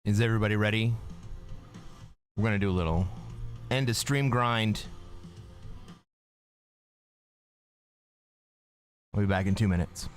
Is everybody ready? We're gonna do a little end of stream grind. We'll be back in 2 minutes.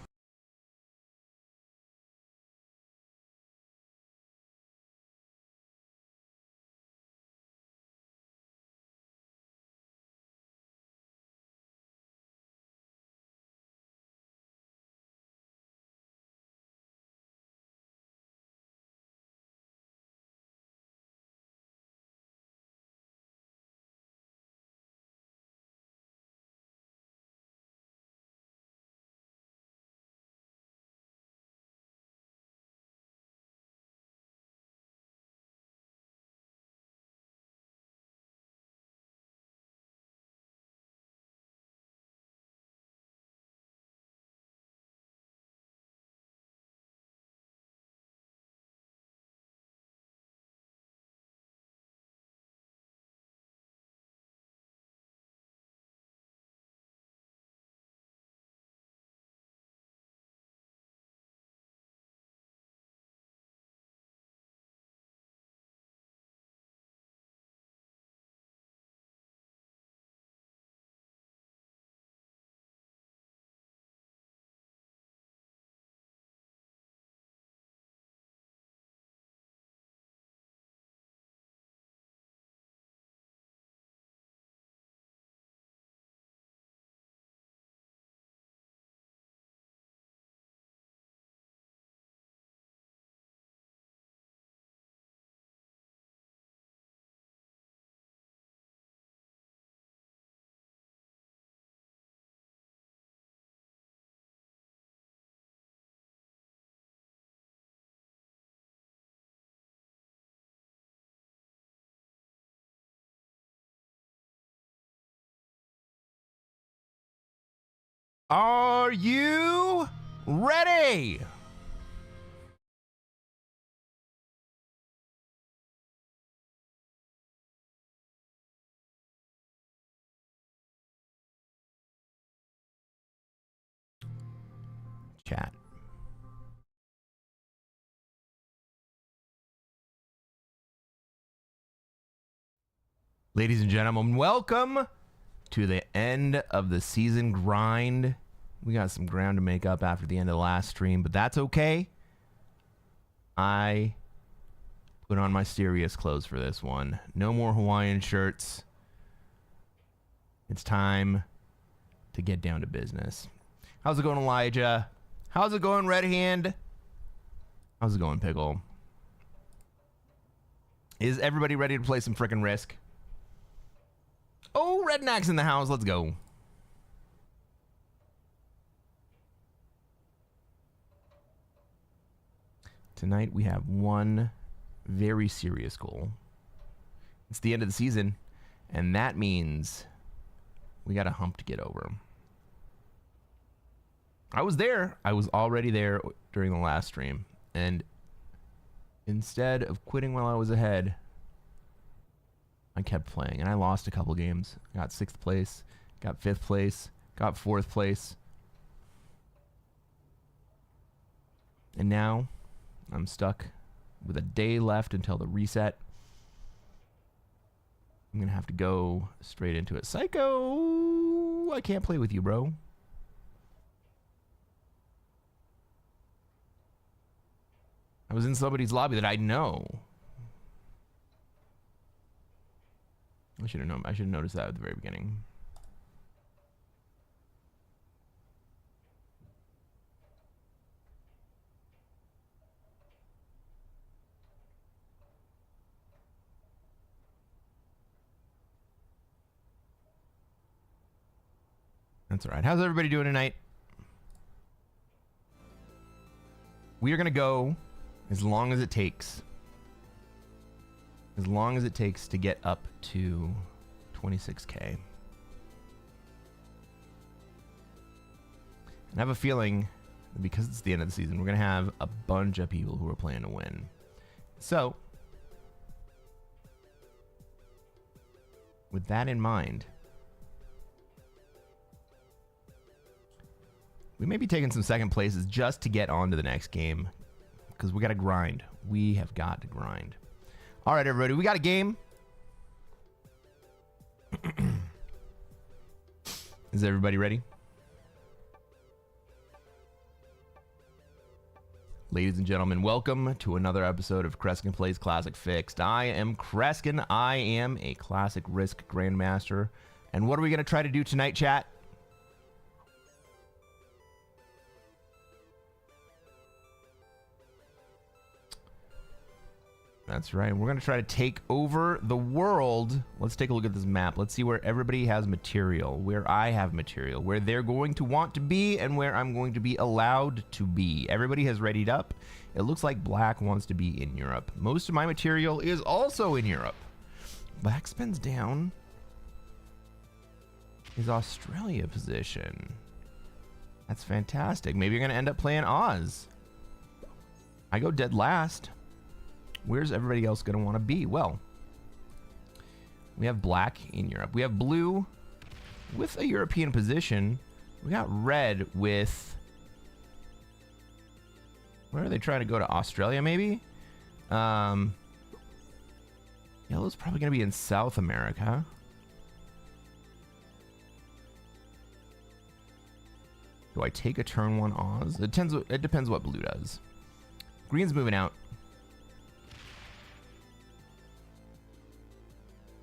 Are you ready? Chat. Ladies and gentlemen, welcome to the end of the season grind. We got some ground to make up after the end of the last stream, but that's okay. I put on my serious clothes for this one. No more Hawaiian shirts. It's time to get down to business. How's it going, Elijah? How's it going, Red Hand? How's it going, Pickle? Is everybody ready to play some frickin' Risk? Oh, Redknack's in the house. Let's go. Tonight we have one very serious goal. It's the end of the season, and that means we got a hump to get over. I was there. I was already there during the last stream, and instead of quitting while I was ahead, I kept playing, and I lost a couple games. I got 6th place, got 5th place, got 4th place. And now I'm stuck with a day left until the reset. I'm going to have to go straight into it. Psycho! I can't play with you, bro. I was in somebody's lobby that I know. I should have known. I should have noticed that at the very beginning. That's all right. How's everybody doing tonight? We are going to go as long as it takes. As long as it takes to get up to 26K. And I have a feeling that because it's the end of the season, we're going to have a bunch of people who are playing to win. So, with that in mind, we may be taking some second places just to get on to the next game, because we got to grind. We have got to grind. All right, everybody, we got a game. Is everybody ready? Ladies and gentlemen, welcome to another episode of Cresquin Plays Classic Fixed. I am Cresquin. I am a Classic Risk Grandmaster. And what are we going to try to do tonight, chat? That's right. We're going to try to take over the world. Let's take a look at this map. Let's see where everybody has material, where I have material, where they're going to want to be, and where I'm going to be allowed to be. Everybody has readied up. It looks like Black wants to be in Europe. Most of my material is also in Europe. Black spends down his Australia position. That's fantastic. Maybe you're going to end up playing Oz. I go dead last. Where's everybody else going to want to be? Well, we have Black in Europe. We have Blue with a European position. We got Red with... Where are they trying to go? To Australia, maybe? Yellow's probably going to be in South America. Do I take a turn one Oz? It depends what Blue does. Green's moving out.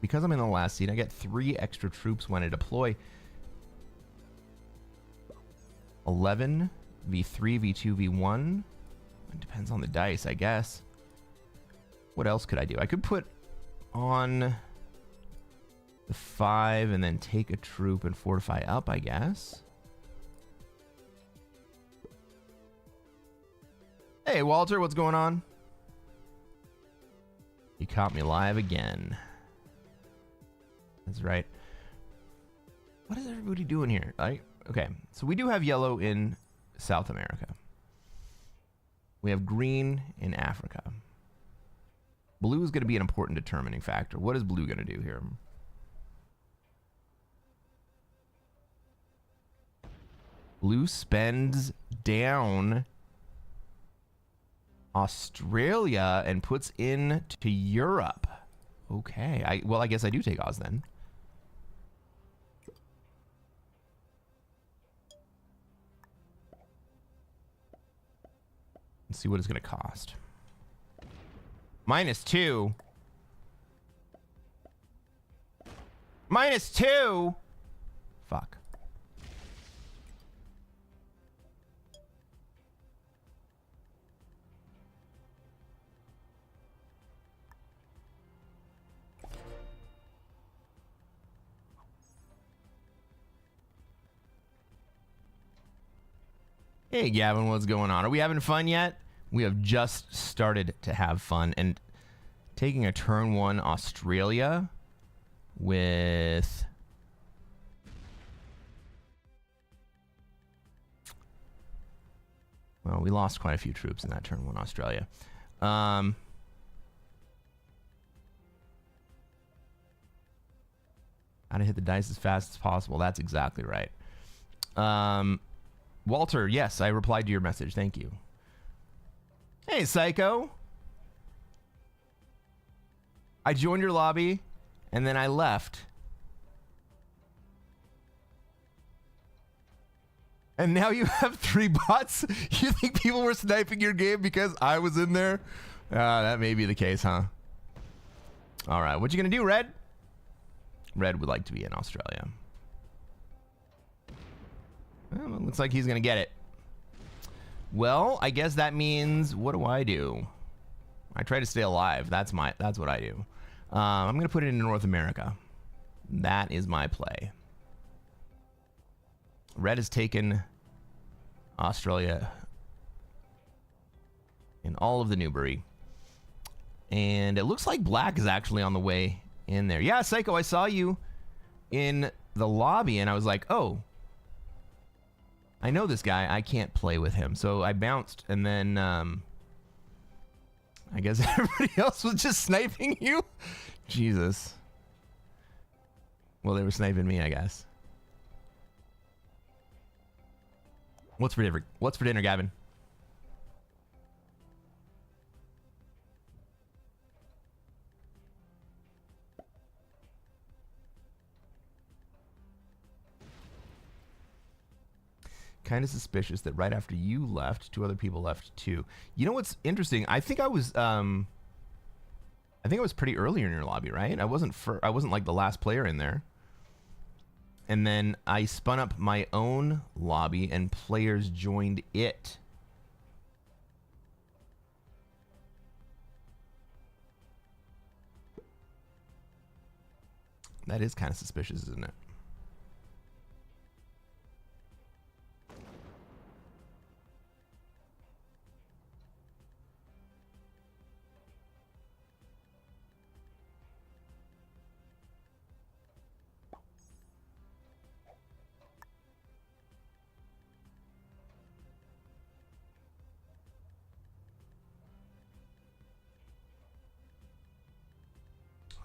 Because I'm in the last seat, I get 3 extra troops when I deploy. 11, V3, V2, V1. It depends on the dice, I guess. What else could I do? I could put on the 5 and then take a troop and fortify up, I guess. Hey, Walter, what's going on? You caught me live again. That's right. What is everybody doing here? Okay, so we do have yellow in South America. We have green in Africa. Blue is going to be an important determining factor. What is Blue going to do here? Blue spends down Australia and puts in to Europe. Okay, I guess I do take Oz then. Let's see what it's going to cost. -2. -2? Fuck. Hey, Gavin, what's going on? Are we having fun yet? We have just started to have fun. And taking a turn 1 Australia with... Well, we lost quite a few troops in that turn 1 Australia. Gotta hit the dice as fast as possible. That's exactly right. Walter, yes, I replied to your message. Thank you. Hey, Psycho. I joined your lobby, and then I left. And now you have 3 bots? You think people were sniping your game because I was in there? That may be the case, huh? All right, what you gonna do, Red? Red would like to be in Australia. Well, it looks like he's gonna get it. Well, I guess that means, what do? I try to stay alive. That's what I do. I'm gonna put it in North America. That is my play. Red has taken Australia in all of the Newbury. And it looks like Black is actually on the way in there. Yeah, Psycho, I saw you in the lobby and I was like, oh, I know this guy. I can't play with him. So I bounced, and then I guess everybody else was just sniping you. Jesus. Well, they were sniping me, I guess. What's for dinner, Gavin? kind of suspicious that right after you left, 2 other people left too. You know what's interesting? I think I was pretty early in your lobby, right? I wasn't like the last player in there. And then I spun up my own lobby and players joined it. That is kind of suspicious, isn't it?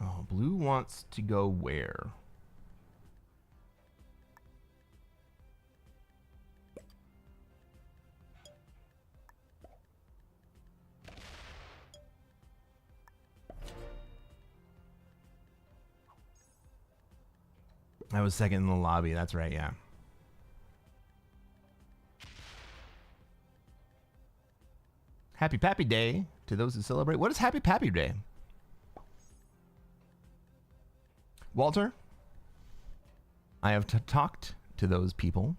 Oh, blue wants to go where? I was second in the lobby. That's right, yeah. Happy Pappy Day to those who celebrate. What is Happy Pappy Day? Walter, I have talked to those people,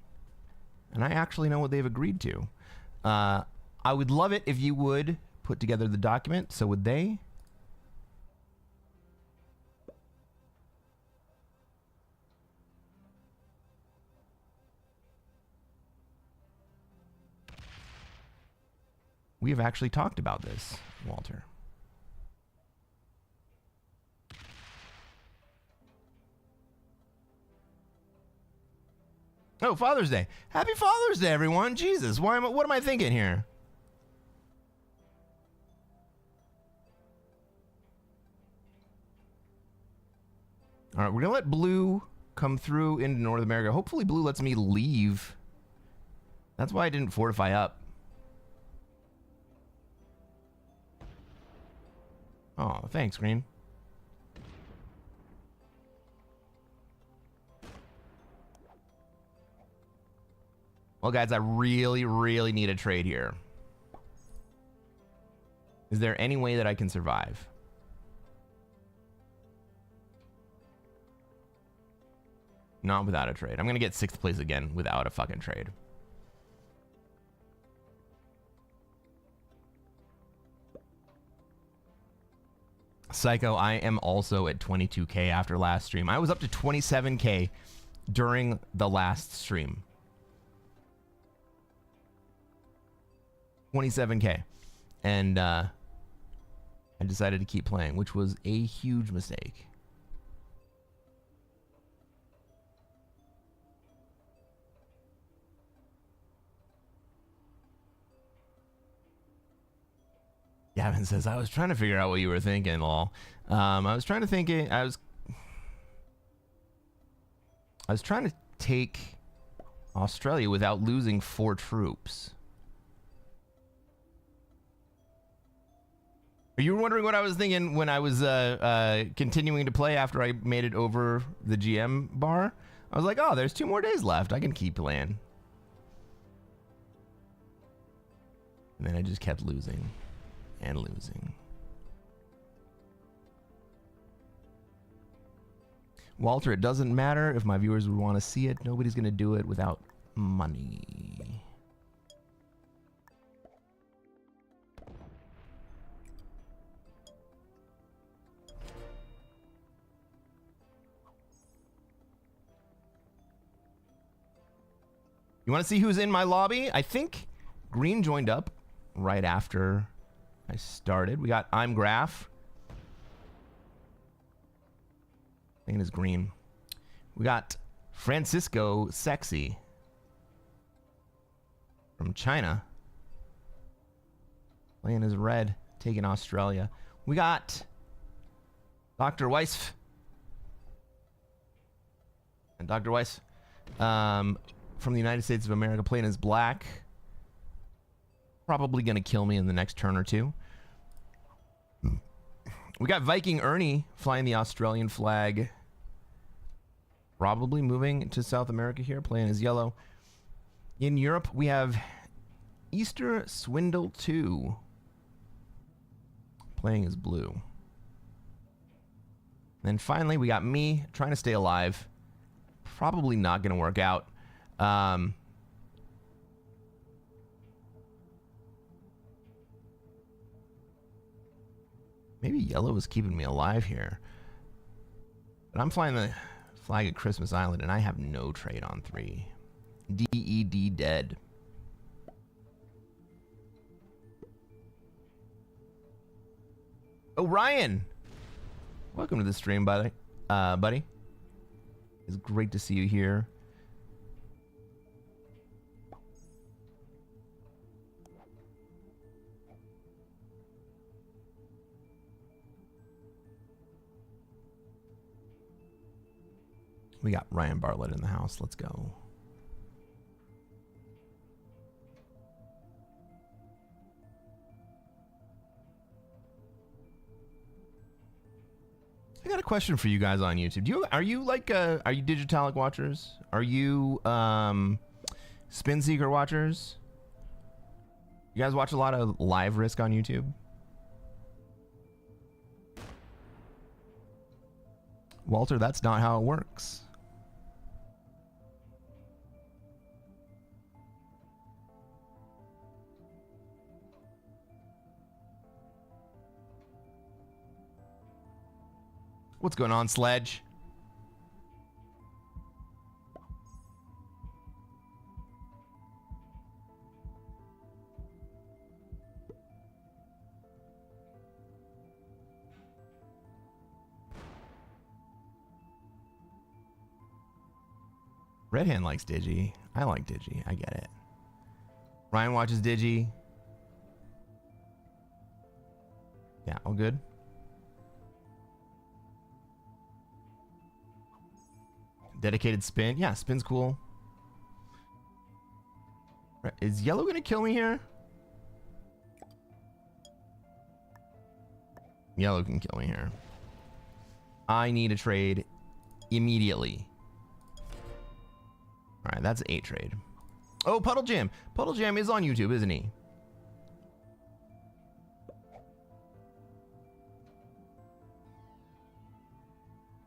and I actually know what they've agreed to. I would love it if you would put together the document. So would they? We have actually talked about this, Walter. Oh, Father's Day. Happy Father's Day, everyone. Jesus, what am I thinking here? All right, we're going to let Blue come through into North America. Hopefully Blue lets me leave. That's why I didn't fortify up. Oh, thanks, Green. Well, guys, I really, really need a trade here. Is there any way that I can survive? Not without a trade. I'm going to get 6th place again without a fucking trade. Psycho, I am also at 22K after last stream. I was up to 27K during the last stream. 27K. And I decided to keep playing, which was a huge mistake. Gavin says, I was trying to figure out what you were thinking, lol. I was trying to take Australia without losing 4 troops. Are you wondering what I was thinking when I was continuing to play after I made it over the GM bar? I was like, oh, there's 2 more days left. I can keep playing. And then I just kept losing and losing. Walter, it doesn't matter if my viewers would want to see it. Nobody's going to do it without money. You want to see who's in my lobby? I think Green joined up right after I started. We got I'm Graph. I think it is Green. We got Francisco Sexy from China. Playing as red, taking Australia. We got Dr. Weiss. And Dr. Weiss from the United States of America playing as black. Probably going to kill me in the next turn or two. We got Viking Ernie flying the Australian flag. Probably moving to South America here, playing as yellow. In Europe, we have Easter Swindle 2 playing as blue. Then finally, we got me trying to stay alive. Probably not going to work out. Maybe yellow is keeping me alive here. But I'm flying the flag at Christmas Island, and I have no trade on 3. DED dead. Oh, Ryan! Welcome to the stream, buddy. It's great to see you here. We got Ryan Bartlett in the house. Let's go. I got a question for you guys on YouTube. Are you Digitalic watchers? Are you Spin Seeker watchers? You guys watch a lot of live Risk on YouTube? Walter, that's not how it works. What's going on, Sledge? Redhand likes Digi. I like Digi. I get it. Ryan watches Digi. Yeah, all good. Dedicated spin. Yeah, spin's cool. Is yellow gonna kill me here? Yellow can kill me here. I need a trade immediately. Alright, that's 8 trade. Oh, Puddle Jam. Puddle Jam is on YouTube, isn't he?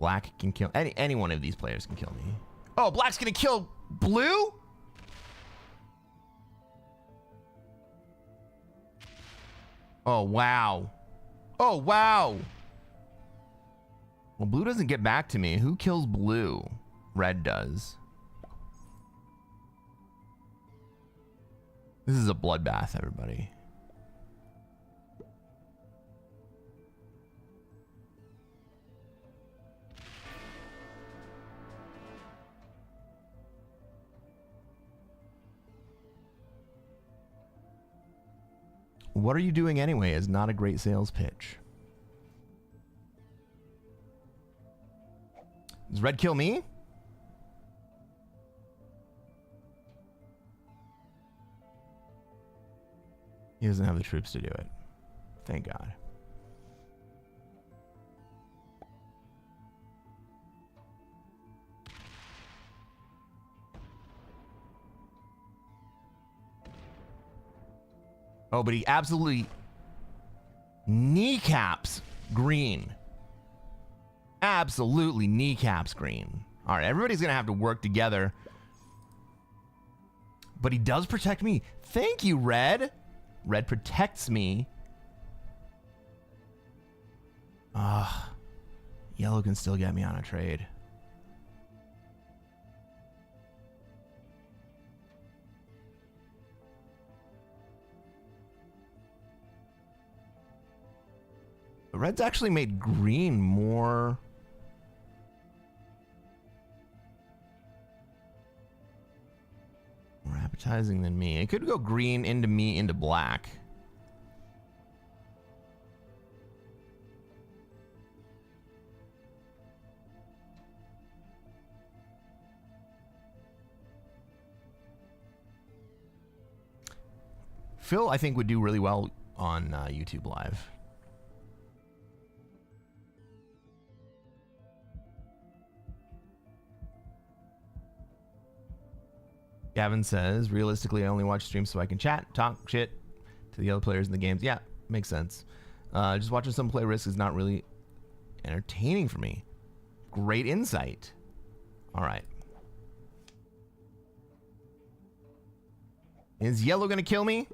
Black can kill any one of these players can kill me. Oh, black's gonna kill blue? Oh, wow. Oh, wow. Well, blue doesn't get back to me. Who kills blue? Red does. This is a bloodbath, everybody. What are you doing anyway is not a great sales pitch. Does red kill me? He doesn't have the troops to do it. Thank God. Oh, but he absolutely kneecaps green. Absolutely kneecaps green. All right, everybody's going to have to work together. But he does protect me. Thank you, Red. Red protects me. Yellow can still get me on a trade. Red's actually made green more appetizing than me. It could go green into me into black. Phil, I think, would do really well on YouTube Live. Gavin says, realistically, I only watch streams so I can chat, talk shit to the other players in the games. Yeah, makes sense. Just watching someone play Risk is not really entertaining for me. Great insight. All right. Is yellow going to kill me?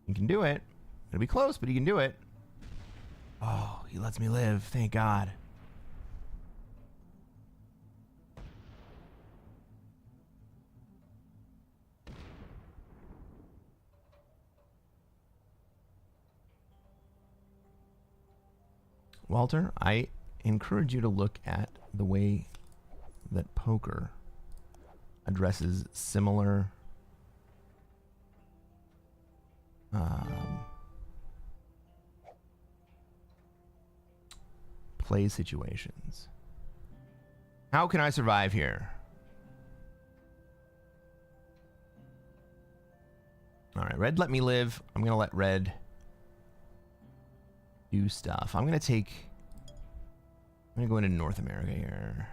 You can do it. It'll be close, but he can do it. Oh, he lets me live. Thank God. Walter, I encourage you to look at the way that poker addresses similar play situations. How can I survive here? All right, red let me live. I'm going to let red do stuff. I'm going to go into North America here.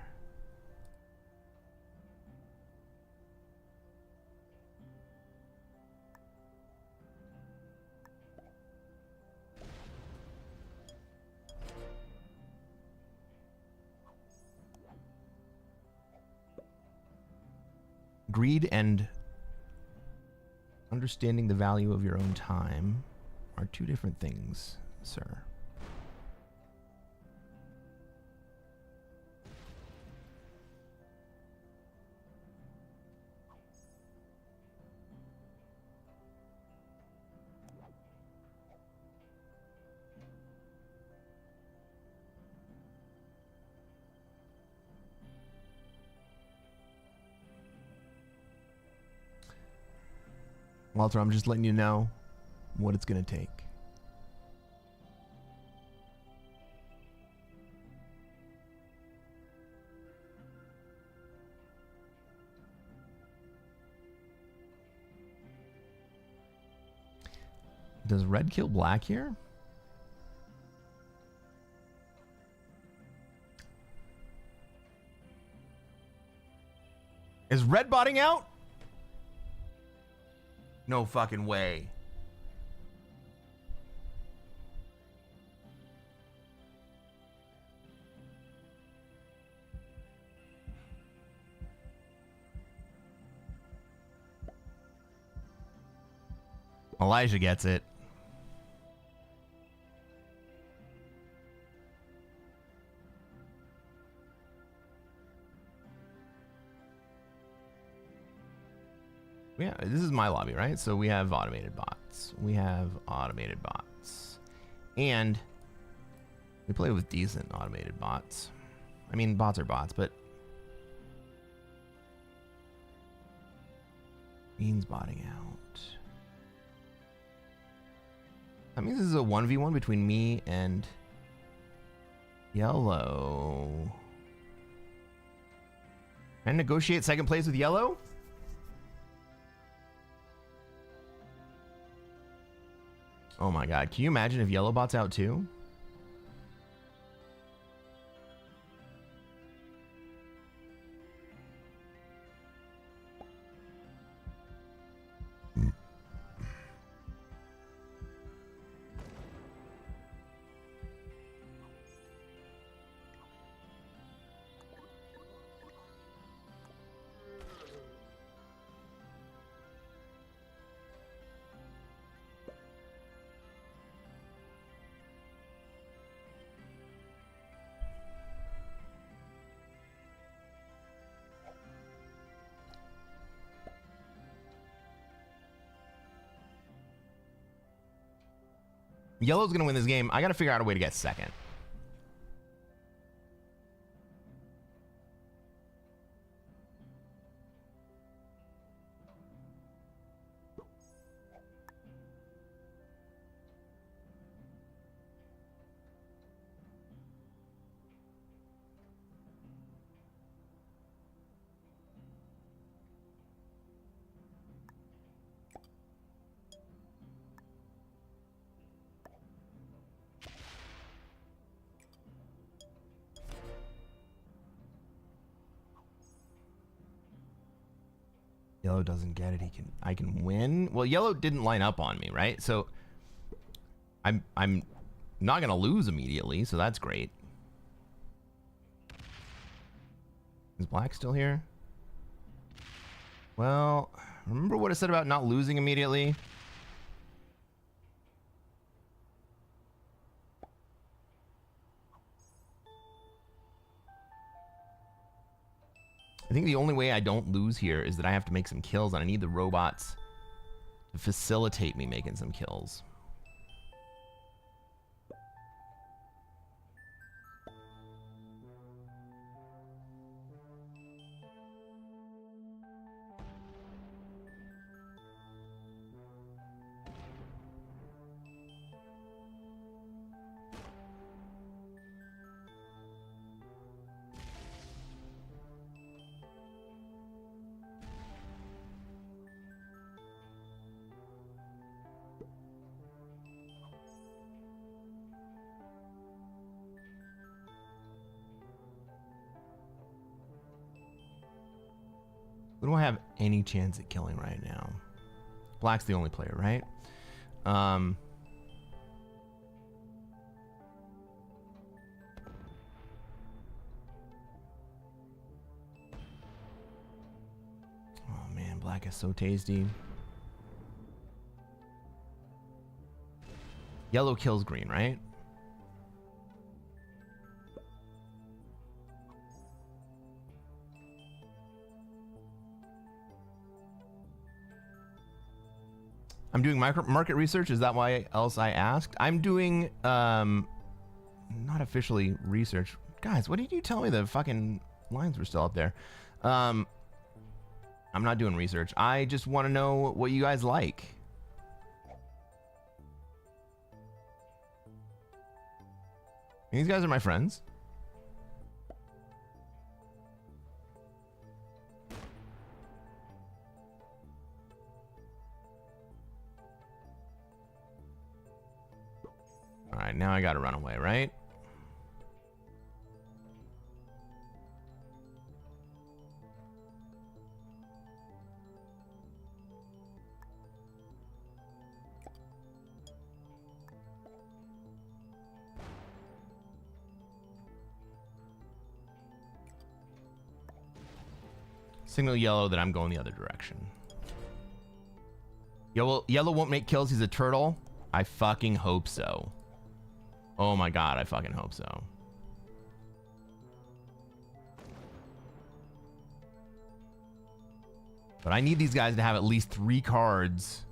Greed and understanding the value of your own time are two different things, sir. Walter, I'm just letting you know what it's going to take. Does red kill black here? Is red botting out? No fucking way. Elijah gets it. Yeah, this is my lobby, right? So we have automated bots. And we play with decent automated bots. I mean, bots are bots, but Bean's botting out. That means this is a 1v1 between me and yellow. Can I negotiate second place with yellow? Oh my God, can you imagine if yellow bots out too? Yellow's gonna win this game. I gotta figure out a way to get second. Yellow doesn't get it. I can win. Well, yellow didn't line up on me, right? So I'm not gonna lose immediately, so that's great. Is black still here? Well, remember what I said about not losing immediately? I think the only way I don't lose here is that I have to make some kills, and I need the robots to facilitate me making some kills. Who do I have any chance at killing right now? Black's the only player, right? Oh man, black is so tasty. Yellow kills green, right? I'm doing market research. Is that why else I asked? I'm doing not officially research. Guys, what did you tell me the fucking lines were still up there? I'm not doing research. I just want to know what you guys like. These guys are my friends. All right, now I gotta run away, right? Signal yellow that I'm going the other direction. Yellow won't make kills. He's a turtle. I fucking hope so. Oh my god, I fucking hope so. But I need these guys to have at least 3 cards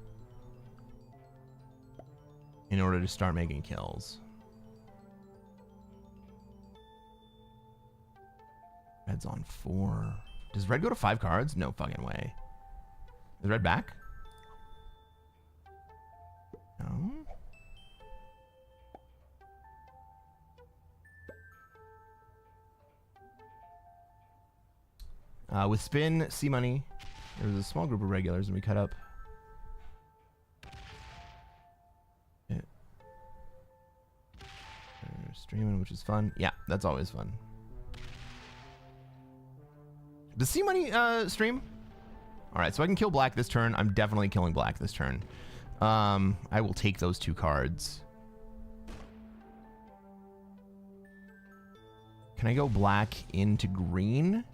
in order to start making kills. Red's on 4. Does red go to 5 cards? No fucking way. Is red back? No. With spin, C money, there was a small group of regulars and we cut up. Yeah. Streaming, which is fun. Yeah, that's always fun. Does C money stream? All right, so I can kill black this turn. I'm definitely killing black this turn. I will take those 2 cards. Can I go black into green?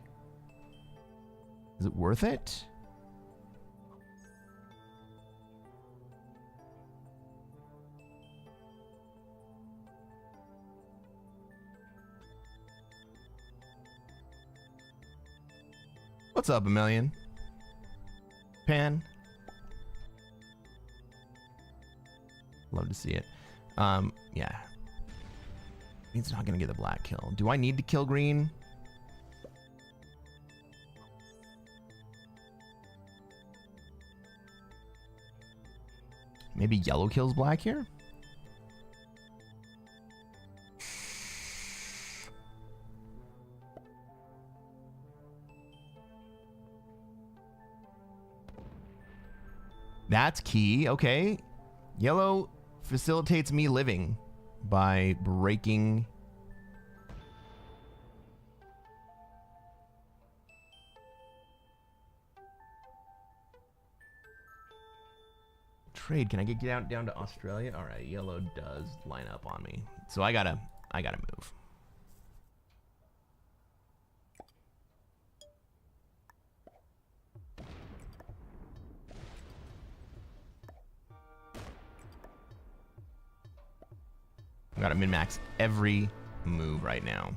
Is it worth it? What's up, a million? Pan. Love to see it. Yeah. He's not gonna get a black kill. Do I need to kill green? Maybe yellow kills black here? That's key. Okay. Yellow facilitates me living by breaking. trade. Can I get down to Australia? All right, yellow does line up on me. So I gotta move. I gotta min-max every move right now.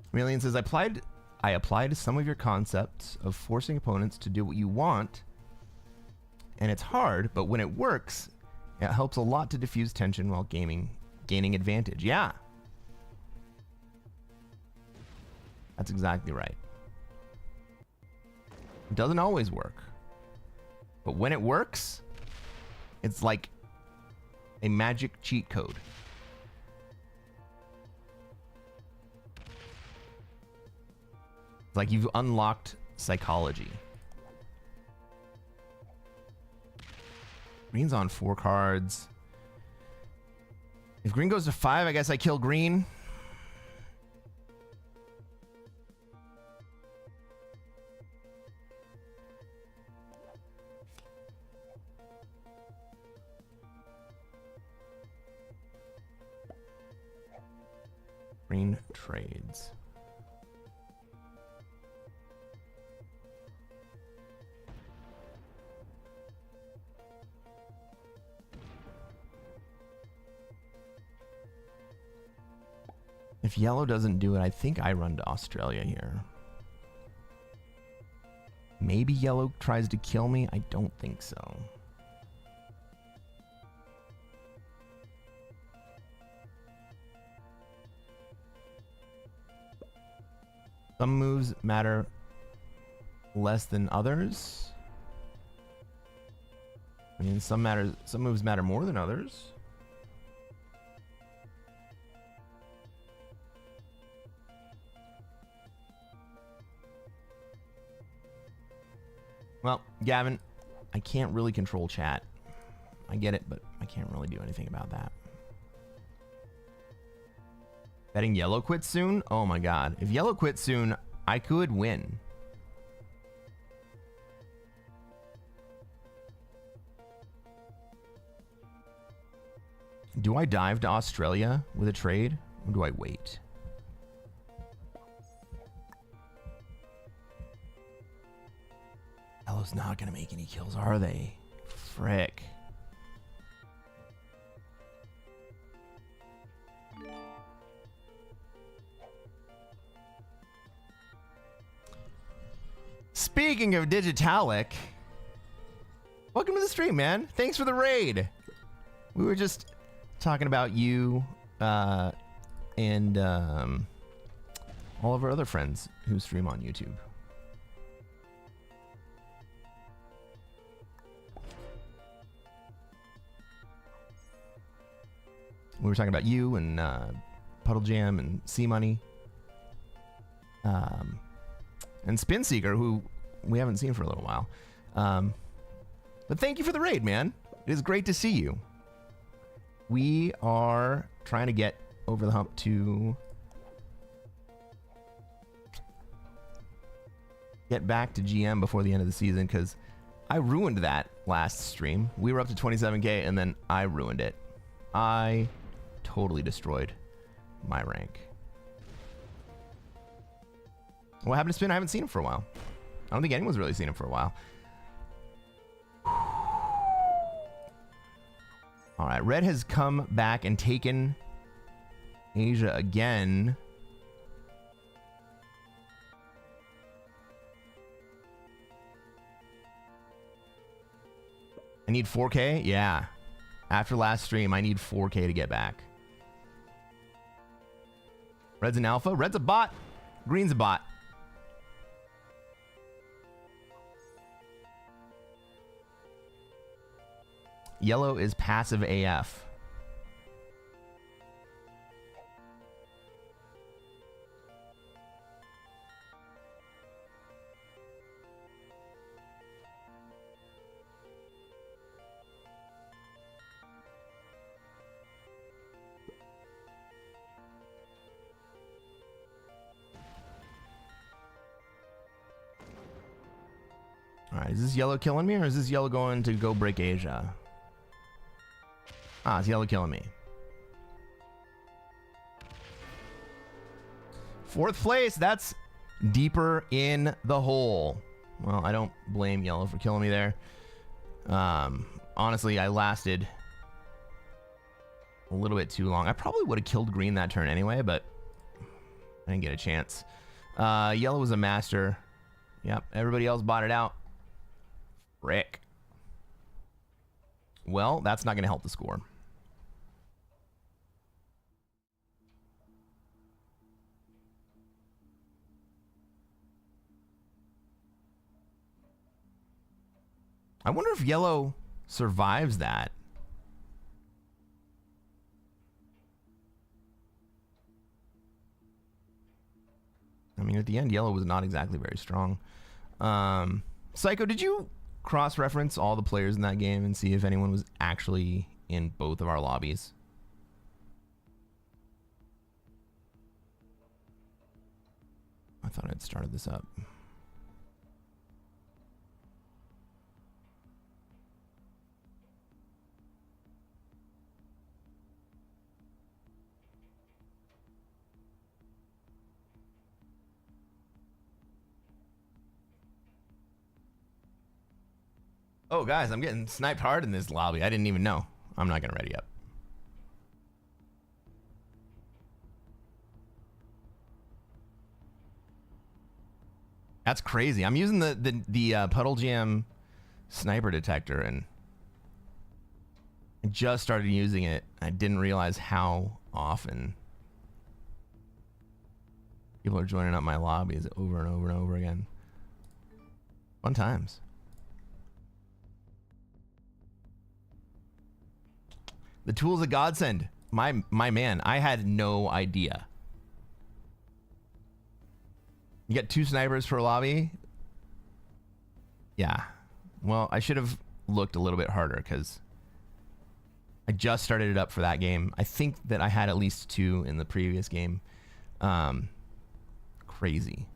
Chameleon says, I applied some of your concepts of forcing opponents to do what you want, and it's hard, but when it works, it helps a lot to diffuse tension while gaining advantage. Yeah. That's exactly right. It doesn't always work. But when it works, it's like a magic cheat code. Like you've unlocked psychology. Green's on 4 cards. If green goes to 5, I guess I kill green. Green trades. If yellow doesn't do it, I think I run to Australia here. Maybe yellow tries to kill me. I don't think so. Some moves matter less than others. I mean, some moves matter more than others. Well, Gavin, I can't really control chat. I get it, but I can't really do anything about that. Betting yellow quits soon? Oh my god. If yellow quits soon, I could win. Do I dive to Australia with a trade, or do I wait? Yellow's not gonna make any kills, are they? Frick. Speaking of Digitalic, welcome to the stream, man. Thanks for the raid. We were just talking about you and all of our other friends who stream on YouTube. We were talking about you and Puddle Jam and C Money and Spin Seeker, who we haven't seen for a little while. But thank you for the raid, man. It is great to see you. We are trying to get over the hump to get back to GM before the end of the season, because I ruined that last stream. We were up to 27k and then I ruined it. I totally destroyed my rank. What happened to Spin? I haven't seen him for a while. I don't think anyone's really seen him for a while. All right, red has come back and taken Asia again. I need 4K? Yeah. After last stream, I need 4K to get back. Red's an alpha. Red's a bot. Green's a bot. Yellow is passive AF. Alright, is this yellow killing me or is this yellow going to go break Asia? Ah, it's yellow killing me. 4th place, that's deeper in the hole. Well, I don't blame yellow for killing me there. Honestly, I lasted a little bit too long. I probably would have killed green that turn anyway, but I didn't get a chance. Yellow was a master. Yep, everybody else bought it out. Frick. Well, that's not going to help the score. I wonder if yellow survives that. I mean, at the end, yellow was not exactly very strong. Psycho, did you cross-reference all the players in that game and see if anyone was actually in both of our lobbies? I thought I'd started this up. Oh, guys, I'm getting sniped hard in this lobby. I didn't even know. I'm not going to ready up. That's crazy. I'm using the Puddle Jam sniper detector, and I just started using it. I didn't realize how often people are joining up my lobbies over and over and over again. Fun times. The tool's a godsend. My man, I had no idea. You get 2 snipers per lobby? Yeah. Well, I should have looked a little bit harder because I just started it up for that game. I think that I had at least 2 in the previous game. Crazy.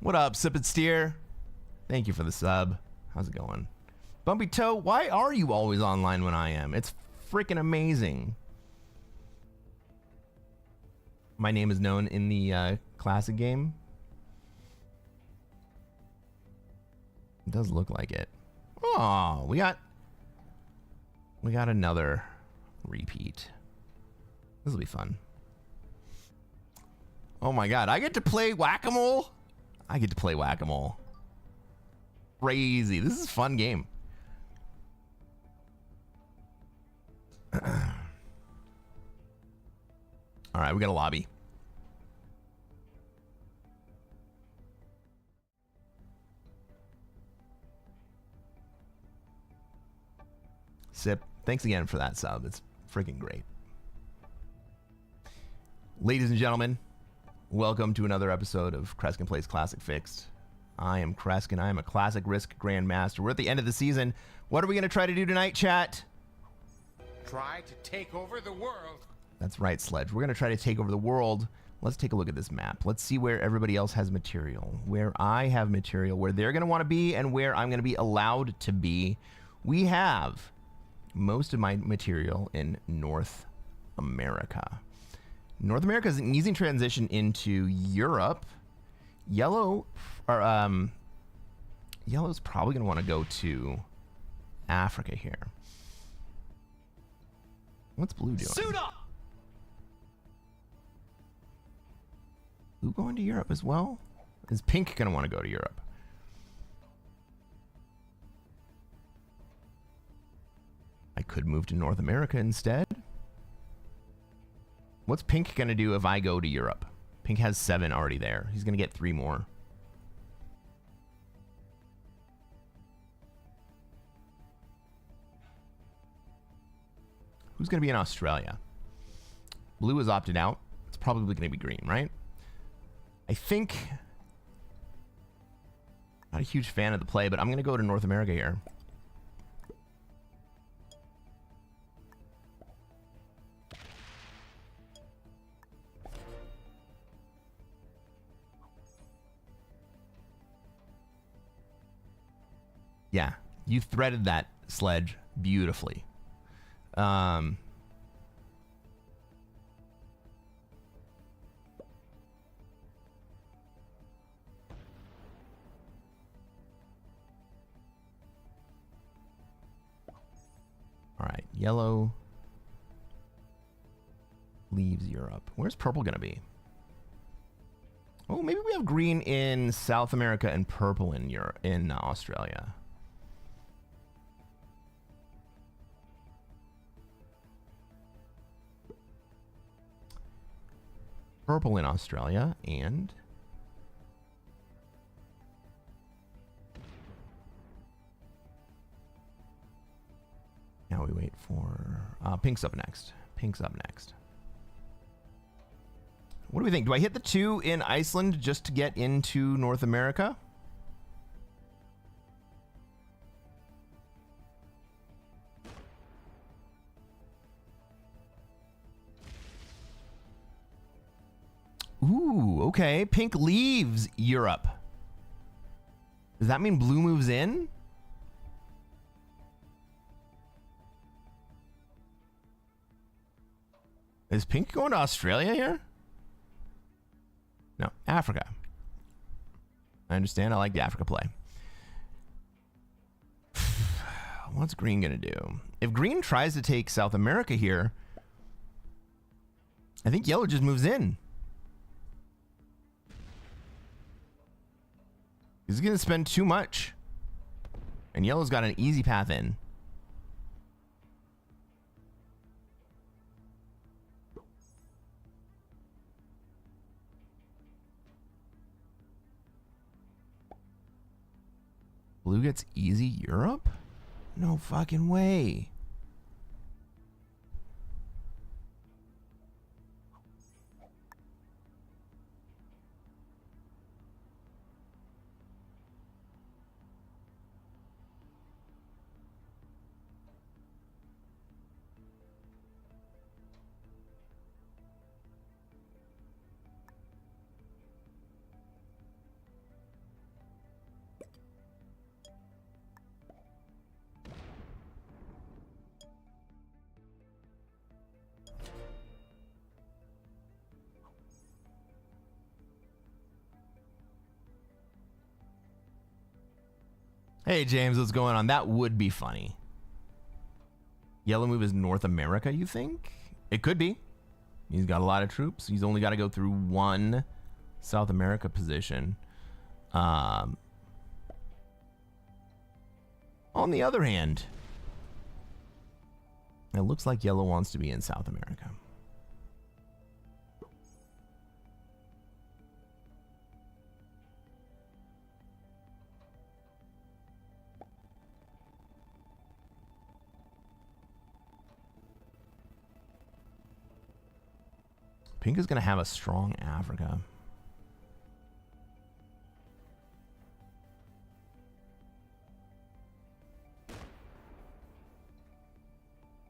What up, Sip and Steer? Thank you for the sub. How's it going? Bumpy Toe, why are you always online when I am? It's freaking amazing. My name is known in the classic game. It does look like it. Oh, we got another repeat. This will be fun. Oh my god, I get to play whack-a-mole? I get to play whack-a-mole. Crazy. This is a fun game. All right, we got a lobby. Sip, thanks again for that sub. It's freaking great. Ladies and gentlemen, welcome to another episode of Cresquin Plays Classic Fixed. I am Cresquin. I am a Classic Risk Grandmaster. We're at the end of the season. What are we going to try to do tonight, chat? Try to take over the world. That's right, Sledge. We're going to try to take over the world. Let's take a look at this map. Let's see where everybody else has material, where I have material, where they're going to want to be, and where I'm going to be allowed to be. We have most of my material in North America. North America is an easy transition into Europe. Yellow's probably going to want to go to Africa here. What's blue doing? Suit up! Blue going to Europe as well? Is pink going to want to go to Europe? I could move to North America instead. What's pink going to do if I go to Europe? Pink has 7 already there. He's going to get 3 more. Who's going to be in Australia? Blue has opted out. It's probably going to be green, right? I think Not a huge fan of the play, but I'm going to go to North America here. Yeah, you threaded that sledge beautifully. All right, yellow leaves Europe. Where's purple going to be? Oh, maybe we have green in South America and purple in Europe, in Australia. Purple in Australia, and now we wait for pink's up next. Pink's up next. What do we think? Do I hit the 2 in Iceland just to get into North America? Ooh, okay. Pink leaves Europe. Does that mean blue moves in? Is pink going to Australia here? No, Africa. I understand. I like the Africa play. What's green going to do? If green tries to take South America here, I think yellow just moves in. He's going to spend too much. And yellow's got an easy path in. Blue gets easy Europe? No fucking way. Hey, James, what's going on? That would be funny. Yellow move is North America, you think? It could be. He's got a lot of troops. He's only got to go through one South America position. On the other hand, it looks like yellow wants to be in South America. Pink is going to have a strong Africa.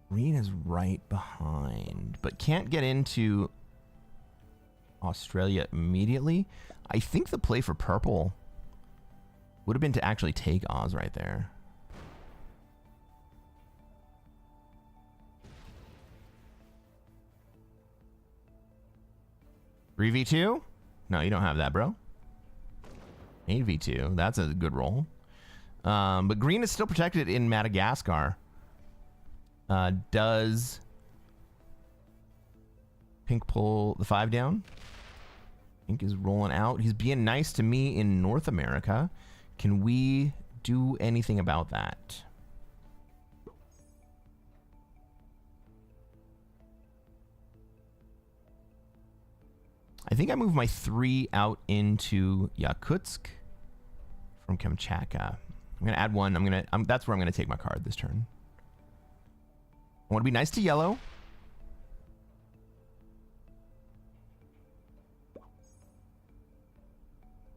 Green is right behind, but can't get into Australia immediately. I think the play for purple would have been to actually take Oz right there. Three V2? No, you don't have that, bro. 8v2. That's a good roll. But green is still protected in Madagascar. Does pink pull the 5 down? Pink is rolling out. He's being nice to me in North America. Can we do anything about that? I think I moved my 3 out into Yakutsk from Kamchatka. I'm going to add 1. That's where I'm going to take my card this turn. I want to be nice to yellow.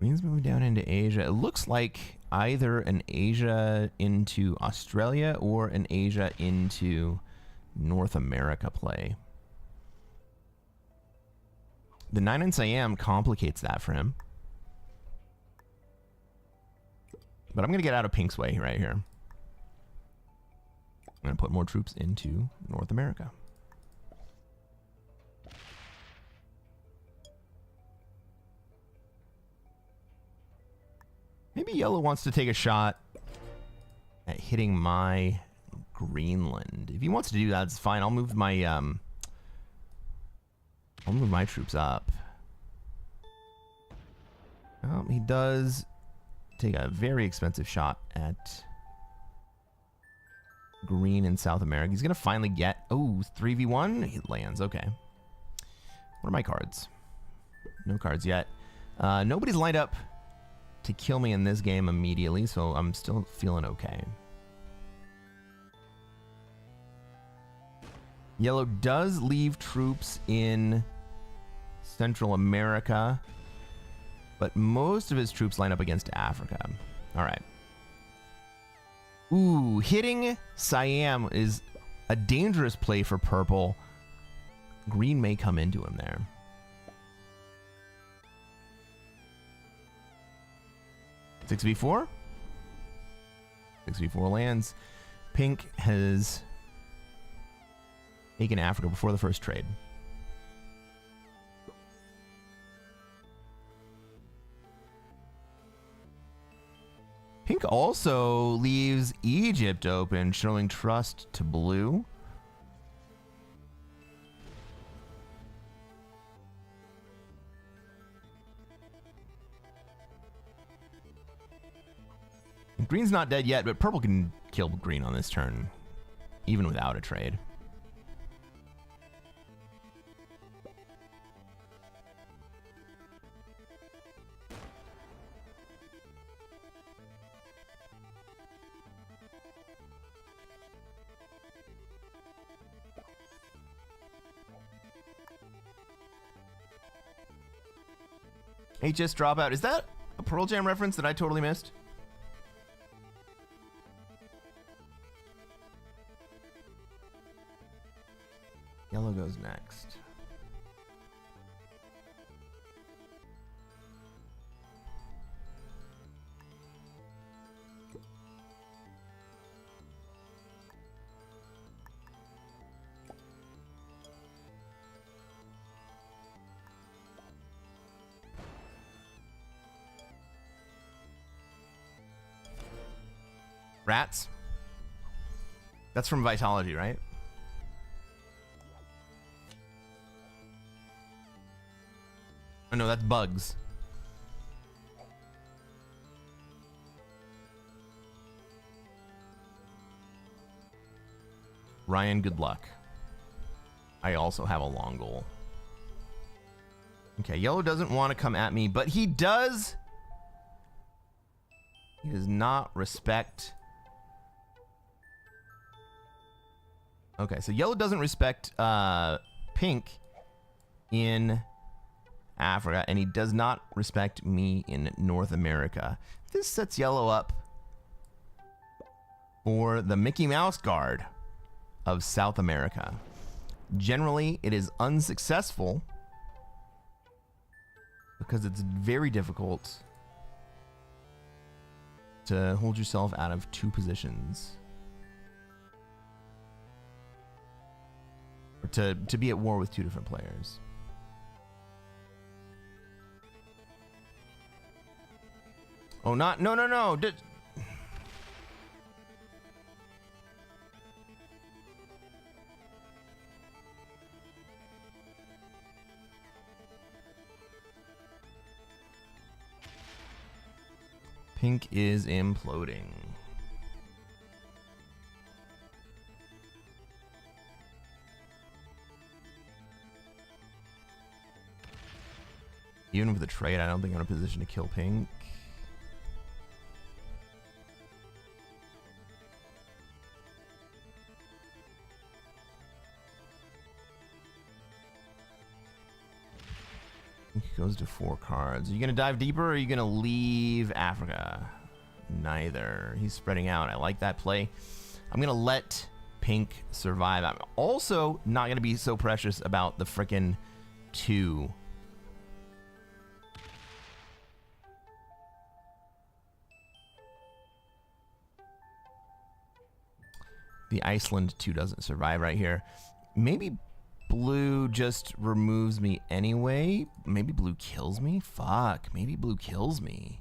Green's moving down into Asia. It looks like either an Asia into Australia or an Asia into North America play. The 9 in Siam complicates that for him. But I'm going to get out of Pink's way right here. I'm going to put more troops into North America. Maybe Yellow wants to take a shot at hitting my Greenland. If he wants to do that, it's fine. I'll move my troops up. He does take a very expensive shot at Green in South America. He's going to finally get... Oh, 3v1? He lands. Okay. What are my cards? No cards yet. Nobody's lined up to kill me in this game immediately, so I'm still feeling okay. Yellow does leave troops in Central America, but most of his troops line up against Africa. All right. Ooh, hitting Siam is a dangerous play for purple. Green may come into him there. Six v4. 6v4 lands. Pink has taken Africa before the first trade. Pink also leaves Egypt open, showing trust to blue. Green's not dead yet, but purple can kill green on this turn, even without a trade. HS Dropout. Is that a Pearl Jam reference that I totally missed? Yellow goes next. Rats? That's from Vitology, right? Oh no, that's bugs. Ryan, good luck. I also have a long goal. Okay, yellow doesn't want to come at me, but he does. He does not respect. Okay, so yellow doesn't respect pink in Africa, and he does not respect me in North America. This sets yellow up for the Mickey Mouse Guard of South America. Generally, it is unsuccessful because it's very difficult to hold yourself out of two positions. Or to be at war with two different players. Oh, not... No, no, no! Pink is imploding. Even with the trade, I don't think I'm in a position to kill pink. He goes to 4 cards. Are you going to dive deeper, or are you going to leave Africa? Neither. He's spreading out. I like that play. I'm going to let pink survive. I'm also not going to be so precious about the frickin' 2. The Iceland 2 doesn't survive right here. Maybe blue just removes me anyway. Maybe blue kills me? Fuck. Maybe blue kills me.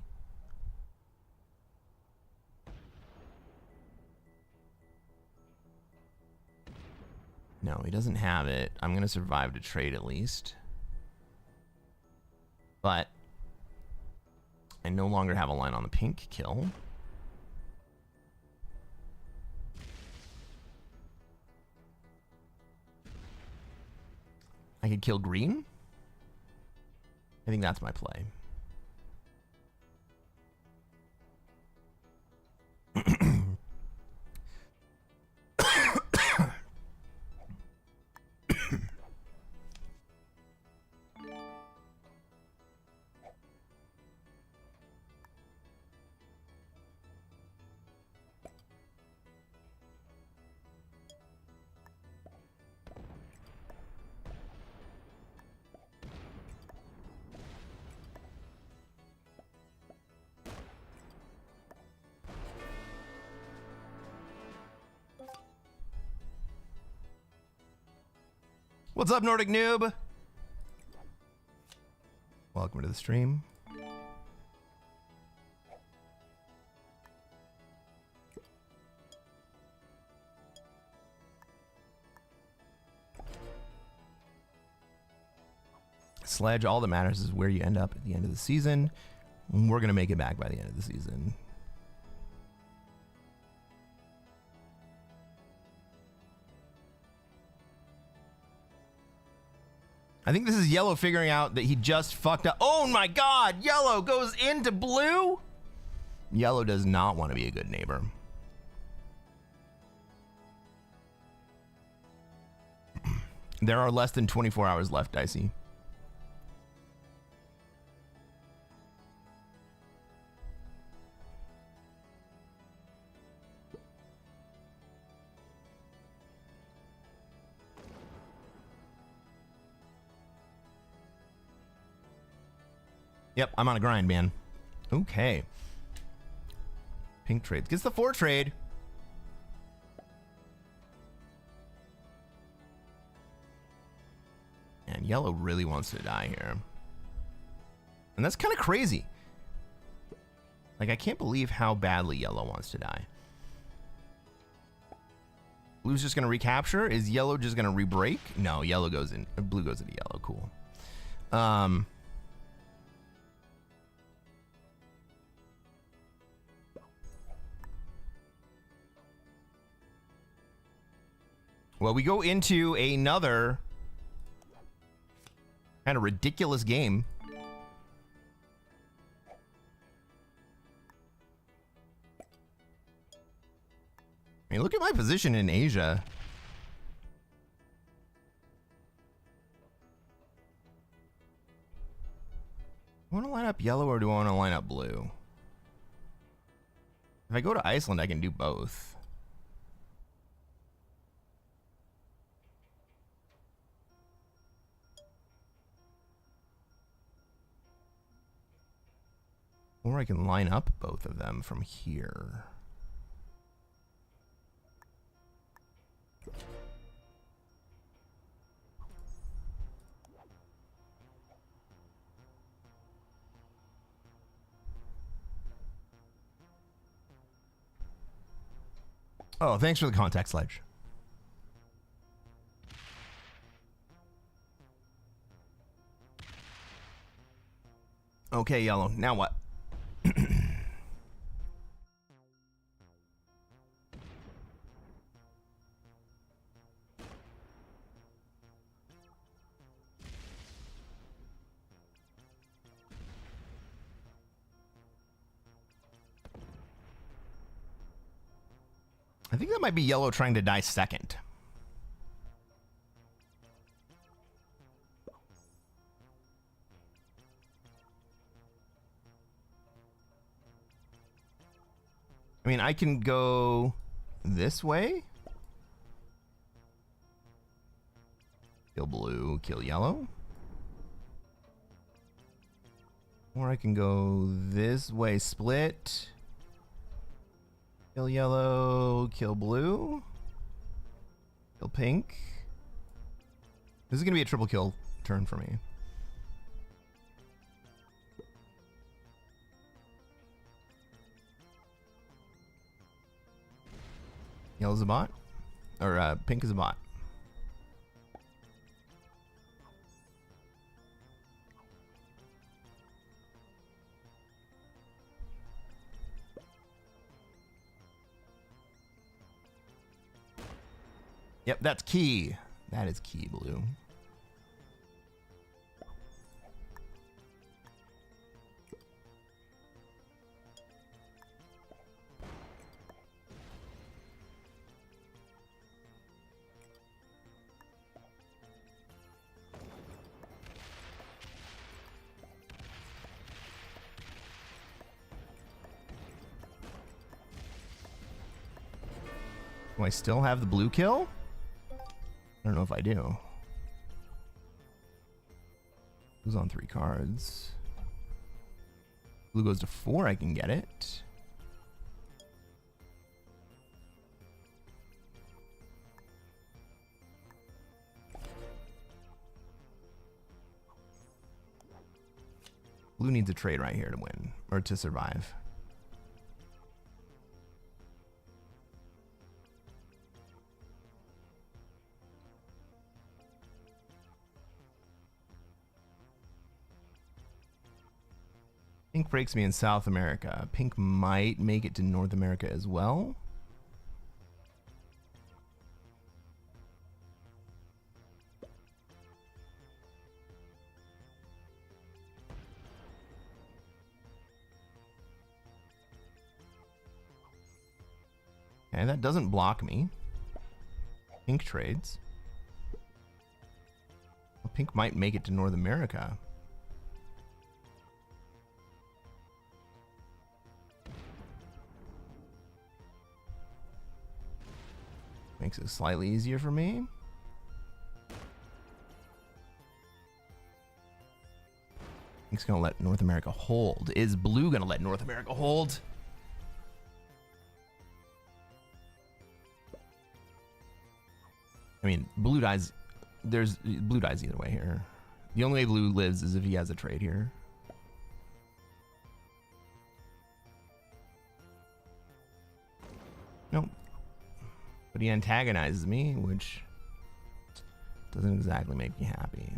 No, he doesn't have it. I'm going to survive to trade at least. But I no longer have a line on the pink kill. I could kill green. I think that's my play. What's up, Nordic Noob? Welcome to the stream. Sledge, all that matters is where you end up at the end of the season. We're going to make it back by the end of the season. I think this is yellow figuring out that he just fucked up. Oh my god, yellow goes into blue? Yellow does not want to be a good neighbor. There are less than 24 hours left, Dicey. Yep, I'm on a grind, man. Okay. Pink trades. Gets the 4 trade. And yellow really wants to die here. And that's kind of crazy. Like, I can't believe how badly yellow wants to die. Blue's just going to recapture. Is yellow just going to re-break? No, yellow goes in. Blue goes into yellow. Cool. Well, we go into another kind of ridiculous game. I mean, look at my position in Asia. Do I want to line up yellow or do I want to line up blue? If I go to Iceland, I can do both. Or I can line up both of them from here. Oh, thanks for the contact, Sledge. Okay, yellow. Now what? I think that might be yellow trying to die second. I mean, I can go this way. Kill blue, kill yellow. Or I can go this way, split. Kill yellow, kill blue. Kill pink. This is going to be a triple kill turn for me. Yellow's a bot. Or pink is a bot. Yep, that's key. That is key, blue. Do I still have the blue kill? I don't know if I do. Blue's on 3 cards. Blue goes to 4, I can get it. Blue needs a trade right here to win, or to survive. Pink breaks me in South America. Pink might make it to North America as well. Okay, that doesn't block me. Pink trades. Well, Pink might make it to North America. Makes it slightly easier for me. Pink's gonna let North America hold. Is blue gonna let North America hold? I mean, blue dies. Blue dies either way here. The only way blue lives is if he has a trade here. Nope. But he antagonizes me, which doesn't exactly make me happy.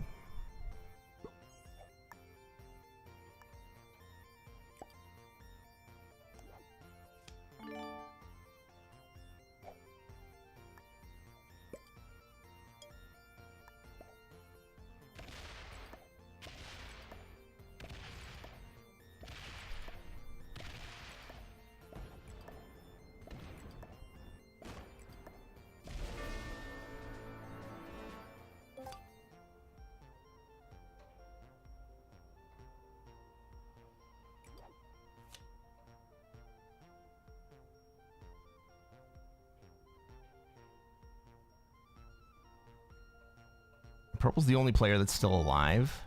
Purple's the only player that's still alive.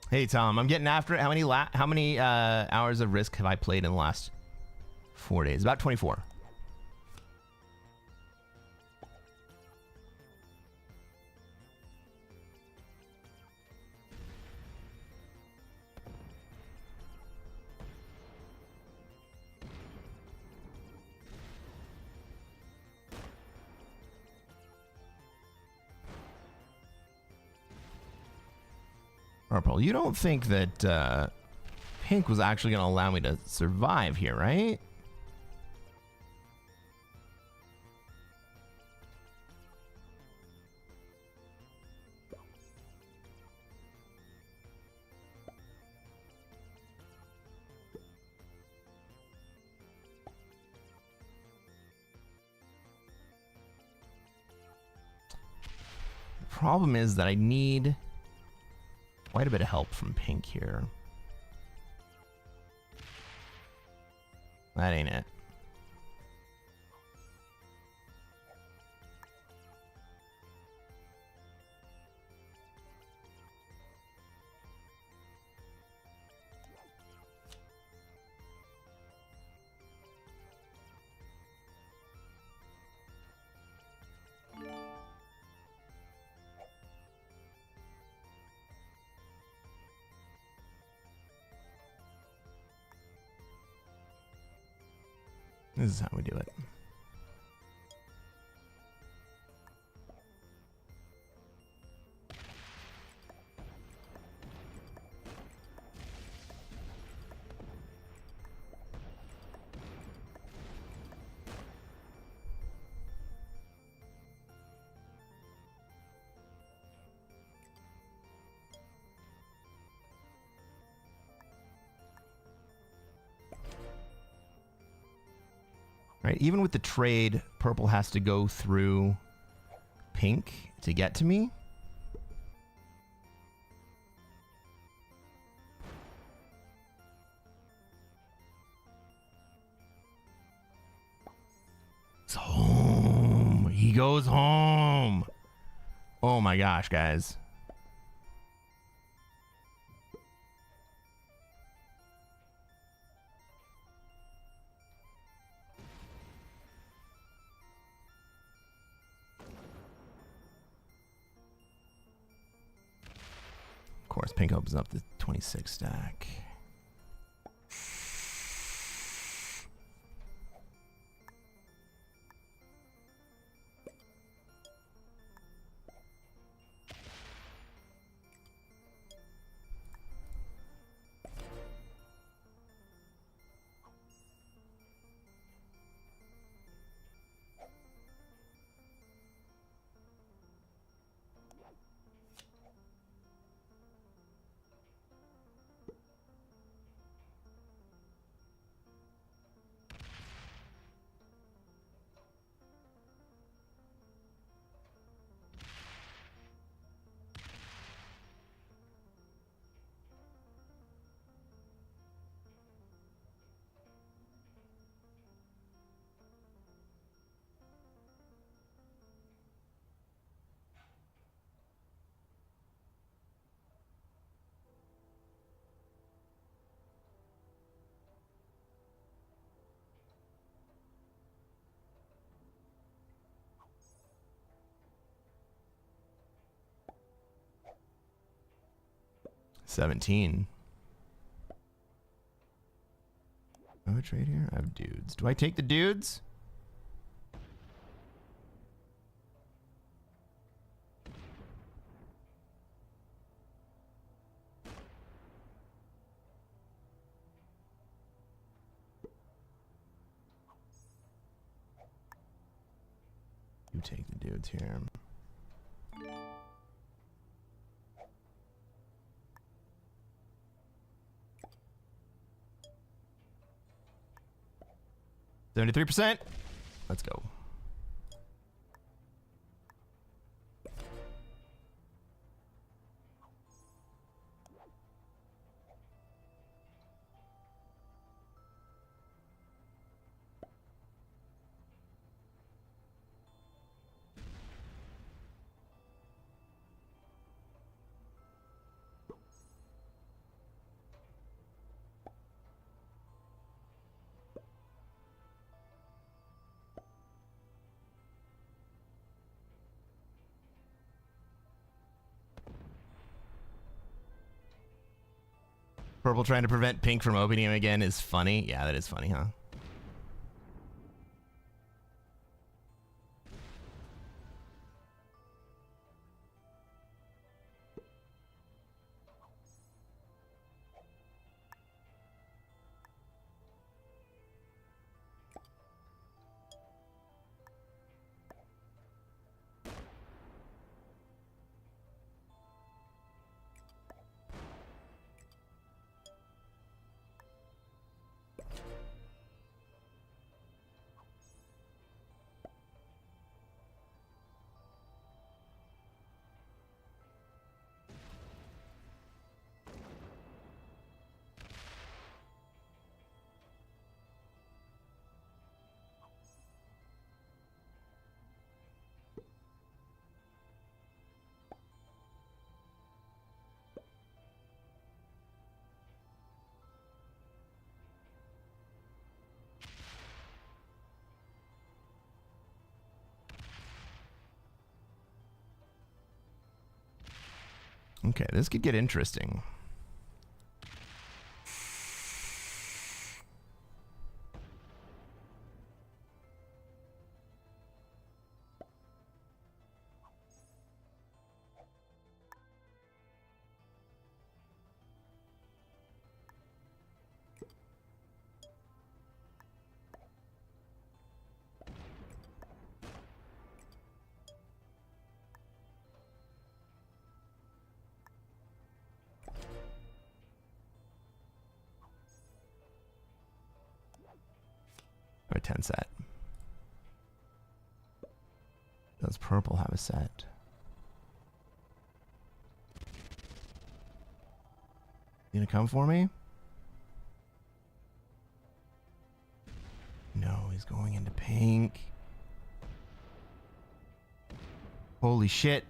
Hey Tom, I'm getting after it. How many hours of Risk have I played in the last 4 days? About 24. Purple, you don't think that pink was actually going to allow me to survive here, right? Problem is that I need quite a bit of help from pink here. That ain't it. This is how we do it. Right, even with the trade, purple has to go through pink to get to me. It's home. He goes home. Oh my gosh, guys. Of course, pink opens up the 26 stack. $17. I have a trade here. I have dudes. Do I take the dudes? You take the dudes here. $73%. Let's go. Purple trying to prevent pink from opening him again is funny. Yeah, that is funny, huh? Okay, this could get interesting. Or a 10 set. Does purple have a set? You gonna come for me? No, he's going into pink. Holy shit.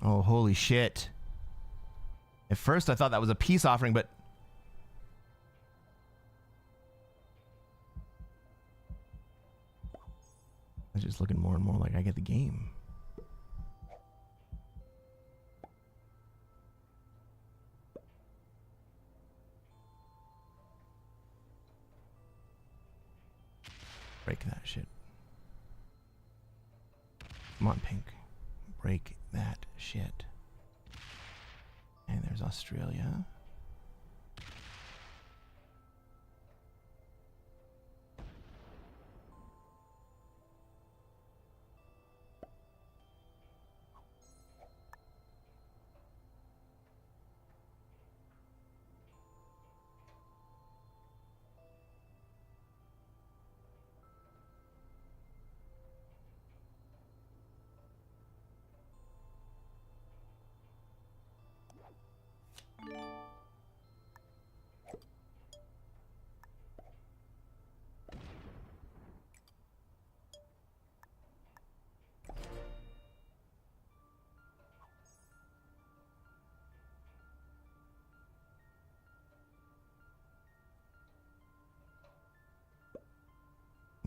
Oh, holy shit. At first I thought that was a peace offering, but... It's just looking more and more like I get the game. Break that shit. Come on, pink. Break that shit. And there's Australia.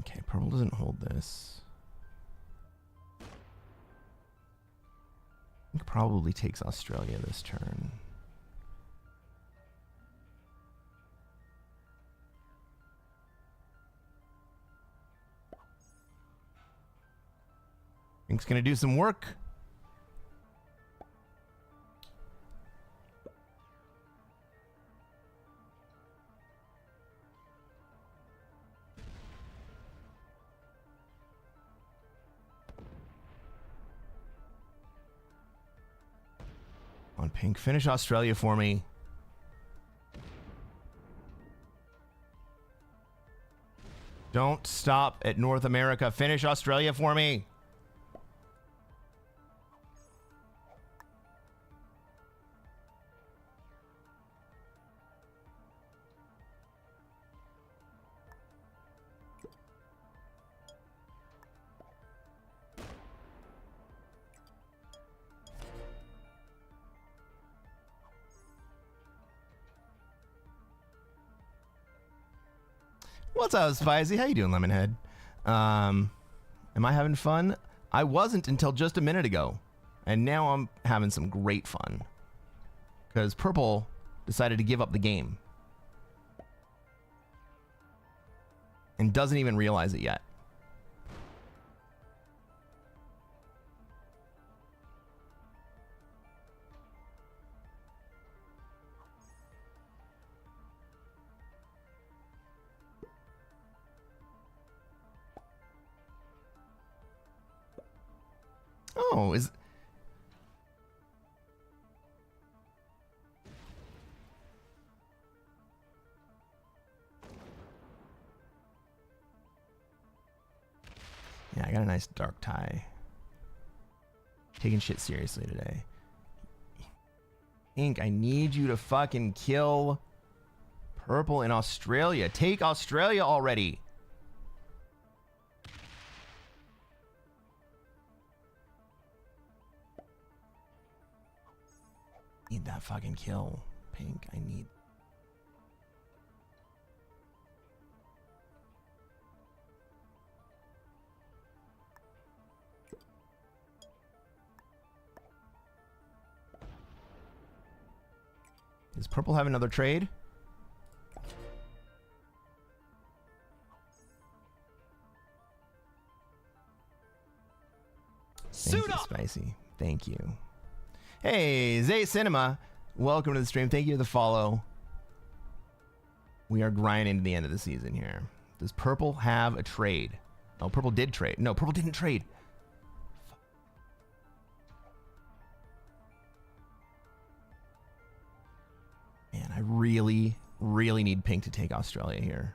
Okay, purple doesn't hold this. I think probably takes Australia this turn. Pink's gonna do some work. On pink, finish Australia for me. Don't stop at North America. Finish Australia for me. What's up, Spicy? How you doing, Lemonhead? Am I having fun? I wasn't until just a minute ago. And now I'm having some great fun. Because purple decided to give up the game. And doesn't even realize it yet. Oh, is... Yeah, I got a nice dark tie. Taking shit seriously today. Ink, I need you to fucking kill purple in Australia. Take Australia already. Need that fucking kill, pink. I need. Does purple have another trade? Thank you, Spicy. Thank you. Hey, Zay Cinema. Welcome to the stream. Thank you for the follow. We are grinding to the end of the season here. Does purple have a trade? Oh, purple did trade. No, purple didn't trade. Man, I really, really need pink to take Australia here.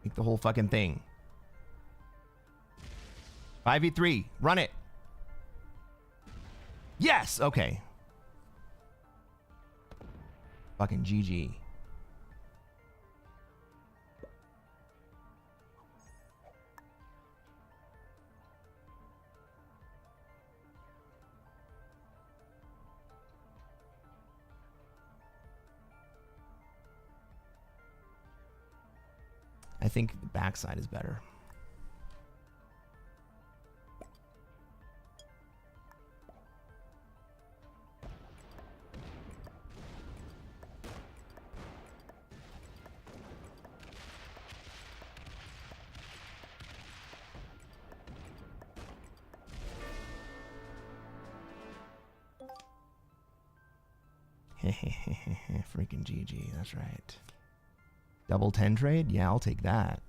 Make the whole fucking thing. 5v3. Run it. Yes! Okay. Fucking GG. I think the backside is better. Freaking GG, that's right. Double 10 trade? Yeah, I'll take that.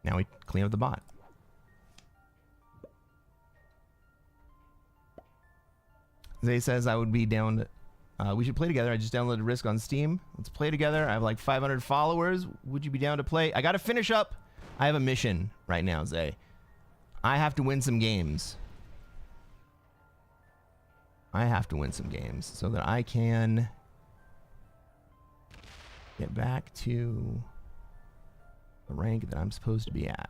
Now we clean up the bot. Zay says I would be down. We should play together. I just downloaded Risk on Steam. Let's play together. I have like 500 followers. Would you be down to play? I got to finish up. I have a mission right now, Zay. I have to win some games. I have to win some games so that I can get back to the rank that I'm supposed to be at.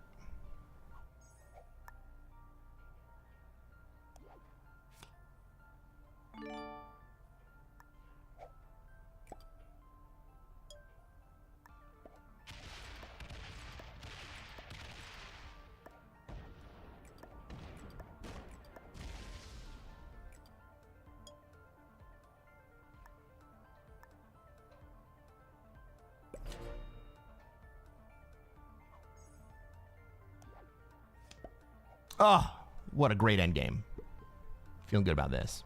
Oh, what a great endgame. Feeling good about this.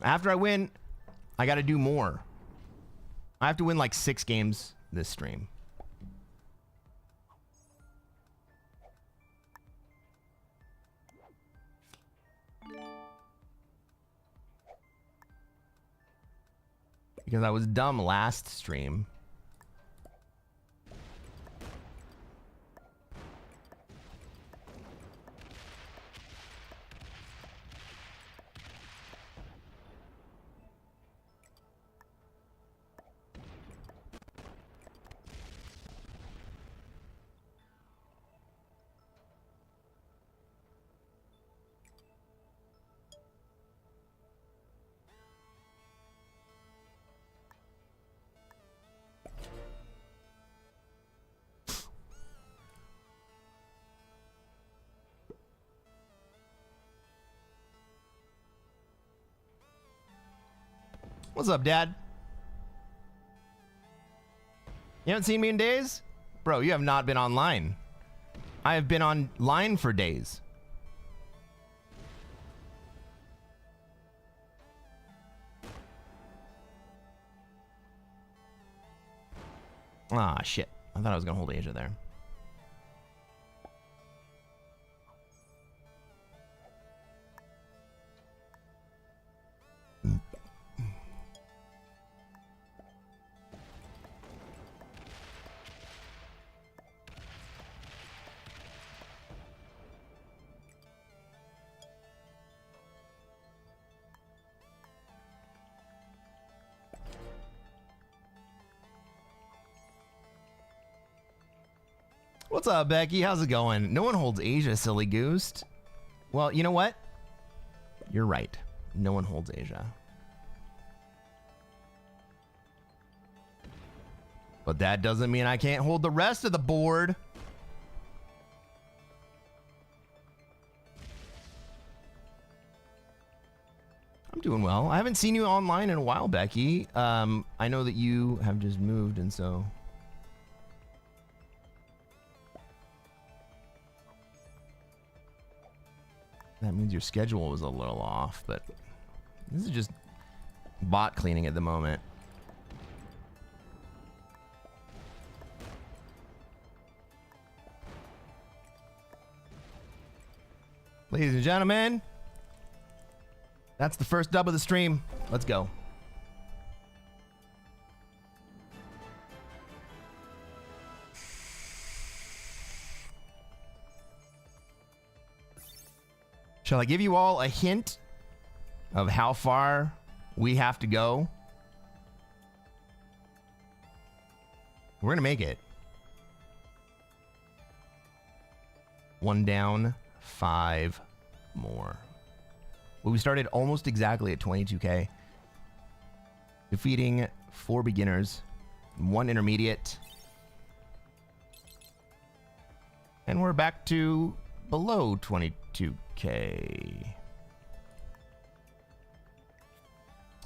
After I win, I got to do more. I have to win like 6 games this stream. Because I was dumb last stream. What's up, Dad? You haven't seen me in days? Bro, you have not been online. I have been online for days. Ah, shit. I thought I was going to hold Asia there. What's up, Becky? How's it going? No one holds Asia, silly goose. Well, you know what? You're right. No one holds Asia. But that doesn't mean I can't hold the rest of the board. I'm doing well. I haven't seen you online in a while, Becky. I know that you have just moved, and so... that means your schedule was a little off, but this is just bot cleaning at the moment. Ladies and gentlemen, that's the first dub of the stream. Let's go. Shall I give you all a hint of how far we have to go? We're going to make it. 1 down, 5 more. Well, we started almost exactly at 22k. Defeating 4 beginners, 1 intermediate. And we're back to below 22k.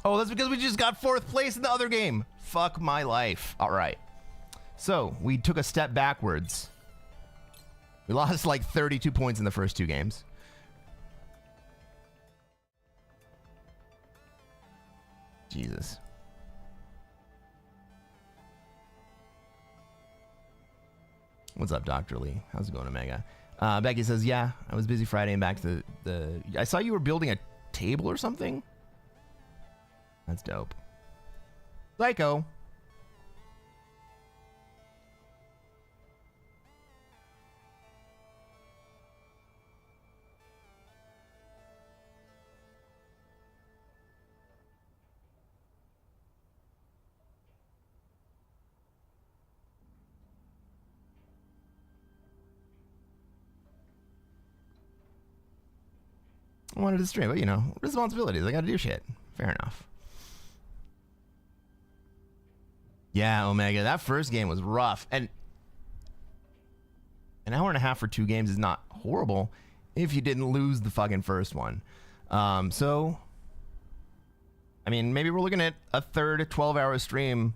Oh, that's because we just got 4th place in the other game. Fuck my life. All right. So we took a step backwards. We lost like 32 points in the first 2 games. Jesus. What's up, Dr. Lee? How's it going, Omega? Becky says, yeah, I was busy Friday and back to the... I saw you were building a table or something. That's dope. Psycho. I wanted to stream, but you know, responsibilities. I gotta do shit. Fair enough. Yeah, Omega, that first game was rough. And an hour and a half for 2 games is not horrible if you didn't lose the fucking first one. So, I mean, maybe we're looking at a third 12-hour stream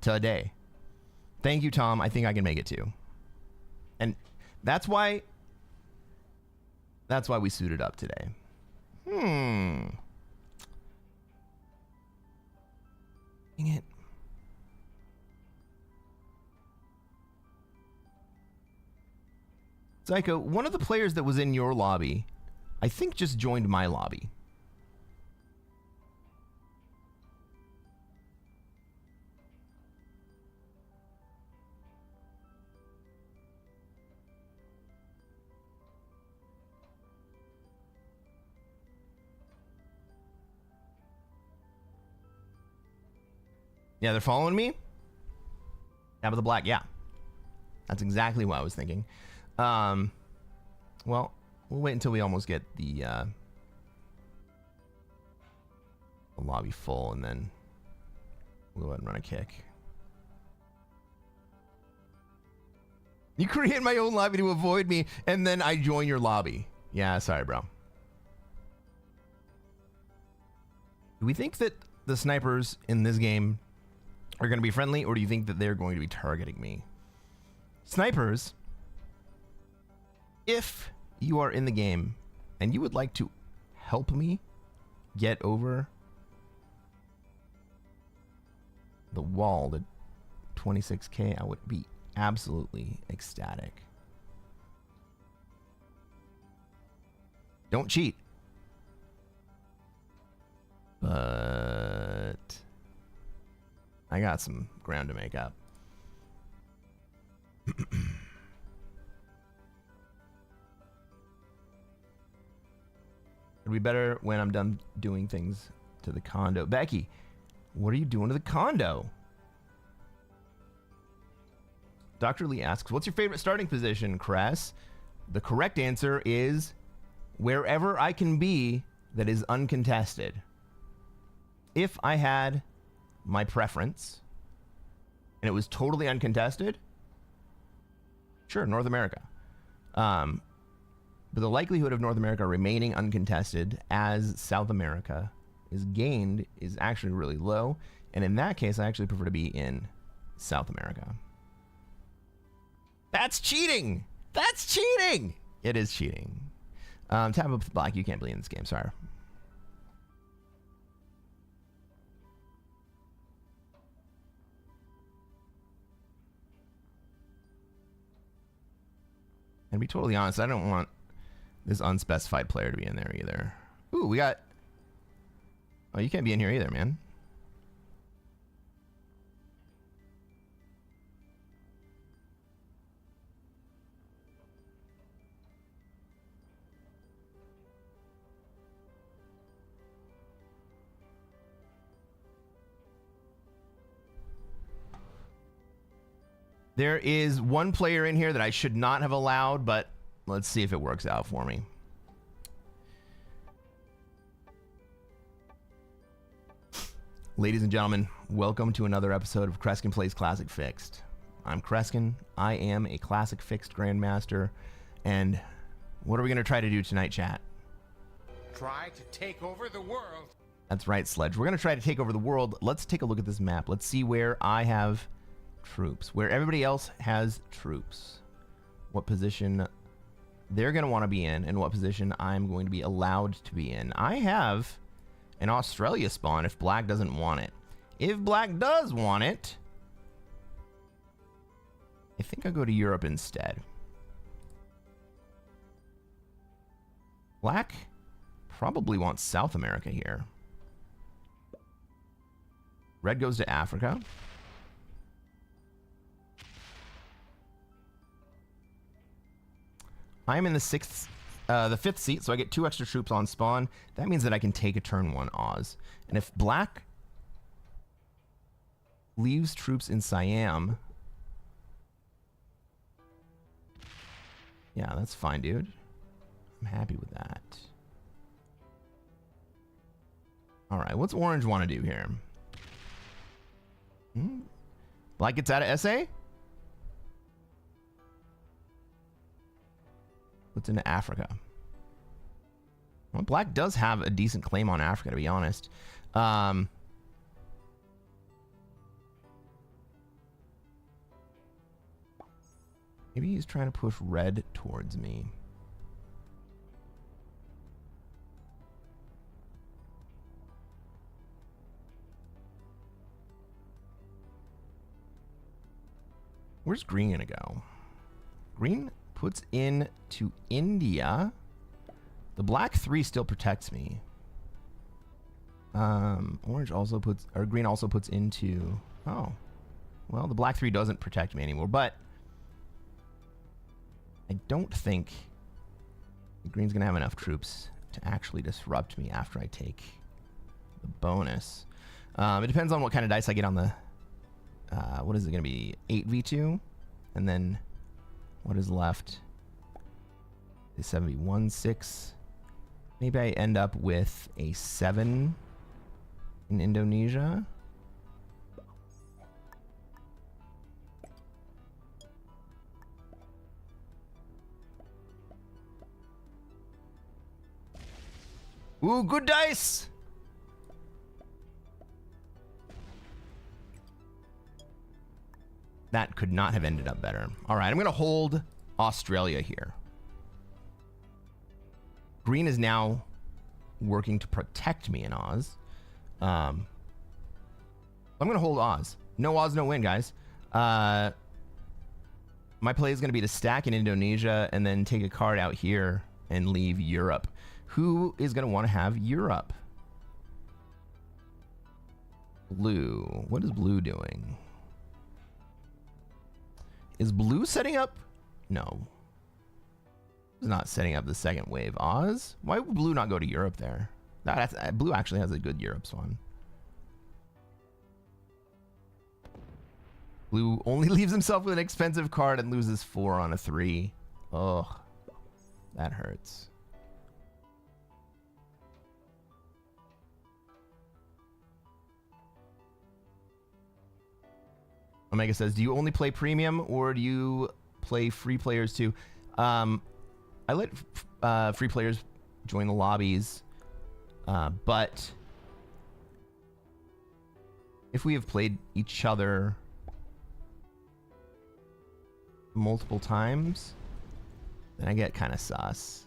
today. Thank you, Tom. I think I can make it too. And that's why we suited up today. Dang it. Psycho, one of the players that was in your lobby, I think just joined my lobby. Yeah, they're following me? Tab of the Black, yeah. That's exactly what I was thinking. Well, we'll wait until we almost get the lobby full, and then we'll go ahead and run a kick. You create my own lobby to avoid me, and then I join your lobby. Yeah, sorry, bro. Do we think that the snipers in this game are going to be friendly, or do you think that they're going to be targeting me? Snipers, if you are in the game and you would like to help me get over the wall to 26K, I would be absolutely ecstatic. Don't cheat. But I got some ground to make up. It'll be better when I'm done doing things to the condo. Becky, what are you doing to the condo? Dr. Lee asks, what's your favorite starting position, Cress? The correct answer is wherever I can be that is uncontested. If I had my preference and it was totally uncontested, sure, North America. But the likelihood of North America remaining uncontested as South America is gained is actually really low. And in that case, I actually prefer to be in South America. That's cheating! That's cheating! It is cheating. Tap up with black. You can't bleed in this game. Sorry. And to be totally honest, I don't want this unspecified player to be in there either. Ooh, we got... Oh, you can't be in here either, man. There is one player in here that I should not have allowed, but let's see if it works out for me. Ladies and gentlemen, welcome to another episode of Cresquin Plays Classic Fixed. I'm Cresquin. I am a Classic Fixed Grandmaster. And what are we going to try to do tonight, chat? Try to take over the world. That's right, Sledge. We're going to try to take over the world. Let's take a look at this map. Let's see where I have troops, where everybody else has troops, what position they're going to want to be in, and what position I'm going to be allowed to be in. I have an Australia spawn if black doesn't want it. If black does want it, I think I'll go to Europe instead. Black probably wants South America here. Red goes to Africa. I'm in the fifth seat, so I get 2 extra troops on spawn. That means that I can take a turn 1 Oz. And if black leaves troops in Siam, yeah, that's fine, dude. I'm happy with that. All right, what's orange want to do here? Black gets out of SA? What's into Africa? Well, black does have a decent claim on Africa, to be honest. Maybe he's trying to push red towards me. Where's green gonna go? Green puts in to India. The black 3 still protects me. Orange also puts, or green also puts into, oh, well, the black 3 doesn't protect me anymore, but I don't think green's gonna have enough troops to actually disrupt me after I take the bonus. It depends on what kind of dice I get on the, what is it gonna be, 8v2, and then what is left is 71, 6. Maybe I end up with a 7 in Indonesia. Ooh, good dice! That could not have ended up better. All right, I'm going to hold Australia here. Green is now working to protect me in Oz. I'm going to hold Oz. No Oz, no win, guys. My play is going to be to stack in Indonesia and then take a card out here and leave Europe. Who is going to want to have Europe? Blue. What is blue doing? Is blue setting up? No. It's not setting up the second wave. Oz? Why would blue not go to Europe there? Blue actually has a good Europe swan. Blue only leaves himself with an expensive card and loses 4 on a 3. Ugh. That hurts. Omega says, do you only play premium or do you play free players too? I let free players join the lobbies, but if we have played each other multiple times, then I get kind of sus.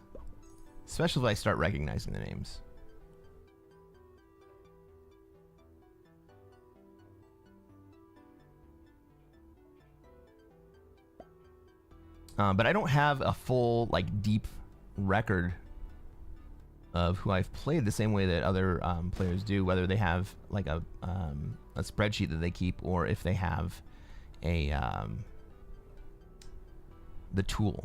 Especially if I start recognizing the names. But I don't have a full, like, deep record of who I've played the same way that other players do, whether they have, like, a spreadsheet that they keep or if they have a the tool.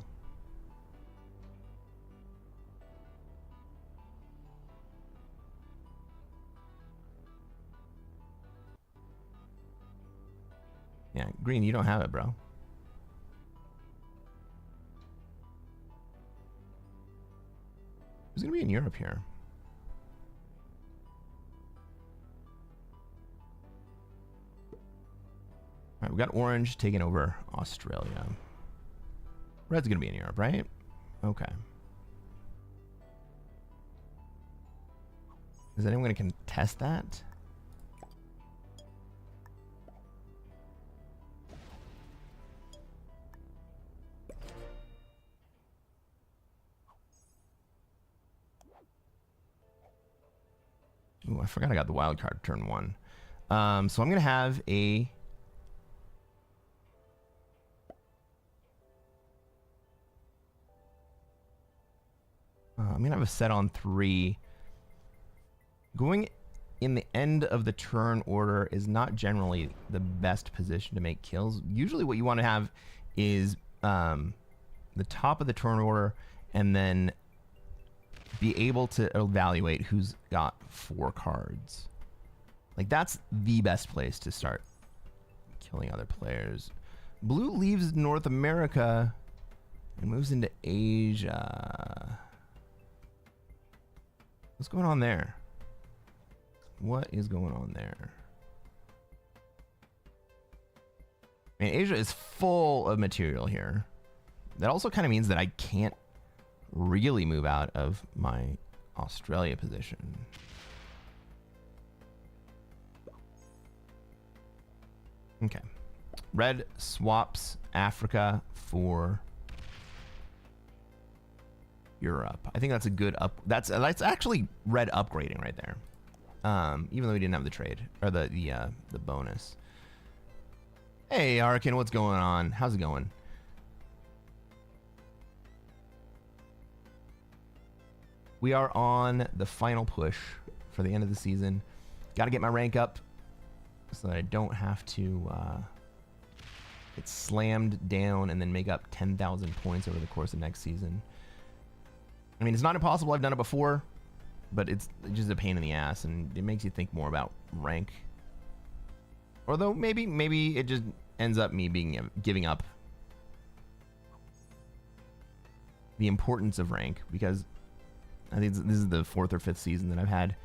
Yeah, Green, you don't have it, bro. Who's gonna be in Europe here? All right, we got orange taking over Australia. Red's gonna be in Europe, right? Okay. Is anyone gonna contest that? Ooh, I forgot I got the wild card turn 1. So I'm gonna have a I'm gonna have a set on 3. Going in the end of the turn order is not generally the best position to make kills. Usually what you want to have is the top of the turn order and then be able to evaluate who's got 4 cards. Like, that's the best place to start killing other players. Blue leaves North America and moves into Asia. What's going on there? What is going on there? I mean, Asia is full of material here. That also kind of means that I can't really move out of my Australia position. Okay. Red swaps Africa for Europe. I think that's a good up. That's actually red upgrading right there. Even though we didn't have the trade or the bonus. Hey, Arkin, what's going on? How's it going? We are on the final push for the end of the season. Got to get my rank up so that I don't have to get slammed down and then make up 10,000 points over the course of next season. I mean, it's not impossible. I've done it before, but it's just a pain in the ass, and it makes you think more about rank. Although maybe it just ends up me giving up the importance of rank, because I think this is the 4th or 5th season that I've had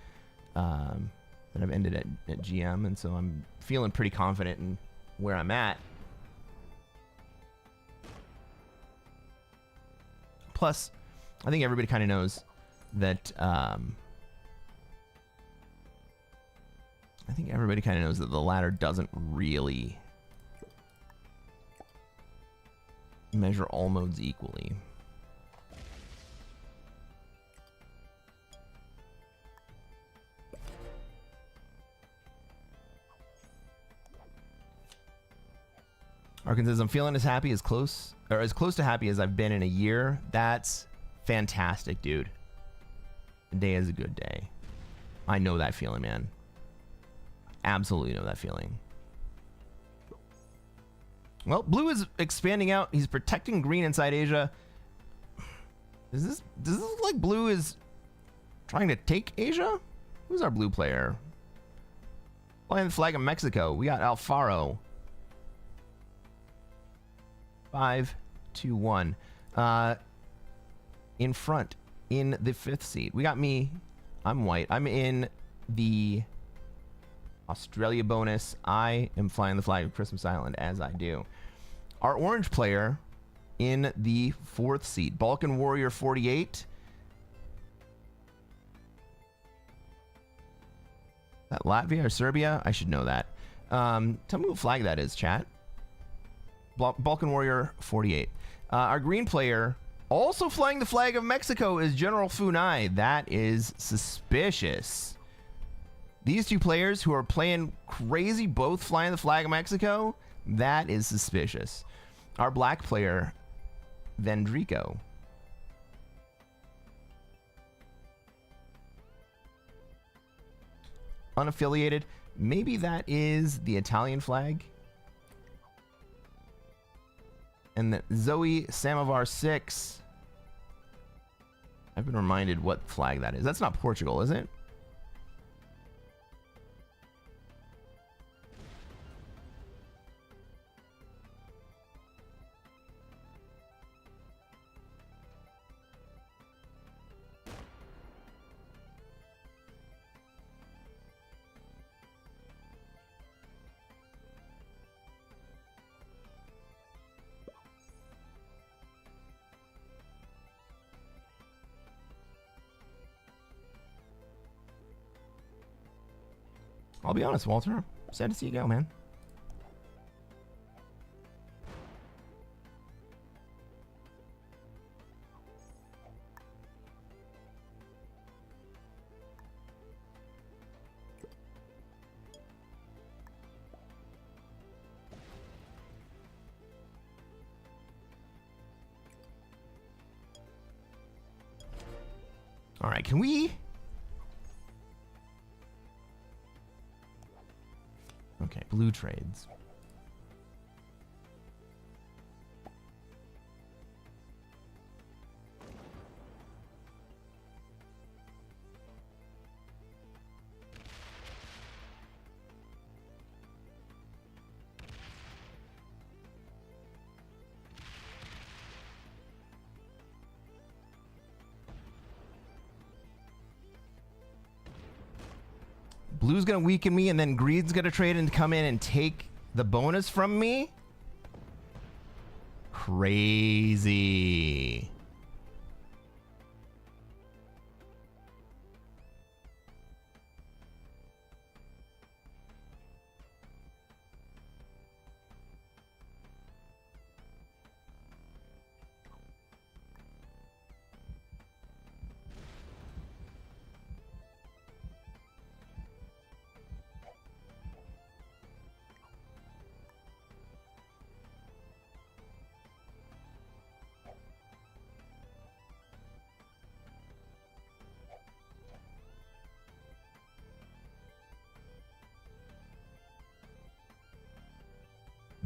that I've ended at GM, and so I'm feeling pretty confident in where I'm at. Plus, I think everybody kind of knows that the ladder doesn't really measure all modes equally. Arkin says, I'm feeling as happy as close to happy as I've been in a year. That's fantastic, dude. Today is a good day. I know that feeling, man. Absolutely know that feeling. Well, blue is expanding out. He's protecting green inside Asia. Does this look like blue is trying to take Asia? Who's our blue player? Flying the flag of Mexico. We got Alfaro. 5-2-1. In front in the 5th seat. We got me. I'm white. I'm in the Australia bonus. I am flying the flag of Christmas Island as I do. Our orange player in the 4th seat. Balkan Warrior 48. That Latvia or Serbia? I should know that. Tell me what flag that is, chat. Balkan Warrior 48. Our green player, also flying the flag of Mexico, is General Funai. That is suspicious. These two players who are playing crazy, both flying the flag of Mexico, that is suspicious. Our black player, Vendrico. Unaffiliated. Maybe that is the Italian flag. And the Zoe Samovar 6. I've been reminded what flag that is. That's not Portugal, is it? I'll be honest, Walter. Sad to see you go, man. All right, can we... Okay, blue trades. Blue's gonna weaken me, and then green's gonna trade and come in and take the bonus from me? Crazy.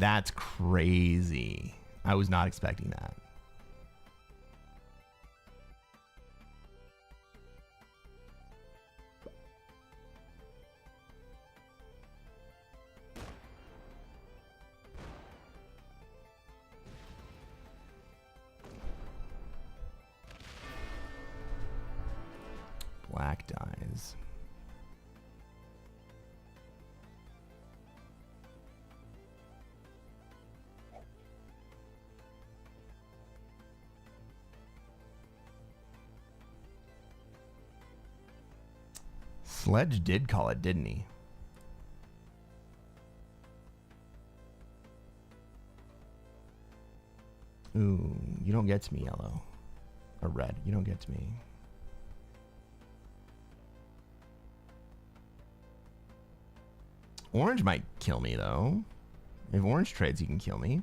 That's crazy. I was not expecting that. Black dies. Sledge did call it, didn't he? Ooh, you don't get to me, yellow. Or red, you don't get to me. Orange might kill me, though. If orange trades, he can kill me.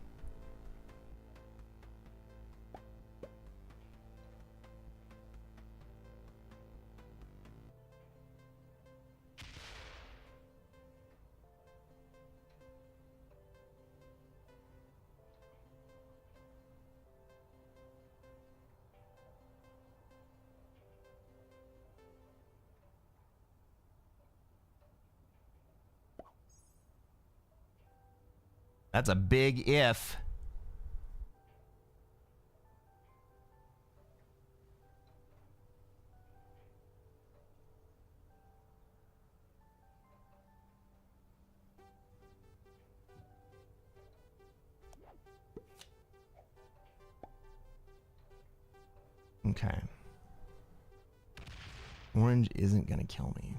That's a big if. Okay. Orange isn't going to kill me.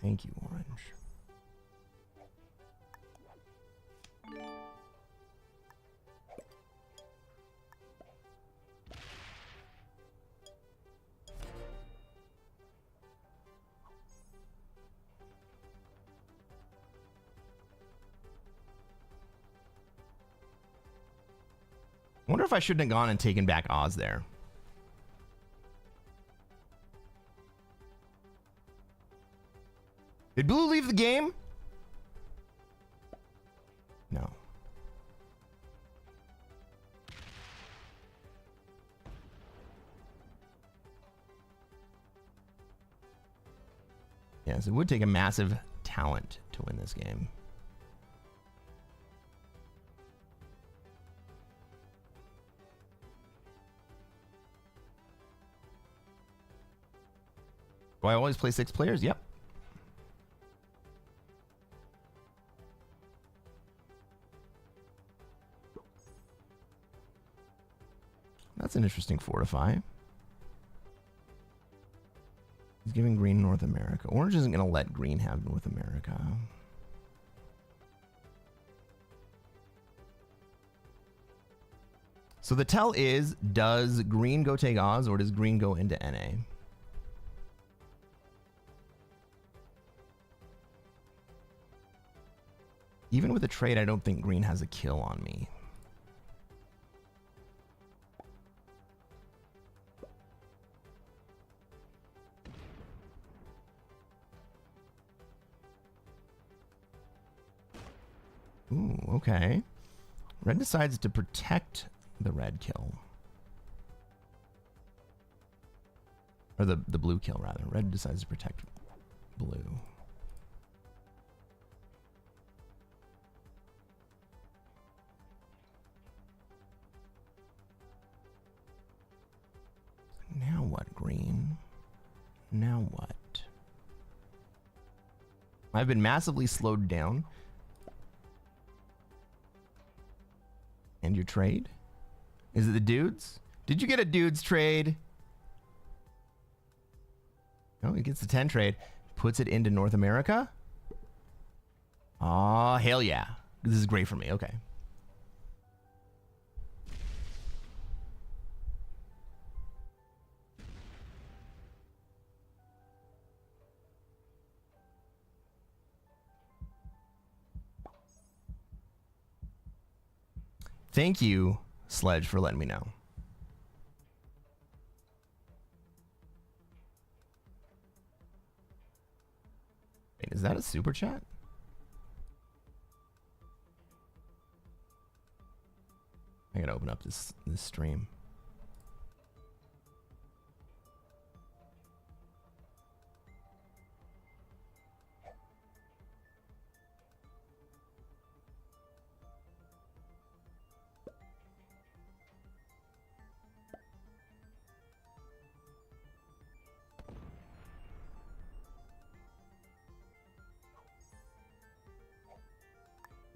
Thank you, orange. I wonder if I shouldn't have gone and taken back Oz there. Did blue leave the game? No. Yes, it would take a massive talent to win this game. Do I always play 6 players? Yep. That's an interesting fortify. He's giving green North America. Orange isn't going to let green have North America. So the tell is, does green go take Oz or does green go into NA? Even with a trade, I don't think green has a kill on me. Ooh, okay. Red decides to protect the red kill. Or the blue kill, rather. Red decides to protect blue. Now what, green? Now what? I've been massively slowed down. And your trade? Is it the dudes? Did you get a dudes trade? No, he gets the 10 trade. Puts it into North America? Aw, hell yeah. This is great for me. Okay. Thank you, Sledge, for letting me know. Wait, is that a super chat? I gotta open up this stream.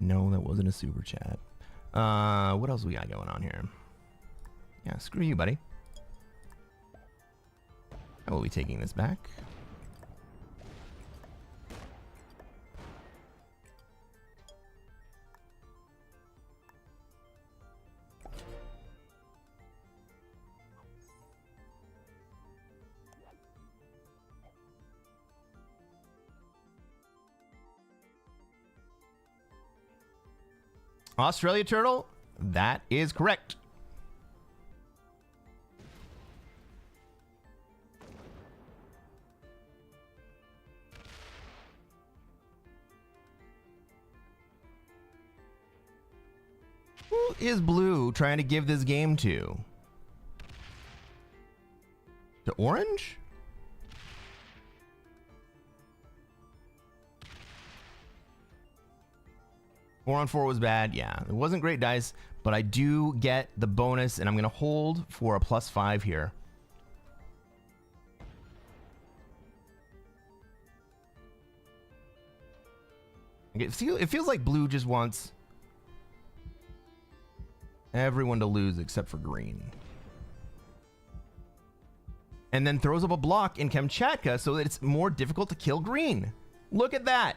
No, that wasn't a super chat. What else we got going on here? Yeah, screw you, buddy. I will be taking this back. Australia turtle, that is correct. Who is blue trying to give this game to? To orange? Four on four was bad. Yeah, it wasn't great dice, but I do get the bonus, and I'm going to hold for a +5 here. It feels like blue just wants everyone to lose except for green. And then throws up a block in Kamchatka so that it's more difficult to kill green. Look at that.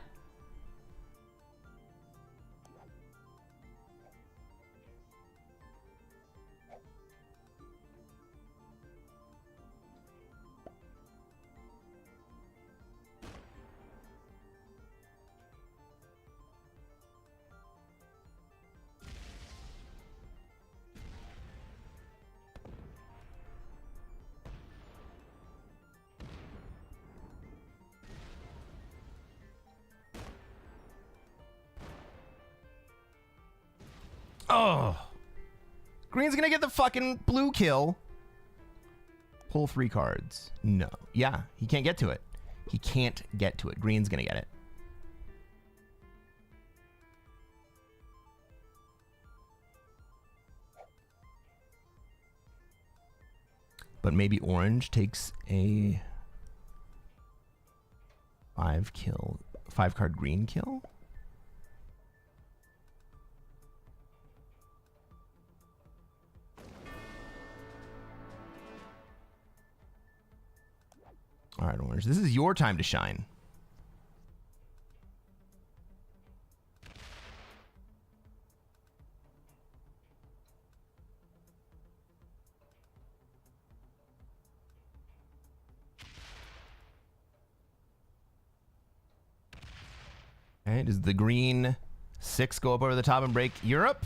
Oh. Green's gonna get the fucking blue kill. Pull 3 cards. No. Yeah, he can't get to it. He can't get to it. Green's gonna get it. But maybe orange takes a 5 card green kill? All right, orange. This is your time to shine. Okay, does the green 6 go up over the top and break Europe?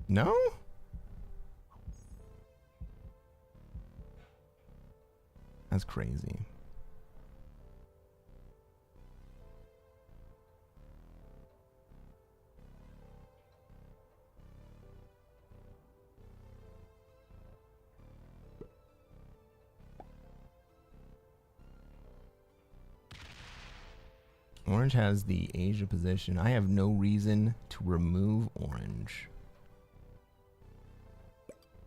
No? That's crazy. Orange has the Asia position. I have no reason to remove orange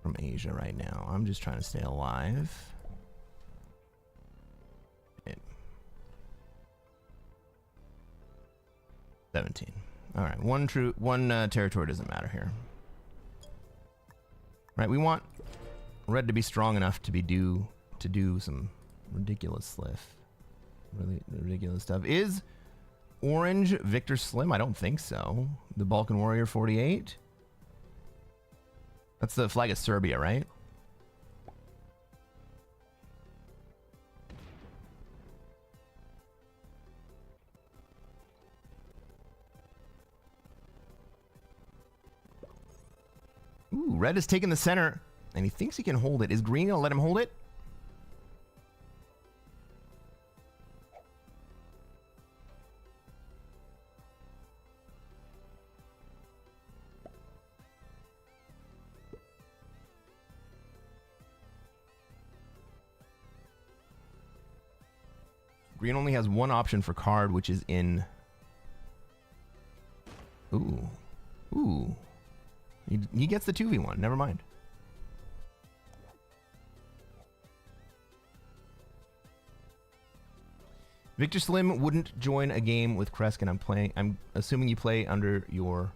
from Asia right now. I'm just trying to stay alive. 17. All right, one territory doesn't matter here. Right, we want red to be strong enough to do some ridiculous really ridiculous stuff. Is orange Victor Slim? I don't think so. The Balkan Warrior 48. That's the flag of Serbia, right? Ooh, red has taken the center, and he thinks he can hold it. Is green gonna let him hold it? Green only has one option for card, which is in... Ooh. Ooh. He gets the 2v1. Never mind. Victor Slim wouldn't join a game with Cresquin. I'm assuming you play under your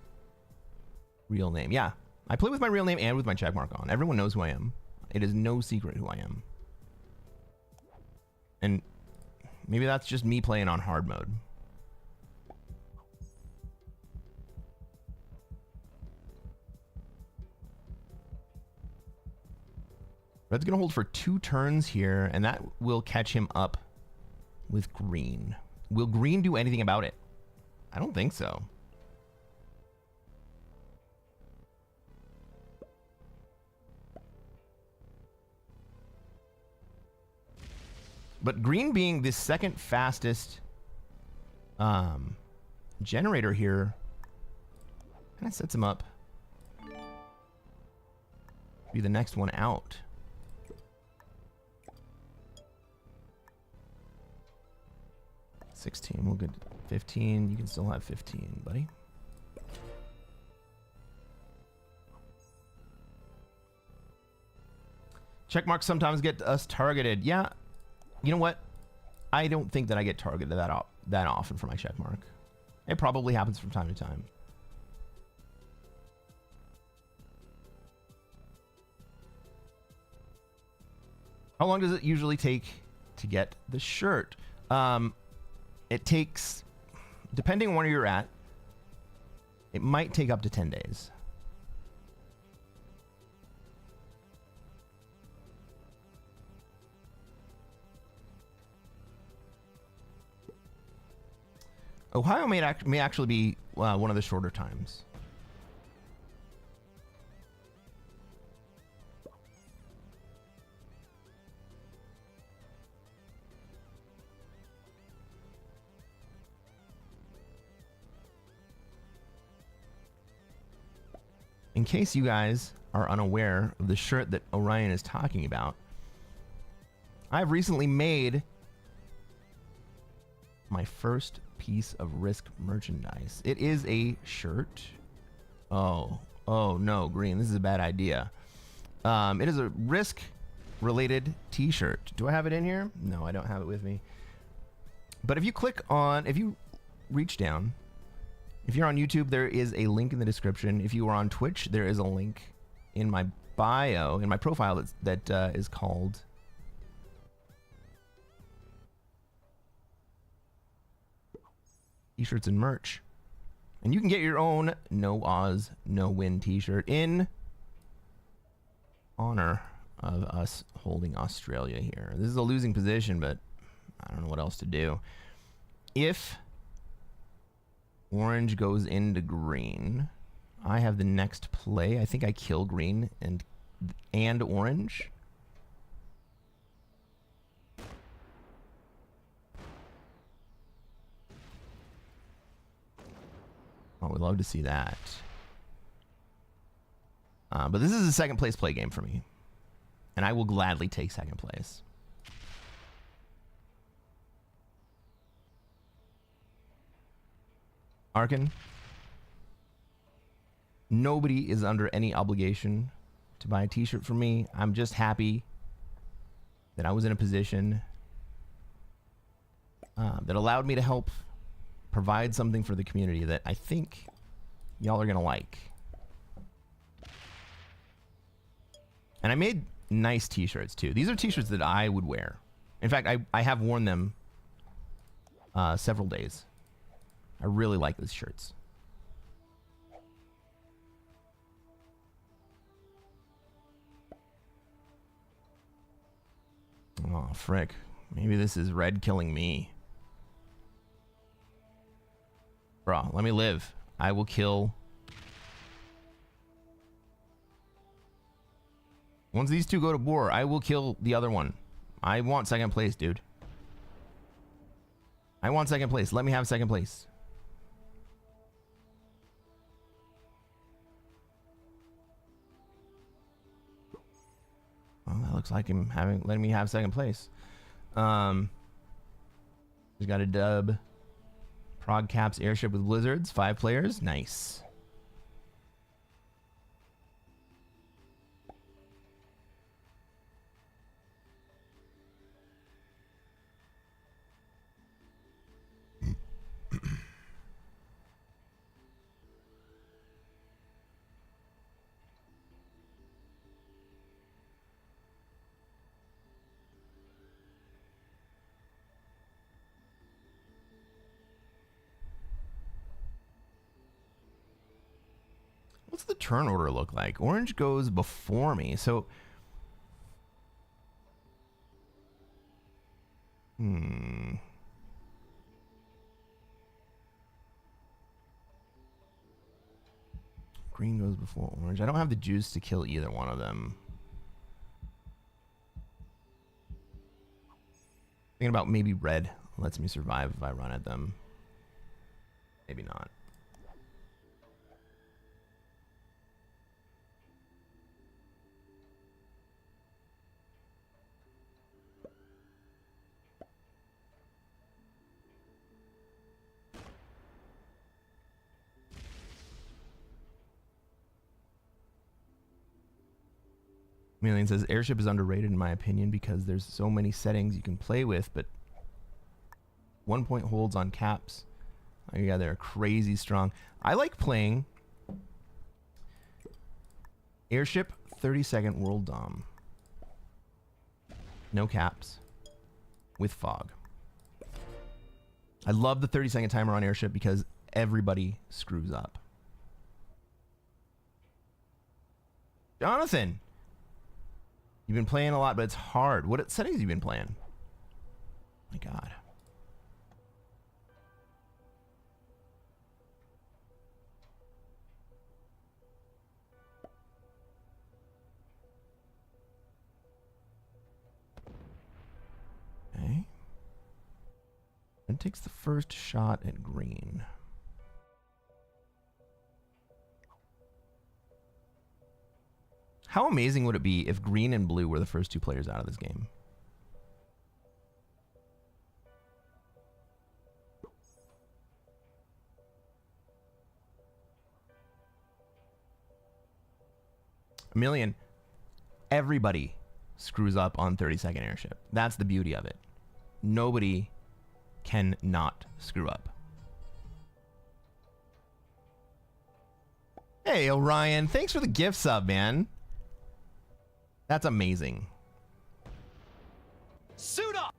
real name. Yeah. I play with my real name and with my check mark on. Everyone knows who I am. It is no secret who I am. And maybe that's just me playing on hard mode. Red's going to hold for 2 turns here, and that will catch him up with green. Will green do anything about it? I don't think so. But green being the second fastest generator here kind of sets him up to be the next one out. $16, we'll get 15. You can still have 15, buddy. Check marks sometimes get us targeted. Yeah, you know what? I don't think that I get targeted that often for my check mark. It probably happens from time to time. How long does it usually take to get the shirt? It takes, depending on where you're at, it might take up to 10 days. Ohio may actually be one of the shorter times. In case you guys are unaware of the shirt that Orion is talking about, I've recently made my first piece of Risk merchandise. It is a shirt. Oh no, green. This is a bad idea. It is a Risk related t-shirt. Do I have it in here? No, I don't have it with me. But if you reach down, if you're on YouTube, there is a link in the description. If you are on Twitch, there is a link in my bio, in my profile that is called T-shirts and merch. And you can get your own No Oz, No Win t-shirt in honor of us holding Australia here. This is a losing position, but I don't know what else to do. If orange goes into green, I have the next play. I think I kill green and orange. Oh, we'd love to see that. But this is a second place play game for me, and I will gladly take second place. Arkin, nobody is under any obligation to buy a t-shirt from me. I'm just happy that I was in a position that allowed me to help provide something for the community that I think y'all are gonna like. And I made nice t-shirts too. These are t-shirts that I would wear. In fact, I have worn them several days. I really like these shirts. Oh, frick. Maybe this is red killing me. Bro, let me live. I will kill. Once these two go to war, I will kill the other one. I want second place, dude. I want second place. Let me have second place. Well, that looks like him letting me have second place. He's got a dub. Prog Caps Airship with Blizzards, 5 players. Nice. What's the turn order look like? Orange goes before me, so Green goes before orange. I don't have the juice to kill either one of them. Thinking about maybe red lets me survive if I run at them. Maybe not. Million says airship is underrated in my opinion because there's so many settings you can play with, but 1 point holds on caps. Oh yeah, they're crazy strong. I like playing airship 30-second world dom. No caps. With fog. I love the 30-second timer on airship because everybody screws up. Jonathan! You've been playing a lot, but it's hard. What settings have you been playing? My God. Okay. And takes the first shot at green. How amazing would it be if green and blue were the first two players out of this game? A million. Everybody screws up on 30-second airship. That's the beauty of it. Nobody can not screw up. Hey, Orion. Thanks for the gift sub, man. That's amazing. Suit up!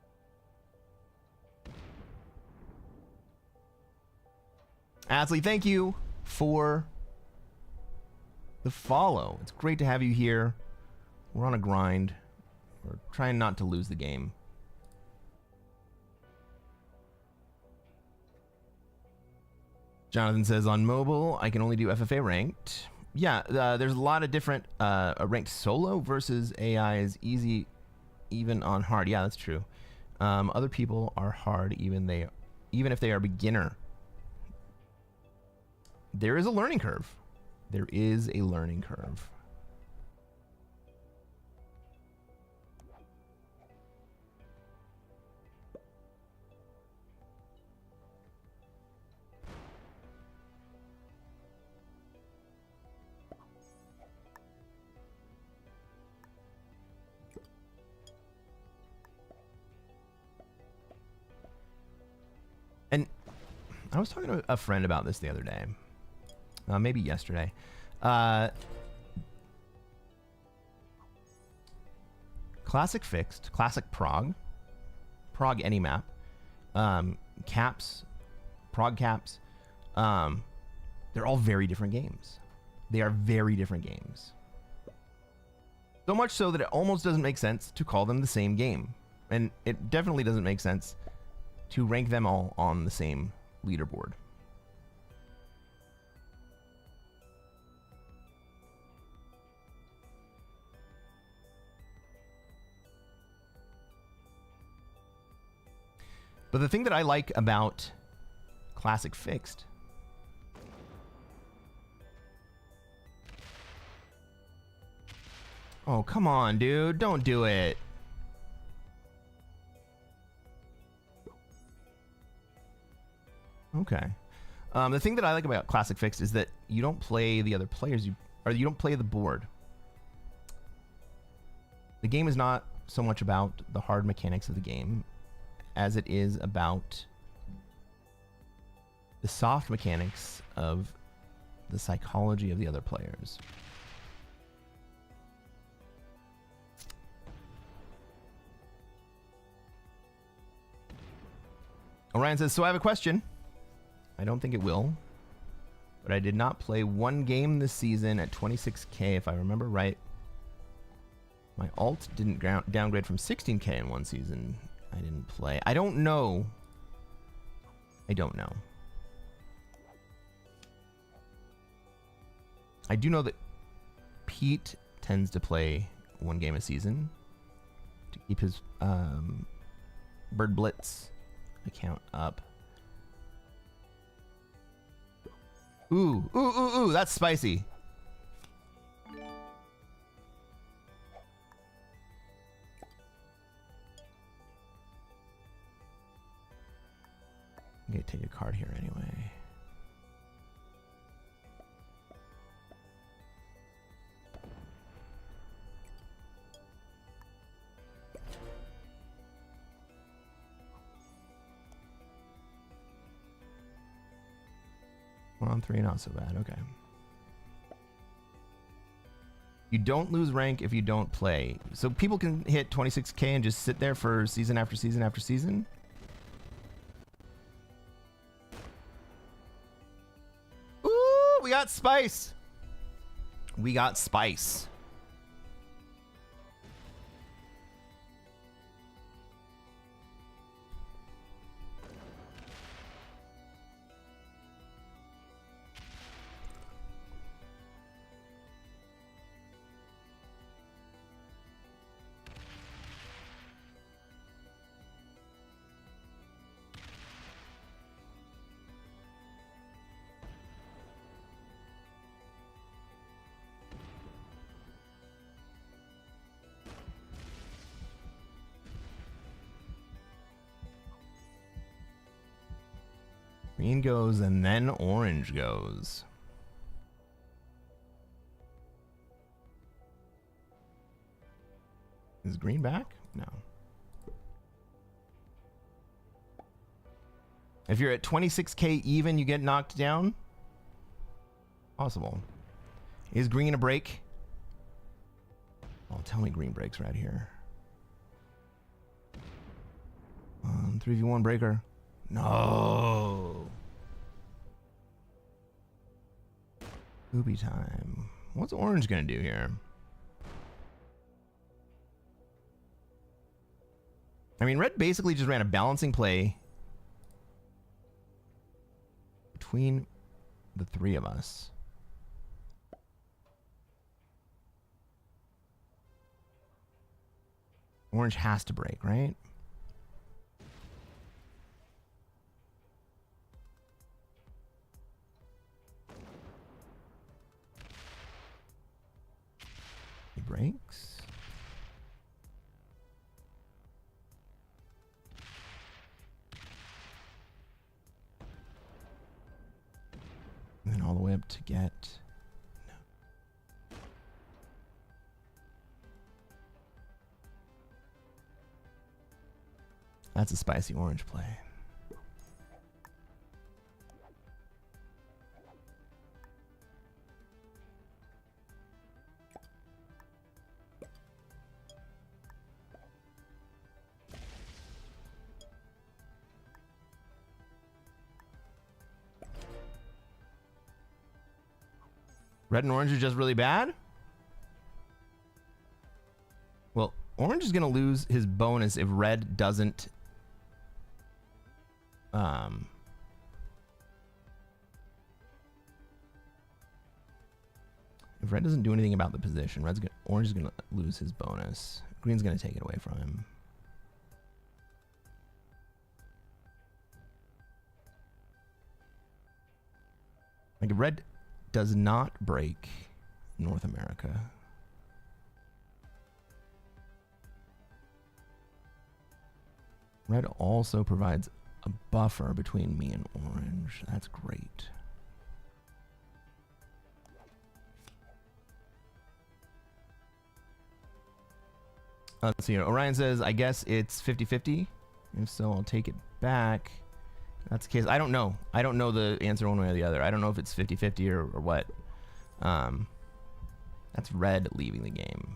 Asley, thank you for the follow. It's great to have you here. We're on a grind. We're trying not to lose the game. Jonathan says, on mobile, I can only do FFA ranked. Yeah, there's a lot of different ranked solo versus AI is easy, even on hard. Yeah, that's true. Other people are hard, even if they are beginner. There is a learning curve. There is a learning curve. And I was talking to a friend about this the other day, maybe yesterday. Classic Fixed, Classic Prog any map, caps, Prog caps, they're all very different games. They are very different games. So much so that it almost doesn't make sense to call them the same game. And it definitely doesn't make sense to rank them all on the same leaderboard. But the thing that I like about Classic Fixed oh, come on, dude. Don't do it. Okay. The thing that I like about Classic Fixed is that you don't play the other players, you don't play the board. The game is not so much about the hard mechanics of the game as it is about the soft mechanics of the psychology of the other players. Orion says, so I have a question. I don't think it will, but I did not play one game this season at 26k if I remember right. My alt didn't downgrade from 16k in one season. I didn't play. I don't know. I don't know. I do know that Pete tends to play 1 game a season to keep his Bird Blitz account up. Ooh, ooh, ooh, ooh, that's spicy. I'm gonna take a card here anyway. One on 3, not so bad. Okay. You don't lose rank if you don't play. So people can hit 26k and just sit there for season after season after season? Ooh, we got spice. We got spice. Green goes and then orange goes. Is green back? No. If you're at 26k even, you get knocked down? Possible. Is green a break? Oh, tell me green breaks right here. 3v1 breaker. No. Booby time. What's orange gonna do here? I mean, red basically just ran a balancing play between the 3 of us. Orange has to break, right? He breaks. And then all the way up to get... No. That's a spicy orange play. Red and orange are just really bad? Well, orange is going to lose his bonus if red doesn't... If red doesn't do anything about the position, orange is going to lose his bonus. Green's going to take it away from him. Like, if red does not break North America, red also provides a buffer between me and orange. That's great. Let's see here. Orion says, I guess it's 50-50. If so, I'll take it back. That's the case. I don't know. I don't know the answer one way or the other. I don't know if it's 50-50 or what. That's red leaving the game.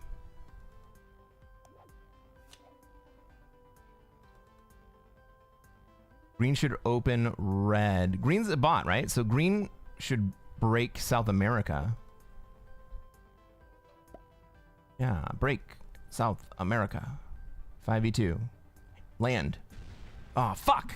Green should open red. Green's a bot, right? So green should break South America. Yeah, break South America. 5v2. Land. Oh, fuck.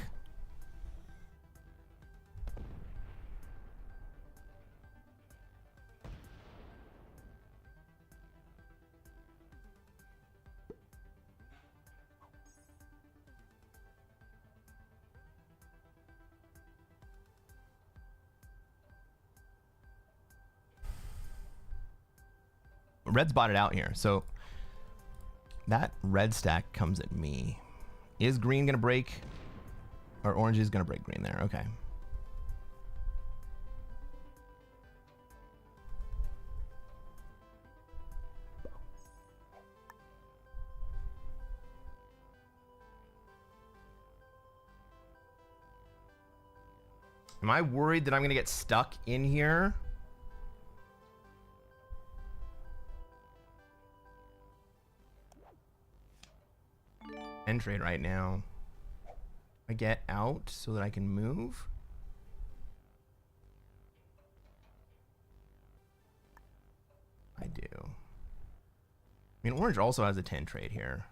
Red's bought it out here, so that red stack comes at me. Is green gonna break? Or orange is gonna break green there, okay. Am I worried that I'm gonna get stuck in here? End trade right now. I get out so that I can move. I do. I mean, orange also has a 10 trade here.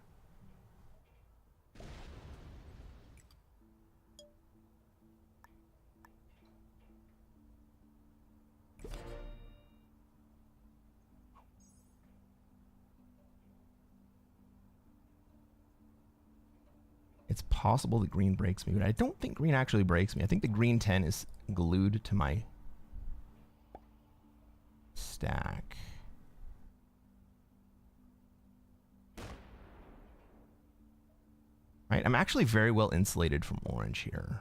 It's possible that green breaks me, but I don't think green actually breaks me. I think the green 10 is glued to my stack. Right, I'm actually very well insulated from orange here.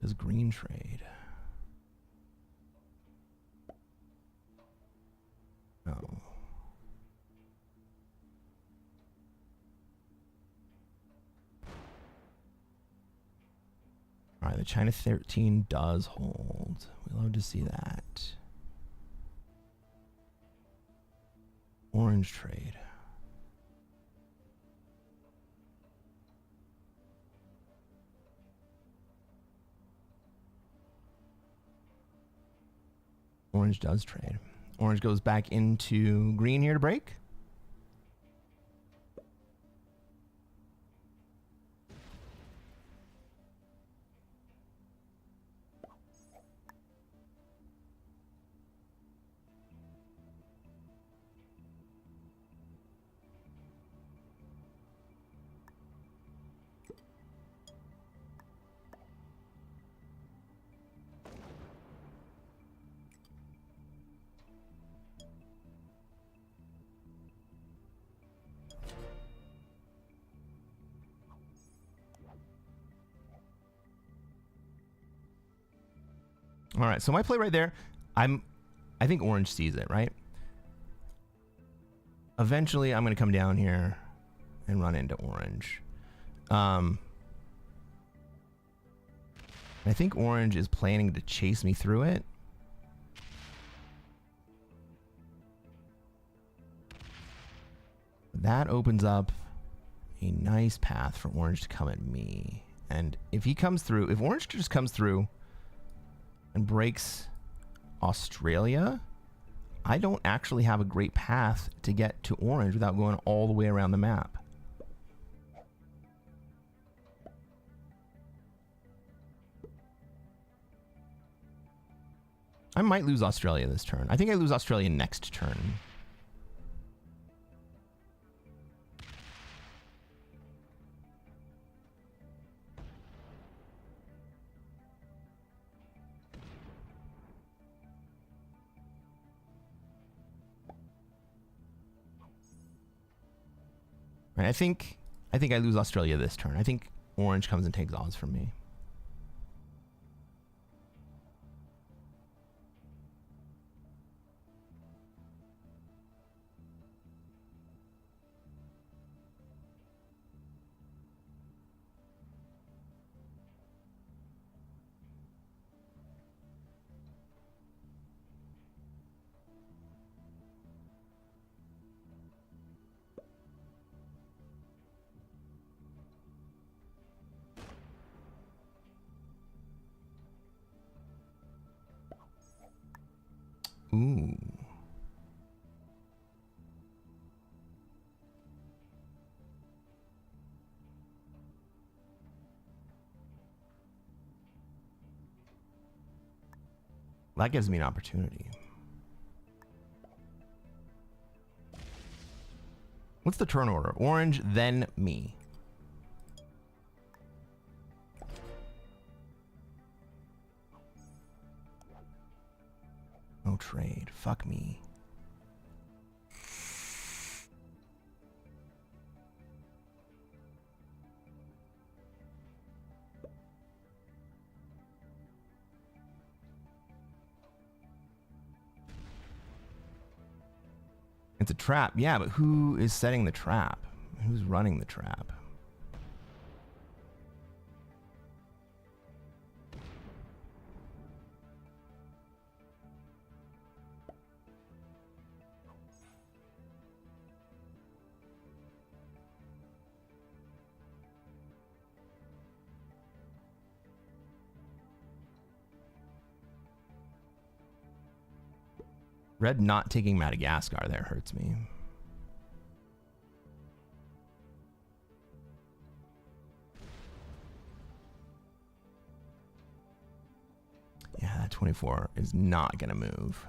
Does green trade? No. All right, the China 13 does hold. We love to see that. Orange trade. Orange does trade. Orange goes back into green here to break. All right, so my play right there, I think orange sees it, right? Eventually, I'm going to come down here and run into orange. I think orange is planning to chase me through it. That opens up a nice path for orange to come at me. And if he comes through, if orange just comes through and breaks Australia, I don't actually have a great path to get to orange without going all the way around the map. I might lose Australia this turn. I think I lose Australia next turn. Right, I think I lose Australia this turn. I think orange comes and takes Oz from me. That gives me an opportunity. What's the turn order? Orange, then me. No trade. Fuck me. It's a trap. Yeah, but who is setting the trap? Who's running the trap? Red not taking Madagascar there hurts me. Yeah, that 24 is not going to move.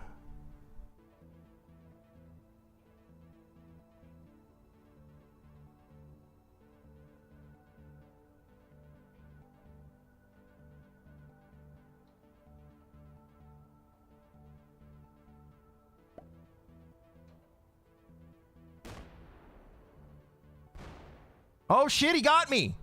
Oh shit, he got me!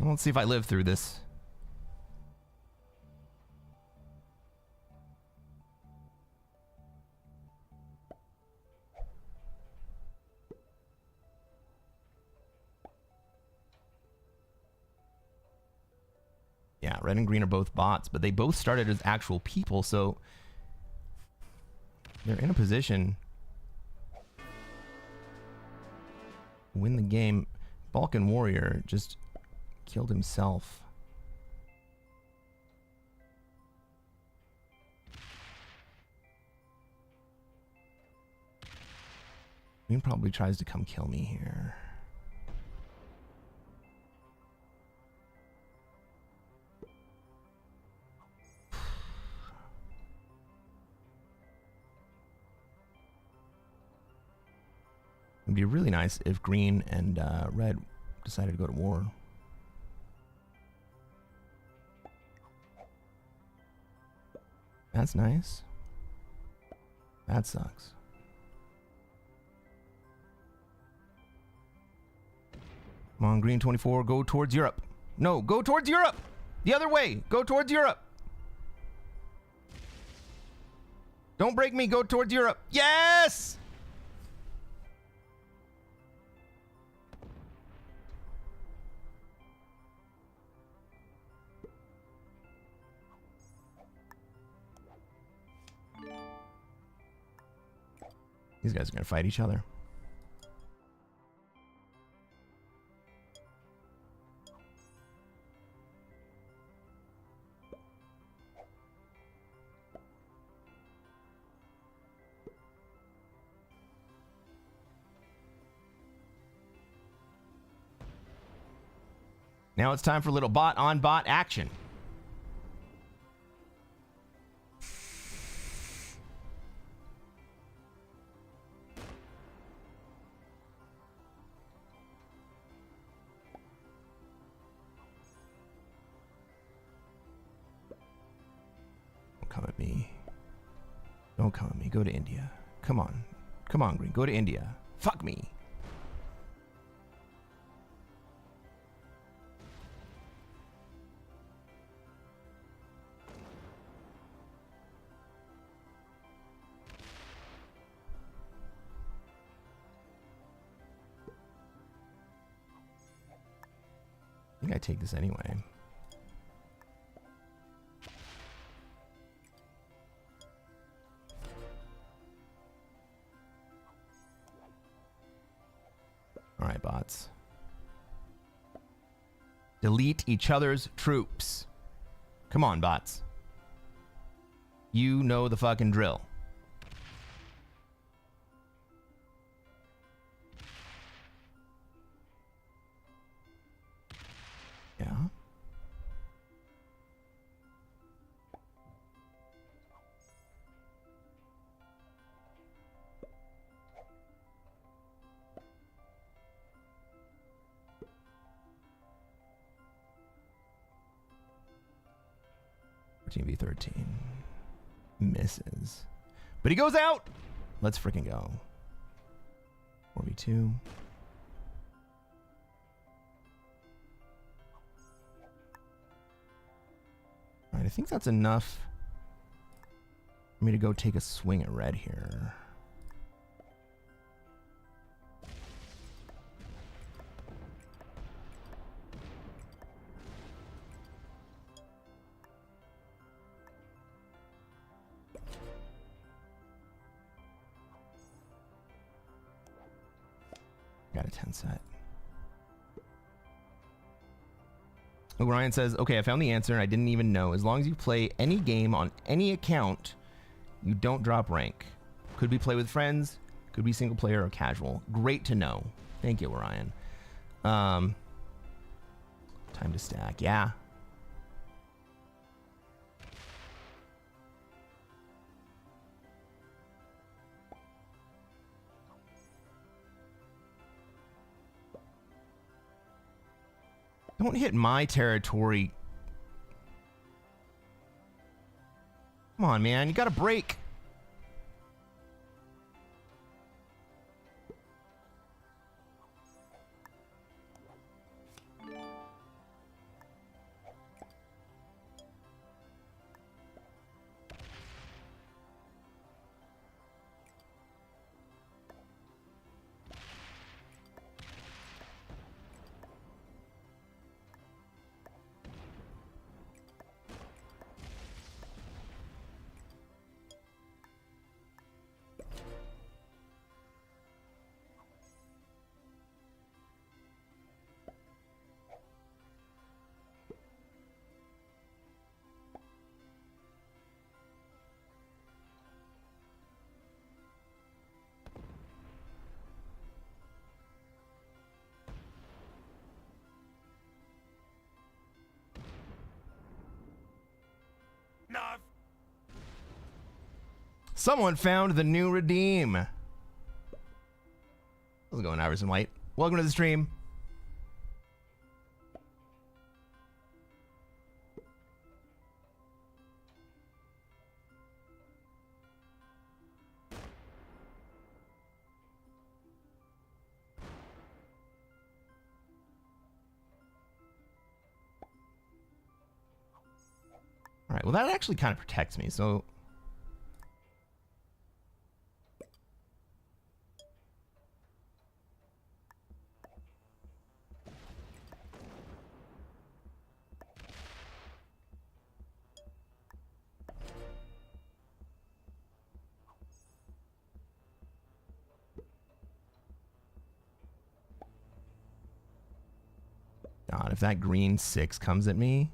Well, let's see if I live through this. Yeah, red and green are both bots, but they both started as actual people, so they're in a position to win the game. Balkan Warrior just killed himself. Green probably tries to come kill me here. It'd be really nice if green and red decided to go to war. That's nice. That sucks. Come on, green 24, go towards Europe. No, go towards Europe! The other way! Go towards Europe! Don't break me, go towards Europe. Yes! These guys are going to fight each other. Now it's time for a little bot on bot action. Come at me. Don't come at me. Go to India. Come on. Come on, green. Go to India. Fuck me. I think I take this anyway. bots. Delete each other's troops. Come on, bots. You know the fucking drill. Yeah. v 13 misses, but he goes out. Let's freaking go. 4v2. All right, I think that's enough for me to go take a swing at red here. Got a 10 set. O'Brien says, okay, I found the answer and I didn't even know. As long as you play any game on any account, you don't drop rank. Could be play with friends, could be single player or casual. Great to know. Thank you, Orion. Time to stack. Yeah. Don't hit my territory. Come on, man. You got to break. Someone found the new redeem. How's it going, Iverson White? Welcome to the stream. All right, well, that actually kind of protects me, so... God, if that green 6 comes at me...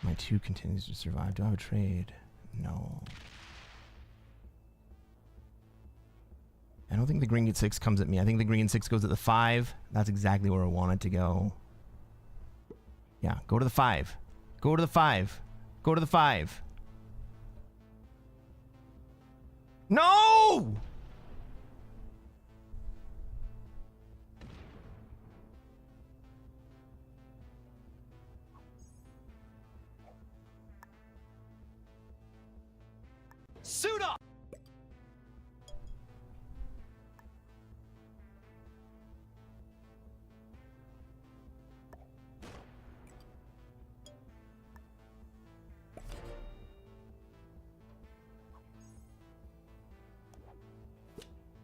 My 2 continues to survive. Do I have a trade? No. I don't think the green 6 comes at me. I think the green 6 goes at the 5. That's exactly where I want it to go. Yeah, go to the 5. Go to the 5. Go to the 5. No! Suit up!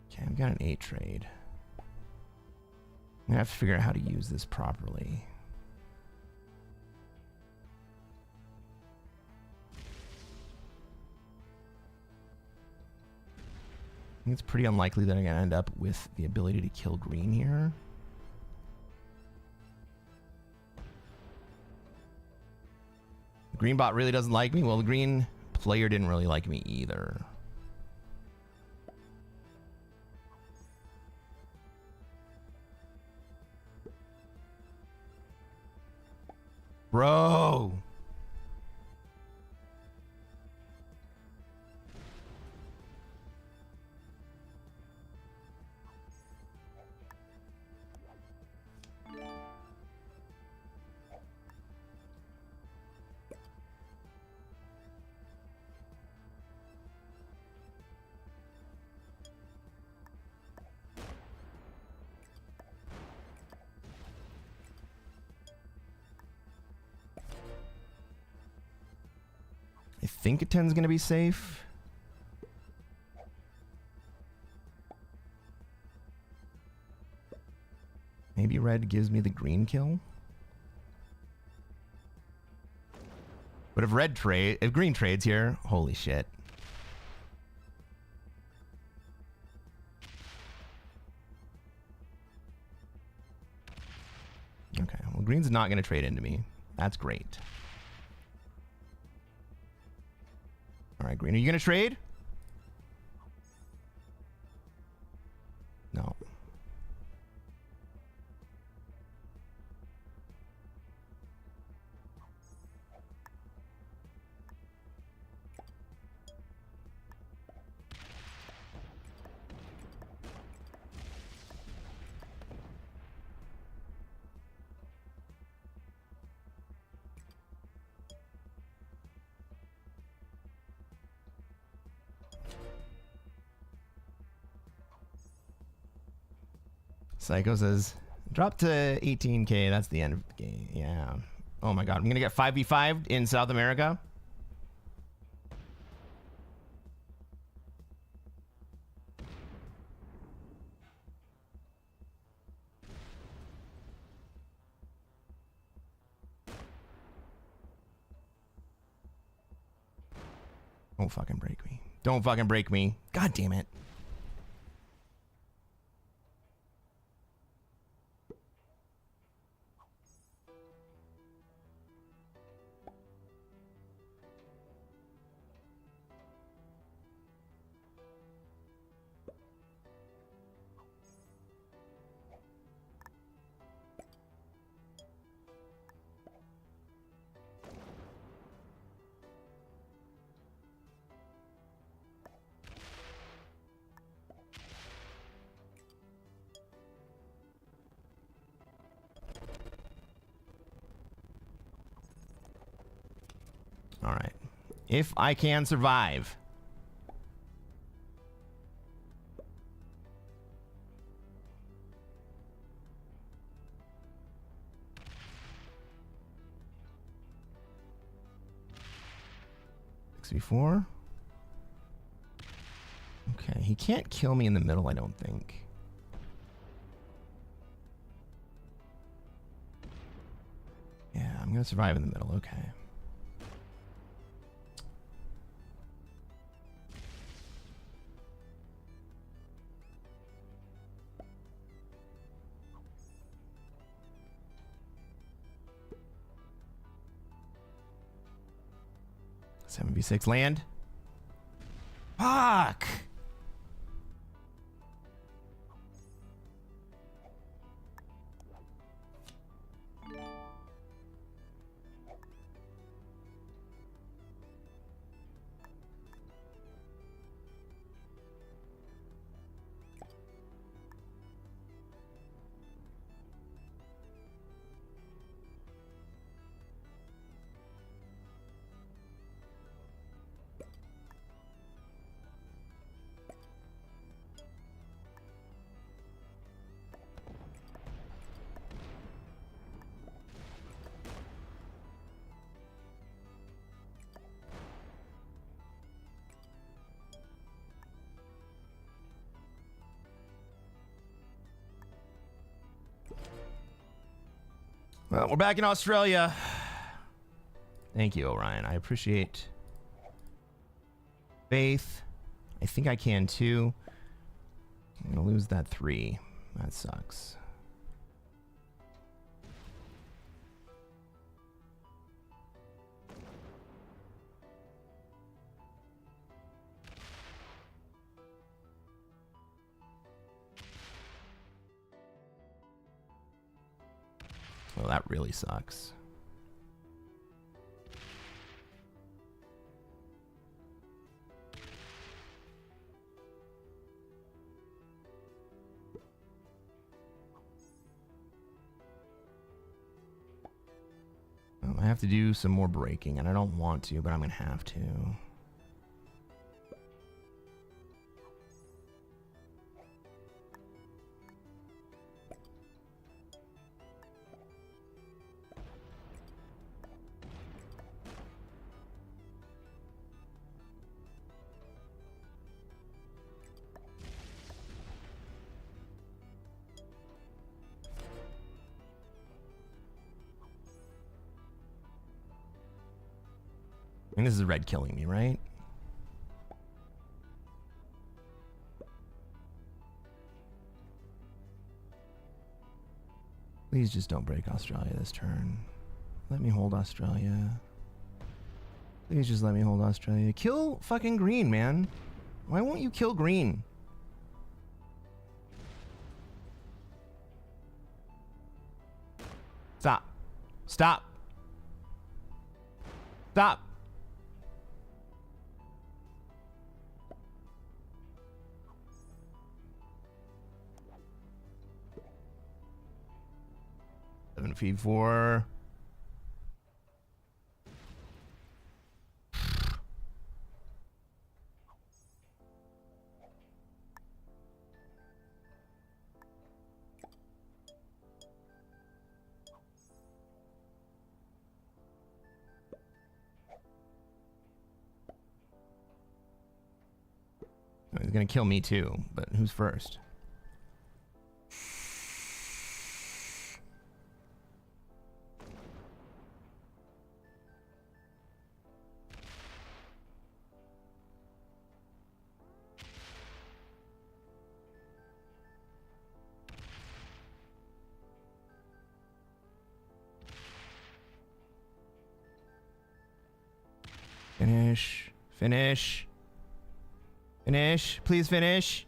Okay, I've got an 8 trade. I'm gonna have to figure out how to use this properly. think it's pretty unlikely that I'm going to end up with the ability to kill green here. The green bot really doesn't like me. Well, the green player didn't really like me either. Bro. I think a 10's going to be safe. Maybe red gives me the green kill. But if green trades here, holy shit. Okay, well, green's not going to trade into me. That's great. All right, green, are you going to trade? No. Psycho says, drop to 18K. That's the end of the game. Yeah. Oh my god. I'm going to get 5v5'd in South America. Don't fucking break me. Don't fucking break me. God damn it. All right. If I can survive. Before. Okay, he can't kill me in the middle, I don't think. Yeah, I'm gonna survive in the middle, okay. Seven v 6 land. Fuck. Well, we're back in Australia. Thank you, Orion. I appreciate faith. I think I can too. I'm gonna lose that 3. That sucks. Well, that really sucks. Well, I have to do some more breaking, and I don't want to, but I'm going to have to. I think this is red killing me, right? Please just don't break Australia this turn. Let me hold Australia. Please just let me hold Australia. Kill fucking green, man. Why won't you kill green? Stop. Stop. Stop. Feed 4. He's gonna kill me too, but who's first? Finish. Finish. Finish. Please finish.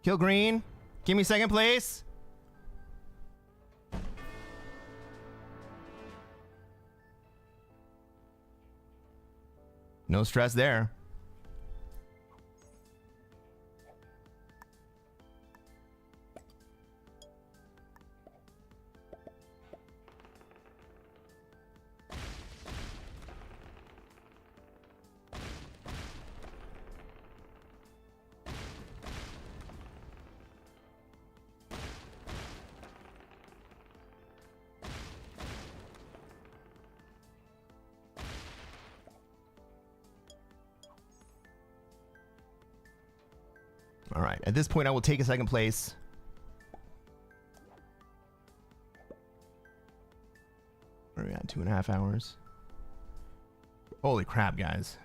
Kill green. Give me second place. No stress there. All right. At this point, I will take a second place. Where are we at? 2.5 hours. Holy crap, guys.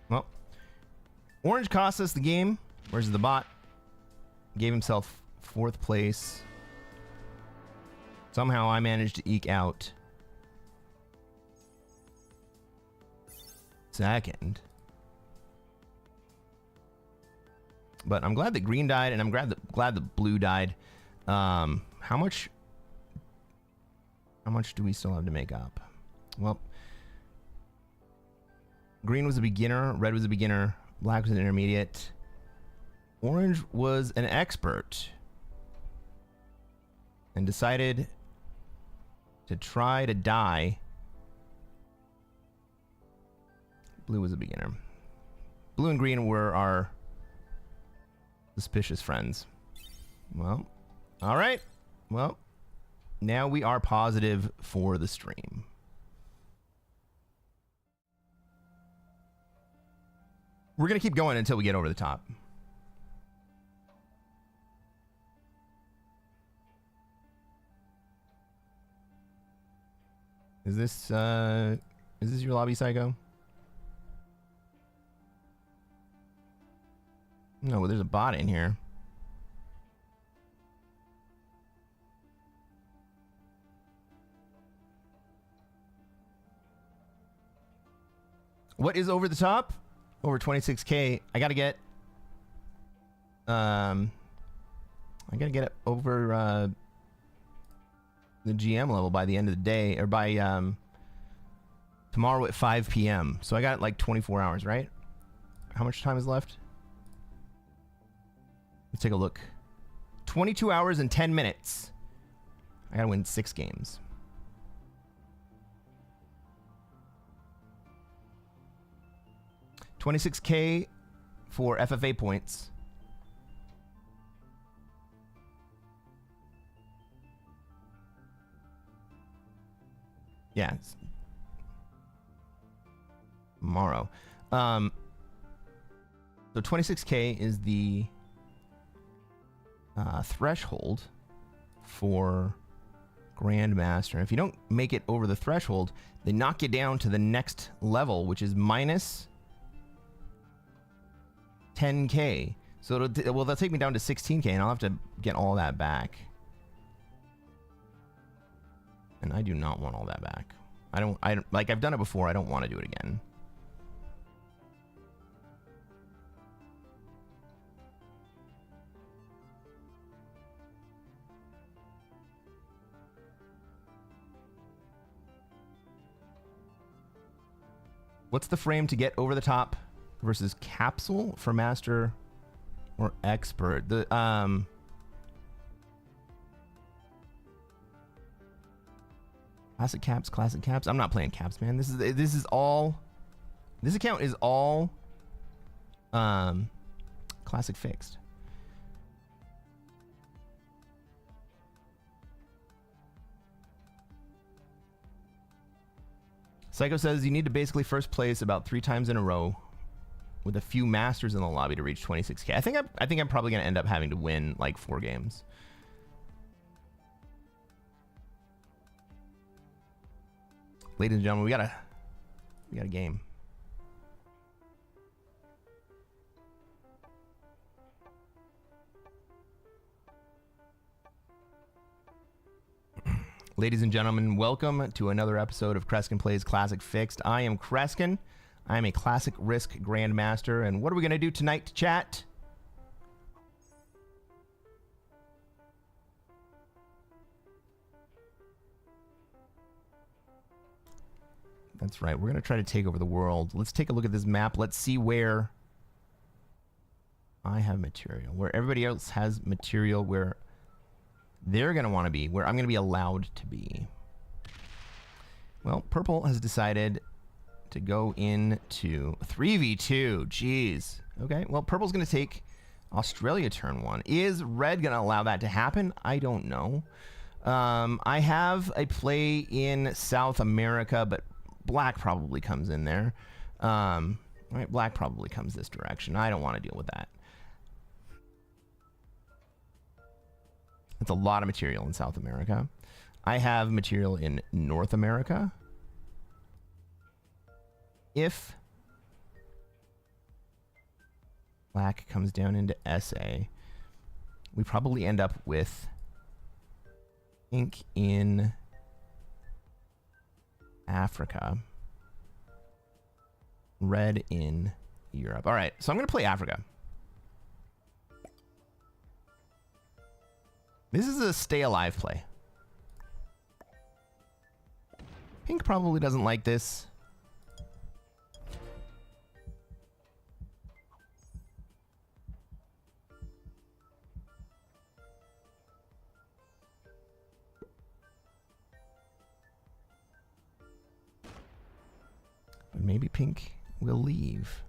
Well, orange cost us the game. Where's the bot? Gave himself 4th place. Somehow I managed to eke out 2nd. But I'm glad that green died, and I'm glad that blue died. How much do we still have to make up? Well, green was a beginner, red was a beginner, black was an intermediate, orange was an expert, and decided to try to die. Blue was a beginner. Blue and green were our suspicious friends. Well, all right. Well, now we are positive for the stream. We're going to keep going until we get over the top. Is this your lobby, Psycho? No, well, there's a bot in here. What is over the top? Over 26K. I gotta get it over the GM level by the end of the day, or by tomorrow at 5 p.m. So I got like 24 hours, right? How much time is left? Let's take a look. 22 hours and 10 minutes. I gotta win 6 games. $26K for FFA points. Yeah, it's tomorrow. So 26K is the threshold for Grandmaster. If you don't make it over the threshold, they knock you down to the next level, which is minus 10K. So they'll take me down to 16K, and I'll have to get all that back. And I do not want all that back. I don't like, I've done it before. I don't want to do it again. What's the frame to get over the top versus capsule for master or expert? The classic caps. I'm not playing caps, man. This is all. This account is all classic fixed. Psycho says you need to basically first place about 3 times in a row with a few masters in the lobby to reach 26K. I think I'm probably going to end up having to win like 4 games. Ladies and gentlemen, we got a game. Ladies and gentlemen, welcome to another episode of Cresquin Plays Classic Fixed. I am Cresquin. I am a Classic Risk Grandmaster. And what are we going to do tonight, chat? That's right. We're going to try to take over the world. Let's take a look at this map. Let's see where I have material, where everybody else has material, where they're going to want to be, where I'm going to be allowed to be. Well, purple has decided to go into 3v2. Jeez. Okay, well, purple's going to take Australia turn 1. Is red going to allow that to happen? I don't know. I have a play in South America, but black probably comes in there. Right, black probably comes this direction. I don't want to deal with that. That's a lot of material in South America. I have material in North America. If black comes down into SA, we probably end up with pink in Africa, red in Europe. All right, so I'm going to play Africa. This is a stay alive play. Pink probably doesn't like this. But maybe pink will leave.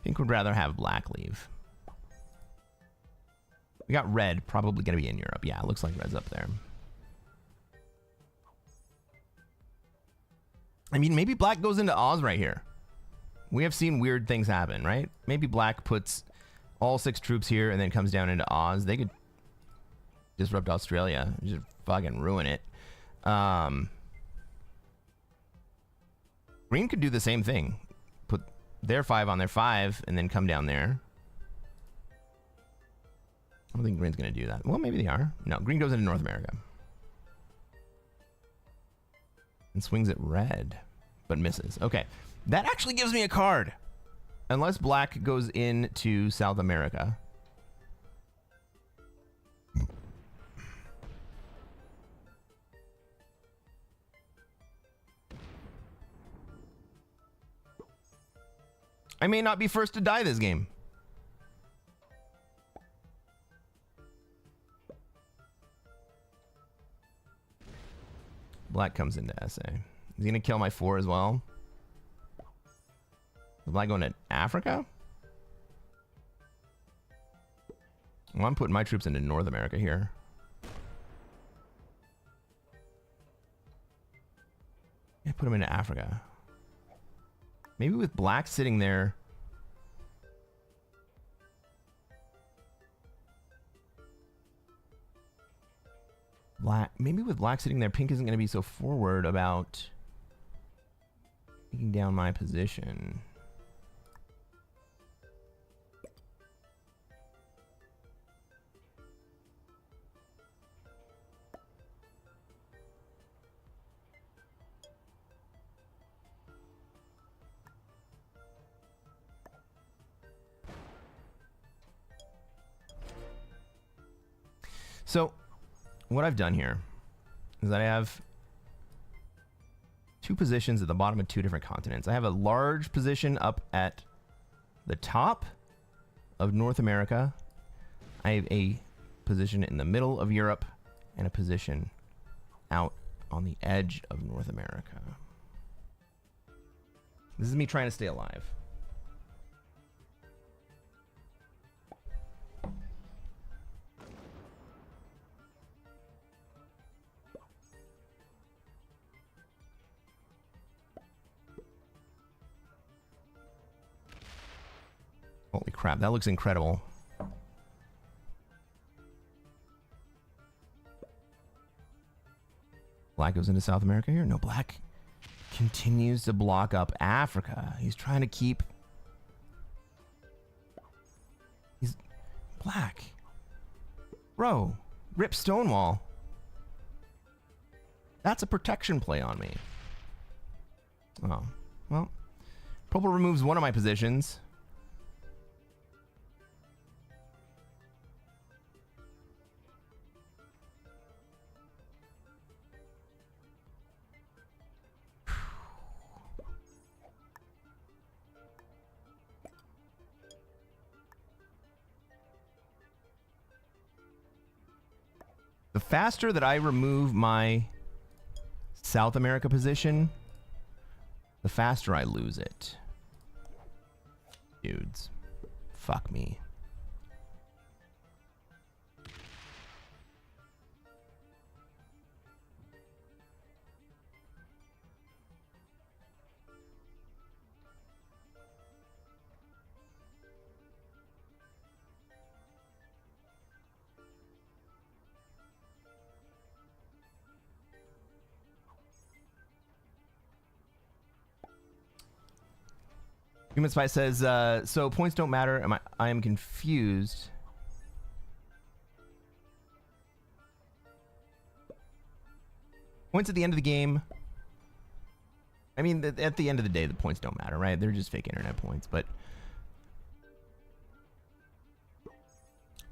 Pink would rather have black leave. We got red, probably going to be in Europe. Yeah, it looks like red's up there. I mean, maybe black goes into Oz right here. We have seen weird things happen, right? Maybe black puts all 6 troops here and then comes down into Oz, they could disrupt Australia. Just fucking ruin it. Green could do the same thing. Put their 5 on their 5 and then come down there. I don't think Green's going to do that. Well, maybe they are. No, Green goes into North America. And swings at red, but misses. Okay. That actually gives me a card. Unless Black goes into South America. I may not be first to die this game. Black comes into SA. Is he going to kill my 4 as well? Is Black going to Africa? Well, I'm putting my troops into North America here. Yeah, put them into Africa. Maybe with Black sitting there. Maybe with Black sitting there, Pink isn't going to be so forward about taking down my position. So, what I've done here is that I have 2 positions at the bottom of 2 different continents. I have a large position up at the top of North America. I have a position in the middle of Europe and a position out on the edge of North America. This is me trying to stay alive. Holy crap, that looks incredible. Black goes into South America here? No, Black continues to block up Africa. He's trying to keep... He's... Black. Bro, rip Stonewall. That's a protection play on me. Oh, well. Purple removes one of my positions. The faster that I remove my South America position, the faster I lose it. Dudes. Fuck me. Human Spy says, so points don't matter. I am confused. Points at the end of the game. I mean, at the end of the day, the points don't matter, right? They're just fake internet points. But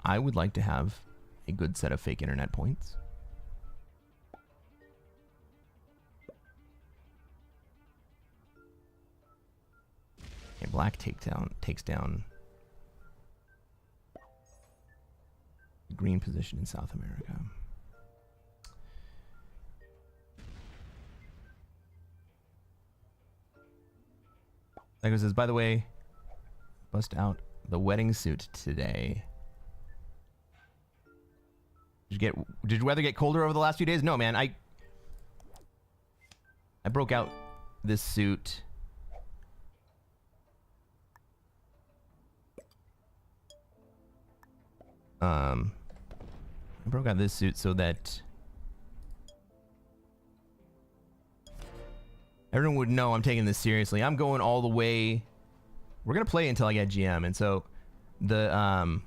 I would like to have a good set of fake internet points. Okay, Black takes down the green position in South America. Lego says, by the way, bust out the wedding suit today. Did weather get colder over the last few days? No, man. I broke out this suit. I broke out this suit so that everyone would know I'm taking this seriously. I'm going all the way. We're gonna play until I get GM, and so the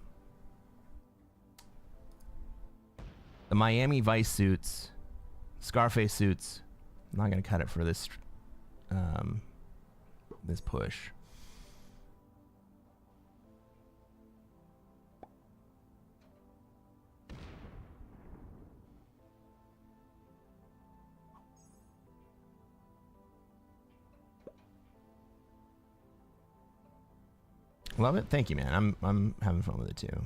Miami Vice suits, Scarface suits. I'm not gonna cut it for this this push. Love it. Thank you, man. I'm having fun with it too.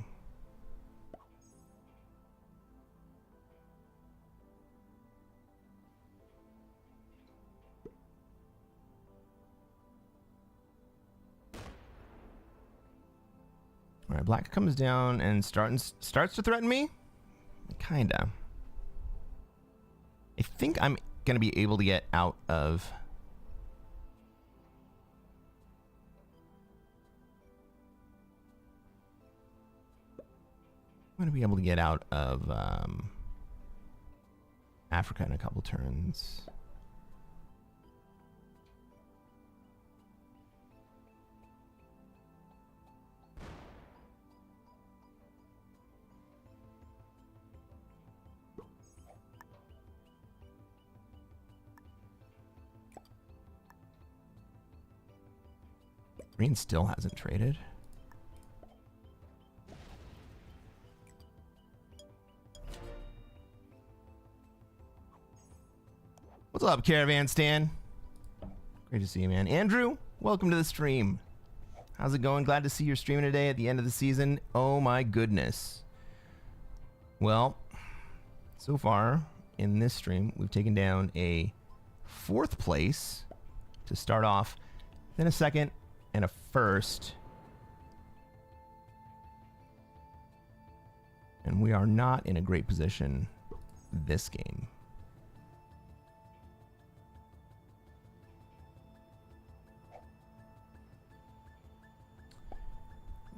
All right, black comes down and starts to threaten me. Kinda. I think I'm gonna be able to get out of. I'm going to be able to get out of Africa in a couple turns. Green still hasn't traded. What's up, Caravan Stan? Great to see you, man. Andrew, welcome to the stream. How's it going? Glad to see you're streaming today at the end of the season. Oh my goodness. Well, so far in this stream, we've taken down a 4th place to start off, then a 2nd and a 1st. And we are not in a great position this game.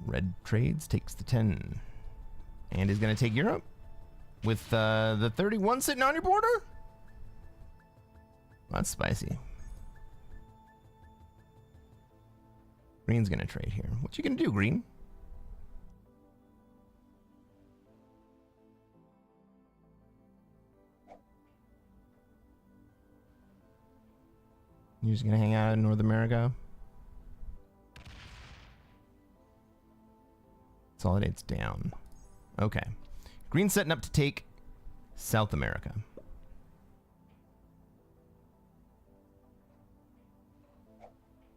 Red trades, takes the 10. And is going to take Europe with the 31 sitting on your border? That's spicy. Green's going to trade here. What you going to do, Green? You're just going to hang out in North America? Consolidates down. Okay. Green's setting up to take South America.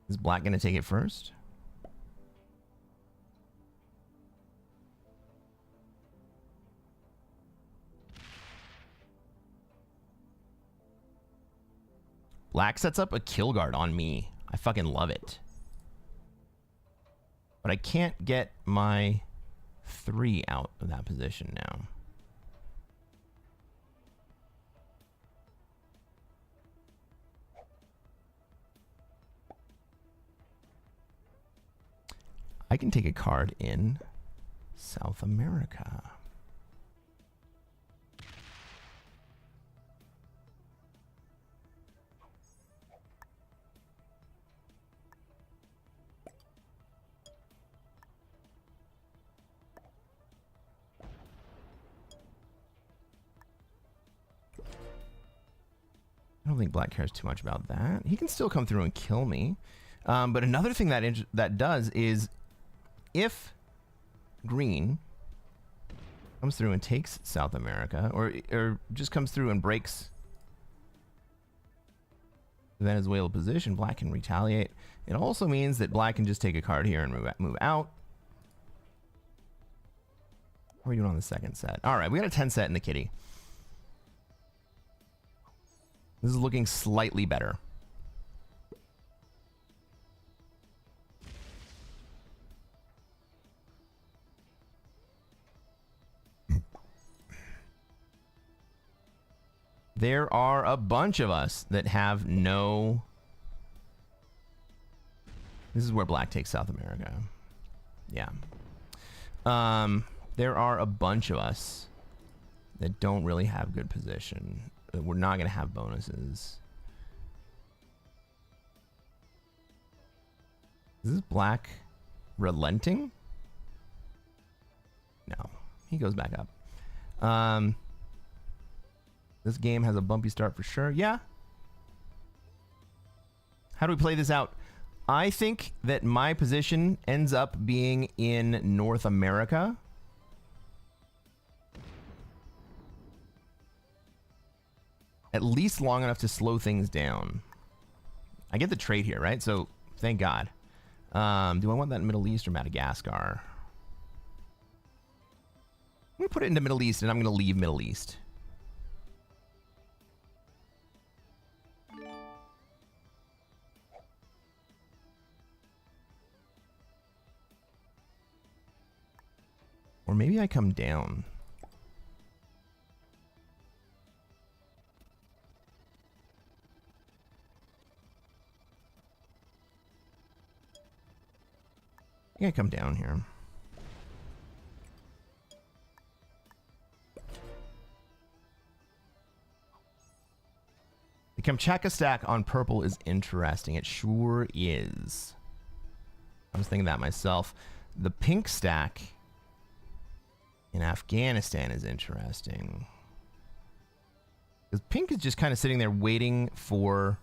Is black going to take it first? Black sets up a kill guard on me. I fucking love it. But I can't get my 3 out of that position now. I can take a card in South America. I don't think black cares too much about that. He can still come through and kill me. But another thing that does is if green comes through and takes South America, or just comes through and breaks Venezuela position, black can retaliate. It also means that black can just take a card here and move out. What are we doing on the 2nd set? All right, we got a 10 set in the kitty. This is looking slightly better. There are a bunch of us that have no... This is where black takes South America. Yeah. there are a bunch of us that don't really have good position. We're not going to have bonuses. Is this black relenting? No, he goes back up. This game has a bumpy start for sure. Yeah. How do we play this out? I think that my position ends up being in North America. At least long enough to slow things down. I get the trade here, right? So, thank God. Do I want that in Middle East or Madagascar? I'm going to put it into Middle East, and I'm going to leave Middle East. Or maybe I come down. I think I come down here. The Kamchatka stack on purple is interesting. It sure is. I was thinking that myself. The pink stack in Afghanistan is interesting. Because pink is just kind of sitting there waiting for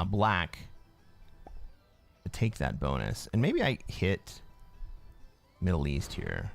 black to take that bonus. And maybe I hit Middle East here.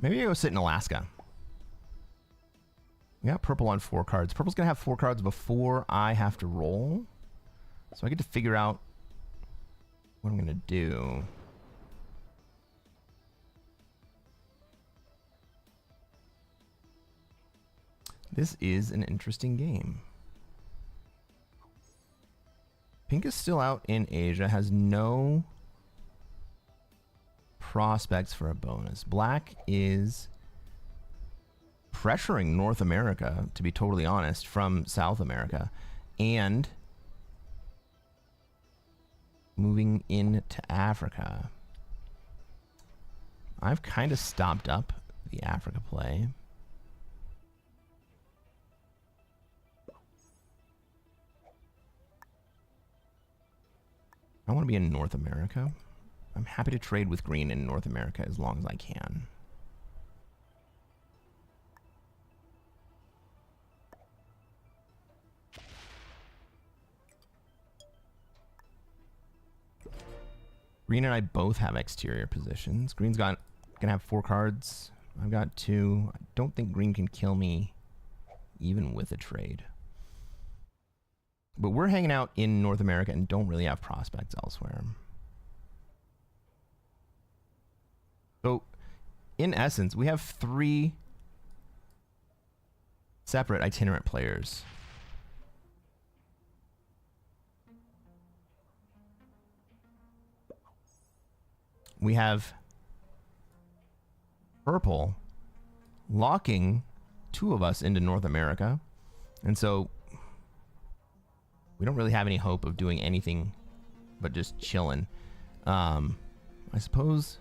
Maybe I go sit in Alaska. We got purple on 4 cards. Purple's going to have 4 cards before I have to roll. So I get to figure out what I'm going to do. This is an interesting game. Pink is still out in Asia, has no prospects for a bonus. Black is pressuring North America, to be totally honest, from South America, and moving into Africa. I've kind of stopped up the Africa play. I want to be in North America. I'm happy to trade with green in North America as long as I can. Green and I both have exterior positions. Green's gonna have 4 cards. I've got 2. I don't think green can kill me even with a trade. But we're hanging out in North America and don't really have prospects elsewhere. So, in essence, we have 3 separate itinerant players. We have purple locking 2 of us into North America. And so we don't really have any hope of doing anything but just chilling. I suppose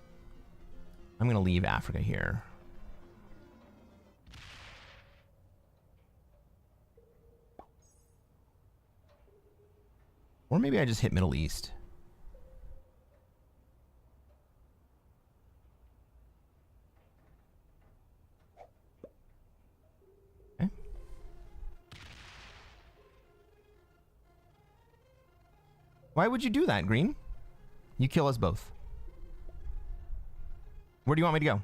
I'm going to leave Africa here. Or maybe I just hit Middle East. Okay. Why would you do that, Green? You kill us both. Where do you want me to go?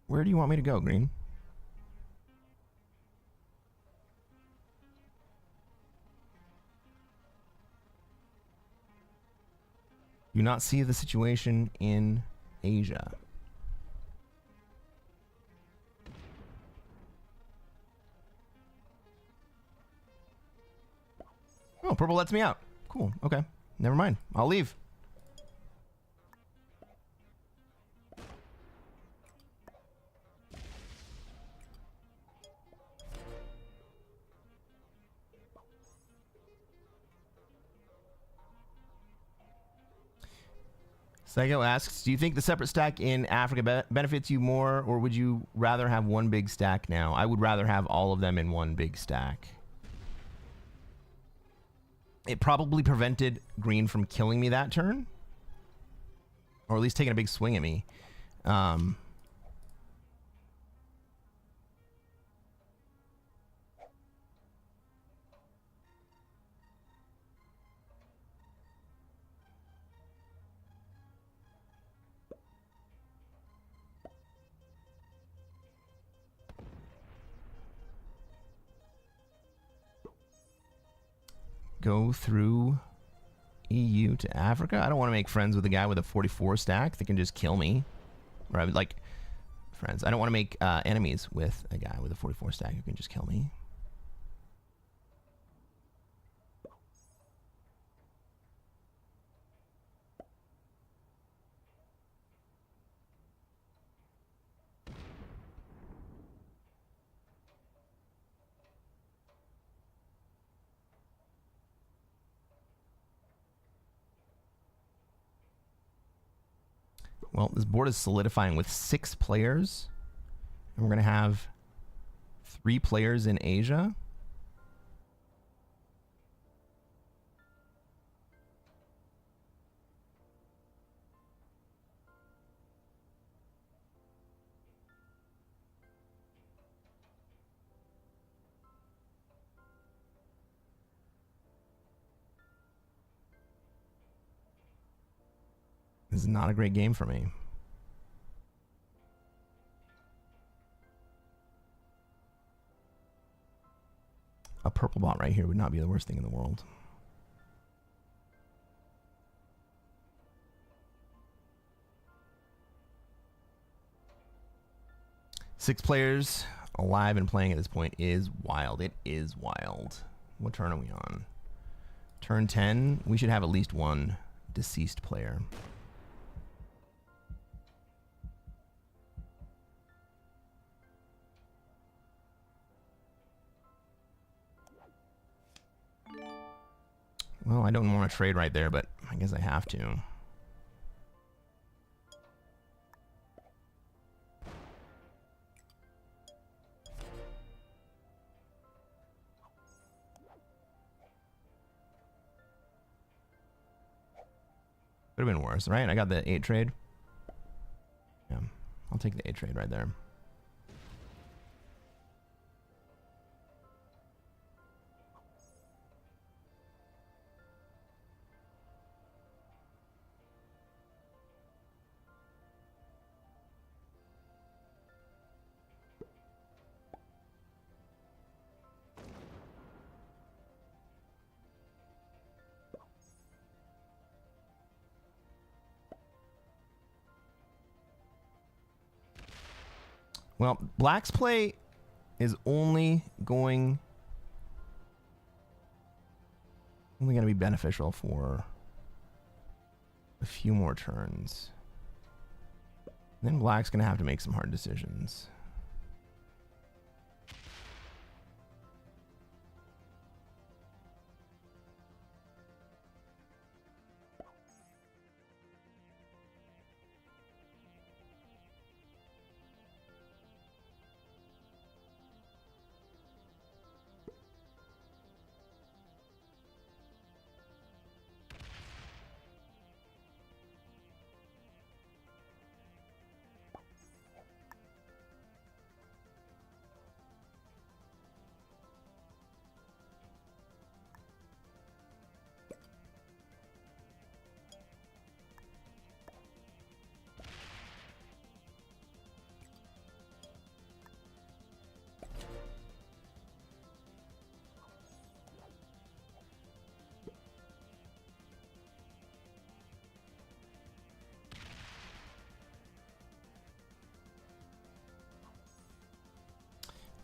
Where do you want me to go, Green? Do you not see the situation in Asia? Oh, purple lets me out. Cool. Okay. Never mind. I'll leave. Psycho asks, do you think the separate stack in Africa benefits you more, or would you rather have one big stack now? I would rather have all of them in one big stack. It probably prevented Green from killing me that turn. Or at least taking a big swing at me. Go through EU to Africa? I don't want to make friends with a guy with a 44 stack that can just kill me. Or I would like friends. I don't want to make enemies with a guy with a 44 stack who can just kill me. Well, this board is solidifying with 6 players. And we're going to have 3 players in Asia. This is not a great game for me. A purple bot right here would not be the worst thing in the world. Six players alive and playing at this point is wild. It is wild. What turn are we on? Turn 10. We should have at least one deceased player. Well, I don't want to trade right there, but I guess I have to. Could have been worse, right? I got the 8 trade. Yeah, I'll take the 8 trade right there. Well, Black's play is only going to be beneficial for a few more turns. Then Black's going to have to make some hard decisions.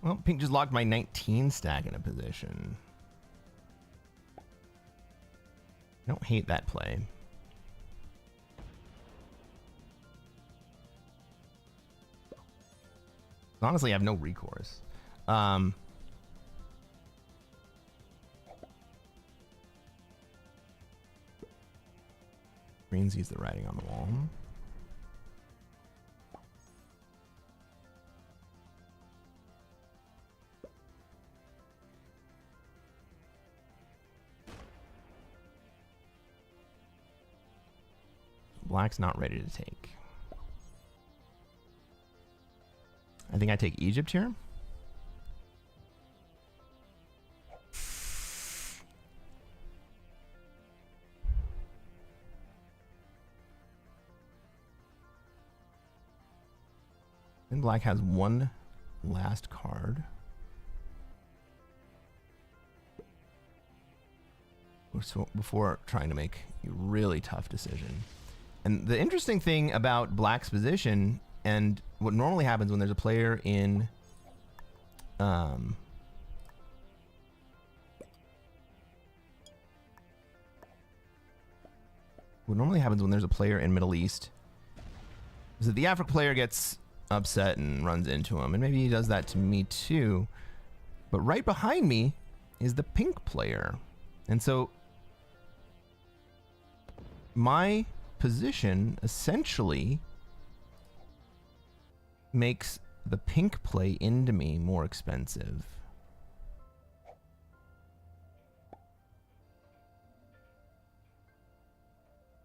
Well, pink just locked my 19 stack in a position. I don't hate that play. Honestly, I have no recourse. Green sees the writing on the wall. Black's not ready to take. I think I take Egypt here. And black has one last card. So before trying to make a really tough decision. And the interesting thing about black's position, and what normally happens when there's a player in what normally happens when there's a player in Middle East is that the African player gets upset and runs into him, and maybe he does that to me too. But right behind me is the pink player, and so my position essentially makes the pink play into me more expensive.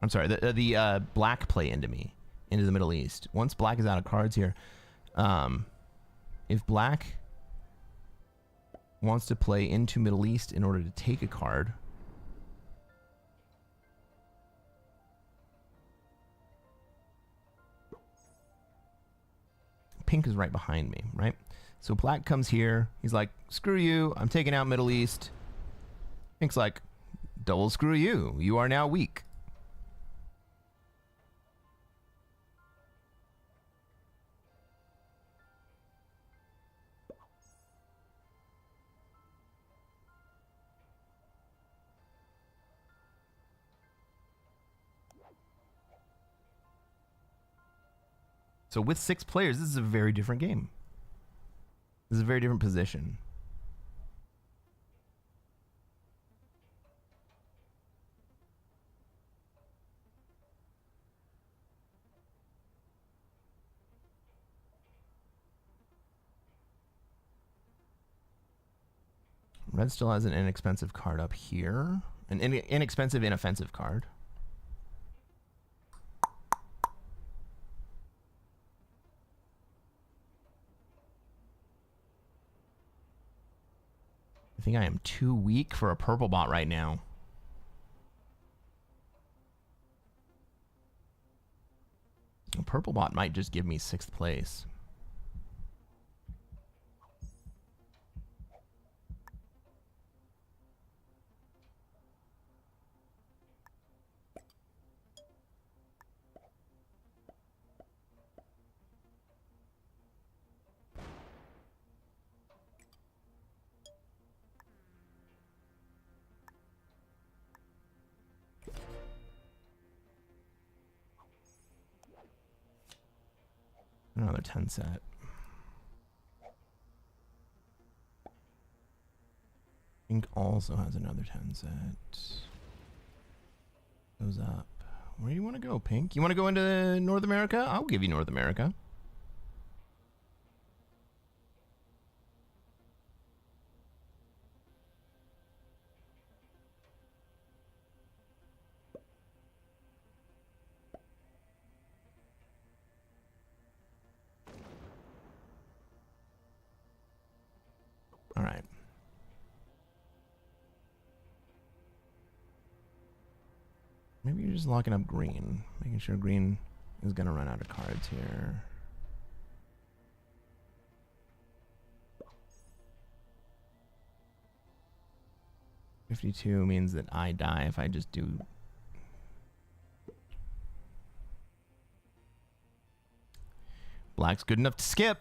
I'm sorry, the black play into me, into the Middle East. Once black is out of cards here, if black wants to play into Middle East in order to take a card, pink is right behind me, right? So black comes here. He's like, screw you. I'm taking out Middle East. Pink's like, double screw you. You are now weak. So with 6 players, this is a very different game. This is a very different position. Red still has an inexpensive card up here. An inexpensive, inoffensive card. I think I am too weak for a purple bot right now. A purple bot might just give me 6th place. Another 10 set. Pink also has another 10 set. Goes up. Where do you want to go, Pink? You want to go into North America? I'll give you North America. All right. Maybe you're just locking up green, making sure green is going to run out of cards here. $52 means that I die if I just do. Black's good enough to skip.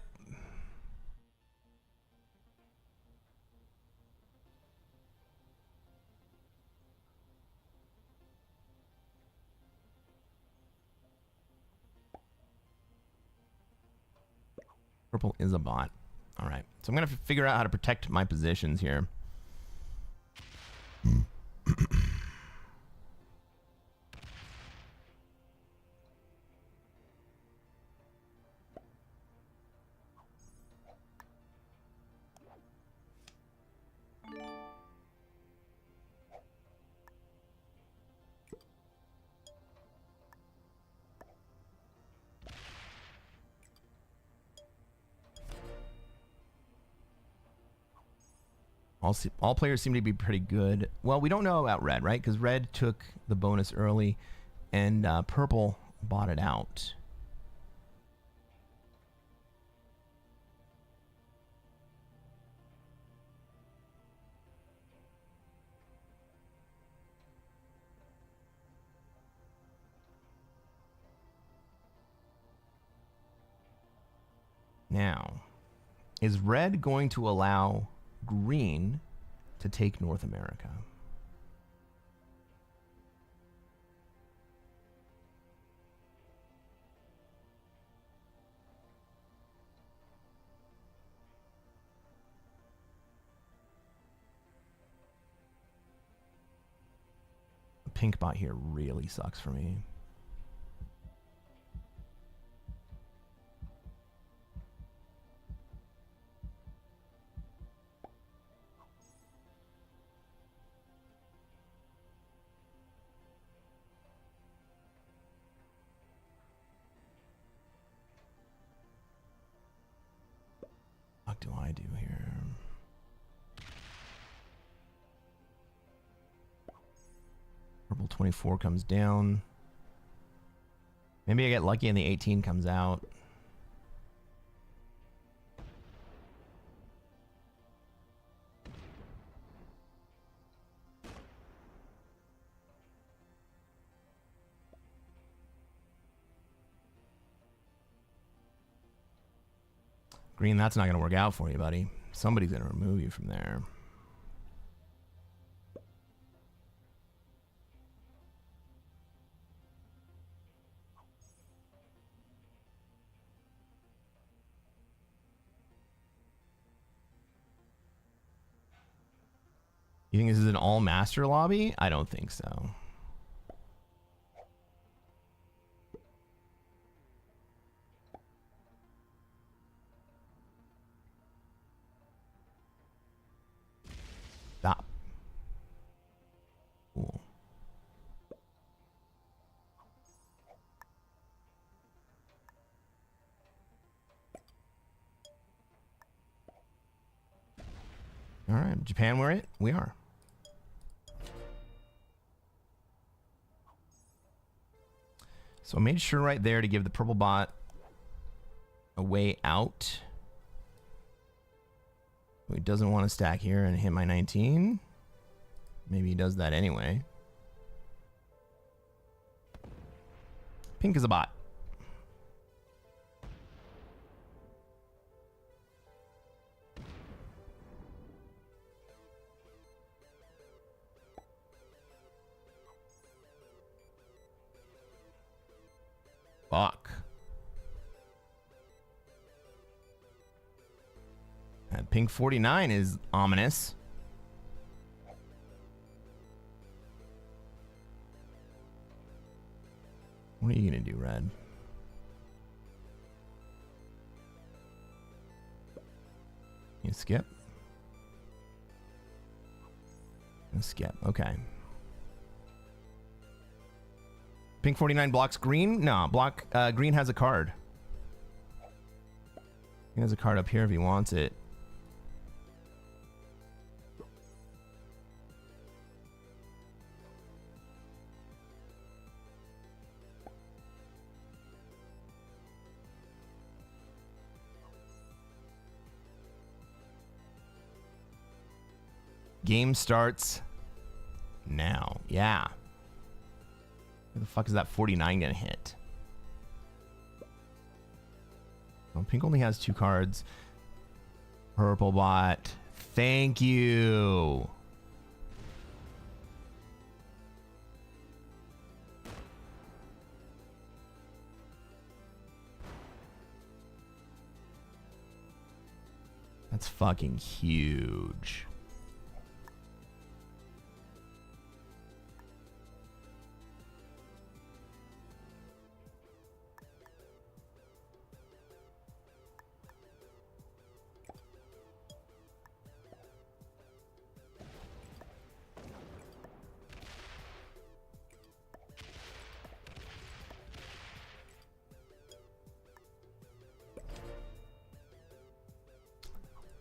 Purple is a bot. All right. So I'm going to figure out how to protect my positions here. All players seem to be pretty good. Well, we don't know about red, right? Because red took the bonus early, and purple bought it out. Now, is red going to allow green to take North America? The pink bot here really sucks for me. What do I do here? Purple 24 comes down. Maybe I get lucky and the 18 comes out. Green, that's not going to work out for you, buddy. Somebody's going to remove you from there. You think this is an all-master lobby? I don't think so. Stop. Cool. All right, Japan, we're it. We are. So I made sure right there to give the purple bot a way out. He doesn't want to stack here and hit my 19. Maybe he does that anyway. Pink is a bot. Fuck. That pink 49 is ominous. What are you gonna do, red? You skip? Skip, okay. Pink 49 blocks green? No, green has a card. He has a card up here if he wants it. Game starts now. Yeah. Where the fuck is that 49 gonna hit? Well, pink only has 2 cards. Purple bot. Thank you. That's fucking huge.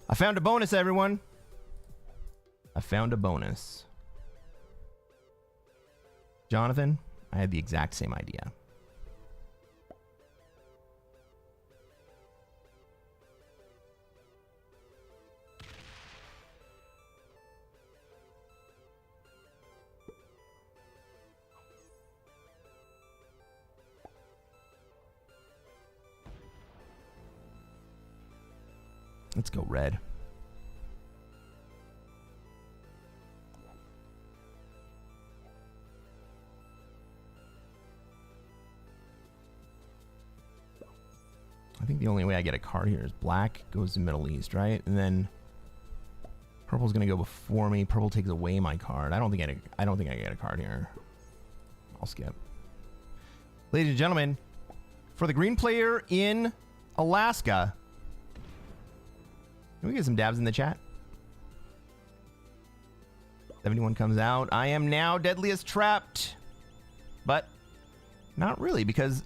I found a bonus, everyone. I found a bonus. Jonathan, I had the exact same idea. Let's go red. I think the only way I get a card here is black goes to Middle East, right? And then purple's gonna go before me. Purple takes away my card. I don't think I get a card here. I'll skip. Ladies and gentlemen, for the green player in Alaska, can we get some dabs in the chat? 71 comes out. I am now deadliest trapped. But not really, because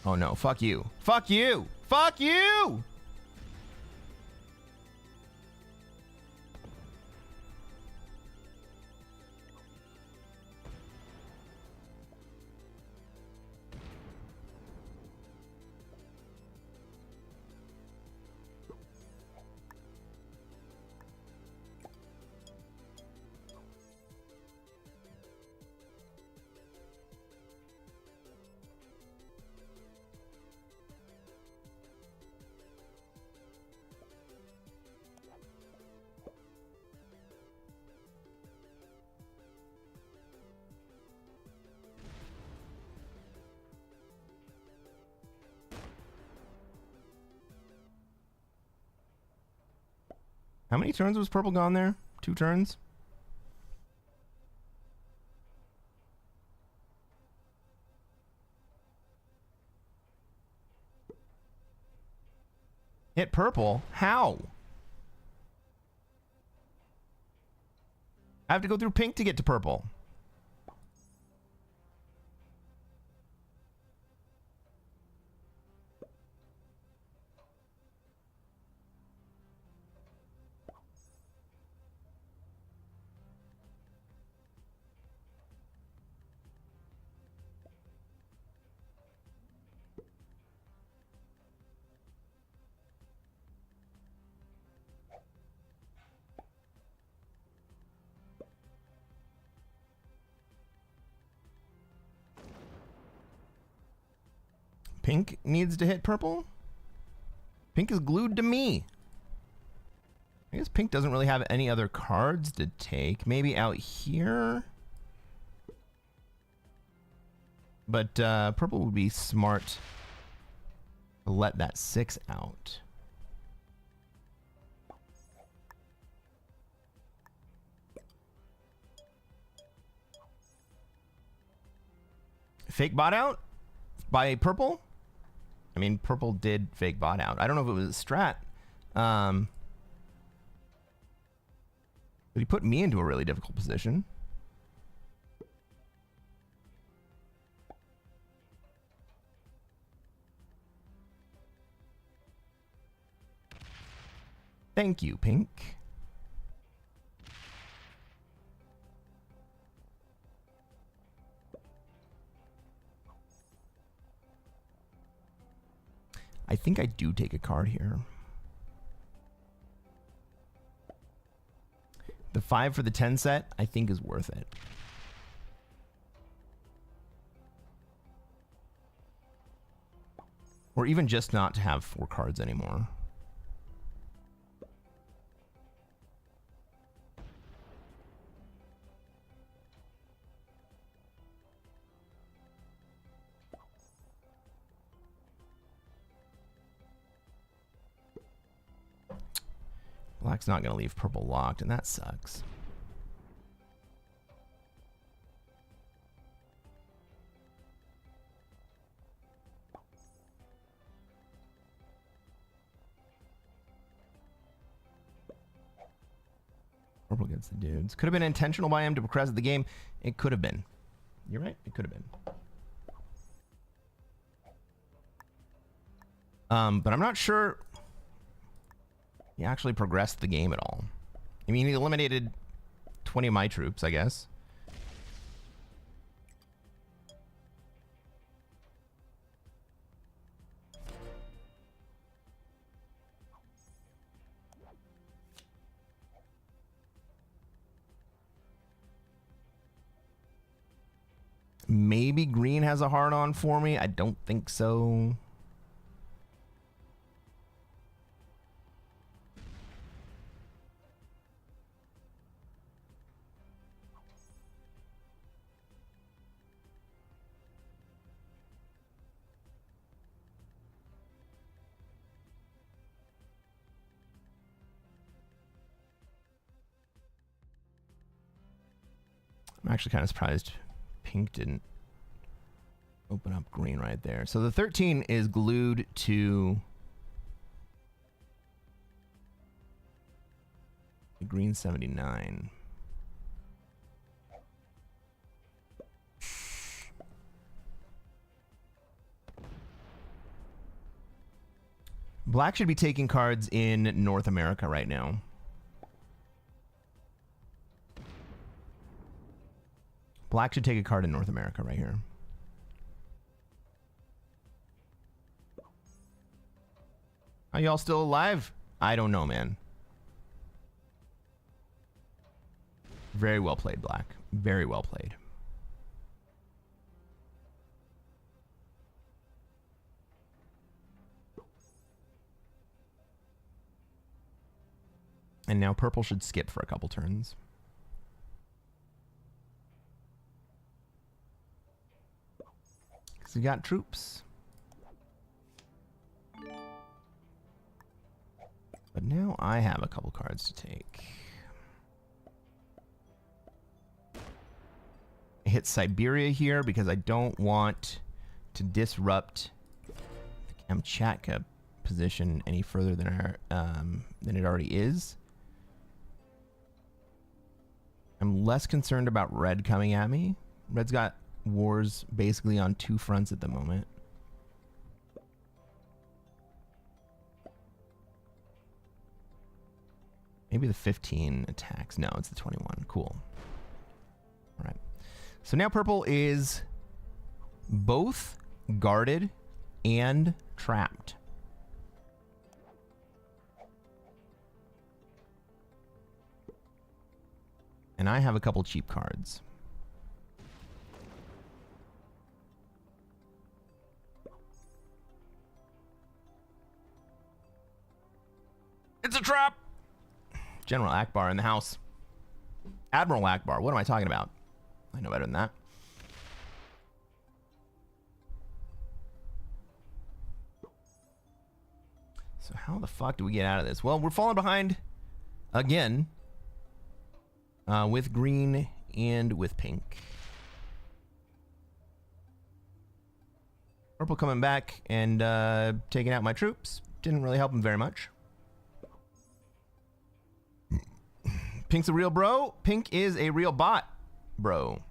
oh no, fuck you. Fuck you! Fuck you! How many turns was purple gone there? 2 turns? Hit purple? How? I have to go through pink to get to purple. Pink needs to hit purple? Pink is glued to me. I guess pink doesn't really have any other cards to take. Maybe out here? But purple would be smart to let that 6 out. Fake bot out by purple? I mean, purple did fake bot out. I don't know if it was a strat. But he put me into a really difficult position. Thank you, pink. I think I do take a card here. The 5 for the 10 set, I think, is worth it. Or even just not to have 4 cards anymore. Black's not going to leave purple locked, and that sucks. Purple gets the dudes. Could have been intentional by him to progress the game. It could have been. You're right. It could have been. But I'm not sure he actually progressed the game at all. I mean, he eliminated 20 of my troops, I guess. Maybe green has a hard-on for me. I don't think so. I'm actually kind of surprised pink didn't open up green right there. So the 13 is glued to the green 79. Black should be taking cards in North America right now. Black should take a card in North America right here. Are y'all still alive? I don't know, man. Very well played, Black. Very well played. And now purple should skip for a couple turns. Because we got troops. But now I have a couple cards to take. I hit Siberia here because I don't want to disrupt the Kamchatka position any further than it already is. I'm less concerned about red coming at me. Red's got wars basically on two fronts at the moment. Maybe the 15 attacks. No, it's the 21. Cool. All right. So now purple is both guarded and trapped. And I have a couple cheap cards. It's a trap! General Akbar in the house. Admiral Akbar. What am I talking about? I know better than that. So how the fuck do we get out of this? Well, we're falling behind again. With green and with pink. Purple coming back and taking out my troops. Didn't really help him very much. Pink's a real bro. Pink is a real bot, bro.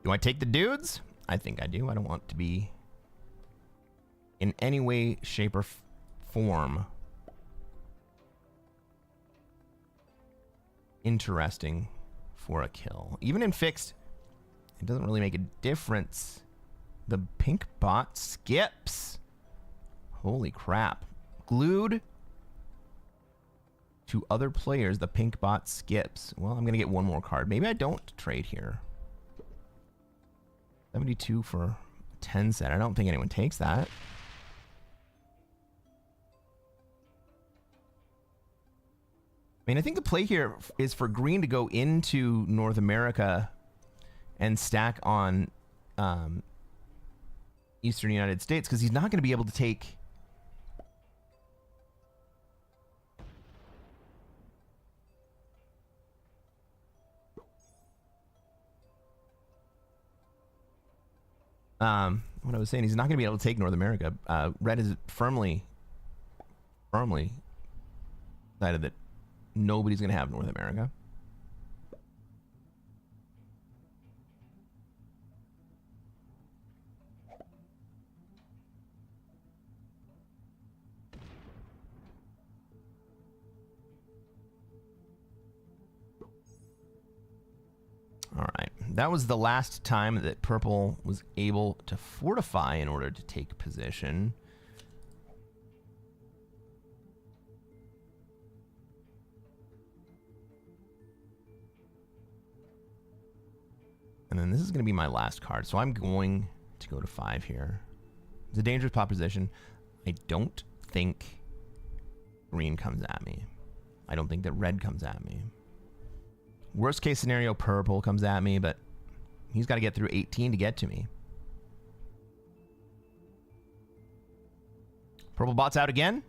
Do I take the dudes? I think I do. I don't want to be in any way, shape, or form interesting for a kill. Even in fixed, it doesn't really make a difference. The pink bot skips. Holy crap. Glued to other players, the pink bot skips. Well, I'm going to get one more card. Maybe I don't trade here. 72 for 10 set. I don't think anyone takes that. I mean, I think the play here is for green to go into North America and stack on Eastern United States, because he's not going to be able to take... what I was saying, he's not going to be able to take North America. Red is firmly decided that nobody's going to have North America. All right. That was the last time that purple was able to fortify in order to take position. And then this is going to be my last card. So I'm going to go to 5 here. It's a dangerous proposition. I don't think green comes at me. I don't think that red comes at me. Worst case scenario, purple comes at me, but he's got to get through 18 to get to me. Purple bot's out again.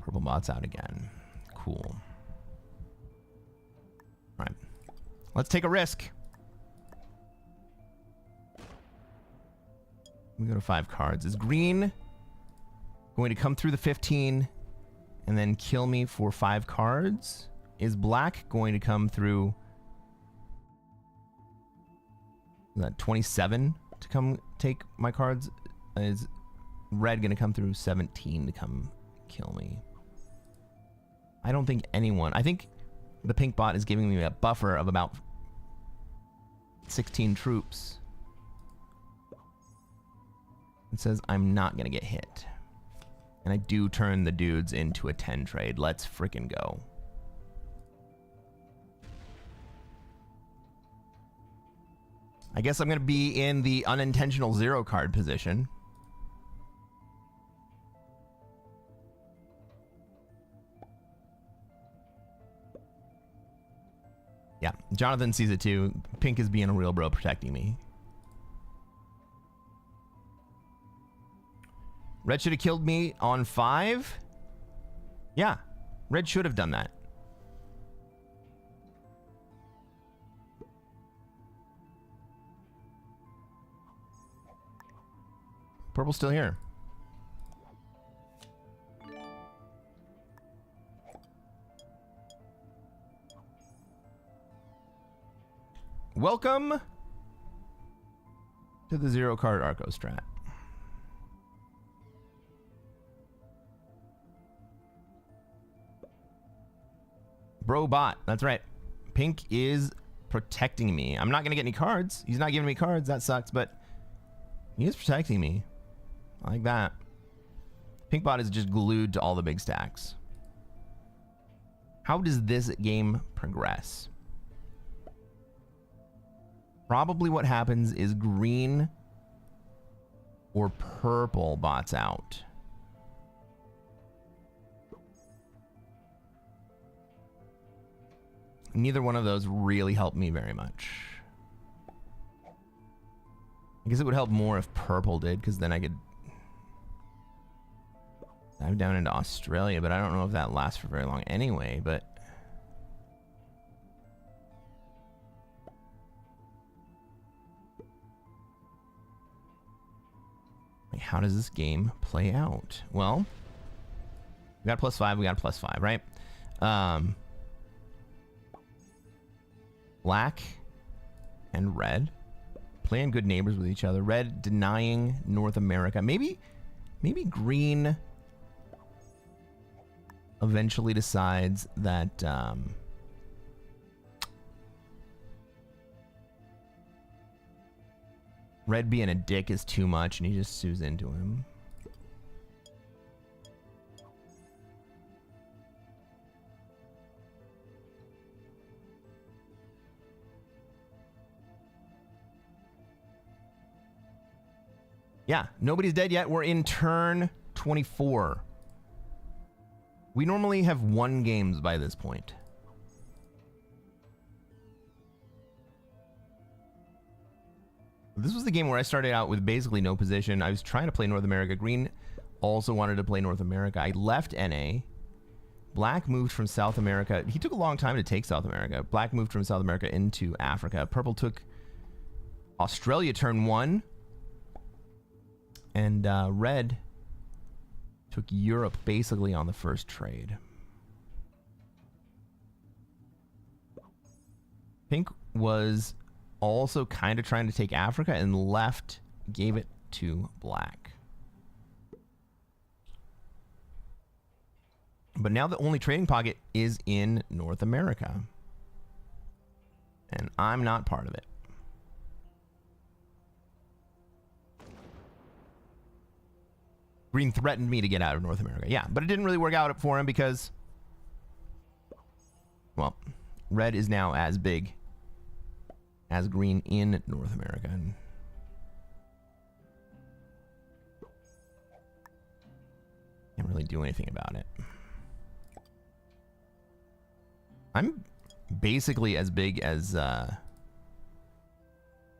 Purple bot's out again. Cool. All right. Let's take a risk. We go to 5 cards. Is green going to come through the 15 and then kill me for 5 cards? Is black going to come through... Is that 27 to come take my cards? Is red going to come through 17 to come kill me? I don't think anyone... I think the pink bot is giving me a buffer of about 16 troops. It says I'm not going to get hit. And I do turn the dudes into a 10 trade. Let's freaking go. I guess I'm going to be in the unintentional 0 card position. Yeah, Jonathan sees it too. Pink is being a real bro protecting me. Red should have killed me on 5. Yeah, red should have done that. Purple's still here. Welcome to the 0 card Arco strat. Bro bot, that's right. Pink is protecting me. I'm not going to get any cards. He's not giving me cards. That sucks, but he is protecting me. I like that. Pink bot is just glued to all the big stacks. How does this game progress? Probably what happens is green or purple bots out. Neither one of those really helped me very much. I guess it would help more if purple did, because then I could dive down into Australia, but I don't know if that lasts for very long anyway, but... How does this game play out? Well, we got +5, we got +5, right? Black and red playing good neighbors with each other. Red denying North America. Maybe green eventually decides that red being a dick is too much and he just sues into him. Yeah, nobody's dead yet. We're in turn 24. We normally have won games by this point. This was the game where I started out with basically no position. I was trying to play North America. Green also wanted to play North America. I left NA. Black moved from South America. He took a long time to take South America. Black moved from South America into Africa. Purple took Australia turn 1. And red took Europe basically on the first trade. Pink was also kind of trying to take Africa and left, gave it to black. But now the only trading pocket is in North America. And I'm not part of it. Green threatened me to get out of North America. Yeah, but it didn't really work out for him because, well, red is now as big as green in North America. And can't really do anything about it. I'm basically as big as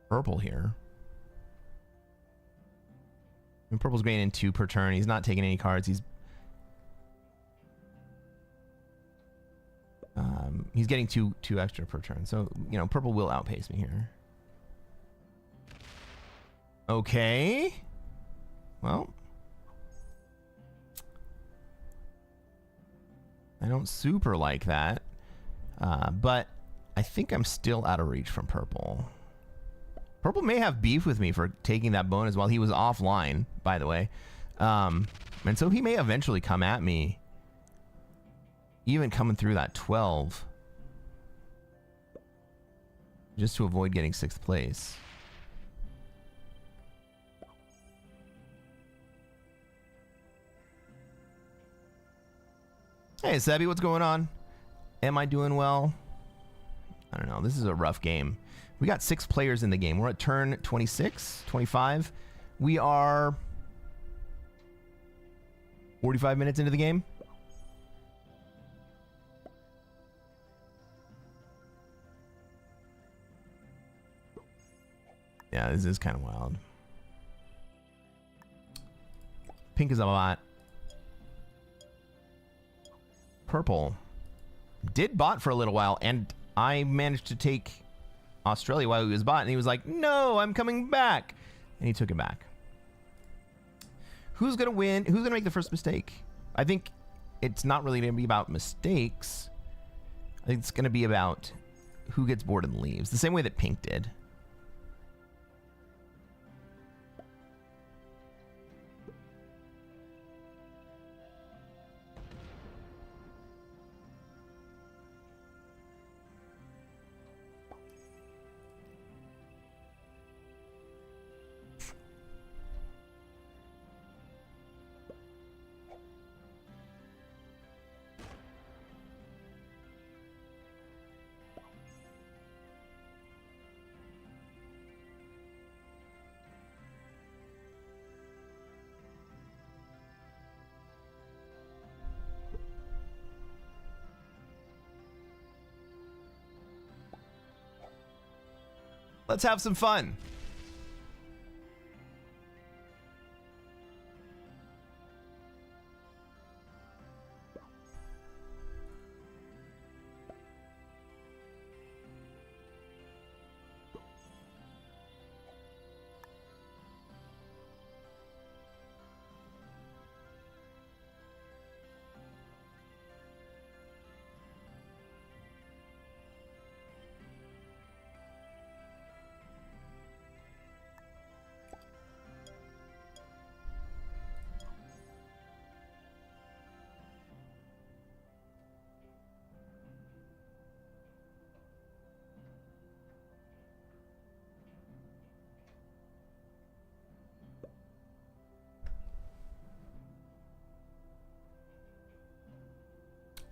purple here. And purple's gaining 2 per turn. He's not taking any cards. He's getting two extra per turn. So, you know, purple will outpace me here. Okay. Well, I don't super like that. But I think I'm still out of reach from purple. Purple may have beef with me for taking that bonus while he was offline, by the way. And so he may eventually come at me. Even coming through that 12. Just to avoid getting 6th place. Hey, Sebby, what's going on? Am I doing well? I don't know. This is a rough game. We got 6 players in the game. We're at turn 26, 25. We are 45 minutes into the game. Yeah, this is kind of wild. Pink is a lot. Purple did bot for a little while, and I managed to take Australia while he was bot, and he was like, no, I'm coming back. And he took it back. Who's going to win? Who's going to make the first mistake? I think it's not really going to be about mistakes. I think it's going to be about who gets bored and leaves. The same way that Pink did. Let's have some fun.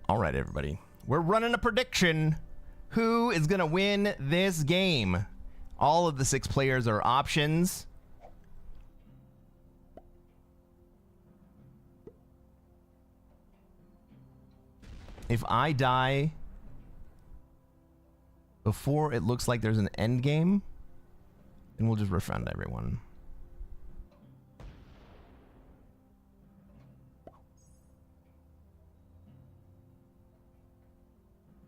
All right, everybody. We're running a prediction. Who is going to win this game? All of the 6 players are options. if I die before it looks like there's an end game, then we'll just refund everyone.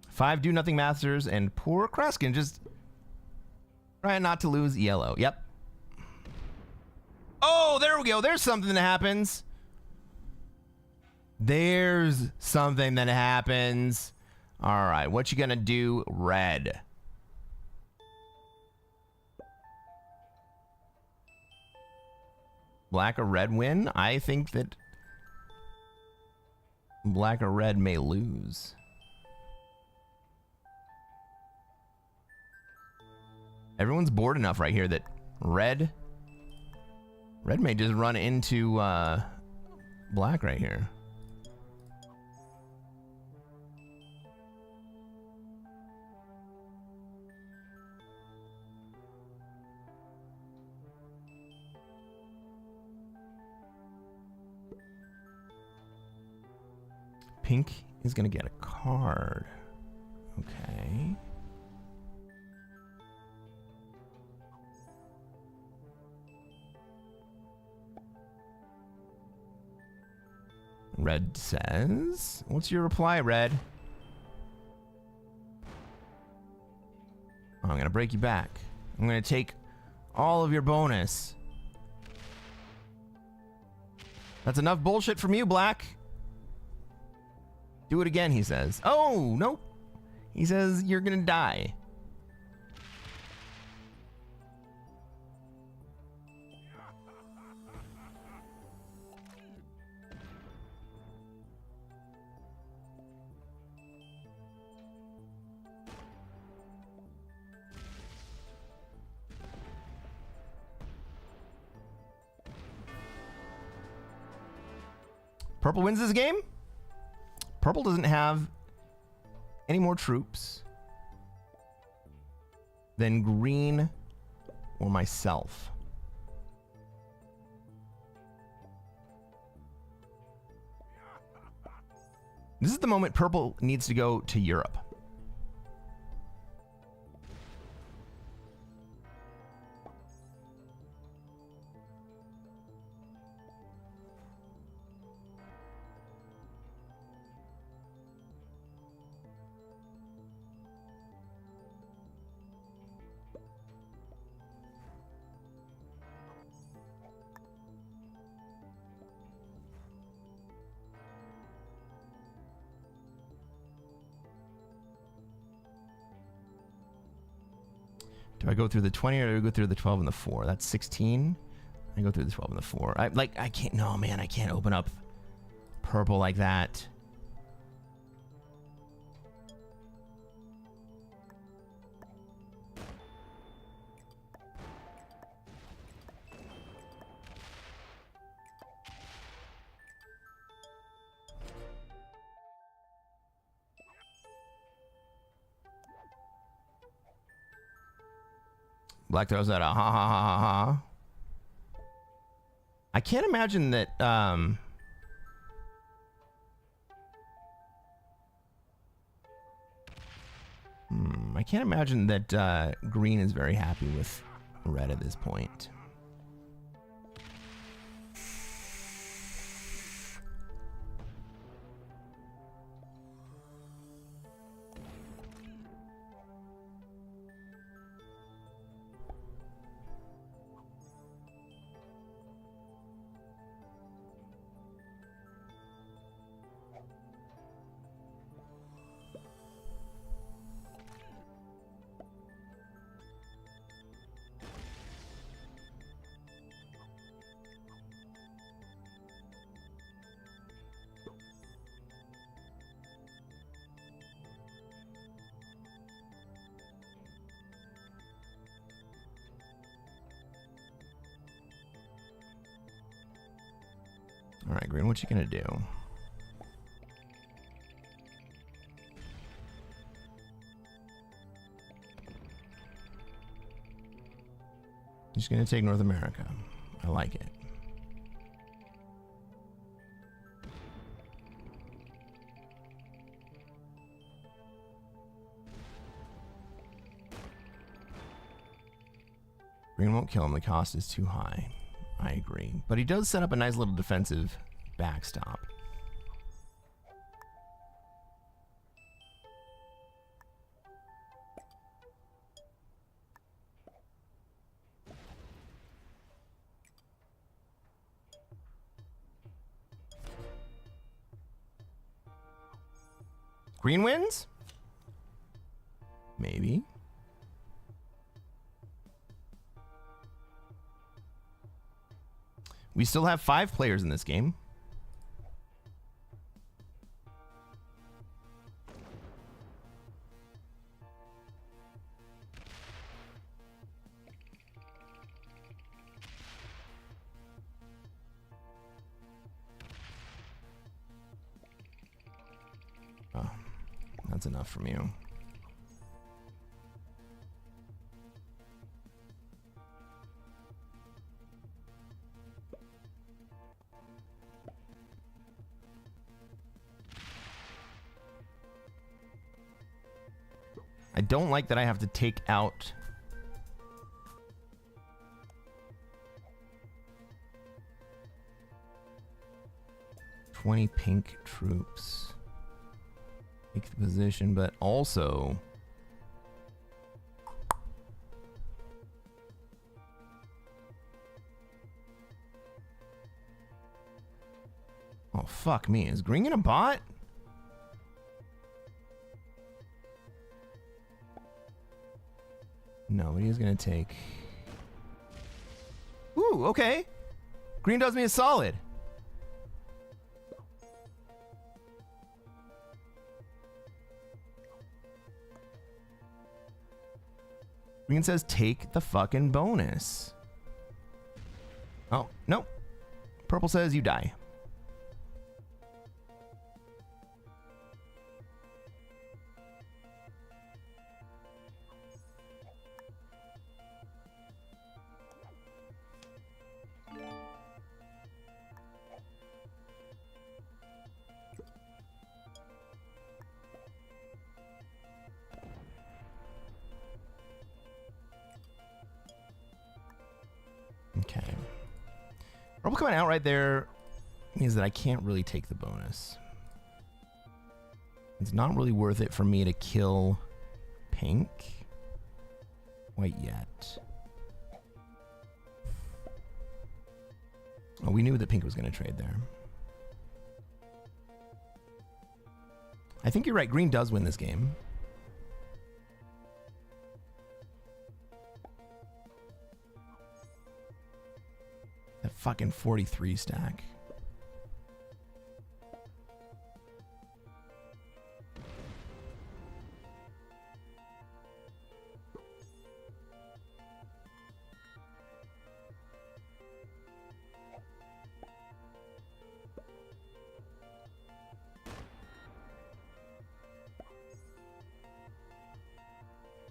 Five do-nothing masters and poor Cresquin just trying not to lose yellow. Yep. Oh, there we go. There's something that happens. There's something that happens. All right, what you gonna do, red? Black or red win? I think that black or red may lose. Everyone's bored enough right here that red may just run into black right here. Pink is gonna get a card. Okay. Red says, what's your reply, Red? Oh, I'm gonna break you back. I'm gonna take all of your bonus. That's enough bullshit from you, Black. Do it again, he says. Oh, nope. He says you're gonna die. Purple wins this game. Purple doesn't have any more troops than green or myself. This is the moment purple needs to go to Europe. Do I go through the 20 or do I go through the 12 and the 4? That's 16. I go through the 12 and the 4. I can't, no, man, I can't open up purple like that. Black throws out a ha ha ha ha ha. I can't imagine that I can't imagine that green is very happy with red at this point. All right, green, what you gonna do? Just gonna take North America. I like it. Green won't kill him. The cost is too high. I agree. But he does set up a nice little defensive backstop. Green wins? Maybe. We still have 5 players in this game. Oh, that's enough from you. I don't like that I have to take out pink troops. Take the position, but also oh fuck me. Is green gonna bot? No, but he's gonna take. Ooh, okay. Green does me a solid. Green says take the fucking bonus. Oh, nope. Purple says you die. Okay. Purple coming out right there means that I can't really take the bonus. It's not really worth it for me to kill pink quite yet. Oh, we knew that pink was going to trade there. I think you're right. Green does win this game. That fucking 43 stack.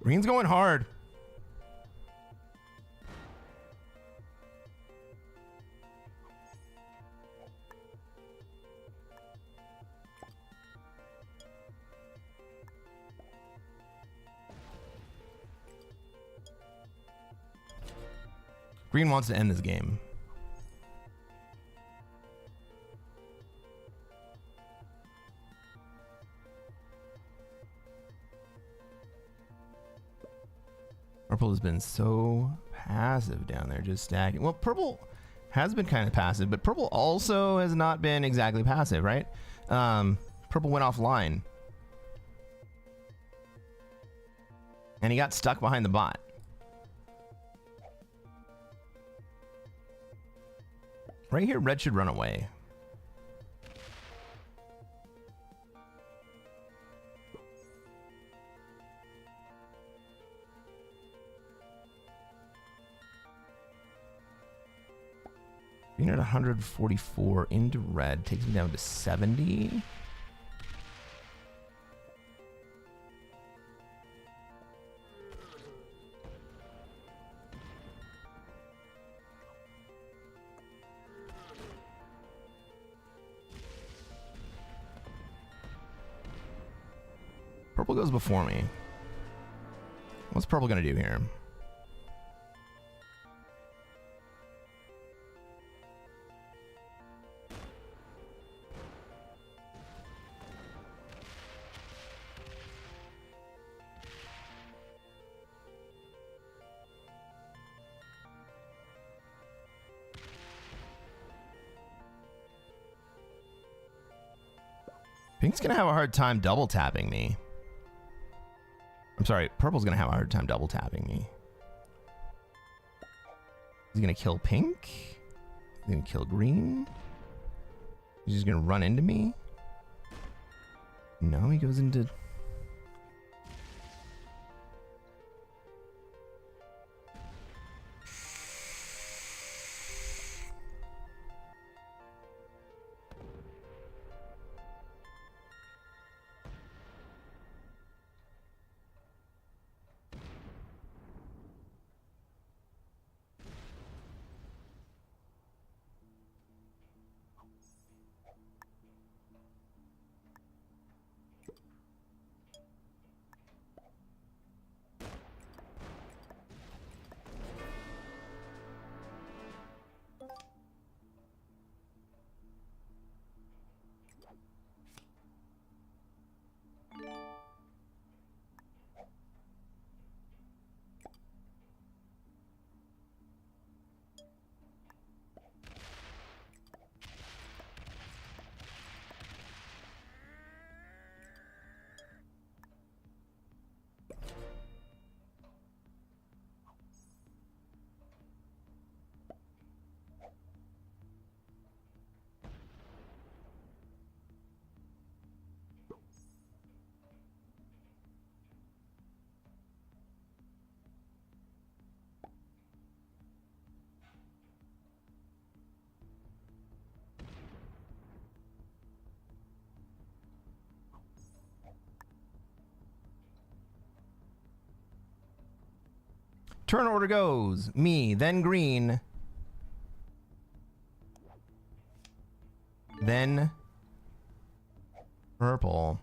Green's going hard. Green wants to end this game. Purple has been so passive down there, just stacking. Well, purple has been kind of passive, but purple also has not been exactly passive, right? Purple went offline. And he got stuck behind the bot. Right here, red should run away. Green at 144 into red takes me down to 70. Purple goes before me. What's purple gonna do here? Pink's gonna have a hard time double tapping me. I'm sorry, purple's gonna have a hard time double tapping me. He's gonna kill pink. He's gonna kill green. He's just gonna run into me. No, he goes into... Turn order goes me, then green, then purple.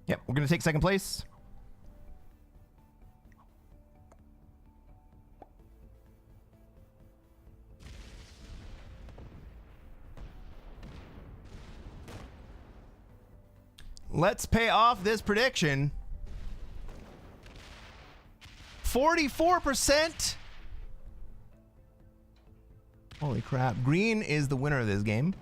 Yep, we're going to take second place. Let's pay off this prediction. 44%. Holy crap. Green is the winner of this game.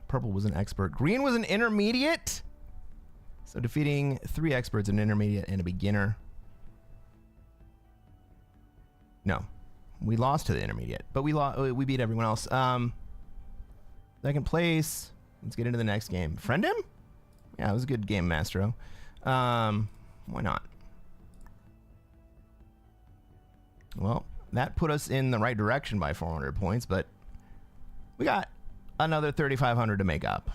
Purple was an expert. Green was an intermediate. So defeating 3 experts, an intermediate, and a beginner. No, we lost to the intermediate, but we beat everyone else. Second place. Let's get into the next game. Friend him? Yeah, it was a good game, Mastro. Why not? Well, that put us in the right direction by 400 points, but we got another 3,500 to make up.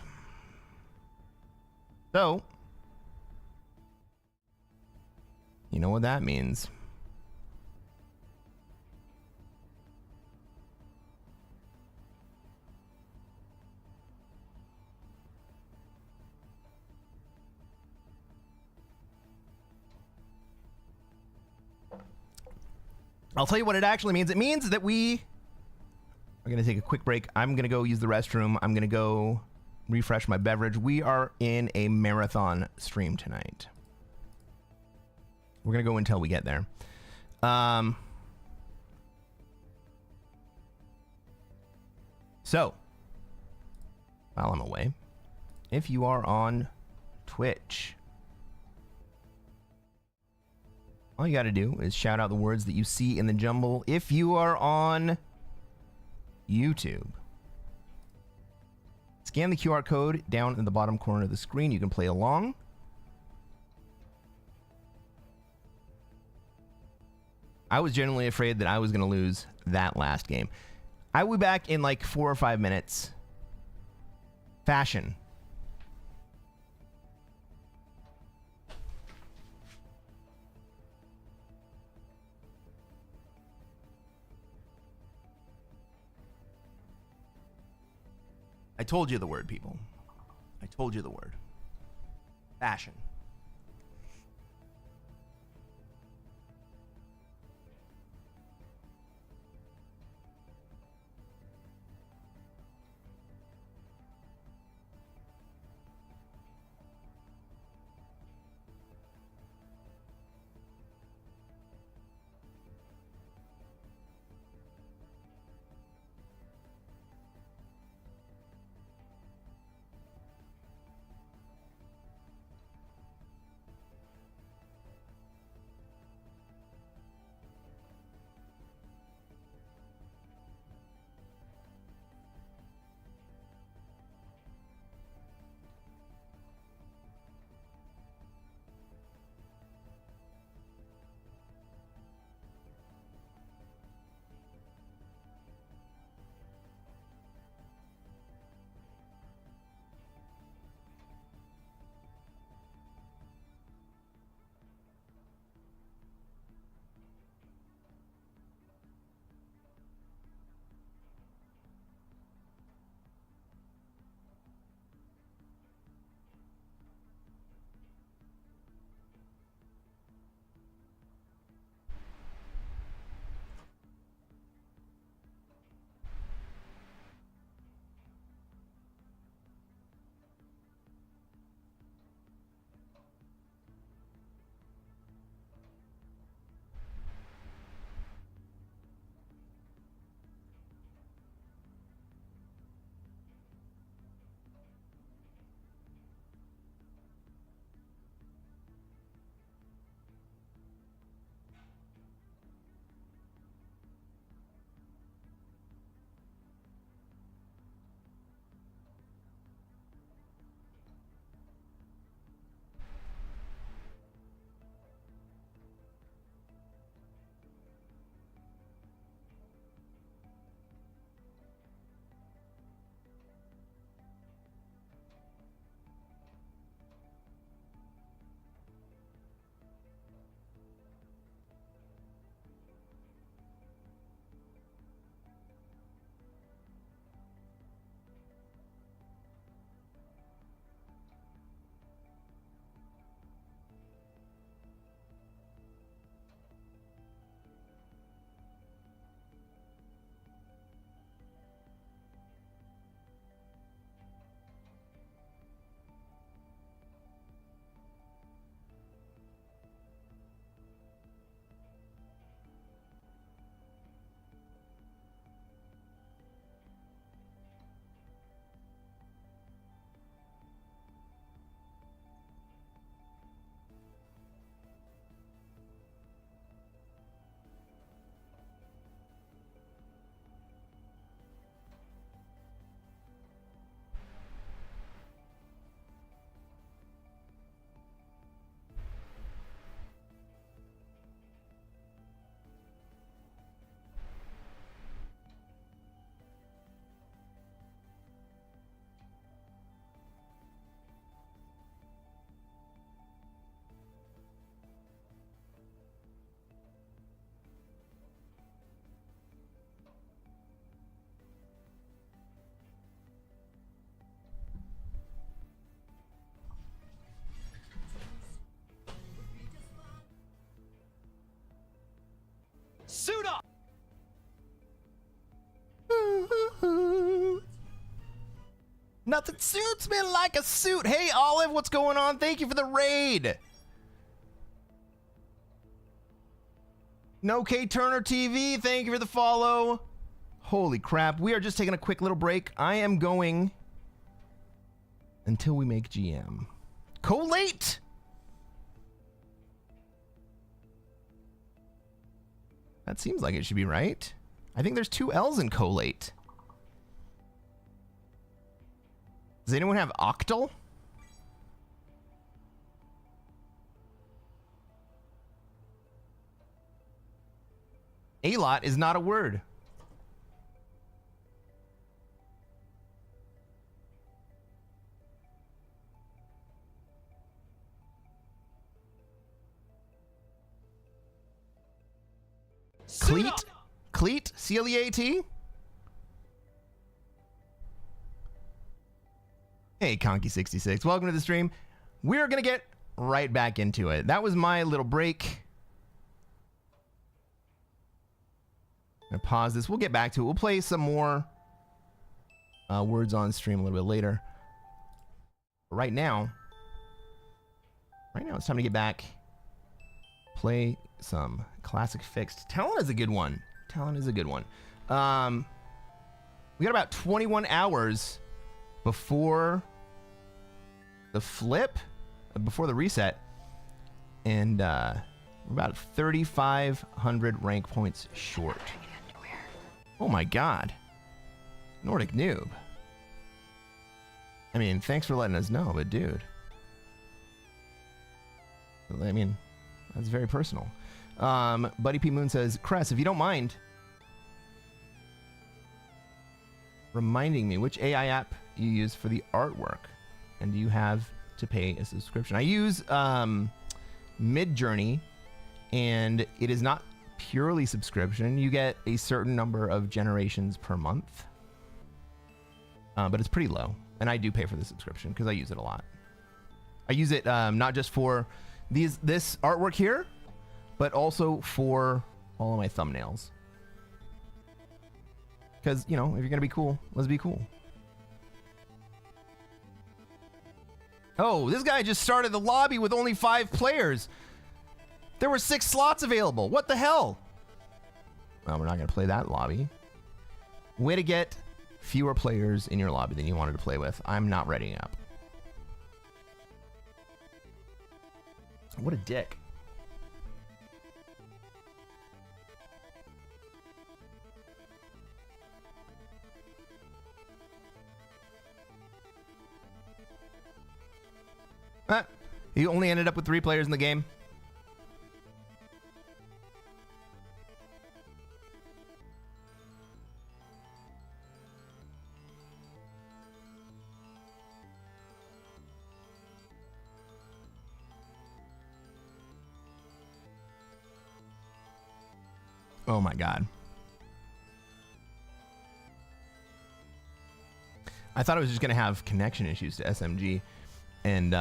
So, you know what that means. I'll tell you what it actually means. It means that we are going to take a quick break. I'm going to go use the restroom. I'm going to go refresh my beverage. We are in a marathon stream tonight. We're going to go until we get there. So, while I'm away, if you are on Twitch, All you got to do is shout out the words that you see in the jumble if you are on YouTube. Scan the QR code down in the bottom corner of the screen. You can play along. I was genuinely afraid that I was going to lose that last game. I will be back in like 4 or 5 minutes. Fashion. I told you the word, people. I told you the word. Fashion. Suit up! Nothing suits me like a suit. Hey, Olive, what's going on? Thank you for the raid. No K Turner TV, thank you for the follow. Holy crap, we are just taking a quick little break. I am going until we make GM. Collate! That seems like it should be right. I think there's 2 L's in collate. Does anyone have octal? A-lot is not a word. Cleat? Cleat? C-L-E-A-T? Hey, Conky66. Welcome to the stream. We're going to get right back into it. That was my little break. I'm going to pause this. We'll get back to it. We'll play some more words on stream a little bit later. Right now, it's time to get back. Play some Classic Fixed. Talent is a good one. Talent is a good one. We got about 21 hours before the flip, before the reset, and we're about 3,500 rank points short. Oh my god. Nordic noob. I mean, thanks for letting us know, but dude. I mean, that's very personal. Buddy P. Moon says, Cress, if you don't mind reminding me which AI app you use for the artwork, and do you have to pay a subscription? I use Midjourney, and it is not purely subscription. You get a certain number of generations per month, but it's pretty low, and I do pay for the subscription because I use it a lot. I use it not just for this artwork here, but also for all of my thumbnails. Because, you know, if you're gonna be cool, let's be cool. Oh, this guy just started the lobby with only 5 players. There were 6 slots available. What the hell? Well, we're not gonna play that lobby. Way to get fewer players in your lobby than you wanted to play with. I'm not readying up. What a dick. He only ended up with 3 players in the game. Oh my god. I thought it was just going to have connection issues to SMG, and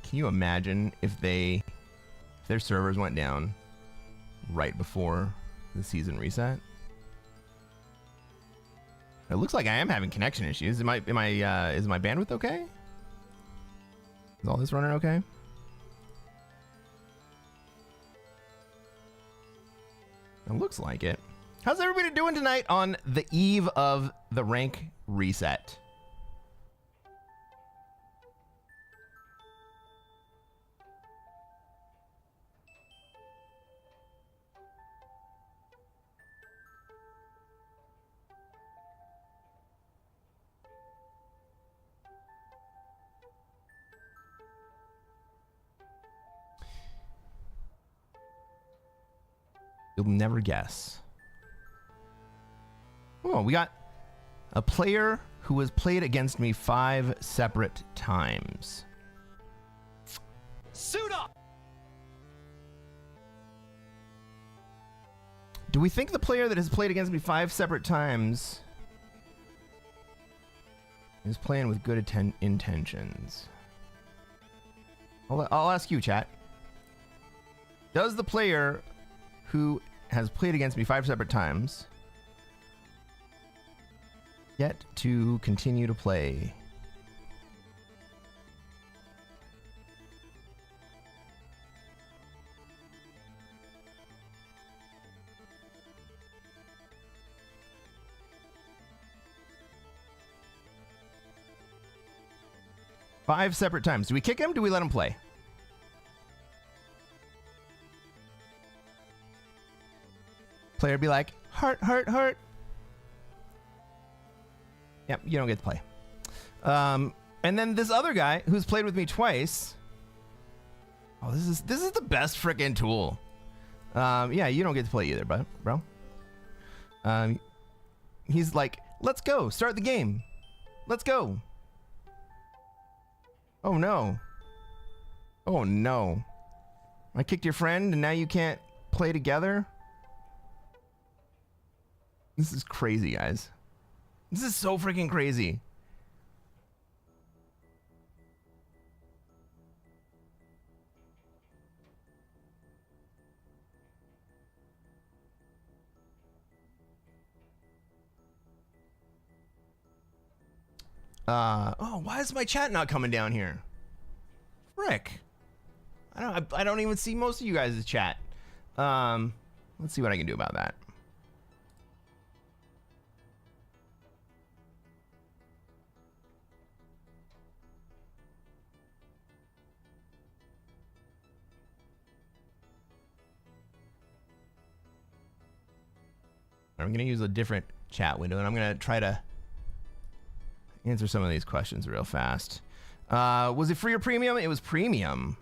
can you imagine if their servers went down right before the season reset? It looks like I am having connection issues. Is my bandwidth okay? Is all this running okay? It looks like it. How's everybody doing tonight on the eve of the rank reset? You'll never guess. Oh, we got a player who has played against me 5 separate times. Suit up! Do we think the player that has played against me 5 separate times is playing with good intentions? I'll ask you, chat. Does the player who has played against me 5 separate times get to continue to play? Five separate times. Do we kick him? Do we let him play? Player be like, heart, heart, heart. Yep, you don't get to play. And then this other guy who's played with me twice. Oh, this is the best freaking tool. Yeah, you don't get to play either, bro. He's like, let's go, start the game. Let's go. Oh no. Oh no. I kicked your friend and now you can't play together? This is crazy, guys. This is so freaking crazy. Oh, why is my chat not coming down here? Frick. I don't even see most of you guys' chat. Let's see what I can do about that. I'm going to use a different chat window, and I'm going to try to answer some of these questions real fast. Was it free or premium? It was premium.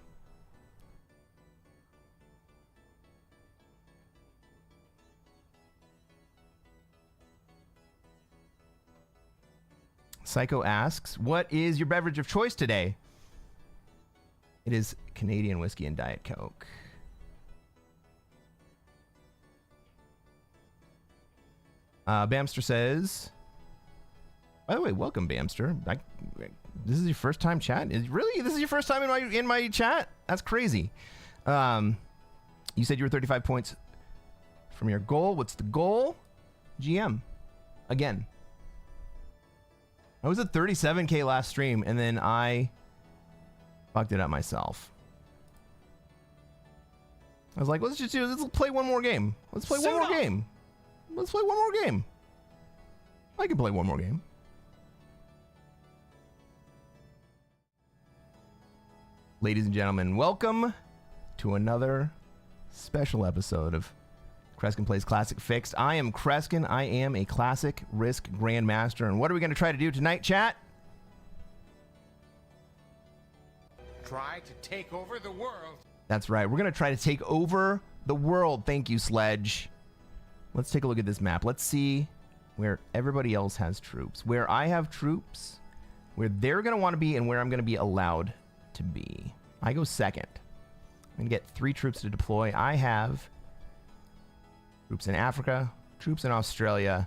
Psycho asks, what is your beverage of choice today? It is Canadian whiskey and Diet Coke. Bamster says, by the way, welcome, Bamster. This is your first time chat? Really? This is your first time in my chat? That's crazy. You said you were 35 points from your goal. What's the goal? GM. Again. I was at 37K last stream, and then I fucked it up myself. I was like, let's play one more game. Let's play one more game. Let's play one more game. I can play one more game. Ladies and gentlemen, welcome to another special episode of Cresquin Plays Classic Fixed. I am Cresquin. I am a Classic Risk Grandmaster. And what are we going to try to do tonight, chat? Try to take over the world. That's right. We're going to try to take over the world. Thank you, Sledge. Let's take a look at this map. Let's see where everybody else has troops. Where I have troops, where they're going to want to be, and where I'm going to be allowed to be. I go second. I'm going to get 3 troops to deploy. I have troops in Africa, troops in Australia,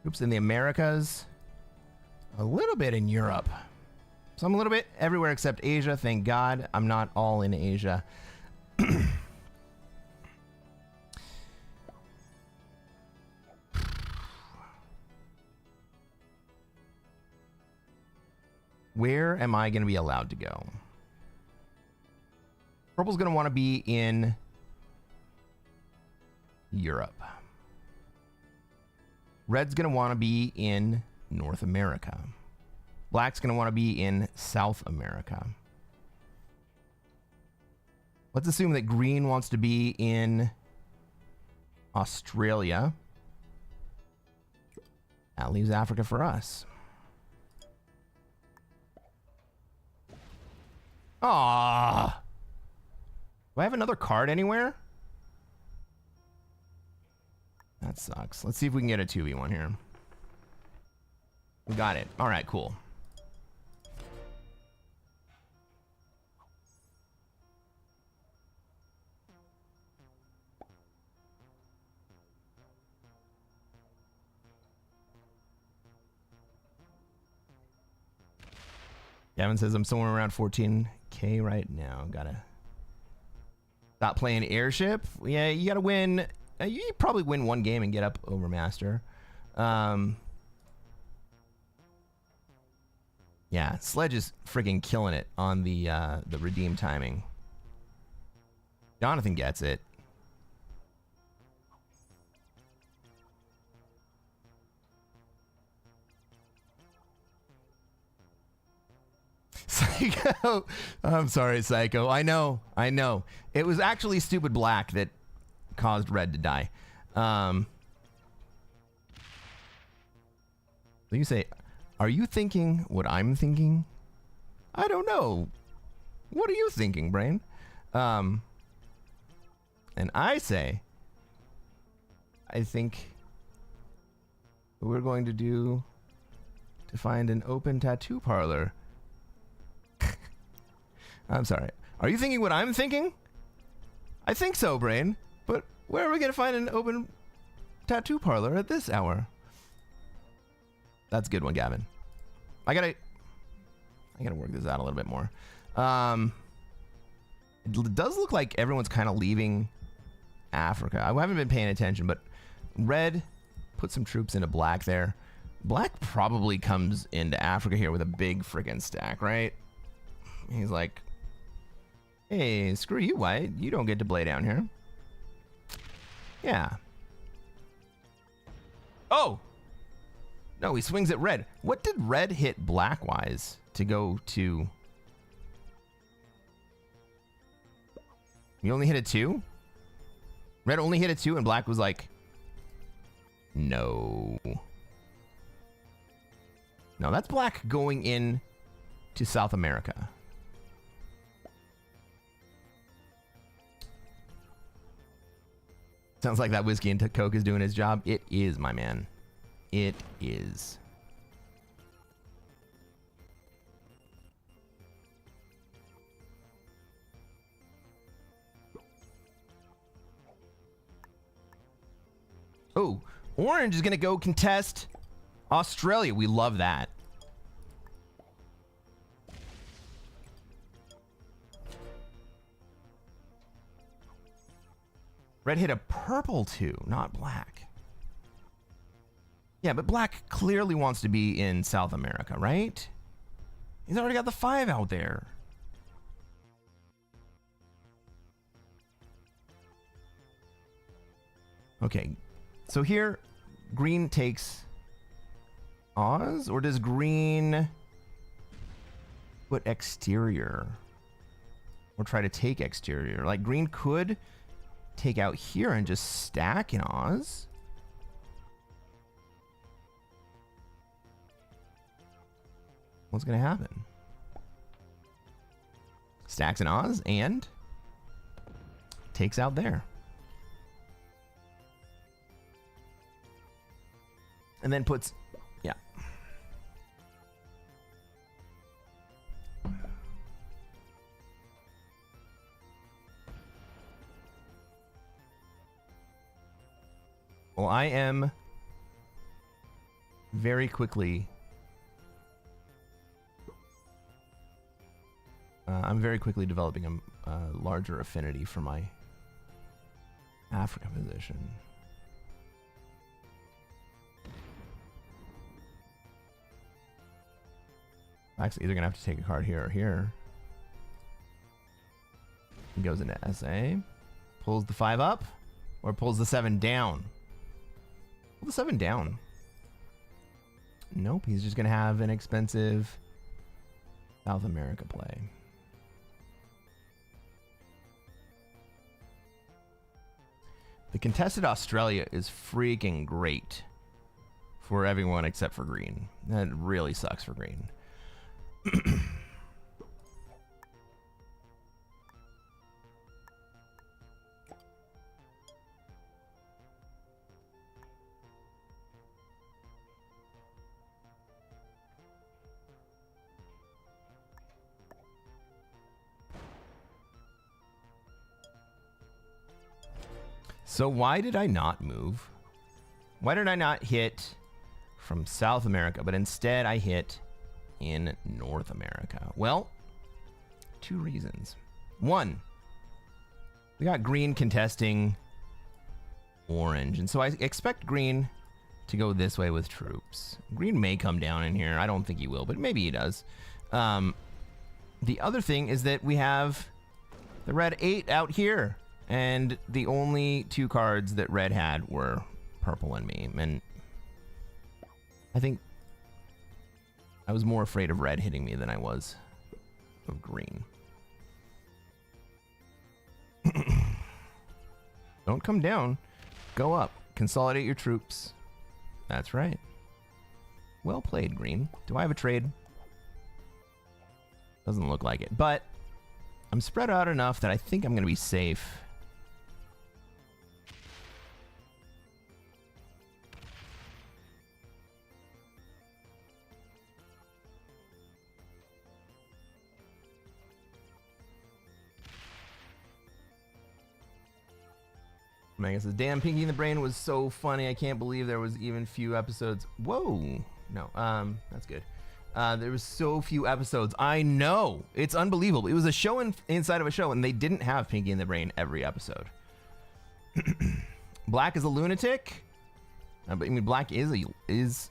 troops in the Americas, a little bit in Europe. So I'm a little bit everywhere except Asia. Thank God I'm not all in Asia. Where am I going to be allowed to go? Purple's going to want to be in Europe. Red's going to want to be in North America. Black's going to want to be in South America. Let's assume that green wants to be in Australia. That leaves Africa for us. Ah, do I have another card anywhere? That sucks. Let's see if we can get a 2v1 here. We got it. All right, cool. Gavin says I'm somewhere around 14K right now. Gotta stop playing airship. Yeah, you gotta win. You probably win one game and get up over master. Yeah, Sledge is freaking killing it on the redeem timing. Jonathan gets it. Psycho. I'm sorry, Psycho. I know. It was actually Stupid Black that caused Red to die. You say, are you thinking what I'm thinking? I don't know. What are you thinking, brain? And I say, I think what we're going to do to find an open tattoo parlor. I'm sorry. Are you thinking what I'm thinking? I think so, brain. But where are we going to find an open tattoo parlor at this hour? That's a good one, Gavin. I gotta work this out a little bit more. It does look like everyone's kind of leaving Africa. I haven't been paying attention, but red put some troops into black there. Black probably comes into Africa here with a big friggin' stack, right? He's like, hey, screw you, white. You don't get to play down here. Yeah. Oh! No, he swings at red. What did red hit black-wise to go to? He only hit a 2? Red only hit a 2 and black was like, no. No, that's black going in to South America. Sounds like that whiskey and Coke is doing his job. It is, my man. It is. Oh, orange is going to go contest Australia. We love that. Red hit a purple 2, not black. Yeah, but black clearly wants to be in South America, right? He's already got the 5 out there. Okay, so here, green takes Oz, or does green put exterior? Or try to take exterior? Like, green could take out here and just stack in Oz. What's going to happen? Stacks in Oz and takes out there. And then puts, yeah. Well, I am very quickly I'm very quickly developing a larger affinity for my Africa position. Actually, either gonna have to take a card here or here. He goes into SA, pulls the 5 up, or pulls the 7 down. Pull the 7 down. Nope, he's just gonna have an expensive South America play. The contested Australia is freaking great for everyone except for green. That really sucks for green. So why did I not move? Why did I not hit from South America, but instead I hit in North America? Well, 2 reasons. 1, we got green contesting orange, and so I expect green to go this way with troops. Green may come down in here. I don't think he will, but maybe he does. The other thing is that we have the red 8 out here. And the only 2 cards that red had were purple and me. And I think I was more afraid of red hitting me than I was of green. Don't come down. Go up. Consolidate your troops. That's right. Well played, Green. Do I have a trade? Doesn't look like it, but I'm spread out enough that I think I'm going to be safe. Megan says, damn, Pinky in the Brain was so funny. I can't believe there was even few episodes. Whoa. No, that's good. There was so few episodes. I know. It's unbelievable. It was a show inside of a show, and they didn't have Pinky in the Brain every episode. Black is a lunatic? I mean, Black is...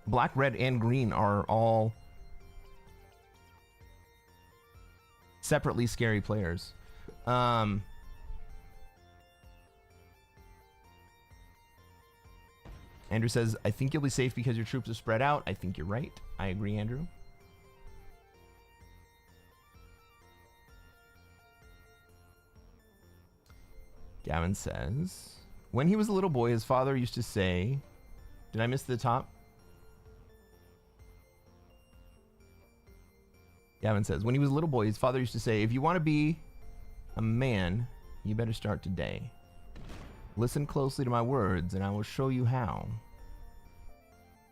Black, red, and green are all separately scary players. Andrew says, I think you'll be safe because your troops are spread out. I think you're right. I agree, Andrew. Gavin says, when he was a little boy, his father used to say, did I miss the top? Gavin says, when he was a little boy, his father used to say, if you want to be a man, you better start today. Listen closely to my words, and I will show you how.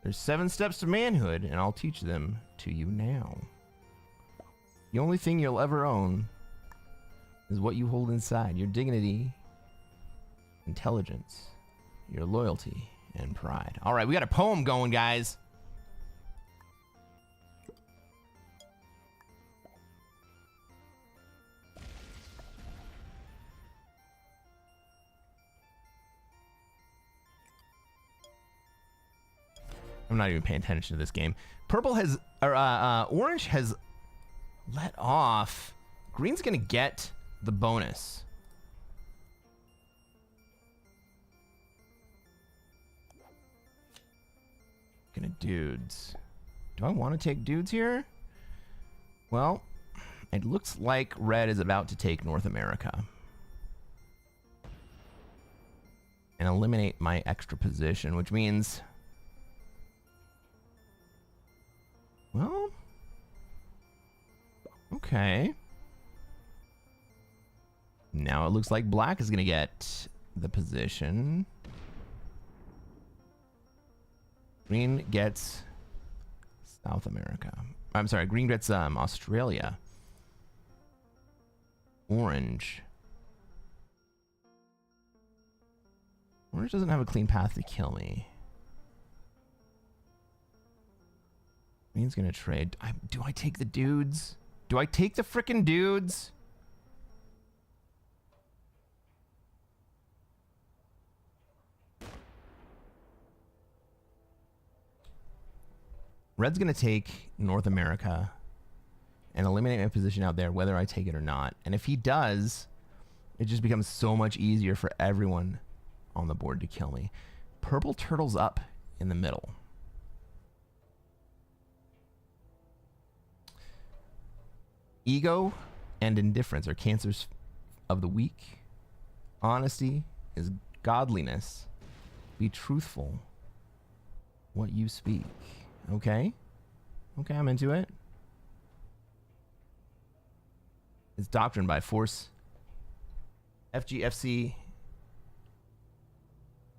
There's 7 steps to manhood, and I'll teach them to you now. The only thing you'll ever own is what you hold inside. Your dignity, intelligence, your loyalty, and pride. All right, we got a poem going, guys. I'm not even paying attention to this game. Purple has, or orange has let off. Green's gonna get the bonus. Gonna dudes. Do I want to take dudes here? Well, it looks like red is about to take North America and eliminate my extra position, which means, well, okay. Now it looks like black is gonna get the position. Green gets South America. I'm sorry, green gets Australia. Orange. Orange doesn't have a clean path to kill me. Green's gonna trade. Do I take the dudes? Do I take the frickin' dudes? Red's gonna take North America and eliminate my position out there, whether I take it or not. And if he does, it just becomes so much easier for everyone on the board to kill me. Purple turtles up in the middle. Ego and indifference are cancers of the weak. Honesty is godliness. Be truthful. What you speak. Okay. Okay, I'm into it. It's doctrine by force. FGFC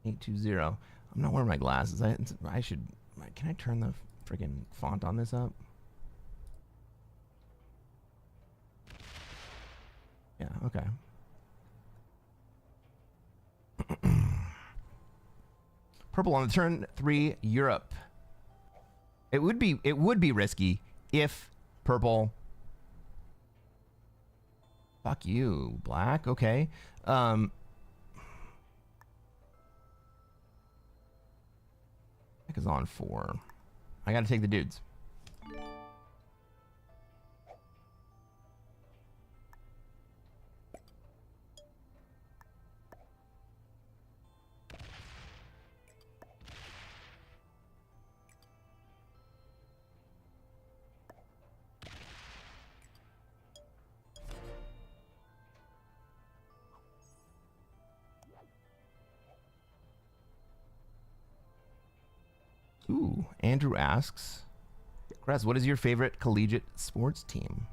820. I'm not wearing my glasses. I should. Can I turn the friggin' font on this up? Yeah, okay. Purple on the turn 3, Europe. It would be risky if purple. Fuck you, black. Okay. Black is on 4. I gotta take the dudes. Ooh, Andrew asks, Cress, what is your favorite collegiate sports team?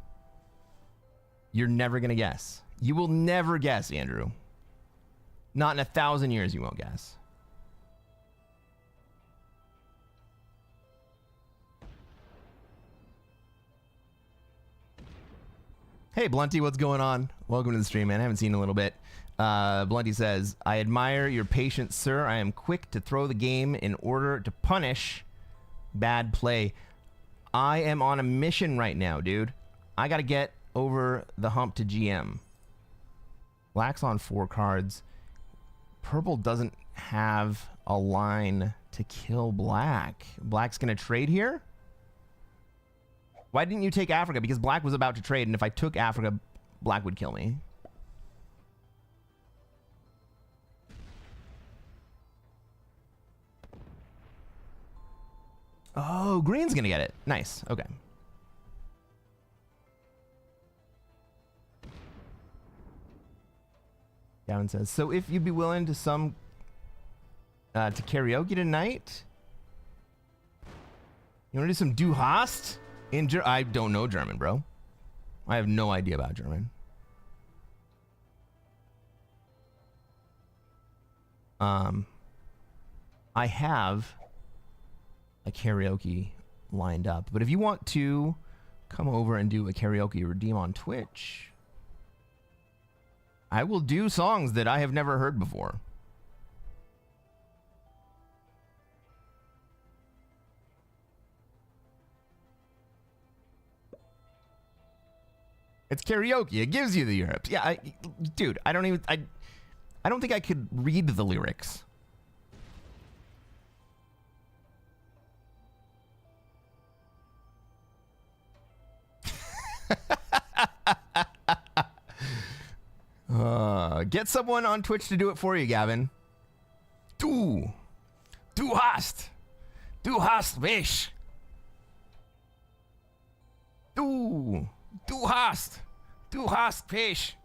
You're never going to guess. You will never guess, Andrew. Not in 1,000 years you won't guess. Hey, Blunty, what's going on? Welcome to the stream, man. I haven't seen you in a little bit. Blunty says, I admire your patience, sir. I am quick to throw the game in order to punish bad play. I am on a mission right now, dude. I got to get over the hump to GM. Black's on 4 cards. Purple doesn't have a line to kill black. Black's going to trade here? Why didn't you take Africa? Because black was about to trade, and if I took Africa, black would kill me. Oh, green's gonna get it. Nice. Okay. Gavin says, so if you'd be willing to to karaoke tonight, you want to do some Du Hast? I don't know German, bro. I have no idea about German. I have a karaoke lined up, but if you want to come over and do a karaoke redeem on Twitch, I will do songs that I have never heard before. It's karaoke. It gives you the Europe. Yeah, dude, I don't think I could read the lyrics. Get someone on Twitch to do it for you, Gavin. Du hast mich. Du hast mich.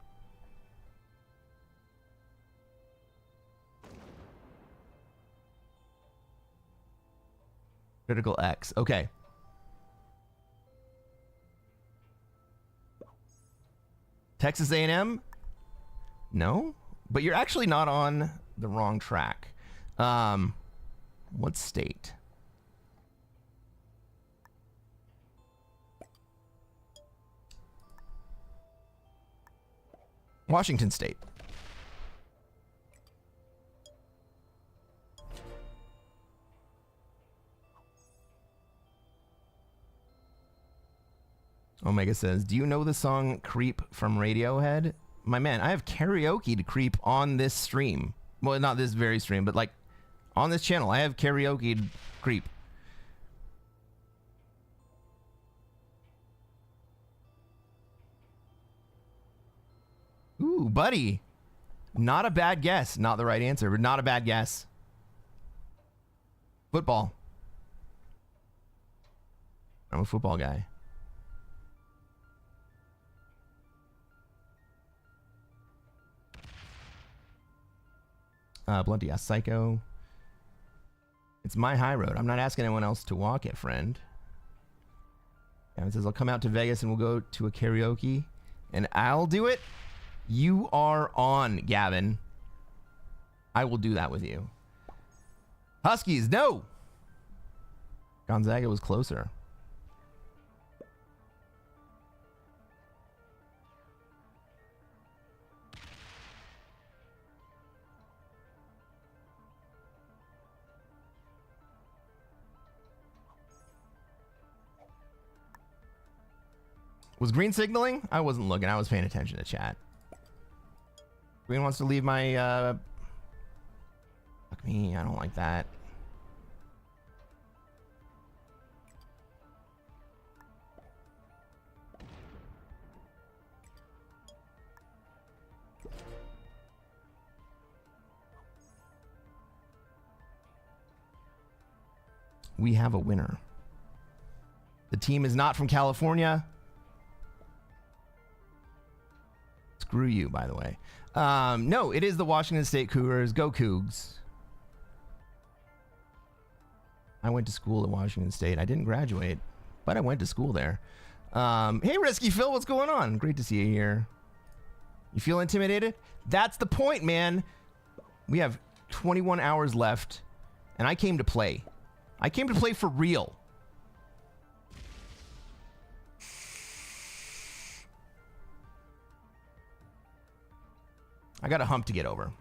Critical X. Okay. Texas A&M? No, but you're actually not on the wrong track. What state? Washington State. Omega says, do you know the song Creep from Radiohead? My man, I have karaoke to Creep on this stream. Well, not this very stream, but like on this channel, I have karaoke to Creep. Ooh, buddy. Not a bad guess. Not the right answer, but not a bad guess. Football. I'm a football guy. Blunty asks, Psycho. It's my high road. I'm not asking anyone else to walk it, friend. Gavin says, I'll come out to Vegas and we'll go to a karaoke. And I'll do it. You are on, Gavin. I will do that with you. Huskies, no. Gonzaga was closer. Was green signaling? I wasn't looking. I was paying attention to chat. Green wants to leave my, fuck me. I don't like that. We have a winner. The team is not from California. Screw you, by the way. No, it is the Washington State Cougars. Go Cougs. I went to school at Washington State. I didn't graduate, but I went to school there. Hey, Risky Phil, what's going on? Great to see you here. You feel intimidated? That's the point, man. We have 21 hours left, and I came to play. I came to play for real. I got a hump to get over.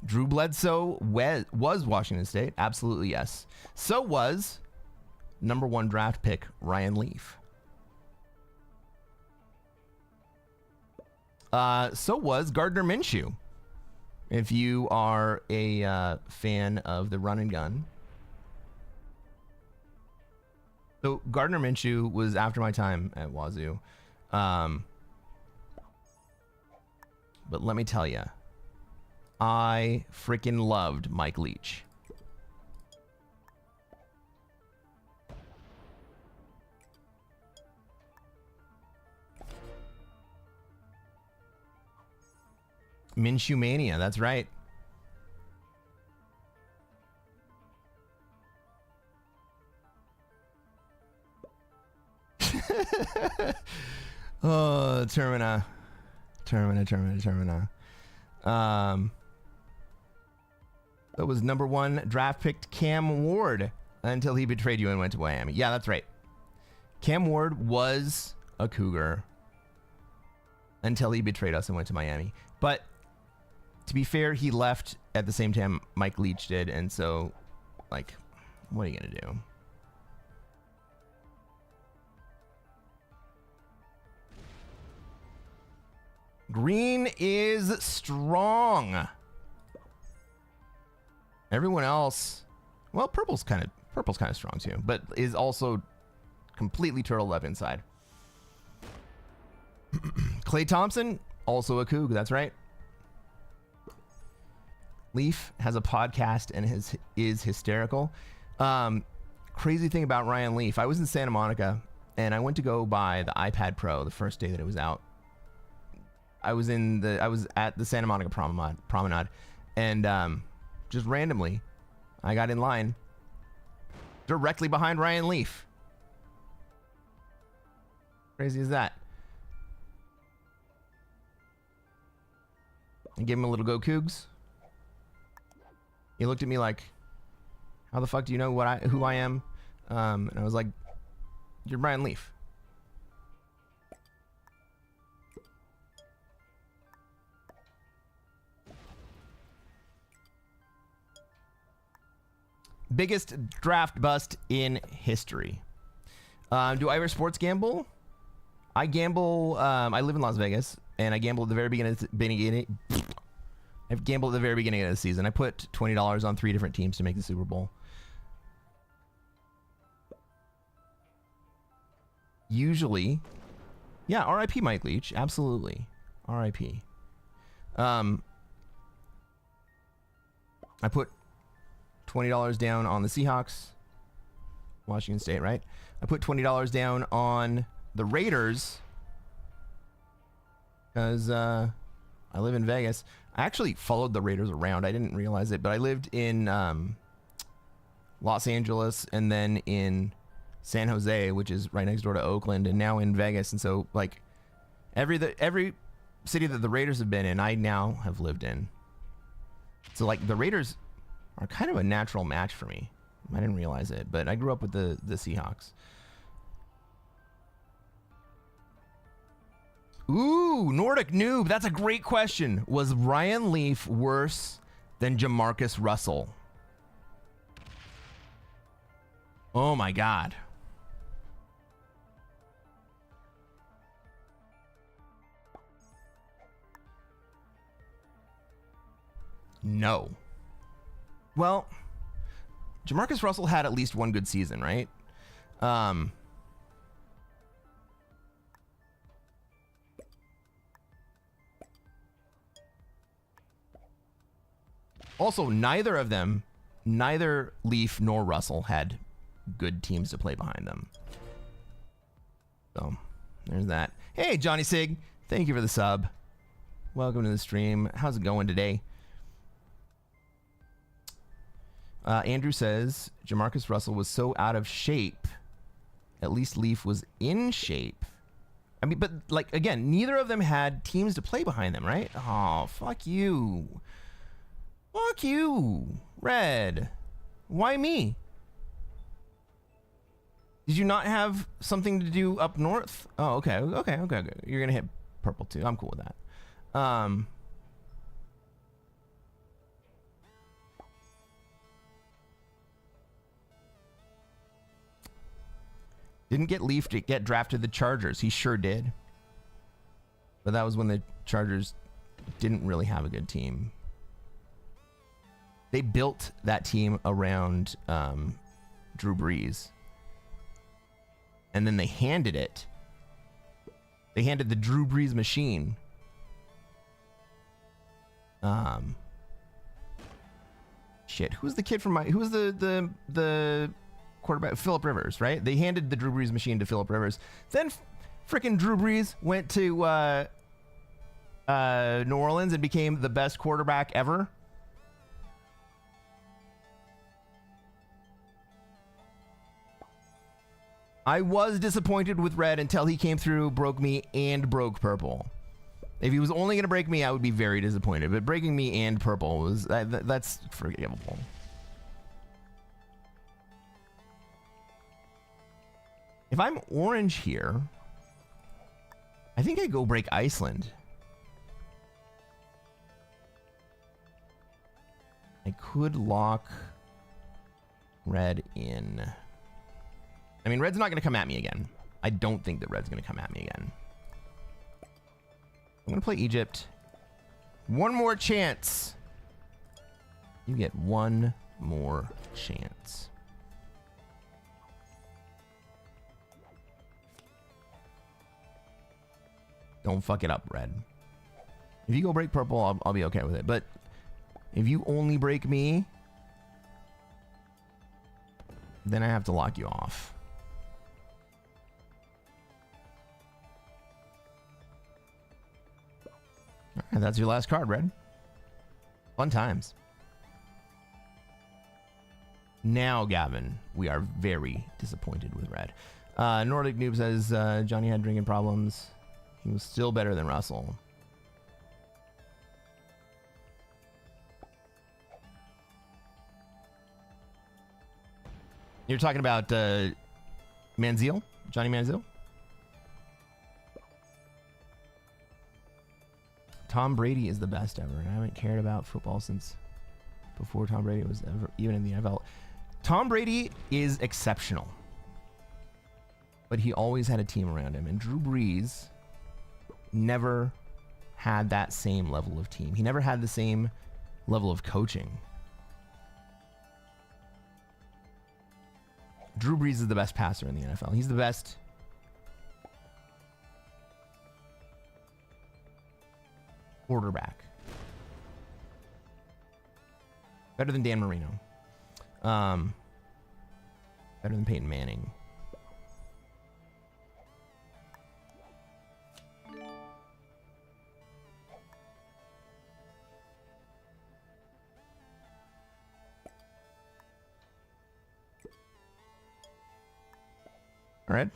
Drew Bledsoe was Washington State. Absolutely, yes. So was #1 draft pick Ryan Leaf. So was Gardner Minshew. If you are a fan of the run and gun. So Gardner Minshew was after my time at Wazoo. But let me tell you, I freaking loved Mike Leach. Minshew Mania, that's right. Oh, Termina. That was #1 draft picked Cam Ward until he betrayed you and went to Miami. Yeah, that's right. Cam Ward was a Cougar until he betrayed us and went to Miami. But to be fair, he left at the same time Mike Leach did, and so, like, what are you gonna do? Green is strong. Everyone else, well, purple's kind of strong too, but is also completely turtled up inside. Klay Thompson, also a Coug, that's right. Leaf has a podcast and is hysterical. Crazy thing about Ryan Leaf, I was in Santa Monica and I went to go buy the iPad Pro the first day that it was out. I was at the Santa Monica promenade and just randomly I got in line directly behind Ryan Leaf. Crazy as that. I gave him a little go Cougs. He looked at me like, how the fuck do you know who I am? And I was like, you're Ryan Leaf. Biggest draft bust in history. Do I ever sports gamble? I gamble. I live in Las Vegas, and I gamble at the very beginning. I've gambled at the very beginning of the season. I put $20 on 3 different teams to make the Super Bowl. Usually, yeah. R.I.P. Mike Leach. Absolutely, R.I.P. I put $20 down on the Seahawks, Washington State, right? I put $20 down on the Raiders because I live in Vegas. I actually followed the Raiders around. I didn't realize it, but I lived in Los Angeles and then in San Jose, which is right next door to Oakland, and now in Vegas. And so, like, every city that the Raiders have been in, I now have lived in. So, like, the Raiders are kind of a natural match for me. I didn't realize it, but I grew up with the Seahawks. Ooh, Nordic Noob. That's a great question. Was Ryan Leaf worse than Jamarcus Russell? Oh my God. No. Well, Jamarcus Russell had at least one good season, right? Also, neither Leaf nor Russell had good teams to play behind them. So there's that. Hey, Johnny Sig, thank you for the sub. Welcome to the stream. How's it going today? Andrew says Jamarcus Russell was so out of shape. At least Leaf was in shape. I mean, but like, again, neither of them had teams to play behind them, right? Oh, fuck you. Fuck you, Red. Why me? Did you not have something to do up north? Oh, okay. You're gonna hit purple too. I'm cool with that. Didn't get Leaf to get drafted the Chargers. He sure did. But that was when the Chargers didn't really have a good team. They built that team around Drew Brees. And then they handed it. They handed the Drew Brees machine. Shit. Who's the kid from my... Who's the quarterback? Phillip Rivers, right? They handed the Drew Brees machine to Phillip Rivers. Then frickin' Drew Brees went to New Orleans and became the best quarterback ever. I was disappointed with Red until he came through, broke me, and broke purple. If he was only going to break me, I would be very disappointed. But breaking me and purple was that's forgivable. If I'm orange here, I think I go break Iceland. I could lock Red in. I mean, Red's not going to come at me again. I don't think that Red's going to come at me again. I'm going to play Egypt. One more chance. You get one more chance. Don't fuck it up, Red. If you go break purple, I'll be okay with it. But if you only break me, then I have to lock you off. All right, that's your last card, Red. Fun times. Now, Gavin, we are very disappointed with Red. Nordic Noob says Johnny had drinking problems. He was still better than Russell. You're talking about Manziel? Johnny Manziel? Tom Brady is the best ever, and I haven't cared about football since before Tom Brady was ever even in the NFL. Tom Brady is exceptional, but he always had a team around him, and Drew Brees never had that same level of team. He never had the same level of coaching. Drew Brees is the best passer in the NFL. He's the best quarterback. Better than Dan Marino. Better than Peyton Manning. All right.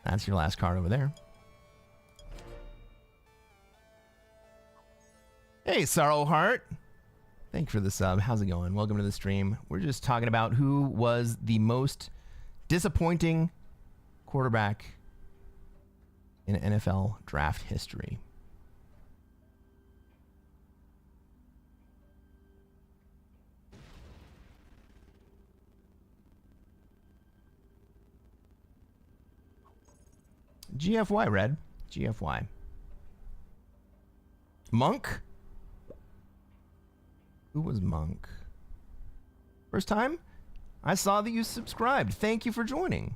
That's your last card over there. Hey, Sorrow Heart. Thank you for the sub. How's it going? Welcome to the stream. We're just talking about who was the most disappointing quarterback in NFL draft history. GFY, Red. GFY. Monk? Who was Monk? First time? I saw that you subscribed. Thank you for joining.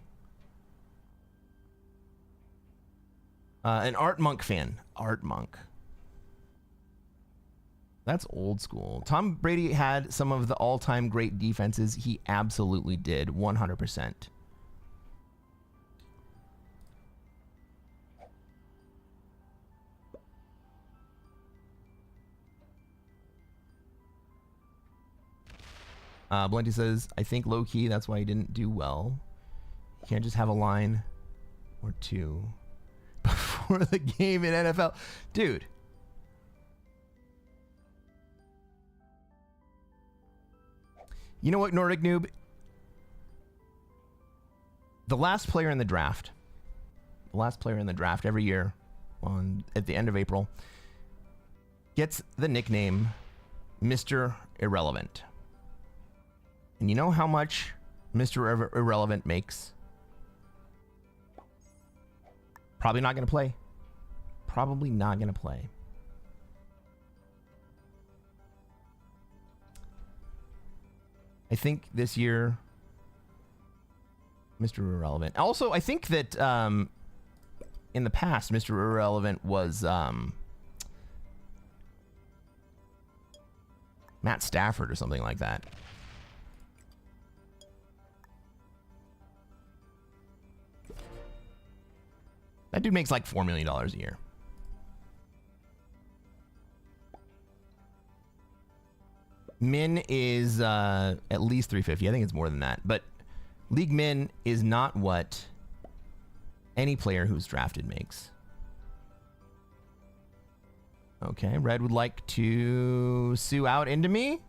An Art Monk fan. Art Monk. That's old school. Tom Brady had some of the all-time great defenses. He absolutely did, 100%. Blenty says, I think low-key, that's why he didn't do well. You can't just have a line or two before the game in NFL. Dude. You know what, Nordic Noob? The last player in the draft every year at the end of April gets the nickname Mr. Irrelevant. And you know how much Mr. Irrelevant makes? Probably not going to play. Probably not going to play. I think this year, Mr. Irrelevant. Also, I think that in the past, Mr. Irrelevant was Matt Stafford or something like that. That dude makes like $4 million a year. Min is at least 350. I think it's more than that. But league min is not what any player who's drafted makes. Okay, Red would like to sue out into me.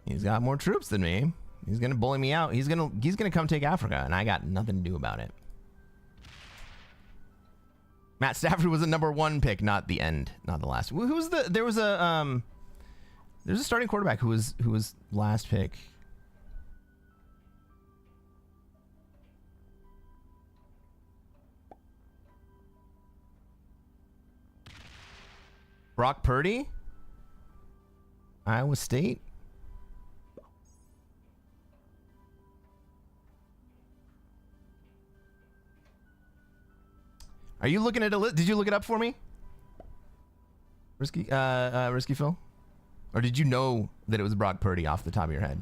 He's got more troops than me. He's gonna bully me out. He's gonna come take Africa, and I got nothing to do about it. Matt Stafford was a #1 pick, not the end, not the last. Who's the? There's a starting quarterback who was last pick. Brock Purdy, Iowa State. Are you looking at a list? Did you look it up for me? Risky Phil? Or did you know that it was Brock Purdy off the top of your head?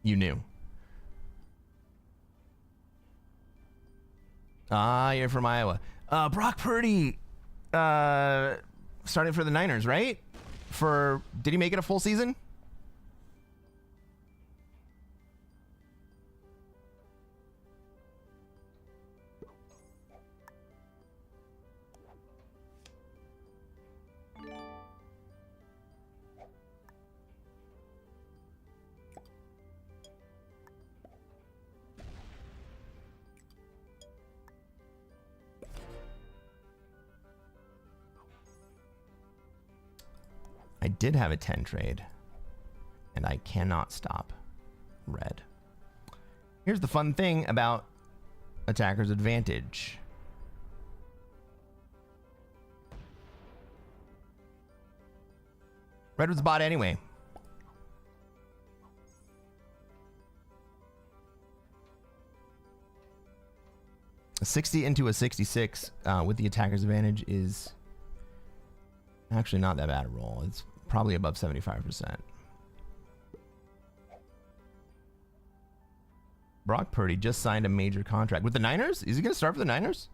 You knew. Ah, you're from Iowa. Brock Purdy, starting for the Niners, right? Did he make it a full season? I did have a 10 trade, and I cannot stop Red. Here's the fun thing about Attacker's Advantage. Red was bought anyway. A 60 into a 66 with the Attacker's Advantage is actually not that bad a roll. It's probably above 75%. Brock Purdy just signed a major contract with the Niners. Is he going to start for the Niners?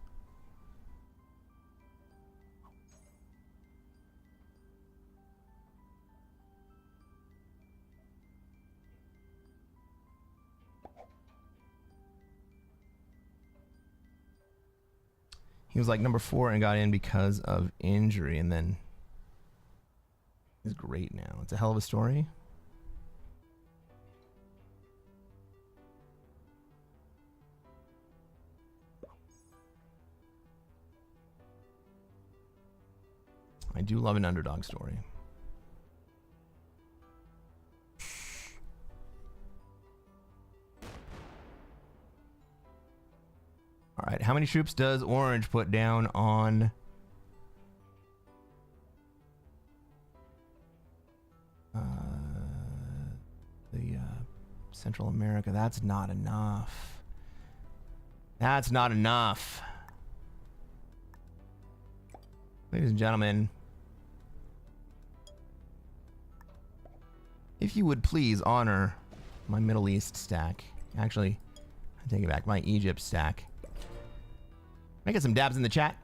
He was like #4 and got in because of injury, and then he's great now. It's a hell of a story. I do love an underdog story. All right, how many troops does Orange put down on the Central America? That's not enough. That's not enough. Ladies and gentlemen, if you would please honor my Middle East stack. Actually, I take it back. My Egypt stack. Can I get some dabs in the chat?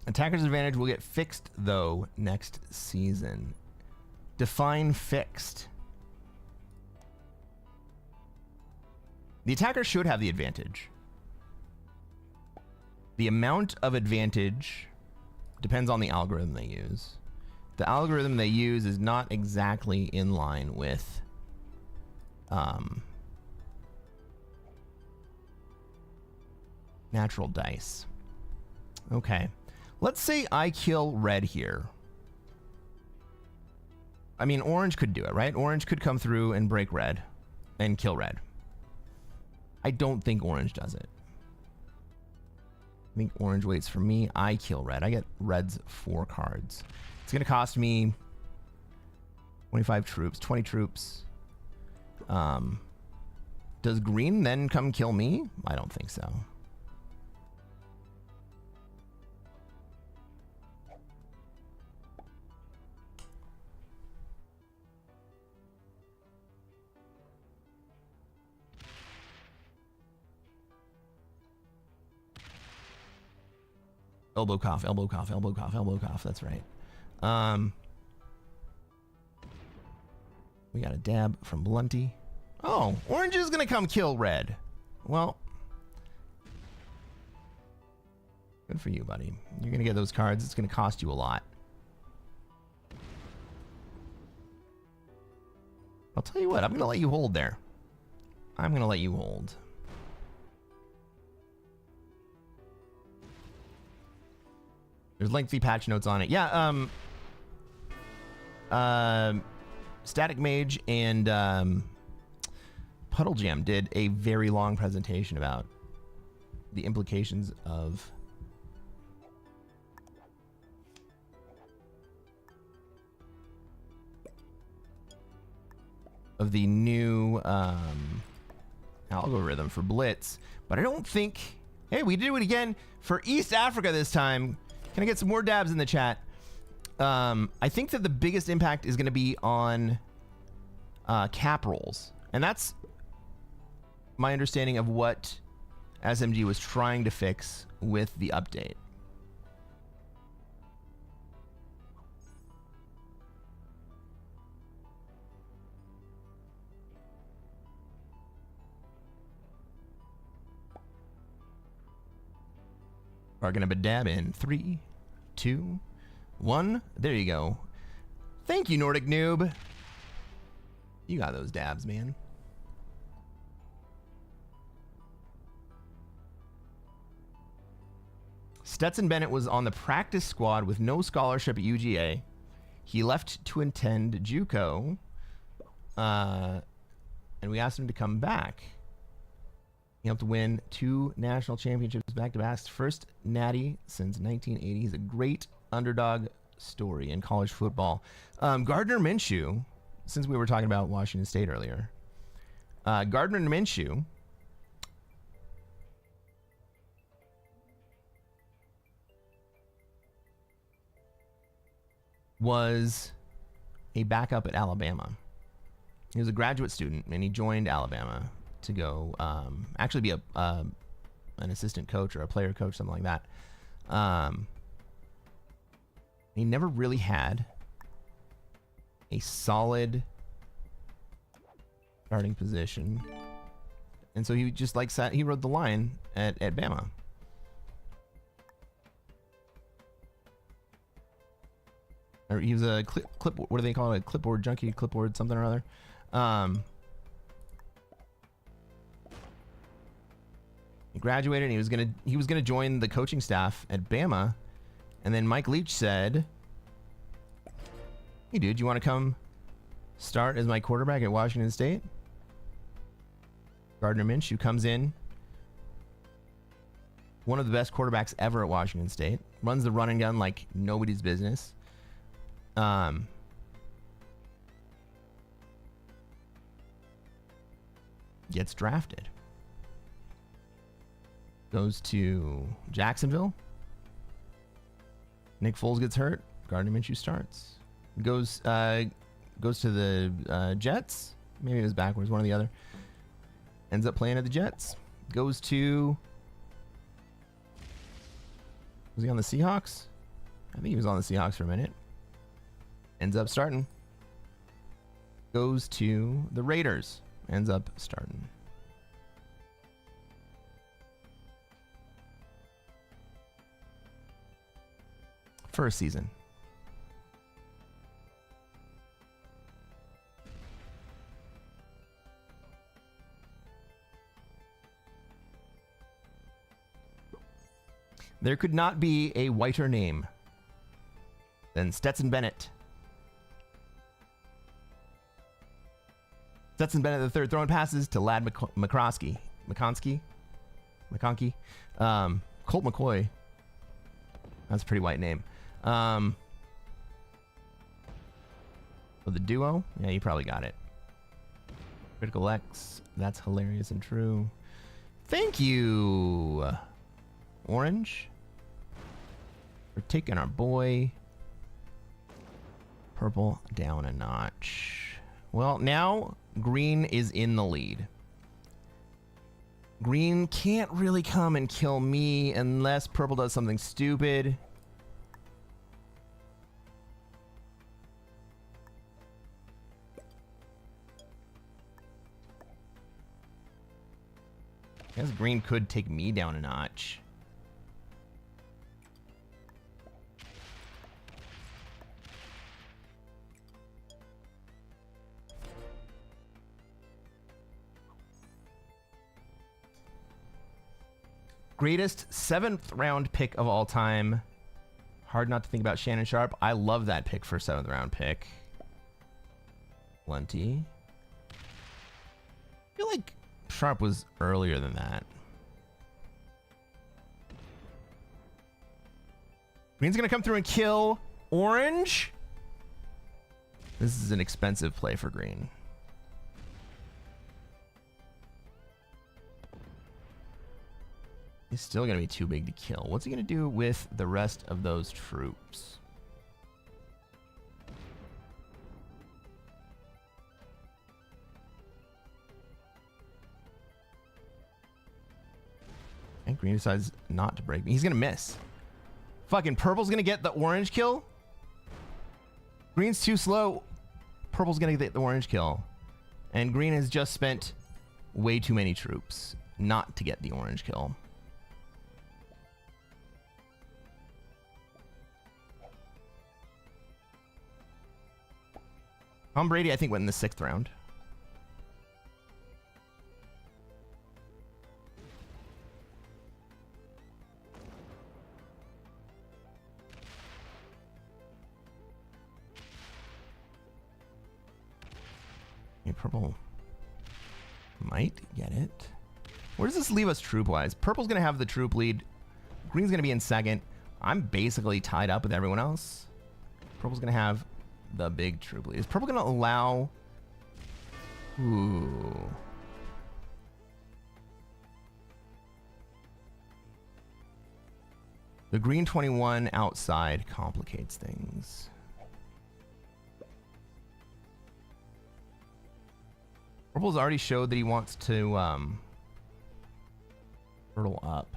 Attacker's advantage will get fixed, though, next season. Define fixed. The attacker should have the advantage. The amount of advantage depends on the algorithm they use. The algorithm they use is not exactly in line with natural dice. Okay. Let's say I kill red here. I mean, orange could do it, right? Orange could come through and break red and kill red. I don't think orange does it. I think orange waits for me. I kill red. I get red's 4 cards. It's going to cost me 25 troops, 20 troops. Does green then come kill me? I don't think so. Elbow cough, elbow cough, elbow cough, elbow cough. That's right. We got a dab from Blunty. Oh, orange is going to come kill red. Well, good for you, buddy. You're going to get those cards. It's going to cost you a lot. I'll tell you what. I'm going to let you hold there. I'm going to let you hold. There's lengthy patch notes on it. Yeah, Static Mage and Puddle Jam did a very long presentation about the implications of the new algorithm for Blitz. But I don't think... Hey, we did it again for East Africa this time. Can I get some more dabs in the chat? I think that the biggest impact is going to be on cap rolls. And that's my understanding of what SMG was trying to fix with the update. Are going to dab in 3, 2, 1. There you go. Thank you, Nordic Noob. You got those dabs, man. Stetson Bennett was on the practice squad with no scholarship at UGA. He left to attend JUCO, and we asked him to come back. He helped win 2 national championships back-to-back, first natty since 1980. He's a great underdog story in college football. Gardner Minshew, since we were talking about Washington State earlier, Gardner Minshew was a backup at Alabama. He was a graduate student, and he joined Alabama to go actually be an assistant coach or a player coach, something like that. He never really had a solid starting position, and so he just like he rode the line at Bama. Or he was a clip. What do they call it? A clipboard junkie, clipboard something or other. He graduated and he was gonna join the coaching staff at Bama, and then Mike Leach said, "Hey dude, you want to come start as my quarterback at Washington State?" Gardner Minshew comes in. One of the best quarterbacks ever at Washington State. Runs the run and gun like nobody's business. Gets drafted. Goes to Jacksonville. Nick Foles gets hurt. Gardner Minshew starts. Goes to the Jets. Maybe it was backwards, one or the other. Ends up playing at the Jets. Goes to... Was he on the Seahawks? I think he was on the Seahawks for a minute. Ends up starting. Goes to the Raiders. Ends up starting. First season. There could not be a whiter name than Stetson Bennett. Stetson Bennett III throwing passes to Lad McConkey. Colt McCoy. That's a pretty white name. For the duo? Yeah, you probably got it. Critical X. That's hilarious and true. Thank you, Orange, for taking our boy Purple down a notch. Well, now Green is in the lead. Green can't really come and kill me unless Purple does something stupid. I guess Green could take me down a notch. Greatest 7th round pick of all time. Hard not to think about Shannon Sharp. I love that pick for 7th round pick. Plenty. I feel like Sharp was earlier than that. Green's gonna come through and kill Orange. This is an expensive play for Green. He's still gonna be too big to kill. What's he gonna do with the rest of those troops? And Green decides not to break me. He's gonna miss. Fucking Purple's gonna get the orange kill. Green's too slow. Purple's gonna get the orange kill. And Green has just spent way too many troops not to get the orange kill. Tom Brady, I think, went in the 6th round. Okay, Purple might get it. Where does this leave us troop-wise? Purple's going to have the troop lead. Green's going to be in 2nd. I'm basically tied up with everyone else. Purple's going to have the big troop lead. Is Purple going to allow... Ooh. The green 21 outside complicates things. Purple's already showed that he wants to hurdle up.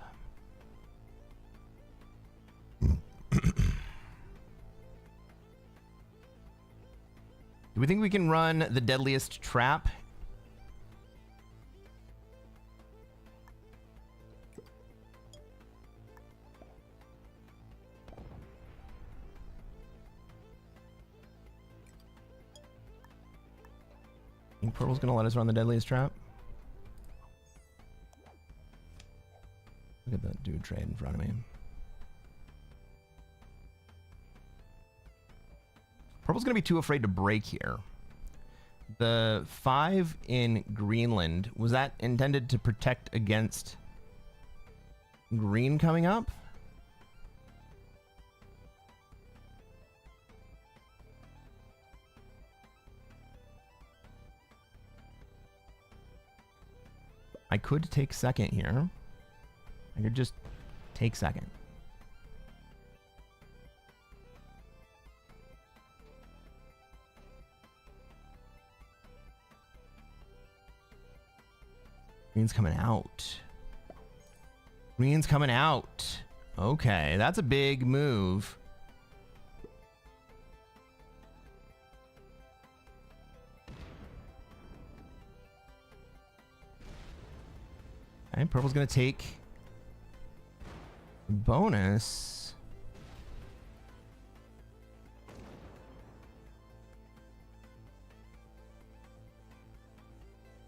Do we think we can run the deadliest trap? Think Purple's gonna let us run the deadliest trap? Look at that dude trade in front of me. Purple's gonna be too afraid to break here. The 5 in Greenland, was that intended to protect against green coming up? I could take second here. I could just take second. Green's coming out. Green's coming out. Okay, that's a big move. Okay, purple's gonna take bonus.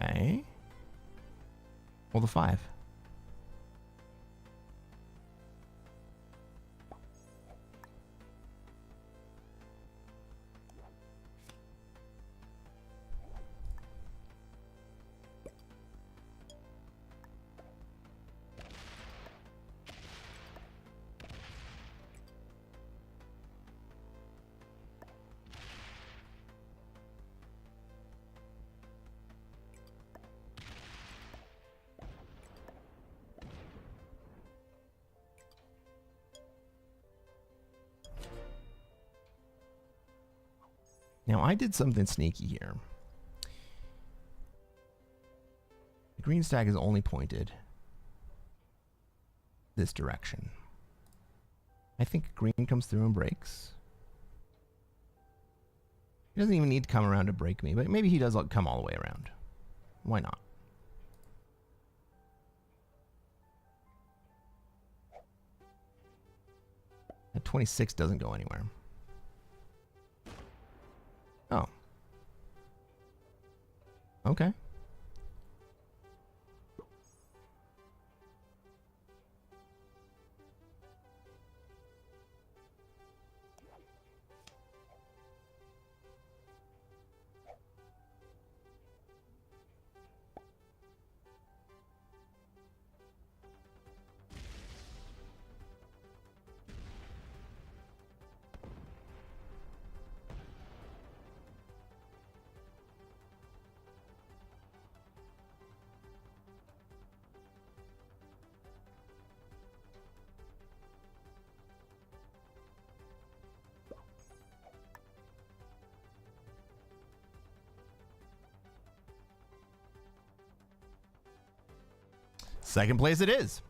Okay. Roll the 5. Now, I did something sneaky here. The green stack is only pointed this direction. I think green comes through and breaks. He doesn't even need to come around to break me, but maybe he does come all the way around. Why not? That 26 doesn't go anywhere. Oh. Okay. Second place it is.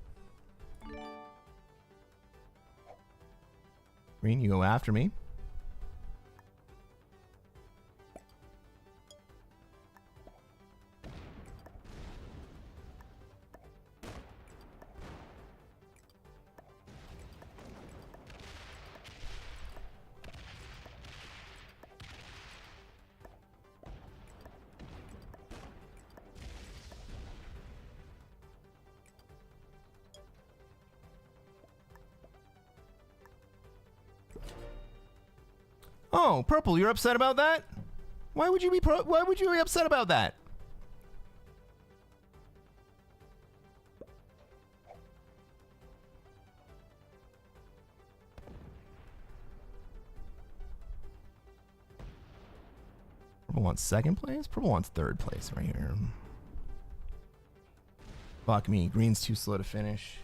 Green, you go after me. Oh, purple, you're upset about that? Why would you be upset about that? Purple wants second place? Purple wants third place right here. Fuck me, green's too slow to finish.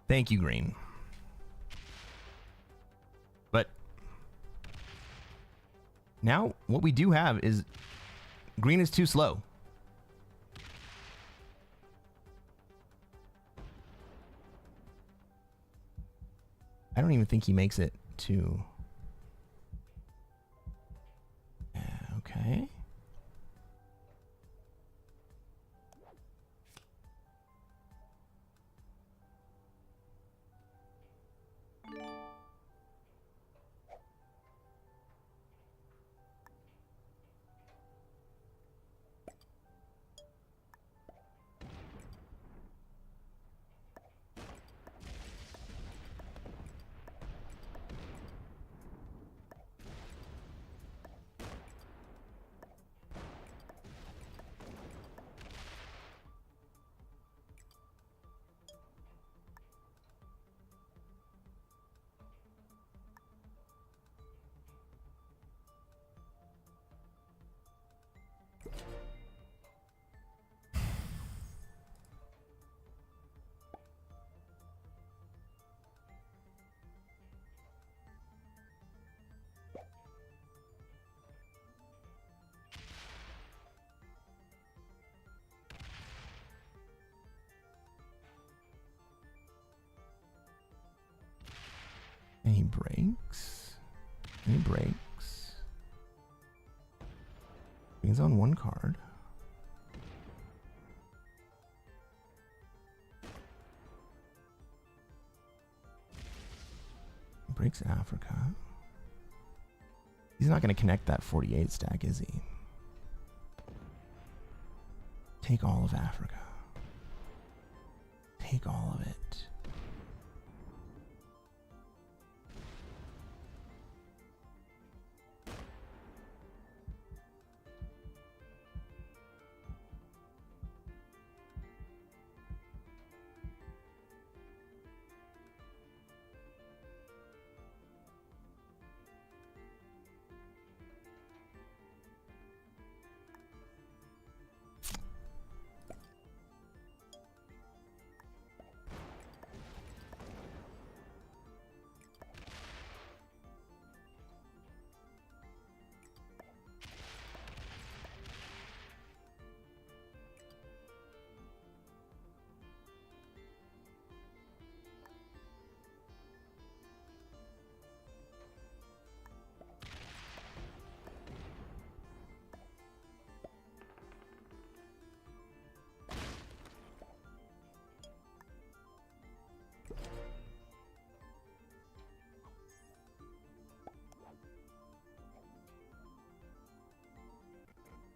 Thank you, green. But now what we do have is green is too slow. I don't even think he makes it to... Okay. Any breaks? Any breaks? He's on one card. Breaks Africa. He's not going to connect that 48 stack, is he? Take all of Africa. Take all of it.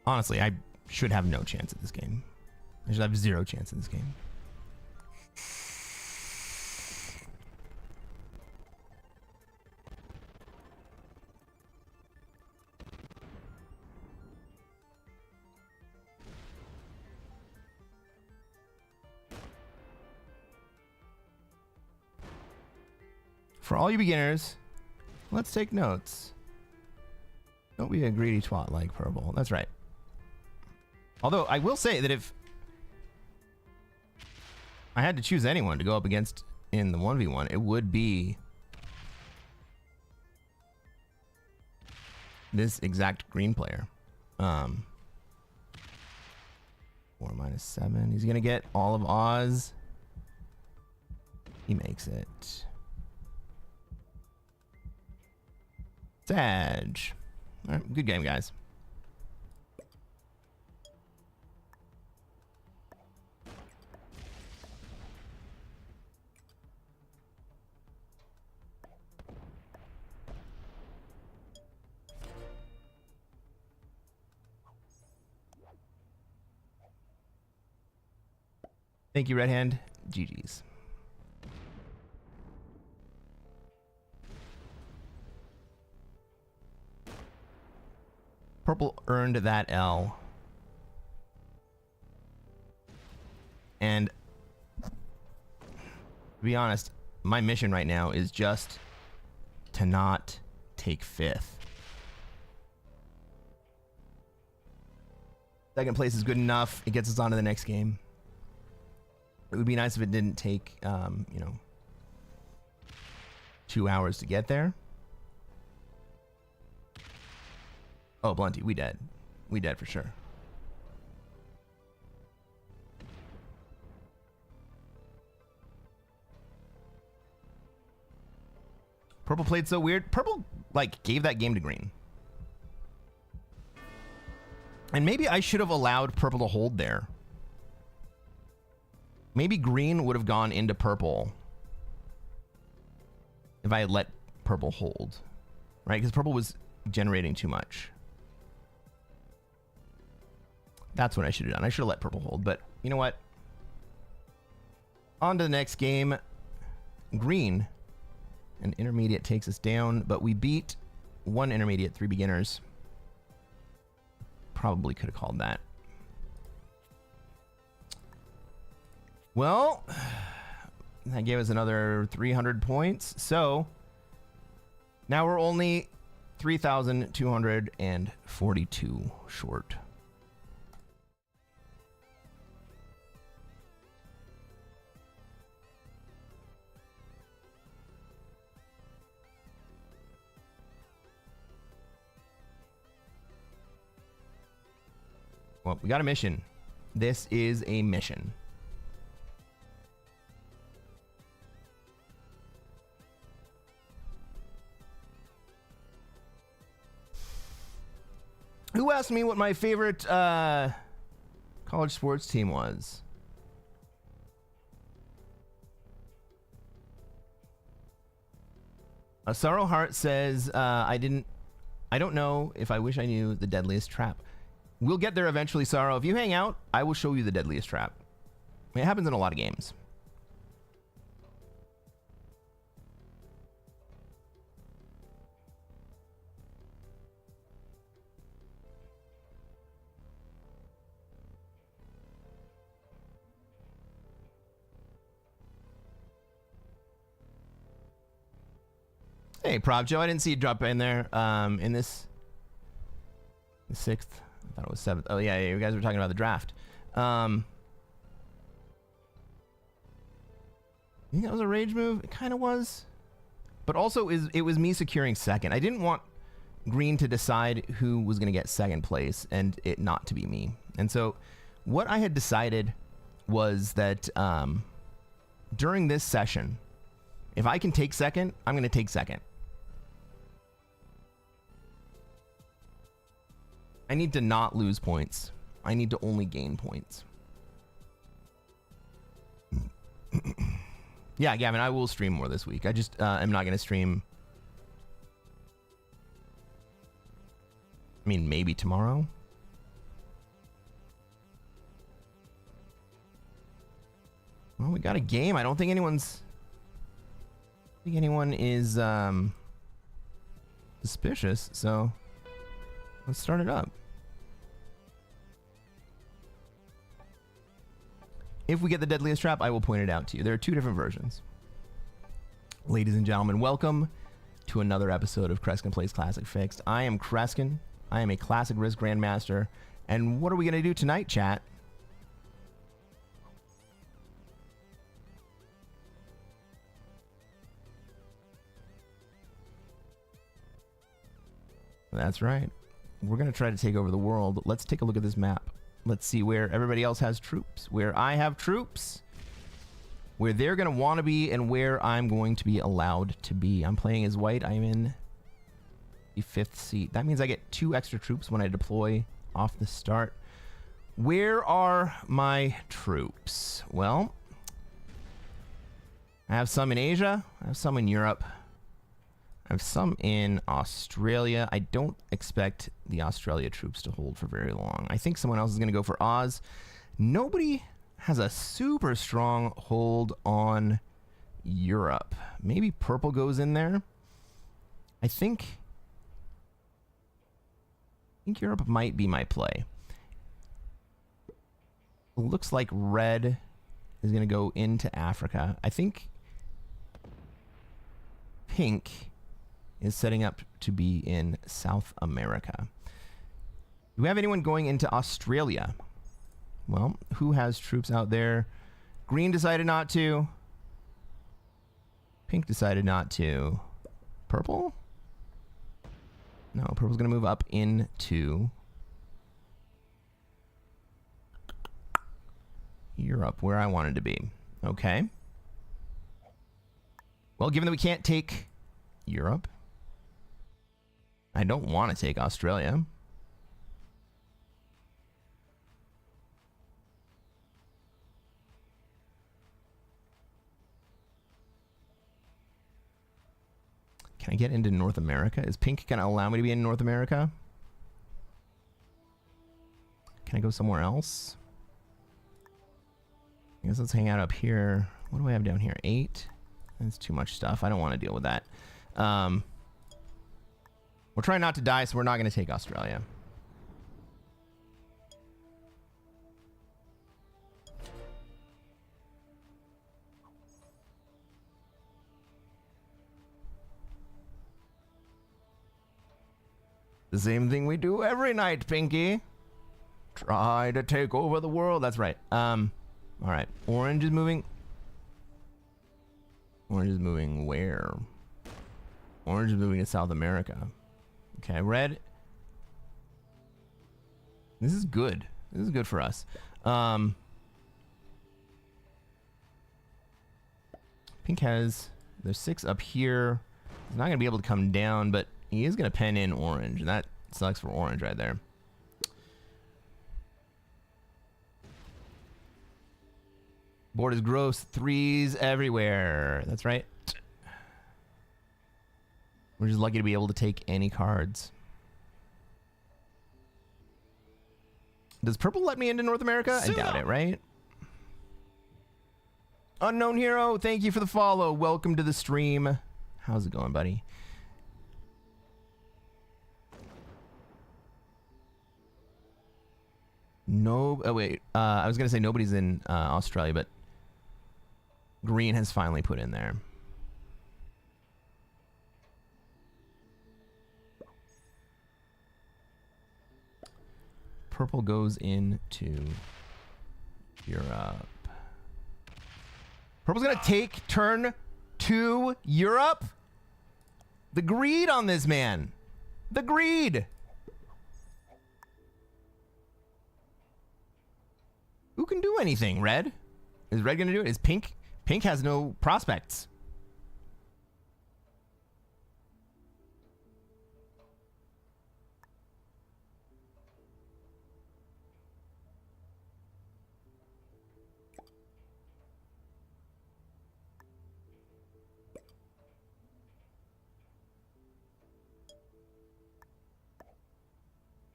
Honestly, I should have no chance at this game. I should have zero chance in this game. For all you beginners, let's take notes. Don't be a greedy twat like Purple. That's right. Although, I will say that if I had to choose anyone to go up against in the 1v1, it would be this exact green player. 4 -7. He's going to get all of Oz. He makes it. Sag. All right, good game, guys. Thank you, Red Hand. GG's. Purple earned that L. And to be honest, my mission right now is just to not take 5th. Second place is good enough. It gets us on to the next game. It would be nice if it didn't take, 2 hours to get there. Oh, Blunty, we dead. We dead for sure. Purple played so weird. Purple, gave that game to green. And maybe I should have allowed Purple to hold there. Maybe green would have gone into purple if I had let purple hold, right? Because purple was generating too much. That's what I should have done. I should have let purple hold, but you know what? On to the next game. Green, an intermediate takes us down, but we beat 1 intermediate, 3 beginners. Probably could have called that. Well, that gave us another 300 points. So now we're only 3,242 short. Well, we got a mission. This is a mission. Who asked me what my favorite college sports team was? Sorrow Heart says, I don't know if I wish I knew the deadliest trap. We'll get there eventually, Sorrow. If you hang out, I will show you the deadliest trap. I mean, it happens in a lot of games. Hey, Prop Joe, I didn't see you drop in there. In this, the 6th, I thought it was 7th. Oh yeah, you guys were talking about the draft. You think that was a rage move? It kind of was, but also it was me securing second. I didn't want Green to decide who was going to get second place and it not to be me. And so, what I had decided was that during this session, if I can take second, I'm going to take second. I need to not lose points. I need to only gain points. Yeah, Gavin, I will stream more this week. I just am not going to stream. I mean, maybe tomorrow. Well, we got a game. I don't think anyone is suspicious, so let's start it up. If we get the deadliest trap, I will point it out to you. There are 2 different versions. Ladies and gentlemen, welcome to another episode of Cresquin Plays Classic Fixed. I am Cresquin. I am a Classic Risk Grandmaster. And what are we going to do tonight, chat? That's right. We're going to try to take over the world. Let's take a look at this map. Let's see where everybody else has troops, where I have troops, where they're going to want to be, and where I'm going to be allowed to be. I'm playing as white. I'm in the 5th seat. That means I get 2 extra troops when I deploy off the start. Where are my troops? Well, I have some in Asia. I have some in Europe. I have some in Australia. I don't expect the Australia troops to hold for very long. I think someone else is going to go for Oz. Nobody has a super strong hold on Europe. Maybe purple goes in there. I think Europe might be my play. Looks like red is going to go into Africa. I think pink is setting up to be in South America. Do we have anyone going into Australia? Well, who has troops out there? Green decided not to. Pink decided not to. Purple? No, purple's going to move up into Europe, where I wanted to be. Okay. Well, given that we can't take Europe, I don't want to take Australia. Can I get into North America? Is pink going to allow me to be in North America? Can I go somewhere else? I guess let's hang out up here. What do I have down here? 8? That's too much stuff. I don't want to deal with that. We're trying not to die, so we're not going to take Australia. The same thing we do every night, Pinky. Try to take over the world. That's right. All right. Orange is moving. Orange is moving where? Orange is moving to South America. Okay, red. This is good. This is good for us. Pink has, there's 6 up here. He's not going to be able to come down, but he is going to pen in orange, and that sucks for orange right there. Board is gross. Threes everywhere. That's right. We're just lucky to be able to take any cards. Does purple let me into North America? I doubt it, right? Unknown Hero, thank you for the follow. Welcome to the stream. How's it going, buddy? No, oh wait. I was gonna say nobody's in Australia, but green has finally put in there. Purple goes into Europe. Purple's gonna take turn 2 Europe. The greed on this man. The greed. Who can do anything? Red? Is red gonna do it? Is pink? Pink has no prospects.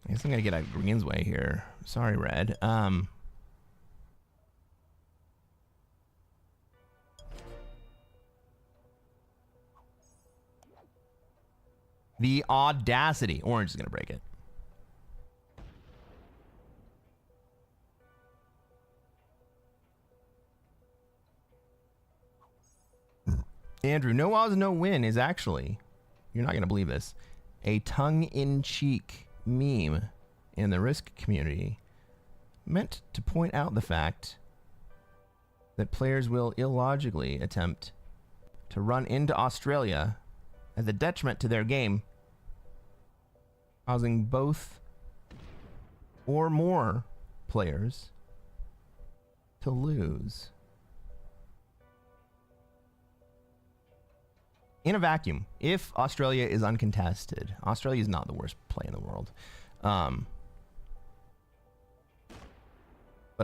I guess I'm gonna get out of green's way here. Sorry, red. The audacity. Orange is gonna break it. Andrew, no odds, no win is actually, you're not gonna believe this, a tongue-in-cheek meme in the Risk community meant to point out the fact that players will illogically attempt to run into Australia at the detriment to their game, causing both or more players to lose. In a vacuum, if Australia is uncontested, Australia is not the worst play in the world. But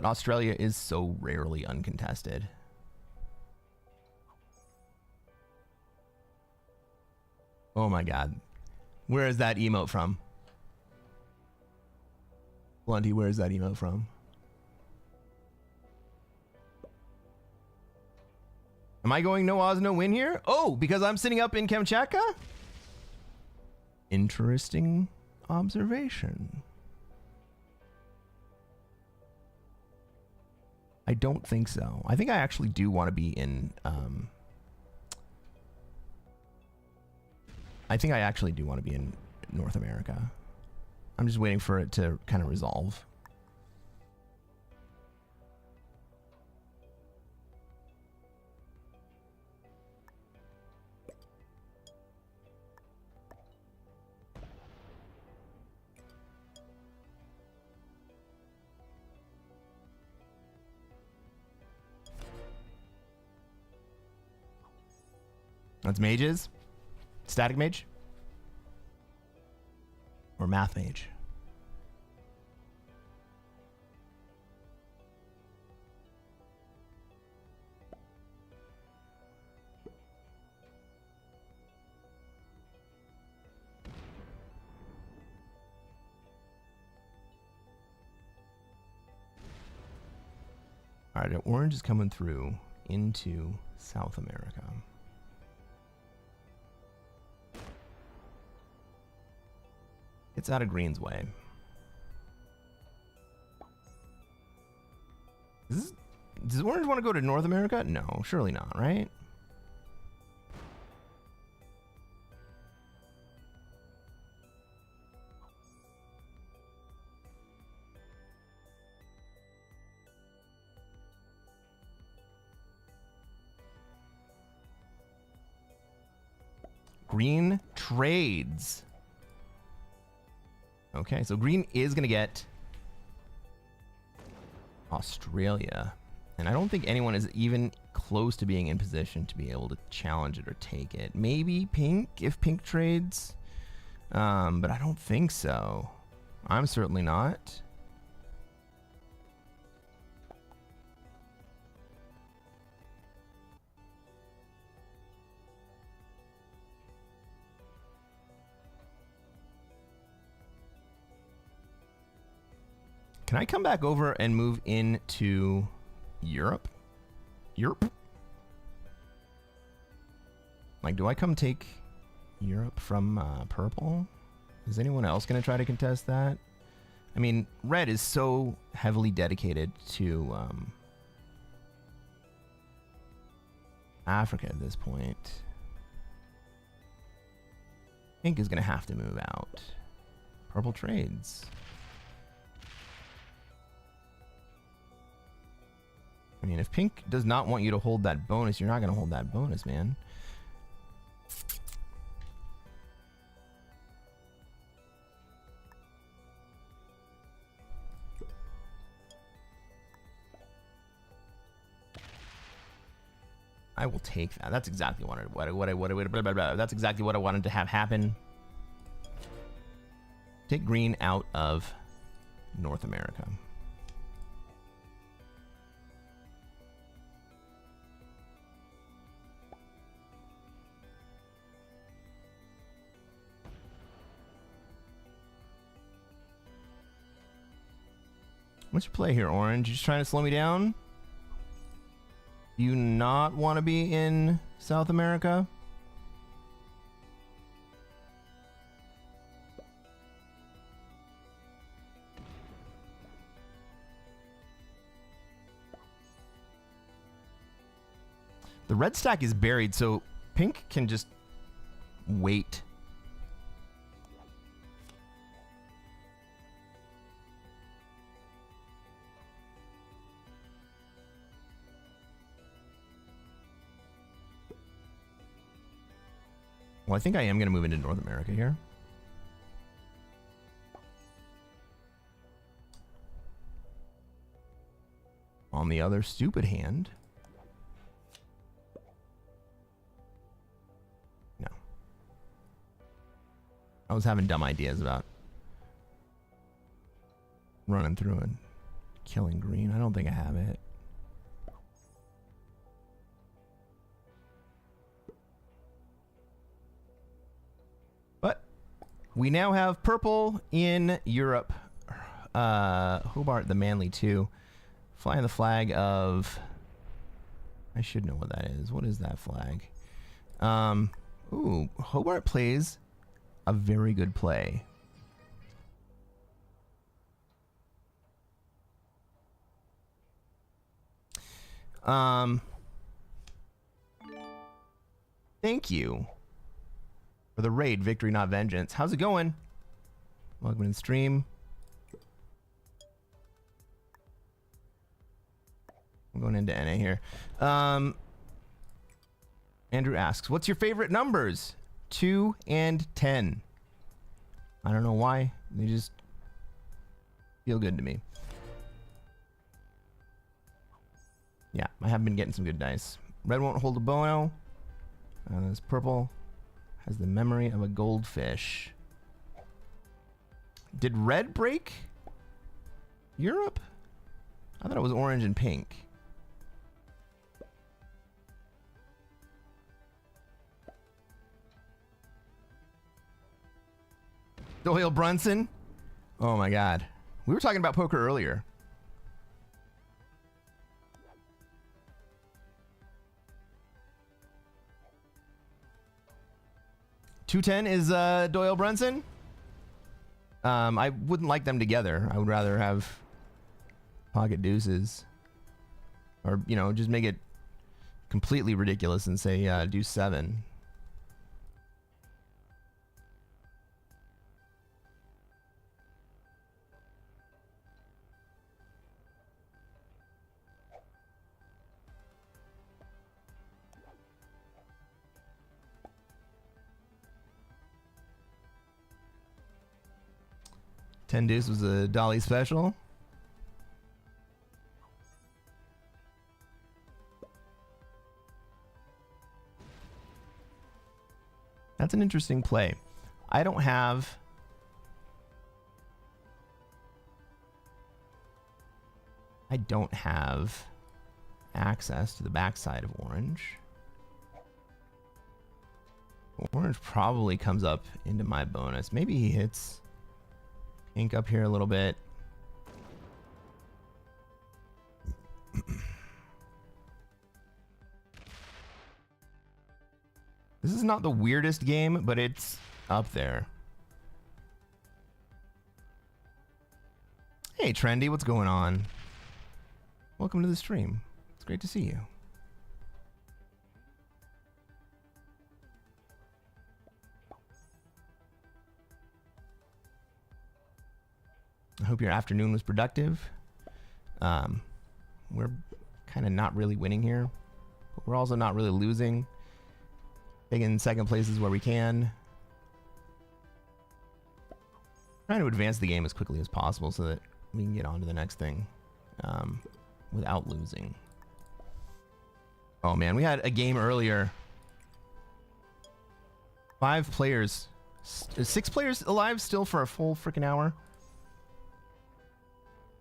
Australia is so rarely uncontested. Oh my god. Where is that emote from? Blunty, where is that emote from? Am I going no odds, no win here? Oh, because I'm sitting up in Kamchatka? Interesting observation. I don't think so. I think I actually do want to be in... I think I actually do want to be in North America. I'm just waiting for it to kind of resolve. That's mages? Static mage? Or math mage? All right, orange is coming through into South America. It's out of green's way. Does orange want to go to North America? No, surely not, right? Green trades. Okay, so green is going to get Australia. And I don't think anyone is even close to being in position to be able to challenge it or take it. Maybe pink, if pink trades. But I don't think so. I'm certainly not. Can I come back over and move into Europe? Europe? Like, do I come take Europe from purple? Is anyone else going to try to contest that? I mean, red is so heavily dedicated to Africa at this point. Pink is going to have to move out. Purple trades. I mean, if pink does not want you to hold that bonus, you're not going to hold that bonus, man. I will take that. That's exactly what that's exactly what I wanted to have happen. Take green out of North America. What's your play here, Orange? You just trying to slow me down? You not want to be in South America? The red stack is buried, so pink can just wait. Well, I think I am going to move into North America here. On the other stupid hand. No. I was having dumb ideas about running through and killing green. I don't think I have it. But we now have purple in Europe. Hobart the Manly 2. Flying the flag of... I should know what that is. What is that flag? Ooh, Hobart plays a very good play. Thank you for the raid, Victory Not Vengeance. How's it going? Welcome to the stream. I'm going into NA here. Andrew asks, what's your favorite numbers? 2 and 10. I don't know why. They just feel good to me. Yeah, I have been getting some good dice. Red won't hold a bono. This purple has the memory of a goldfish. Did red break Europe? I thought it was orange and pink. Doyle Brunson? Oh my god. We were talking about poker earlier. $210 is Doyle Brunson. I wouldn't like them together. I would rather have pocket deuces, or you know, just make it completely ridiculous and say deuce 7. $10 deuce was a Dolly special. That's an interesting play. I don't have access to the backside of orange. Orange probably comes up into my bonus. Maybe he hits pink up here a little bit. This is not the weirdest game, but it's up there. Hey, Trendy, what's going on? Welcome to the stream. It's great to see you. I hope your afternoon was productive. We're kind of not really winning here, but we're also not really losing. Taking second places where we can. Trying to advance the game as quickly as possible so that we can get on to the next thing without losing. Oh man, we had a game earlier. 5 players. 6 players alive still for a full freaking hour.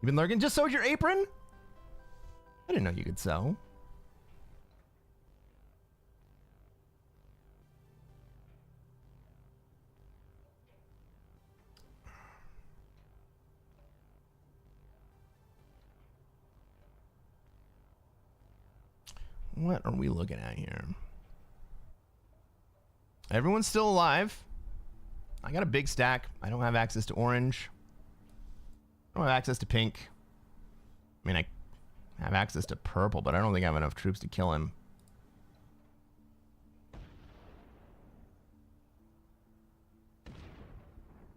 You been lurking? Just sewed your apron? I didn't know you could sew. What are we looking at here? Everyone's still alive. I got a big stack. I don't have access to orange. I don't have access to pink. I mean, I have access to purple, but I don't think I have enough troops to kill him.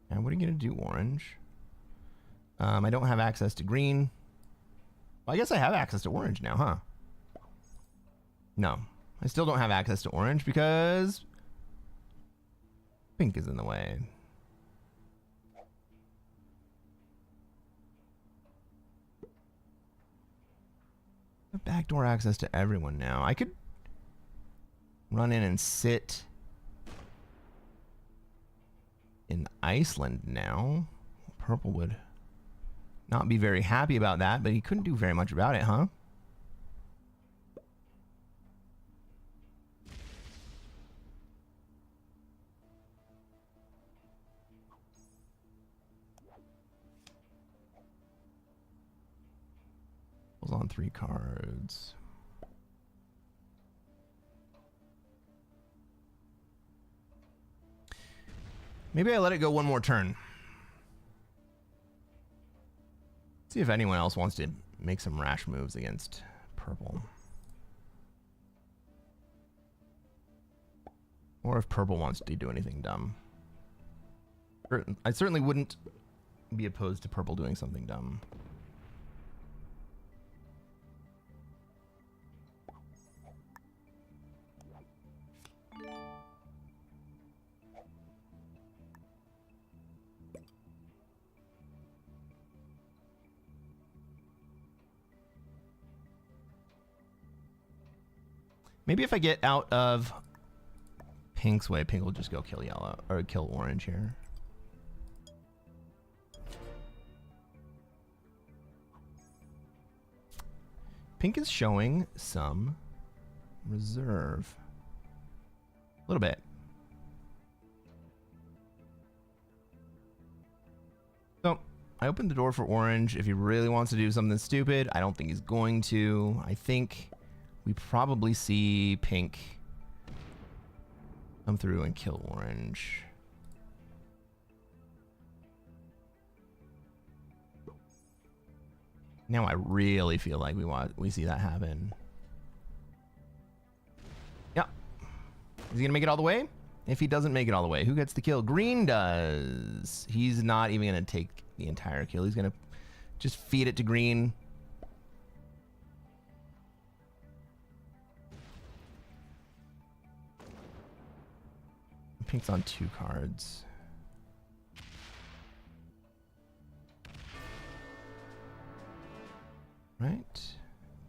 And what are you going to do, orange? I don't have access to green. Well, I guess I have access to orange now, huh? No, I still don't have access to orange because pink is in the way. I have backdoor access to everyone now. I could run in and sit in Iceland now. Purple would not be very happy about that, but he couldn't do very much about it, huh? On 3 cards. Maybe I let it go one more turn. See if anyone else wants to make some rash moves against purple. Or if purple wants to do anything dumb. I certainly wouldn't be opposed to purple doing something dumb. Maybe if I get out of pink's way, pink will just go kill yellow or kill orange here. Pink is showing some reserve. A little bit. So I opened the door for orange. If he really wants to do something stupid, I don't think he's going to. I think we probably see pink come through and kill orange. Now I really feel like we see that happen. Yep. Is he gonna make it all the way? If he doesn't make it all the way, who gets the kill? Green does. He's not even gonna take the entire kill. He's gonna just feed it to green. Pink's on 2 cards. Right.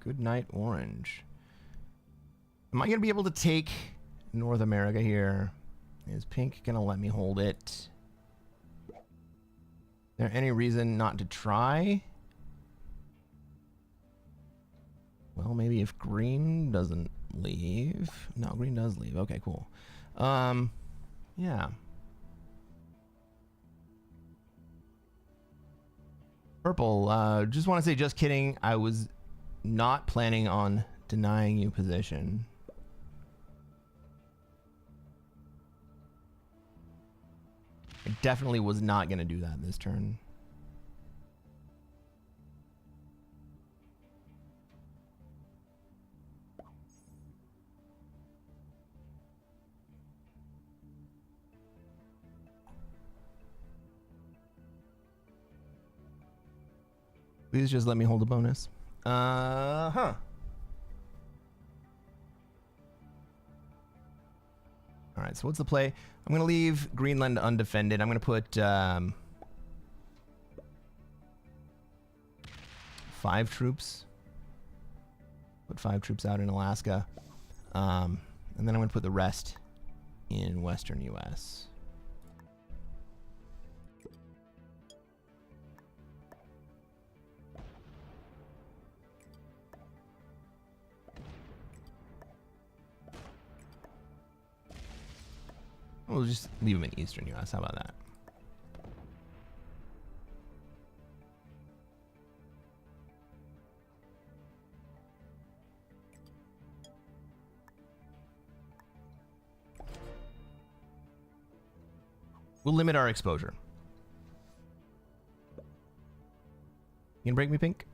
Good night, orange. Am I going to be able to take North America here? Is pink going to let me hold it? Is there any reason not to try? Well, maybe if green doesn't leave. No, green does leave. Okay, cool. Yeah. Purple, just want to say, just kidding. I was not planning on denying you position. I definitely was not going to do that this turn. Please just let me hold a bonus. Huh. All right, so what's the play? I'm going to leave Greenland undefended. I'm going to put 5 troops. Put 5 troops out in Alaska. And then I'm going to put the rest in western U.S. We'll just leave them in eastern U.S. How about that? We'll limit our exposure. You gonna break me, Pink?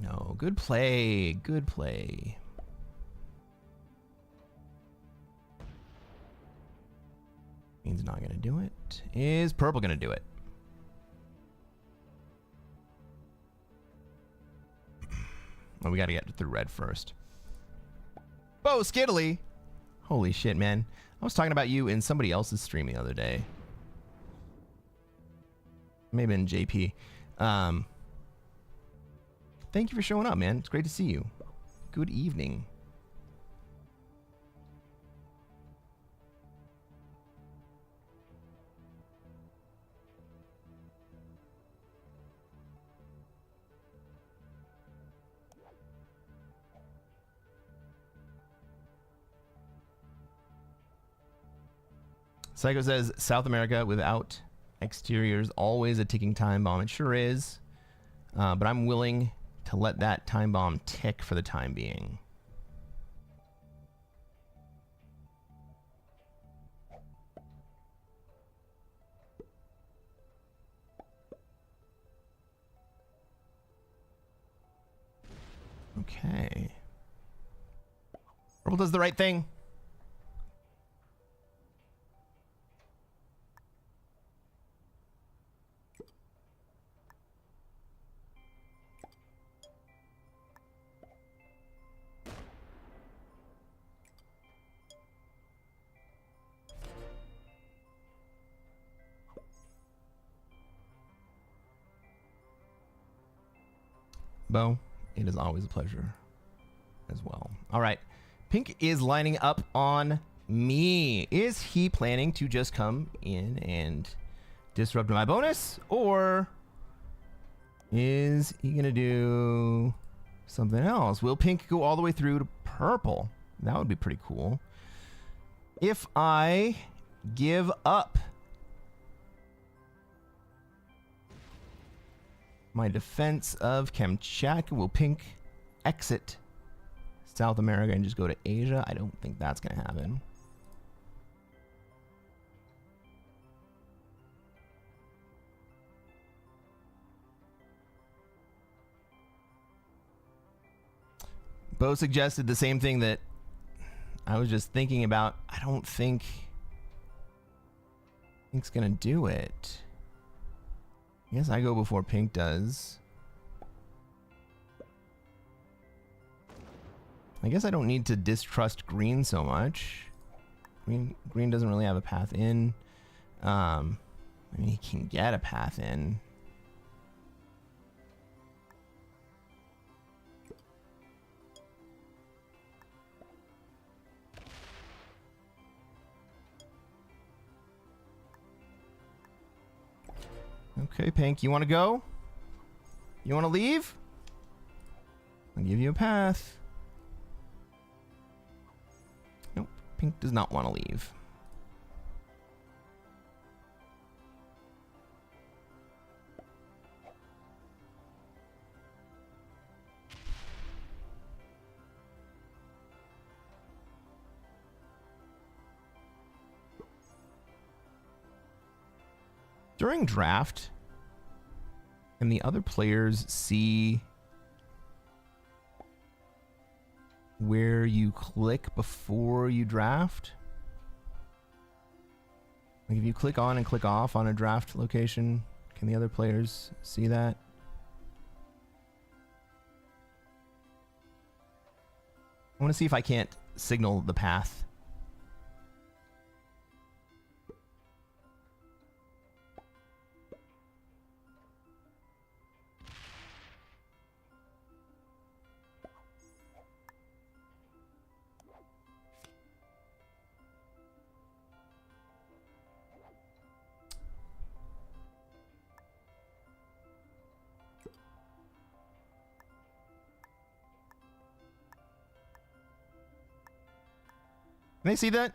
No. Good play. Good play. Green's not gonna do it. Is purple gonna do it? Well, we gotta get through red first. Bo Skiddly! Holy shit, man. I was talking about you in somebody else's stream the other day. Maybe in JP. Thank you for showing up, man. It's great to see you. Good evening. Psycho says, South America without exteriors, always a ticking time bomb. It sure is. But I'm willing to let that time bomb tick for the time being. Okay. Purple does the right thing. Bo, it is always a pleasure as well. All right. Pink is lining up on me. Is he planning to just come in and disrupt my bonus? Or is he going to do something else? Will Pink go all the way through to purple? That would be pretty cool. If I give up my defense of Kamchatka, will Pink exit South America and just go to Asia? I don't think that's going to happen. Bo suggested the same thing that I was just thinking about. I don't think Pink's going to do it. I guess I go before Pink does. I guess I don't need to distrust green so much. Green doesn't really have a path in. I mean, he can get a path in. Okay, Pink, you want to go? You want to leave? I'll give you a path. Nope, Pink does not want to leave. During draft, can the other players see where you click before you draft? Like if you click on and click off on a draft location, can the other players see that? I want to see if I can't signal the path. Can they see that?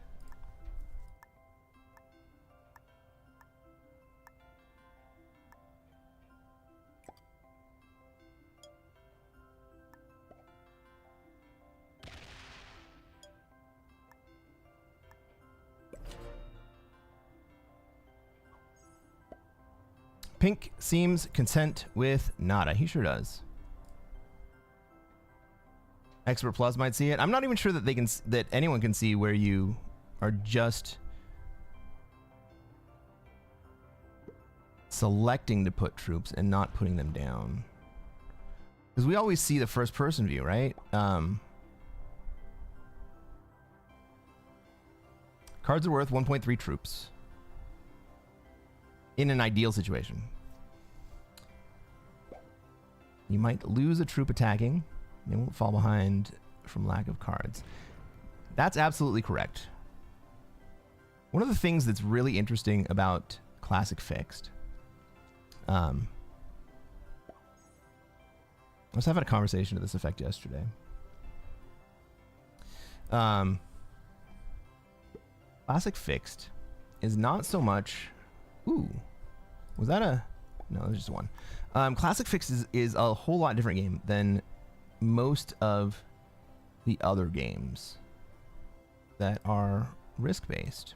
Pink seems content with nada. He sure does. Expert Plus might see it. I'm not even sure that that anyone can see where you are just selecting to put troops and not putting them down. Because we always see the first person view, right? Cards are worth 1.3 troops. In an ideal situation. You might lose a troop attacking. They won't fall behind from lack of cards. That's absolutely correct. One of the things that's really interesting about Classic Fixed, I was having a conversation to this effect yesterday. Classic Fixed is not so much... Ooh. Was that a... No, there's just one. Classic Fixed is a whole lot different game than most of the other games that are risk-based.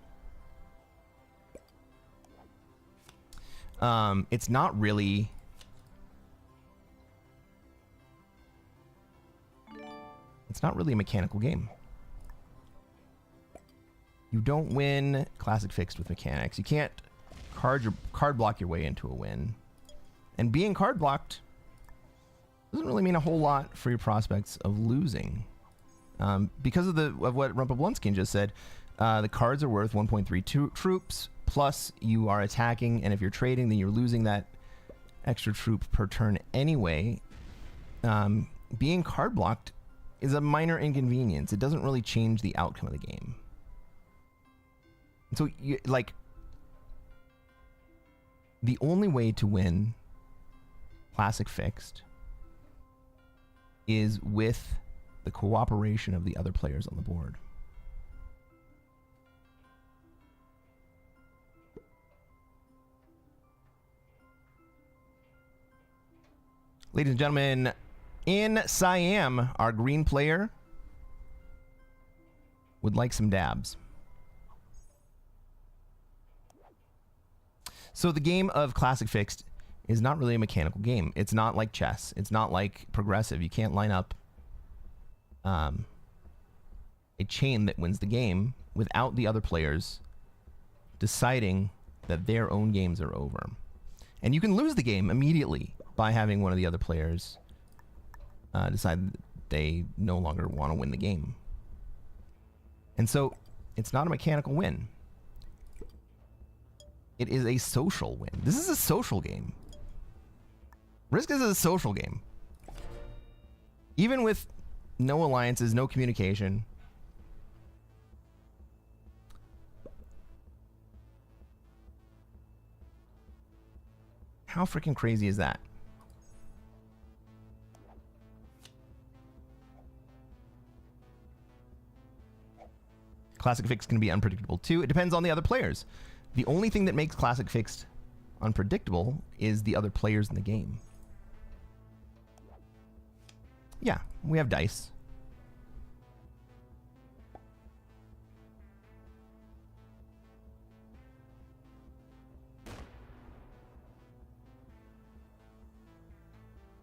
It's not really... It's not really a mechanical game. You don't win Classic Fixed with mechanics. You can't card block your way into a win. And being card blocked doesn't really mean a whole lot for your prospects of losing. Because of what Rumpelblunskin just said, the cards are worth 1.3 troops, plus you are attacking, and if you're trading, then you're losing that extra troop per turn anyway. Being card blocked is a minor inconvenience. It doesn't really change the outcome of the game. And so, like, the only way to win Classic Fixed is with the cooperation of the other players on the board. Ladies and gentlemen, in Siam, our green player would like some dabs. So the game of Classic Fixed is not really a mechanical game. It's not like chess. It's not like progressive. You can't line up a chain that wins the game without the other players deciding that their own games are over. And you can lose the game immediately by having one of the other players decide that they no longer want to win the game. And so it's not a mechanical win. It is a social win. This is a social game. Risk is a social game. Even with no alliances, no communication. How freaking crazy is that? Classic Fixed can be unpredictable too. It depends on the other players. The only thing that makes Classic Fixed unpredictable is the other players in the game. Yeah, we have dice.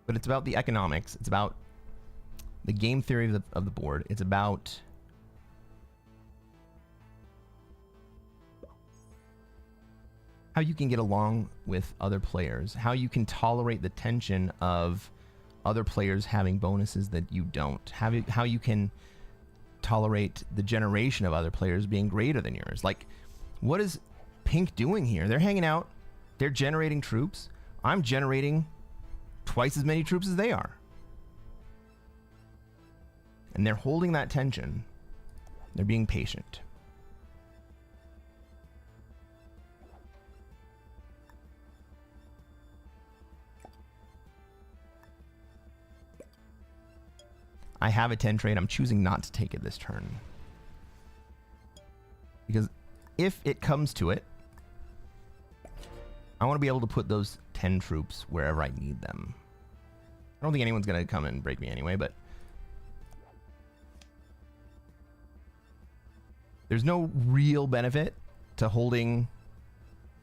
But it's about the economics. It's about the game theory of the board. It's about how you can get along with other players, how you can tolerate the tension of other players having bonuses that you don't, how you can tolerate the generation of other players being greater than yours. Like, what is Pink doing here? They're hanging out, they're generating troops. I'm generating twice as many troops as they are. And they're holding that tension. They're being patient. I have a 10 trade. I'm choosing not to take it this turn. Because if it comes to it, I want to be able to put those 10 troops wherever I need them. I don't think anyone's going to come and break me anyway, but there's no real benefit to holding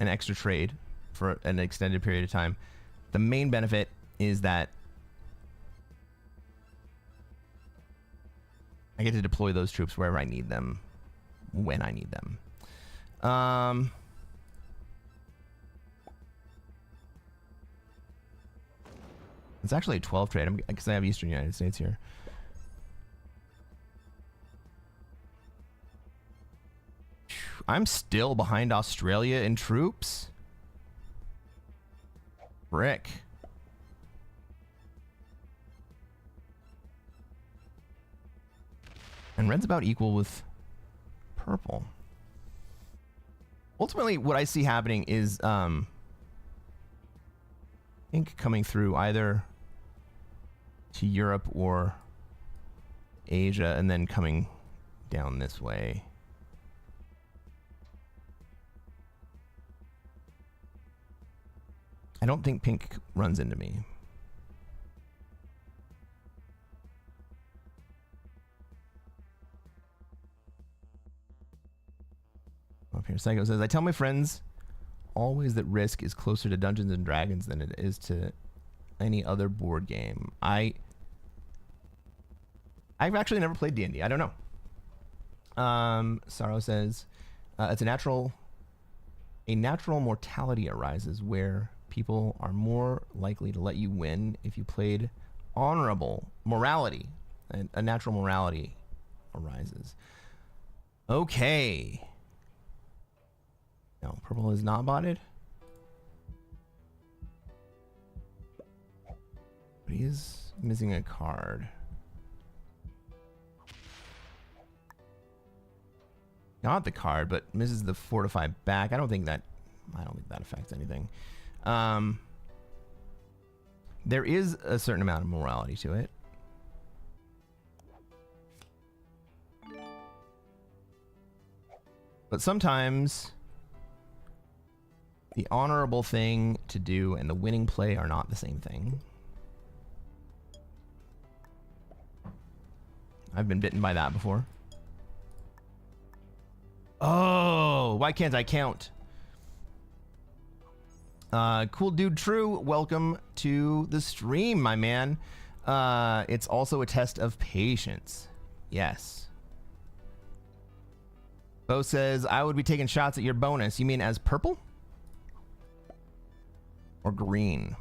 an extra trade for an extended period of time. The main benefit is that I get to deploy those troops wherever I need them, when I need them. It's actually a 12 trade because I have Eastern United States here. I'm still behind Australia in troops. Frick. And red's about equal with purple. Ultimately, what I see happening is ink coming through either to Europe or Asia and then coming down this way. I don't think pink runs into me. Up here, Psycho says, I tell my friends always that Risk is closer to Dungeons and Dragons than it is to any other board game. I've actually never played D&D. I don't know. Sorrow says, it's a natural mortality arises where people are more likely to let you win if you played honorable morality. And a natural morality arises. Okay. No, purple is not botted. But he is missing a card. Got the card, but misses the fortify back. I don't think that affects anything. There is a certain amount of morality to it. But sometimes the honorable thing to do and the winning play are not the same thing. I've been bitten by that before. Oh, why can't I count? Cool dude True, welcome to the stream, my man. It's also a test of patience. Yes. Bo says, I would be taking shots at your bonus. You mean as purple? Or green?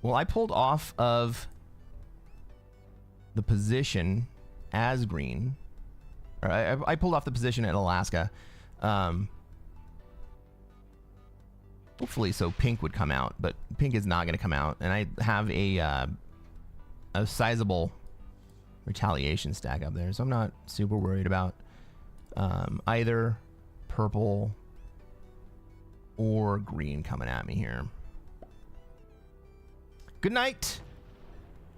Well, I pulled off of the position as green. Or I pulled off the position in Alaska. Hopefully so pink would come out, but pink is not going to come out. And I have a sizable retaliation stack up there, so I'm not super worried about either purple or green coming at me here. Good night.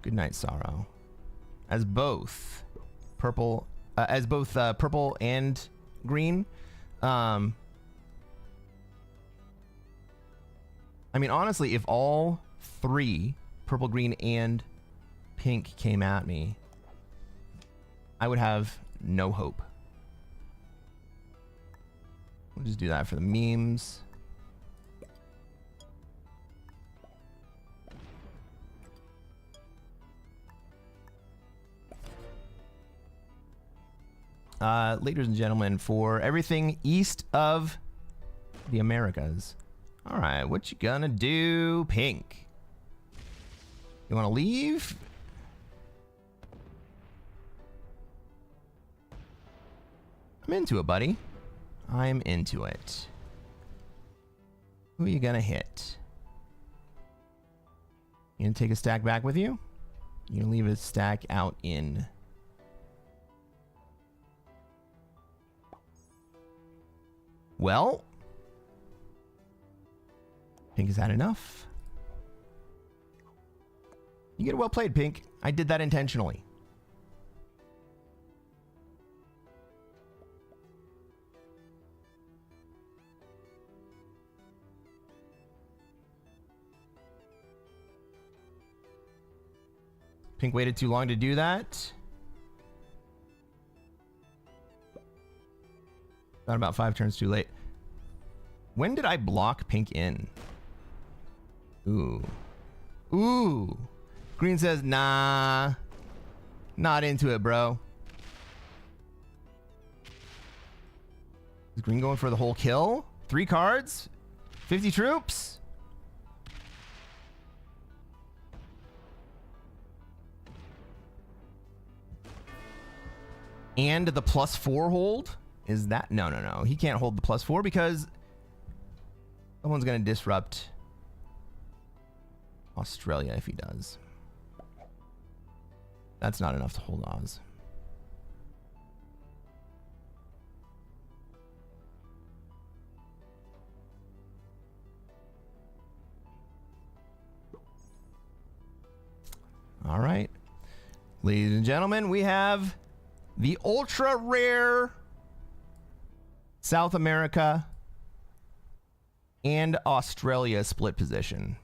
Good night, Sorrow. As both purple and green. I mean, honestly, if all three, purple, green, and pink, came at me, I would have no hope. We'll just do that for the memes. Ladies and gentlemen, for everything east of the Americas. All right, what you gonna do, Pink? You want to leave? I'm into it, buddy. I'm into it. Who are you gonna hit? You gonna take a stack back with you? You gonna leave a stack out in... Well... Pink, is that enough? You get it well played, Pink. I did that intentionally. Pink waited too long to do that. Got about 5 turns too late. When did I block Pink in? Ooh. Ooh. Green says, nah. Not into it, bro. Is Green going for the whole kill? 3 cards? 50 troops? And the +4 hold? Is that... No, no, no. He can't hold the +4 because someone's going to disrupt Australia if he does. That's not enough to hold Oz. All right. Ladies and gentlemen, we have the ultra rare South America and Australia split position.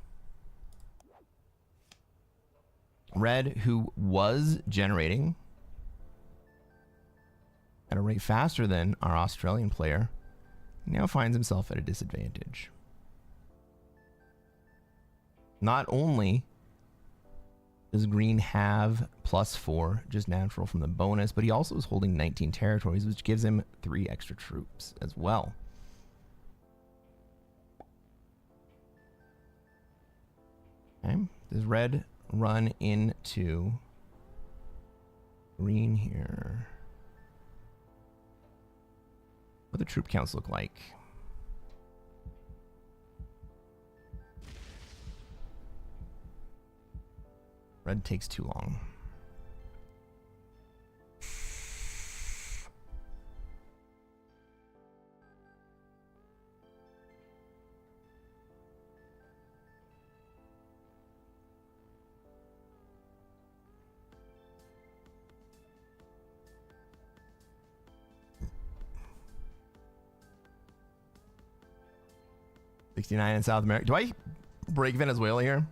Red, who was generating at a rate faster than our Australian player, now finds himself at a disadvantage. Not only does Green have +4, just natural from the bonus, but he also is holding 19 territories, which gives him 3 extra troops as well. Okay, does Red run into Green here? What do the troop counts look like? Red takes too long. $69 in South America. Do I break Venezuela here?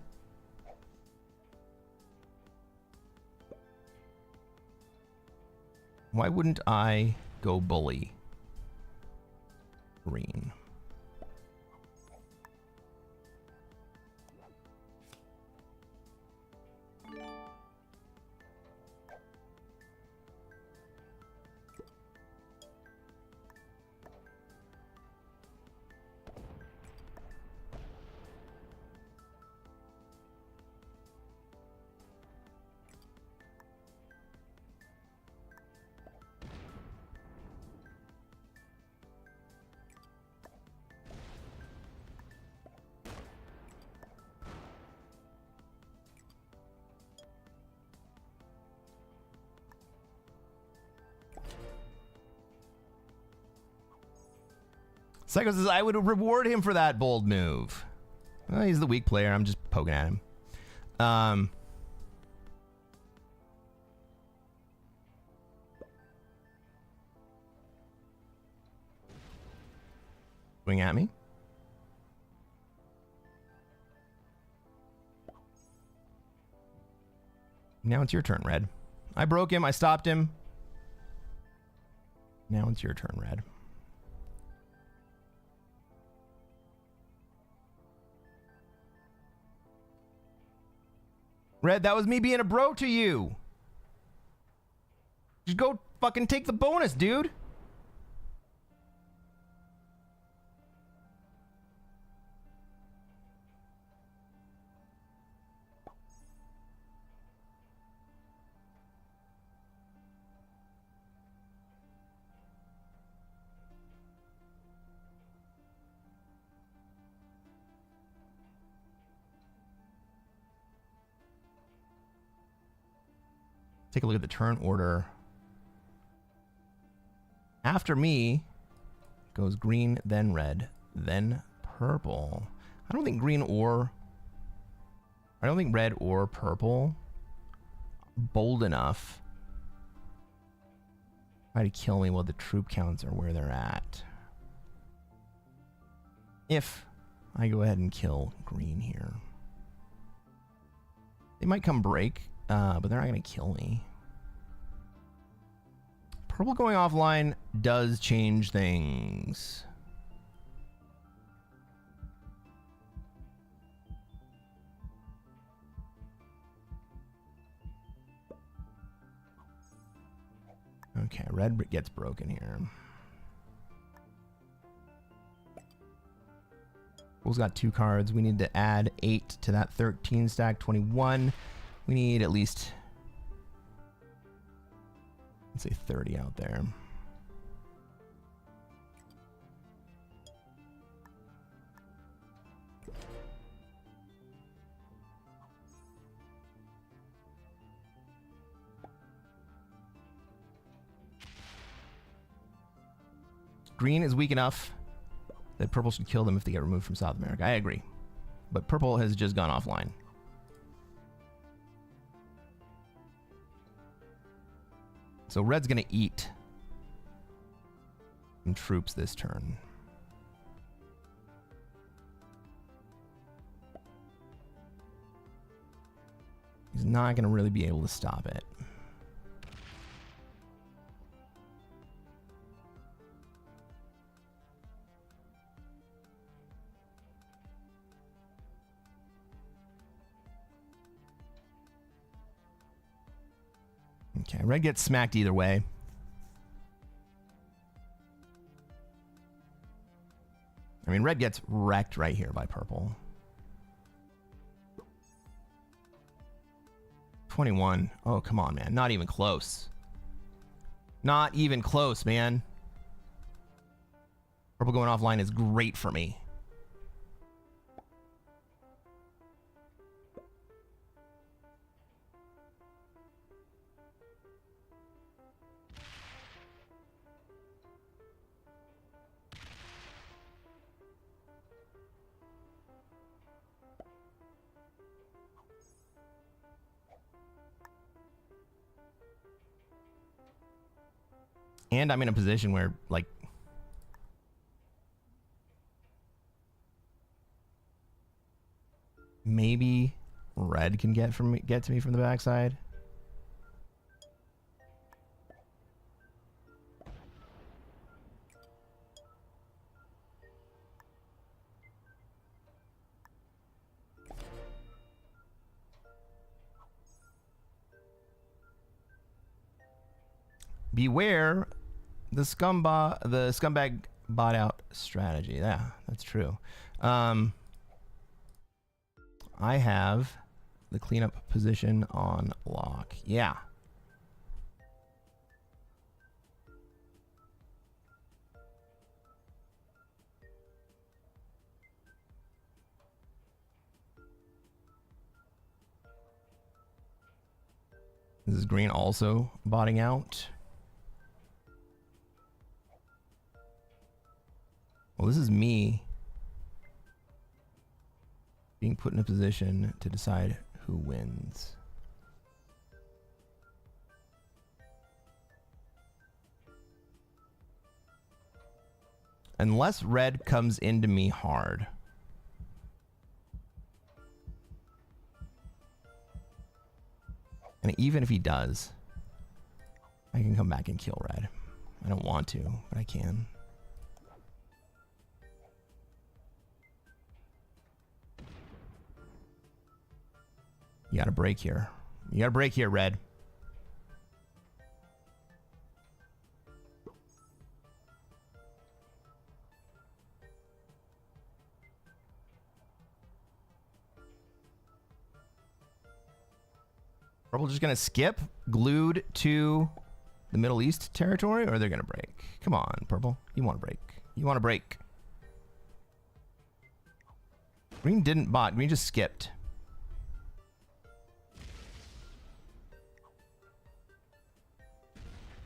Why wouldn't I go bully Green? Psycho says, I would reward him for that bold move. Well, he's the weak player. I'm just poking at him. Swing at me. Now it's your turn, Red. I broke him. I stopped him. Now it's your turn, Red. Red, that was me being a bro to you. Just go fucking take the bonus, dude. Take a look at the turn order. After me goes green, then red, then purple. I don't think red or purple are bold enough try to kill me while the troop counts are where they're at. If I go ahead and kill green here. They might come break, but they're not going to kill me. Purple going offline does change things. Okay, red gets broken here. Purple's got 2 cards. We need to add 8 to that 13 stack, 21. We need at least, let's say 30 out there. Green is weak enough that purple should kill them if they get removed from South America. I agree. But purple has just gone offline. So red's going to eat some troops this turn. He's not going to really be able to stop it. Okay, red gets smacked either way. I mean, red gets wrecked right here by purple. 21. Oh, come on, man. Not even close. Not even close, man. Purple going offline is great for me. And I'm in a position where, like, maybe red can get to me from the backside. Beware the scumbag bot out strategy. Yeah, that's true. I have the cleanup position on lock. Yeah. This is green also botting out. Well, this is me being put in a position to decide who wins. Unless red comes into me hard. And even if he does, I can come back and kill red. I don't want to, but I can. You gotta break here. You gotta break here, red. Purple just gonna skip, glued to the Middle East territory, or they're gonna break. Come on, Purple. You want to break. You want to break. Green didn't bot. Green just skipped.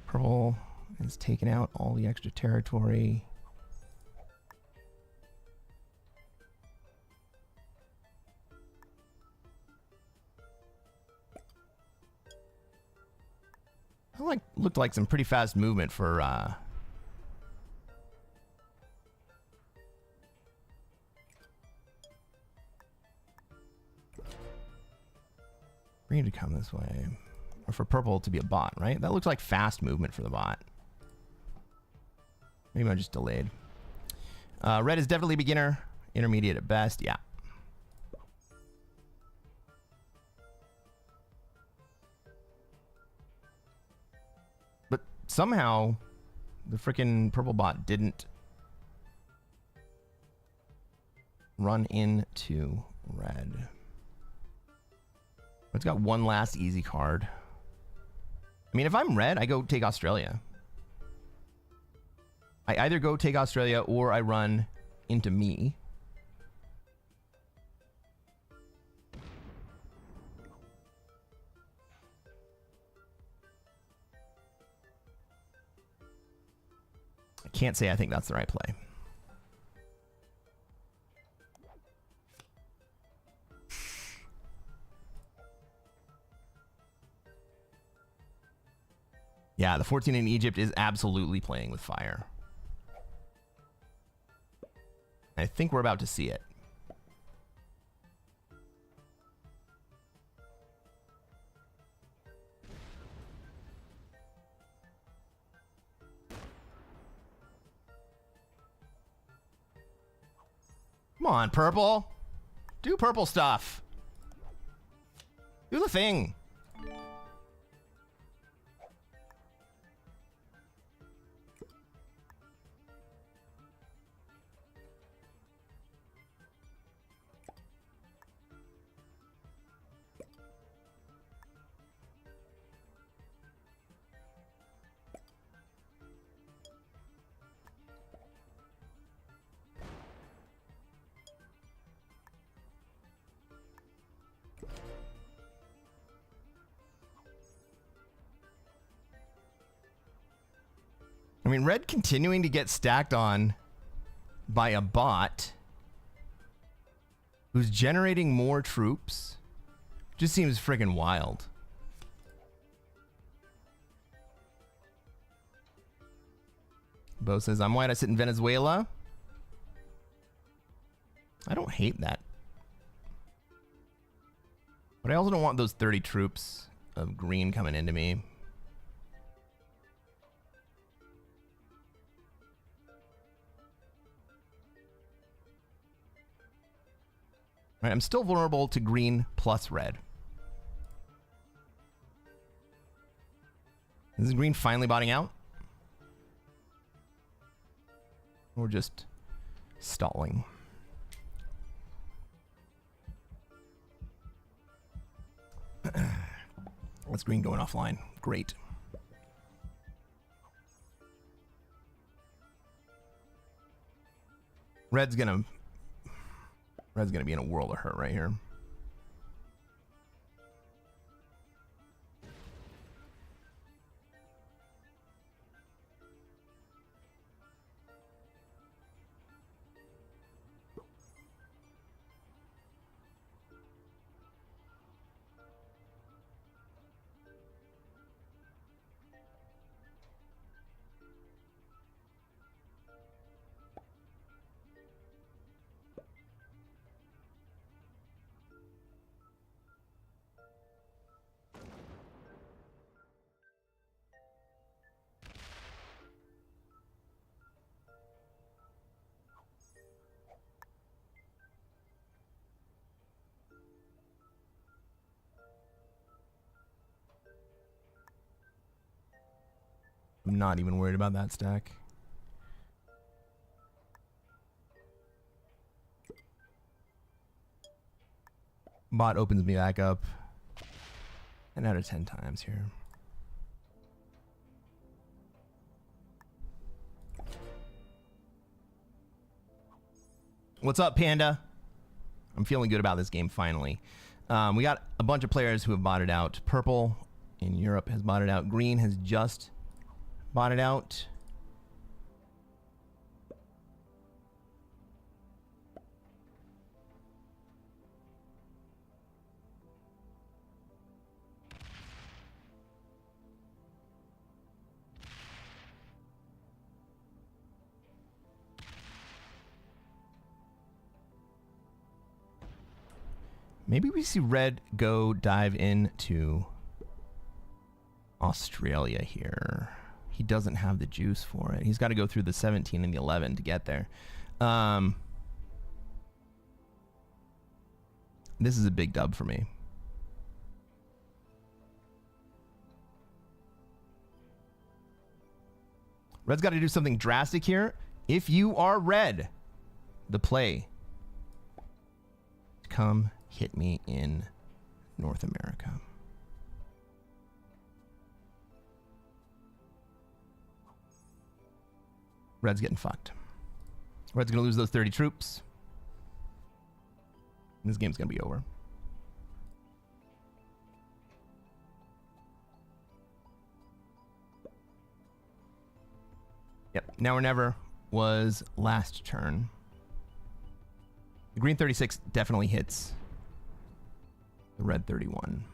Purple is taking out all the extra territory. That looked like some pretty fast movement for green to come this way. Or for purple to be a bot, right? That looks like fast movement for the bot. Maybe I'm just delayed. Red is definitely beginner. Intermediate at best, yeah. But somehow, the freaking purple bot didn't run into red. It's got one last easy card. I mean, if I'm red, I go take Australia. I either go take Australia or I run into me. I can't say I think that's the right play. Yeah, the 14 in Egypt is absolutely playing with fire. I think we're about to see it. Come on, purple. Do purple stuff. Do the thing. I mean, red continuing to get stacked on by a bot who's generating more troops just seems freaking wild. Bo says, I'm white, I sit in Venezuela. I don't hate that. But I also don't want those 30 troops of green coming into me. Right, I'm still vulnerable to green plus red. Is green finally botting out? Or just stalling? What's green going offline? Great. Red's gonna be in a world of hurt right here. I'm not even worried about that stack. Bot opens me back up. 10 out of 10 times here. What's up, Panda? I'm feeling good about this game finally. We got a bunch of players who have bought it out. Purple in Europe has bought it out. Green has just bought it out. Maybe we see Red go dive into Australia here. He doesn't have the juice for it. He's got to go through the 17 and the 11 to get there. This is a big dub for me. Red's got to do something drastic here. If you are Red, the play, come hit me in North America. Red's getting fucked. Red's going to lose those 30 troops. This game's going to be over. Yep. Now or never was last turn. The green 36 definitely hits the red 31.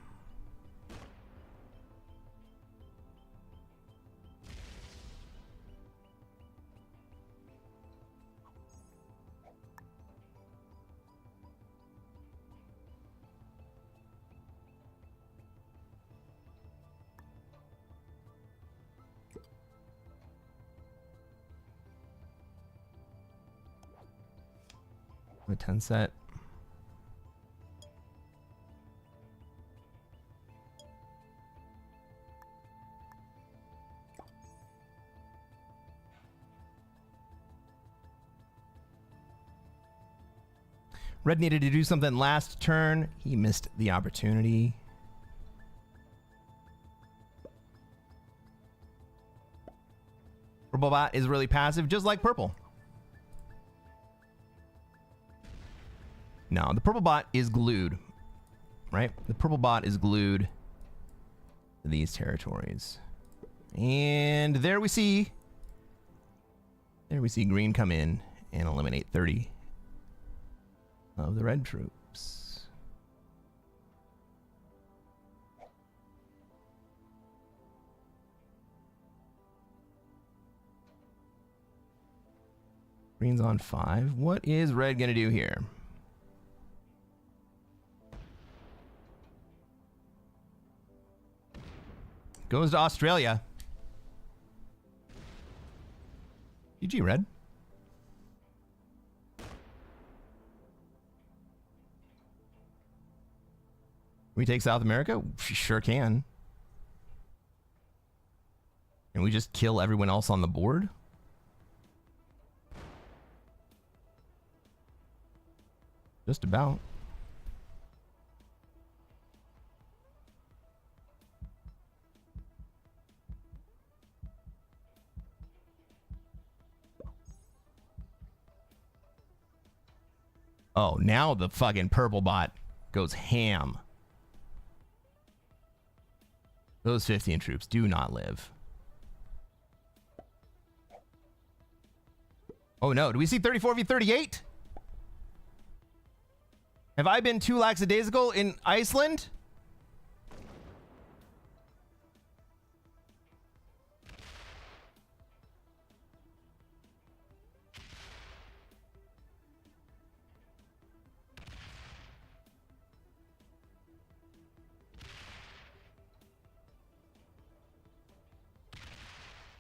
A 10 set. Red needed to do something last turn. He missed the opportunity. Purple bot is really passive, just like purple. No, the purple bot is glued, right? The purple bot is glued to these territories. And there we see green come in and eliminate 30 of the red troops. Green's on 5. What is red gonna do here? Goes to Australia. GG, Red. We take South America? We sure can. And we just kill everyone else on the board? Just about. Oh, now the fucking purple bot goes ham. Those 15 troops do not live. Oh no, do we see 34 v 38? Have I been too lackadaisical in Iceland?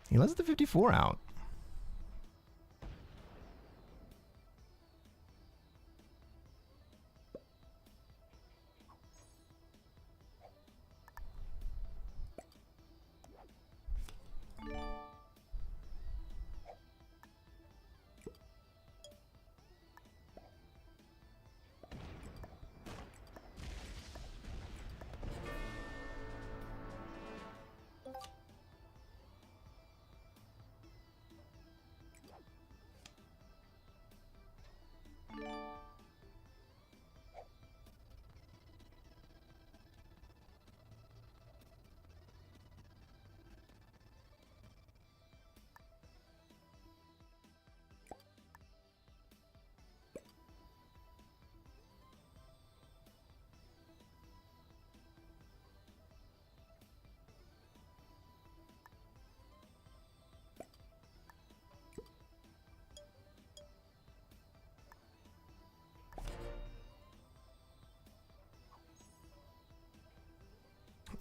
He lets the 54 out.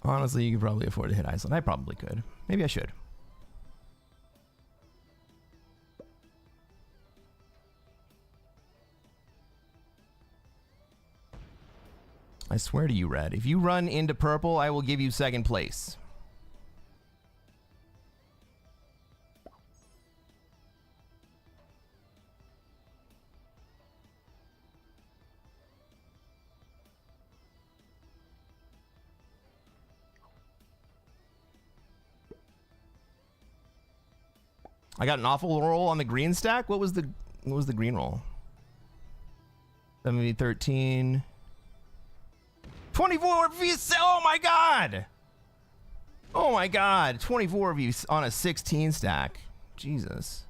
Honestly, you could probably afford to hit Iceland. I probably could. Maybe I should. I swear to you, Red, if you run into purple, I will give you second place. I got an awful roll on the green stack. What was the green roll? 70, 13. 24 views. Oh my god. Oh my god. 24 views on a 16 stack. Jesus.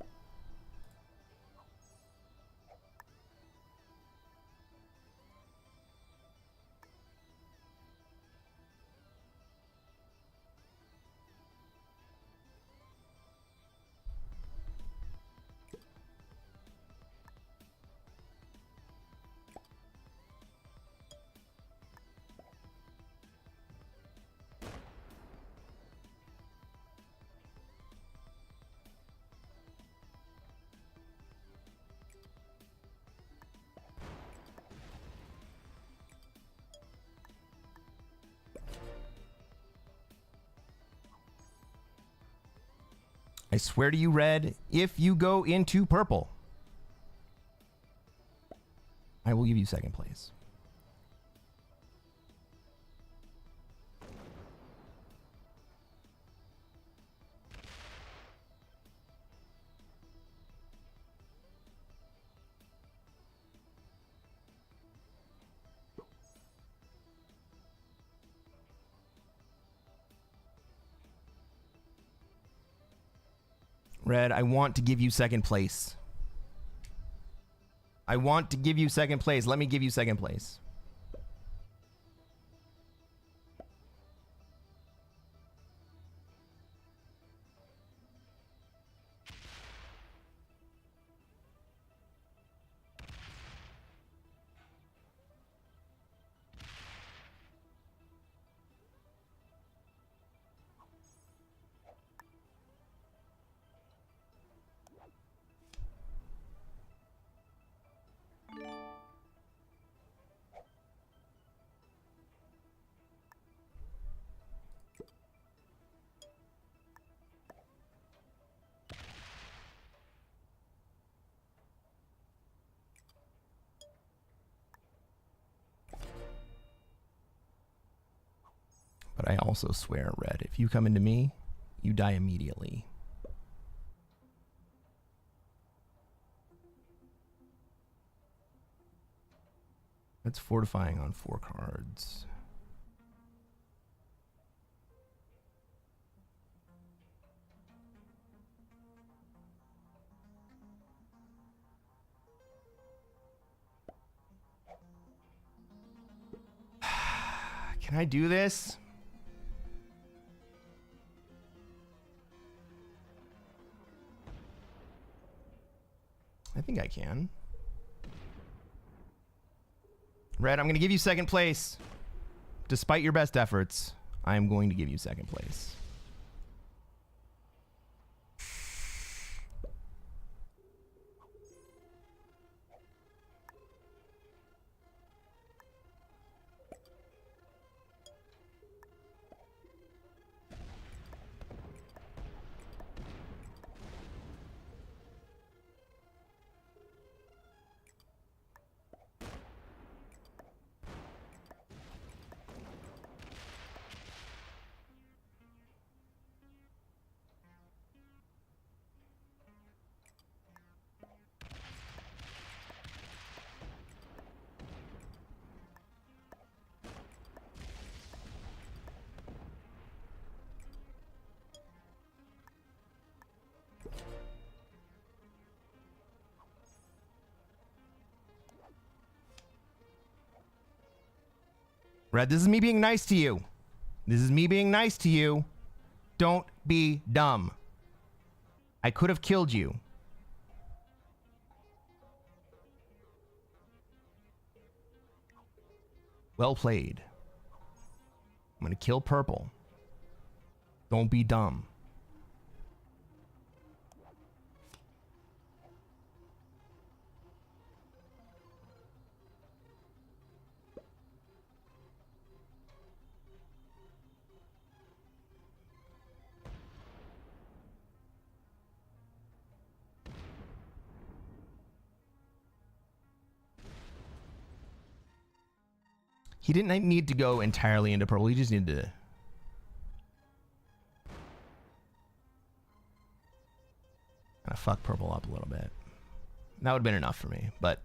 I swear to you, Red, if you go into purple, I will give you second place. Red, I want to give you second place. I want to give you second place. Let me give you second place. But I also swear, Red, if you come into me, you die immediately. That's fortifying on 4 cards. Can I do this? I think I can. Red, I'm going to give you second place. Despite your best efforts, I am going to give you second place. Red, this is me being nice to you. This is me being nice to you. Don't be dumb. I could have killed you. Well played. I'm going to kill purple. Don't be dumb. He didn't need to go entirely into purple. He just needed to... kind of fuck purple up a little bit. That would have been enough for me, but...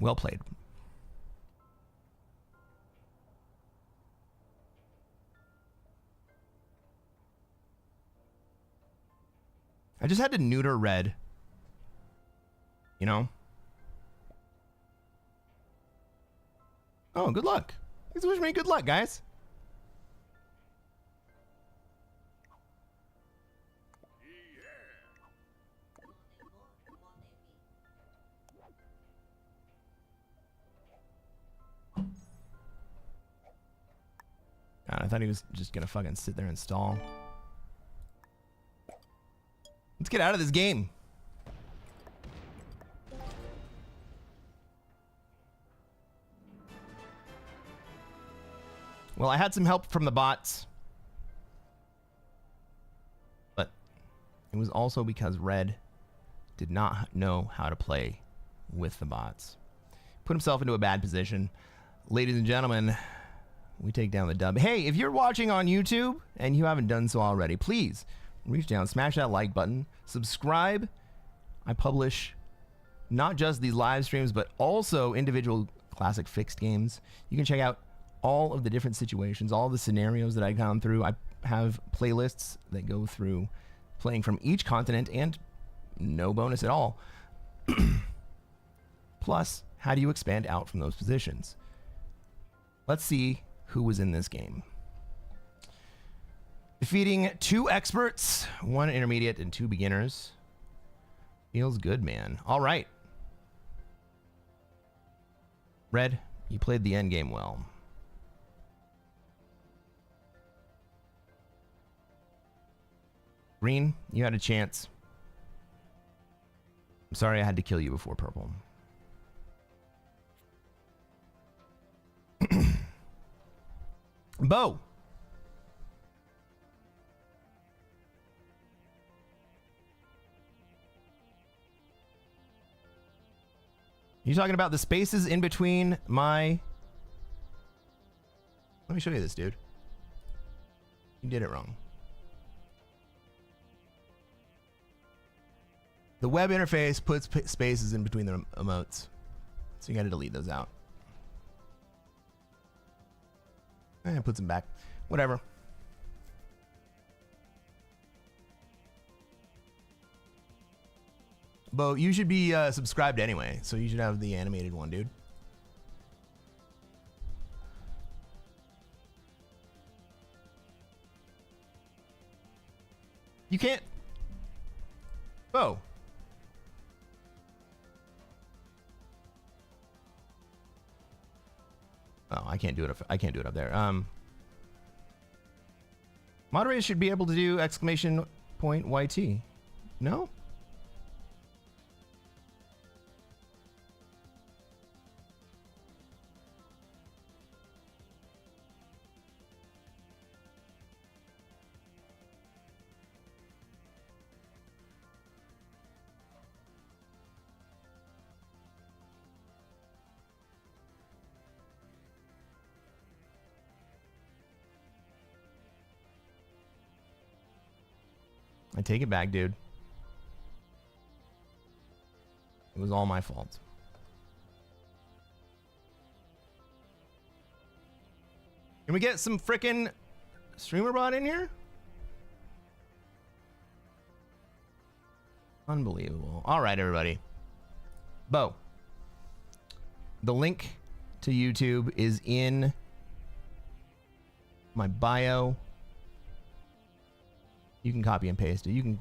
Well played. I just had to neuter red. You know? Oh, good luck. Thanks for wishing me good luck, guys. God, I thought he was just gonna fucking sit there and stall. Let's get out of this game. Well, I had some help from the bots. But it was also because Red did not know how to play with the bots. Put himself into a bad position. Ladies and gentlemen, we take down the dub. Hey, if you're watching on YouTube and you haven't done so already, please reach down, smash that like button, subscribe. I publish not just these live streams, but also individual classic fixed games. You can check out all of the different situations, all the scenarios that I've gone through. I have playlists that go through playing from each continent and no bonus at all. Plus, how do you expand out from those positions? Let's see who was in this game. Defeating 2 experts, 1 intermediate, and 2 beginners. Feels good, man. All right. Red, you played the endgame well. Green, you had a chance. I'm sorry I had to kill you before purple. Bo. You talking about the spaces in between my... Let me show you this, dude. You did it wrong. The web interface puts spaces in between the emotes. So you gotta delete those out. And puts them back. Whatever. Bo, you should be subscribed anyway, so you should have the animated one, dude. You can't. Bo. Oh, I can't do it. I can't do it up there. Moderators should be able to do exclamation point YT. No? I take it back, dude. It was all my fault. Can we get some frickin' streamer bot in here? Unbelievable. All right, everybody. Bo, the link to YouTube is in my bio. You can copy and paste it. You can...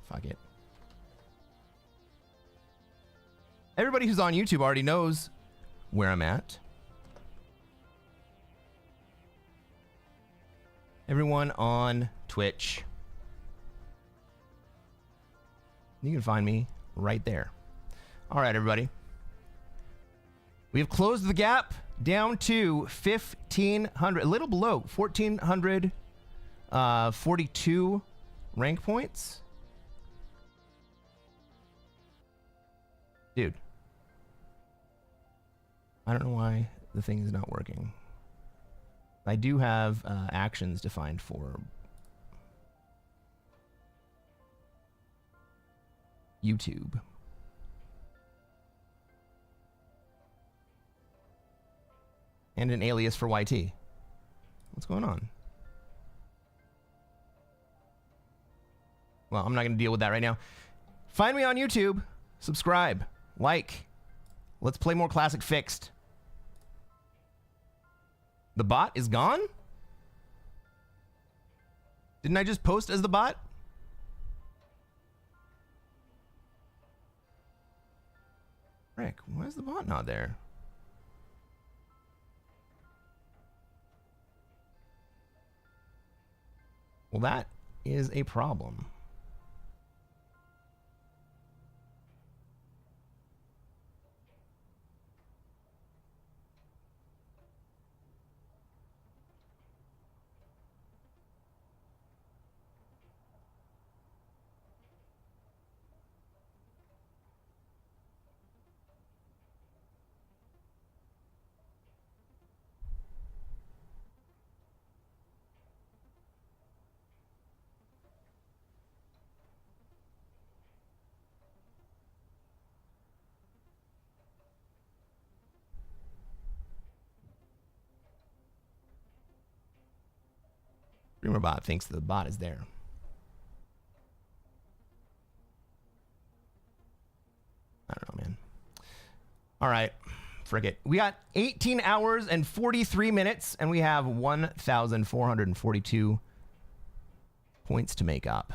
Fuck it. Everybody who's on YouTube already knows where I'm at. Everyone on Twitch, you can find me right there. All right, everybody. We have closed the gap down to 1,500, a little below 1,442 rank points. Dude, I don't know why the thing is not working. I do have actions defined for YouTube. And an alias for YT. What's going on? Well, I'm not going to deal with that right now. Find me on YouTube. Subscribe. Like. Let's play more Classic Fixed. The bot is gone? Didn't I just post as the bot? Rick, why is the bot not there? Well, that is a problem. Bot thinks the bot is there. I don't know, man. All right. Frick it. We got 18 hours and 43 minutes, and we have 1,442 points to make up.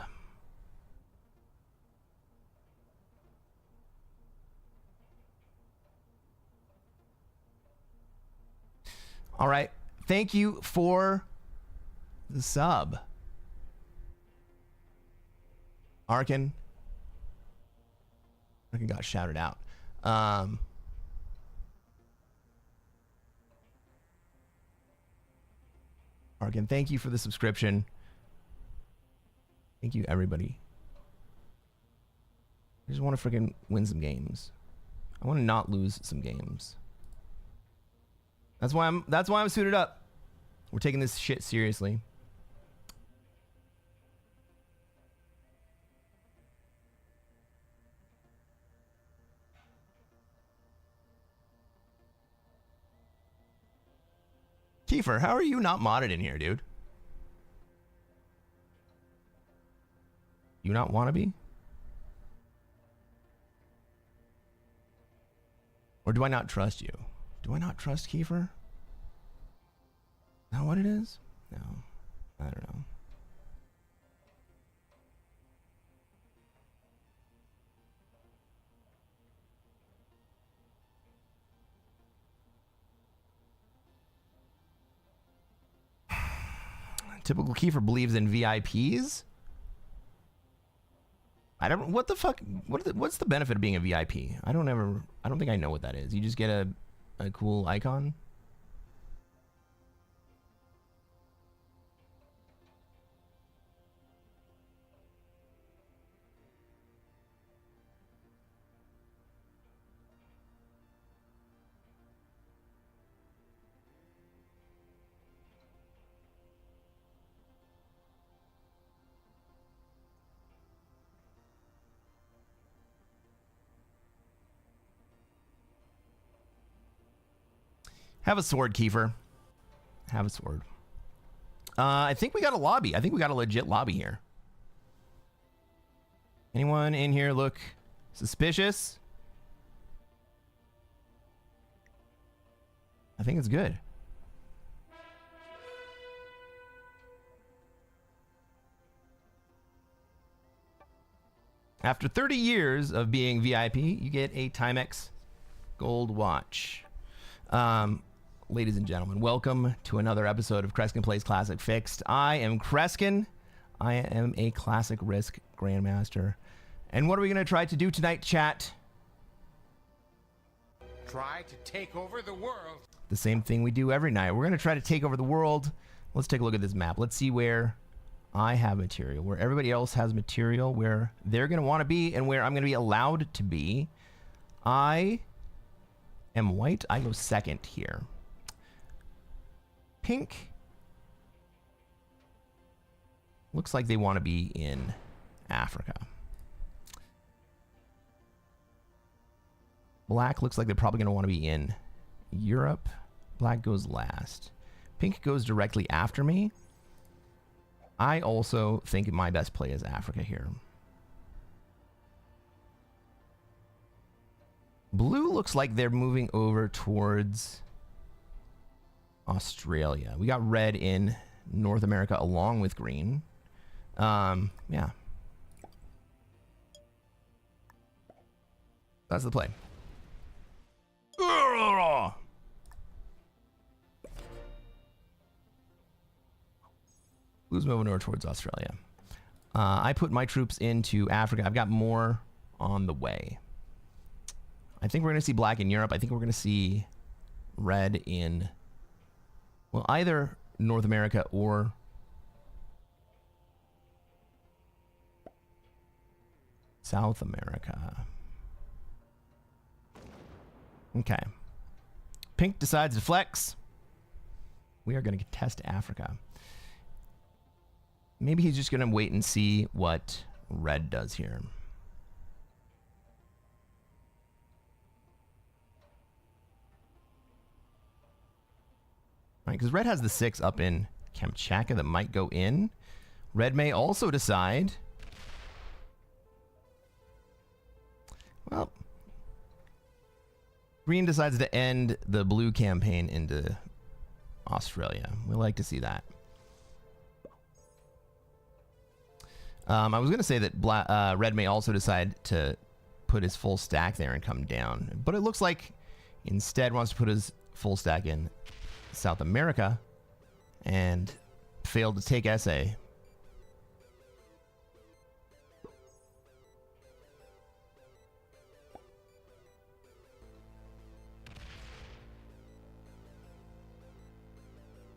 All right. Thank you for the sub. Arkin got shouted out. Arkin, thank you for the subscription. Thank you, everybody. I just want to freaking win some games. I want to not lose some games. That's why I'm suited up. We're taking this shit seriously. Kiefer, how are you not modded in here, dude? You not want to be? Or do I not trust you? Do I not trust Kiefer? Is that what it is? No. I don't know. Typical Kiefer believes in VIPs? I don't... What the fuck... What's the benefit of being a VIP? I don't think I know what that is. You just get a cool icon? Have a sword, Kiefer. Have a sword. I think we got a lobby. I think we got a legit lobby here. Anyone in here look suspicious? I think it's good. After 30 years of being VIP, you get a Timex gold watch. Ladies and gentlemen, welcome to another episode of Cresquin Plays Classic Fixed. I am Cresquin. I am a Classic Risk Grandmaster. And what are we going to try to do tonight, chat? Try to take over the world. The same thing we do every night. We're going to try to take over the world. Let's take a look at this map. Let's see where I have material, where everybody else has material, where they're going to want to be, and where I'm going to be allowed to be. I am white. I go second here. Pink looks like they want to be in Africa. Black looks like they're probably going to want to be in Europe. Black goes last. Pink goes directly after me. I also think my best play is Africa here. Blue looks like they're moving over towards Australia. We got red in North America along with green. Yeah. That's the play. Blue's moving over towards Australia. I put my troops into Africa. I've got more on the way. I think we're going to see black in Europe. I think we're going to see red in, well, either North America or South America. Okay. Pink decides to flex. We are going to contest Africa. Maybe he's just going to wait and see what red does here. All right, because red has the 6 up in Kamchatka that might go in. Red may also decide. Well, green decides to end the blue campaign into Australia. We like to see that. I was going to say that red may also decide to put his full stack there and come down. But it looks like instead wants to put his full stack in South America and failed to take SA.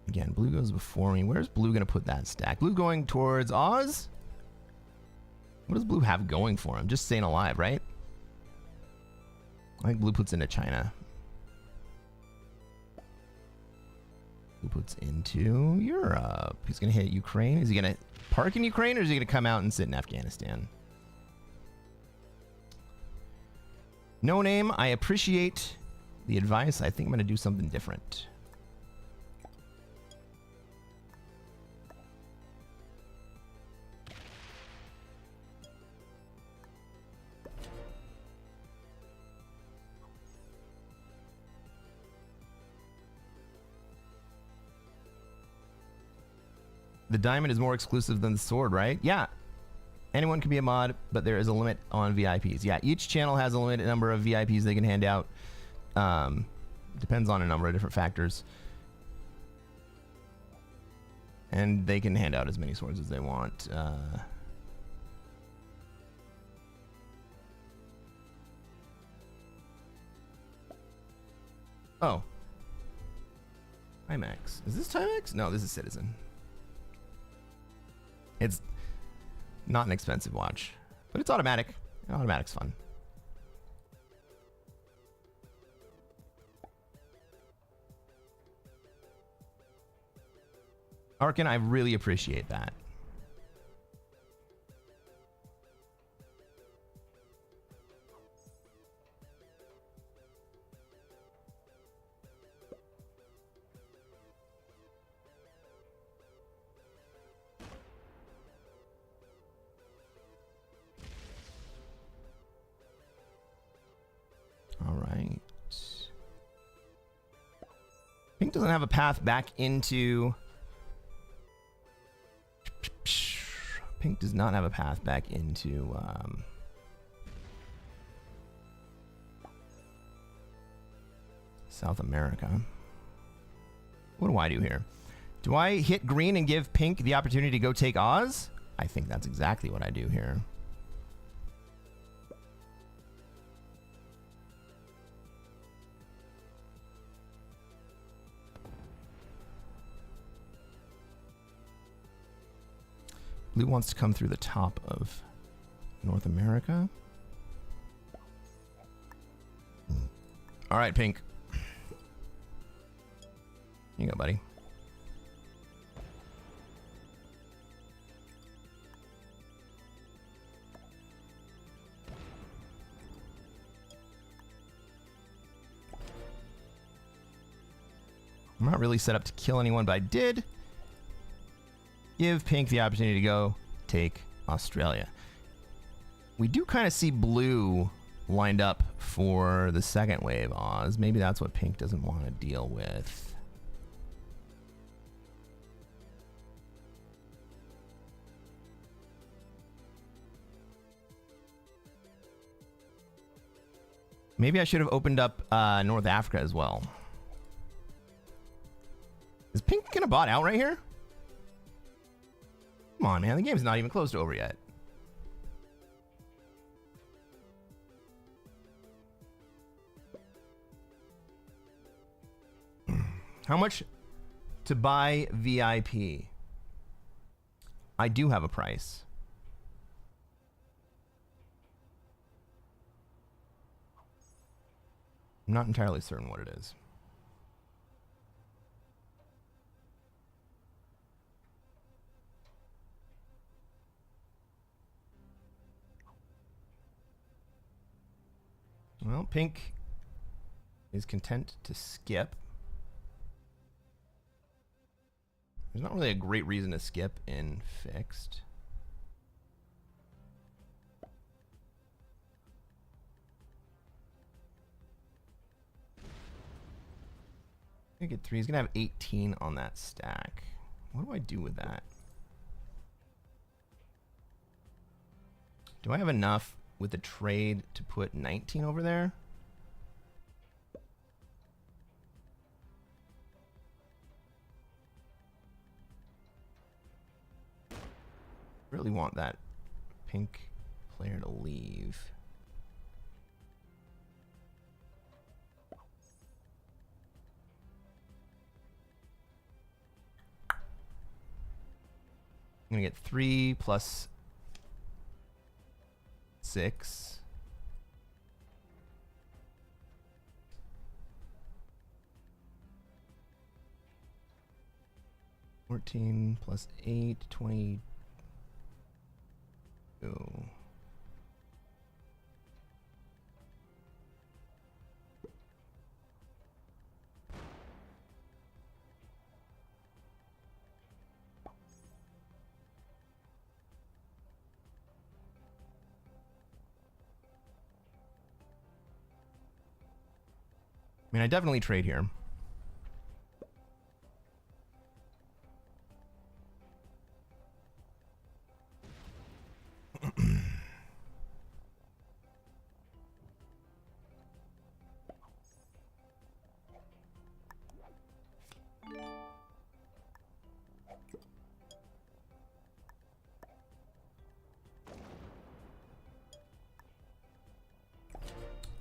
Again, blue goes before me. Where's blue going to put that stack? Blue going towards Oz? What does blue have going for him? Just staying alive, right? I think blue puts into China. Blue puts into Europe. He's going to hit Ukraine. Is he going to park in Ukraine, or is he going to come out and sit in Afghanistan? No name. I appreciate the advice. I think I'm going to do something different. The diamond is more exclusive than the sword, right? Yeah. Anyone can be a mod, but there is a limit on VIPs. Yeah, each channel has a limited number of VIPs they can hand out. Depends on a number of different factors. And they can hand out as many swords as they want. Oh. Timex. Is this Timex? No, this is Citizen. It's not an expensive watch, but it's automatic. Automatic's fun. Arkin, I really appreciate that. Pink doesn't have a path back into... Pink does not have a path back into... South America. What do I do here? Do I hit green and give Pink the opportunity to go take Oz? I think that's exactly what I do here. Blue wants to come through the top of North America. All right, Pink. Here you go, buddy. I'm not really set up to kill anyone, but I did give Pink the opportunity to go take Australia. We do kind of see blue lined up for the second wave Oz. Maybe that's what Pink doesn't want to deal with. Maybe I should have opened up North Africa as well. Is Pink gonna bot out right here? Come on, man. The game's not even close to over yet. How much to buy VIP? I do have a price. I'm not entirely certain what it is. Well, Pink is content to skip. There's not really a great reason to skip in fixed. Gonna get 3. He's gonna have 18 on that stack. What do I do with that? Do I have enough with the trade to put 19 over there? Really want that Pink player to leave. I'm gonna get 3 plus 6. $14 plus 8, 22. I mean, I definitely trade here.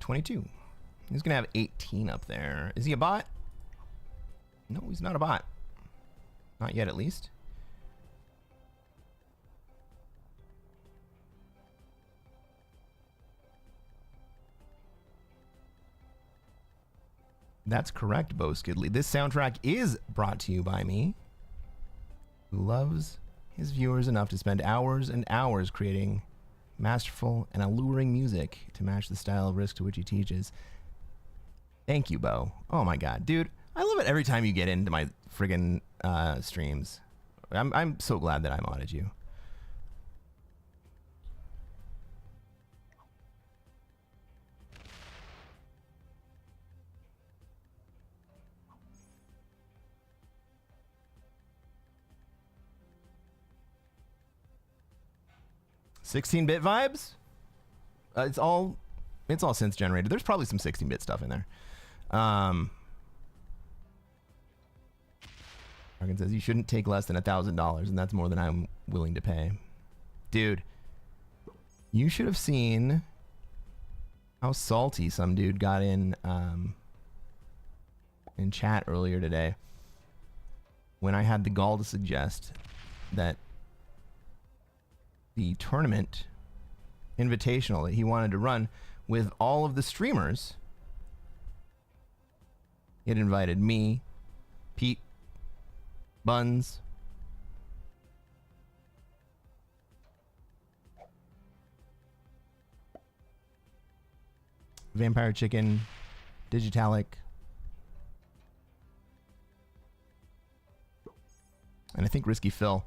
$22. He's gonna have 18 up there. Is he a bot? No, he's not a bot. Not yet, at least. That's correct, Bo Skidley. This soundtrack is brought to you by me, who loves his viewers enough to spend hours and hours creating masterful and alluring music to match the style of Risk to which he teaches. Thank you, Bo. Oh my god, dude. I love it every time you get into my friggin' streams. I'm so glad that I modded you. 16-bit vibes. It's all synth generated. There's probably some 16-bit stuff in there. Arkin says you shouldn't take less than $1,000, and that's more than I'm willing to pay. Dude, you should have seen how salty some dude got in chat earlier today when I had the gall to suggest that the tournament invitational that he wanted to run with all of the streamers, he had invited me, Pete, Buns, Vampire Chicken, Digitalic, and I think Risky Phil.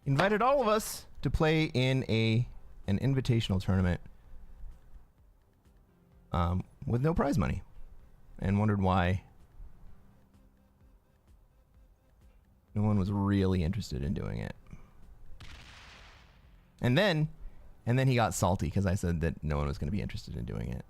Invited all of us to play in an invitational tournament with no prize money, and wondered why no one was really interested in doing it. And then he got salty because I said that no one was going to be interested in doing it.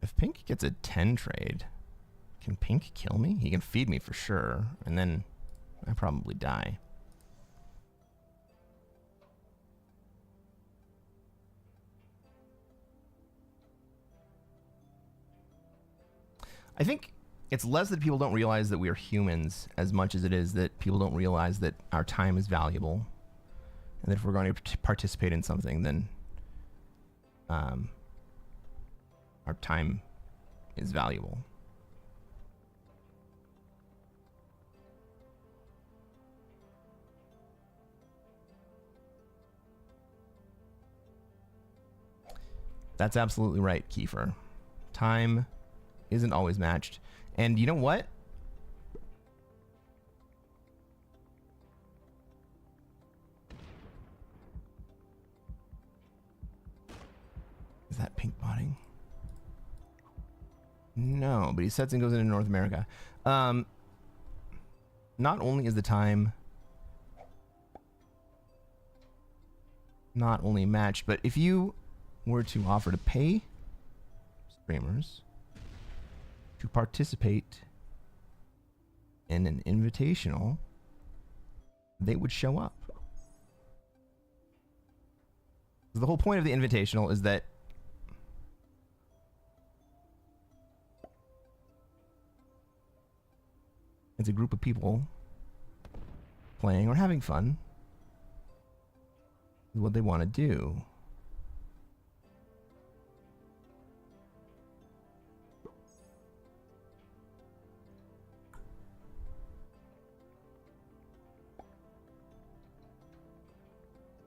If Pink gets a 10 trade, can Pink kill me? He can feed me for sure, and then I probably die. I think it's less that people don't realize that we are humans as much as it is that people don't realize that our time is valuable, and that if we're going to participate in something, then our time is valuable. That's absolutely right, Kiefer. Time isn't always matched. And you know what? Is that Pink botting? No, but he sets and goes into North America. Not only is the time not only matched, but if you were to offer to pay streamers to participate in an invitational, they would show up. The whole point of the invitational is that it's a group of people playing or having fun with what they want to do.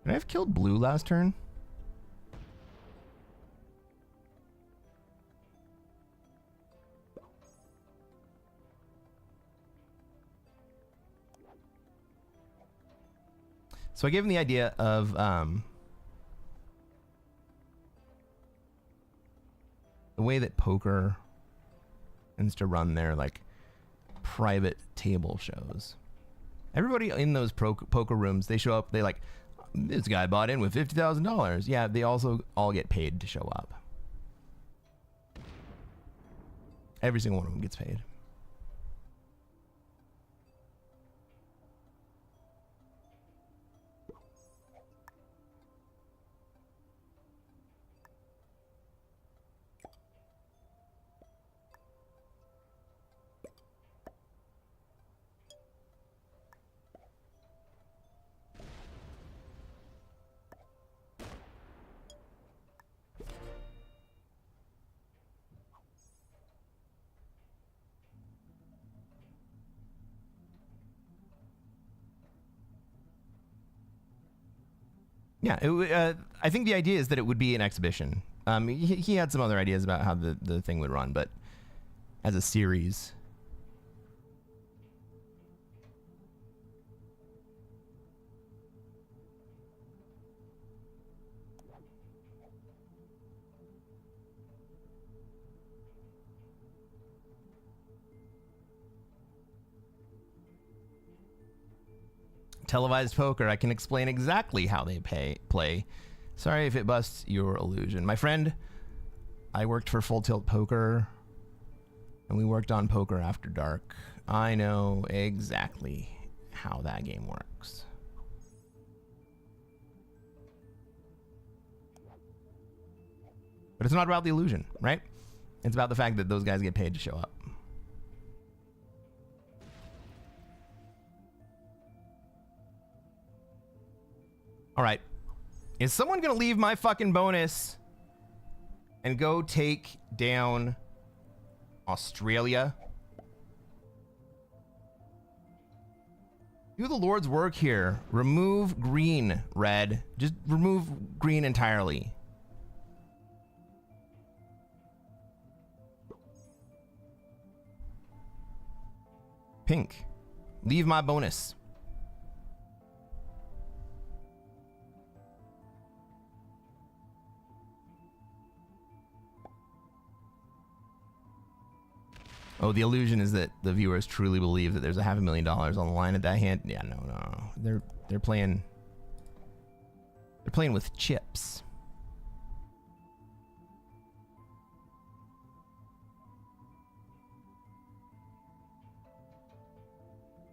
Could I have killed blue last turn? So I gave him the idea of the way that poker tends to run their like private table shows. Everybody in those poker rooms, they show up, they like, this guy bought in with $50,000. Yeah, they also all get paid to show up. Every single one of them gets paid. Yeah, I think the idea is that it would be an exhibition. He had some other ideas about how the thing would run, but as a series. televised poker. I can explain exactly how they play. Sorry if it busts your illusion. My friend, I worked for Full Tilt Poker, and we worked on Poker After Dark. I know exactly how that game works. But it's not about the illusion, right? It's about the fact that those guys get paid to show up. All right. Is someone going to leave my fucking bonus and go take down Australia? Do the Lord's work here. Remove green, red. Just remove green entirely. Pink. Leave my bonus. Oh, the illusion is that the viewers truly believe that there's a $500,000 on the line at that hand. Yeah, no. They're playing with chips.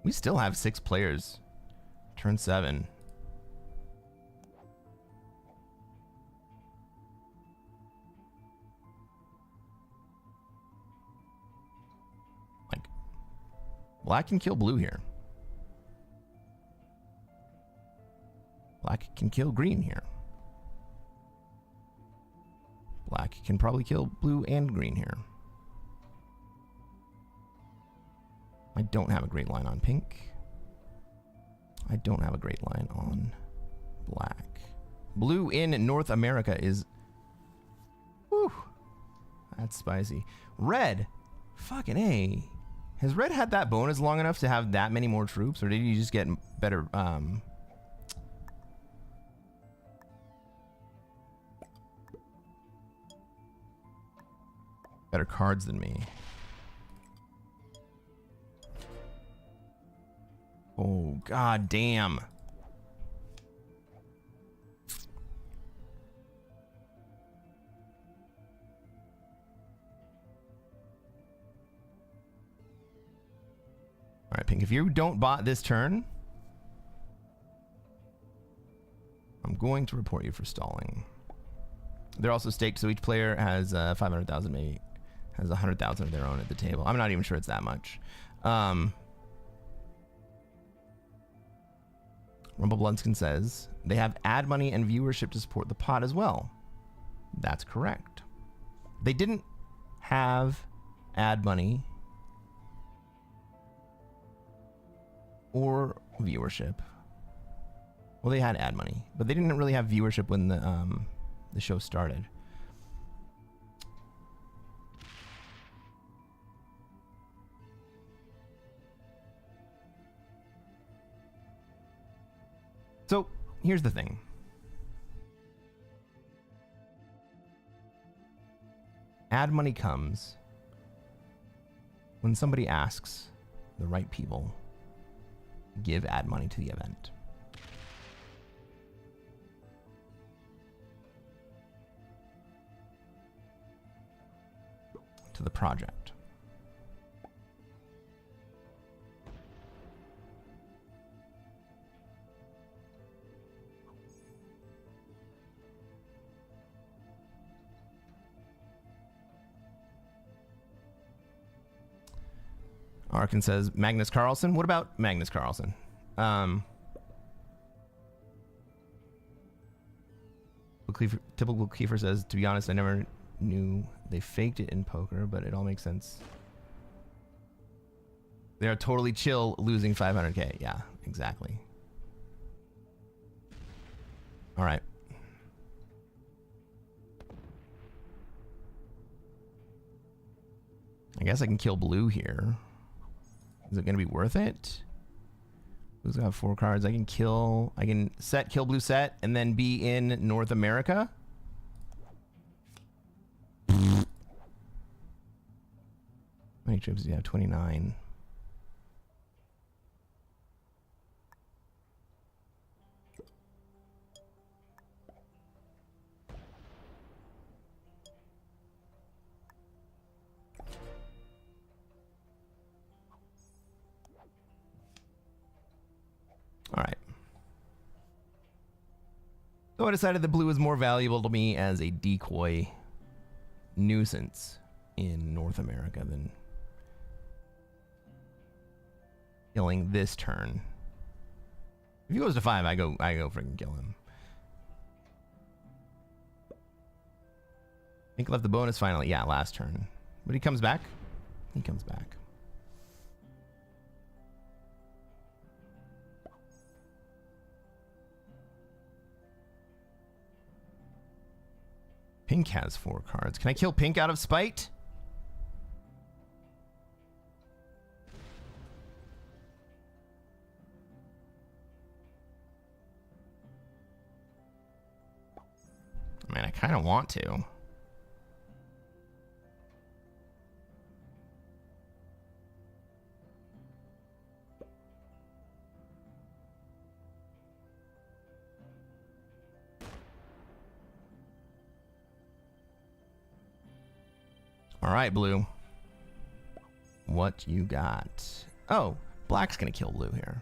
We still have 6 players. Turn 7. Like, black can kill blue here. Black can kill green here. Black can probably kill blue and green here. I don't have a great line on pink. I don't have a great line on black. Blue in North America is... Whew. That's spicy. Red. Fucking A. Has Red had that bonus long enough to have that many more troops? Or did you just get better... better cards than me? Oh, god damn. Alright, Pink, if you don't bot this turn, I'm going to report you for stalling. They're also staked, so each player has 500,000, maybe has 100,000 of their own at the table. I'm not even sure it's that much. Rumble Blunskin says they have ad money and viewership to support the pot as well. That's correct. They didn't have ad money or viewership. Well, they had ad money, but they didn't really have viewership when the show started. So, here's the thing. Ad money comes when somebody asks the right people give ad money to the event. To the project. Arkin says Magnus Carlsen. What about Magnus Carlsen? Typical Kiefer says, to be honest, I never knew they faked it in poker, but it all makes sense. They are totally chill losing 500k. Yeah, exactly. All right. I guess I can kill blue here. Is it going to be worth it? Blue's got 4 cards. I can set, kill blue set, and then be in North America. How many trips do you have? 29. All right. So I decided the blue is more valuable to me as a decoy nuisance in North America than killing this turn. If he goes to 5, I go freaking kill him. Pink left the bonus finally. Yeah, last turn. But he comes back. He comes back. Pink has 4 cards. Can I kill Pink out of spite? I mean, I kind of want to. All right, blue. What you got? Oh, black's gonna kill blue here.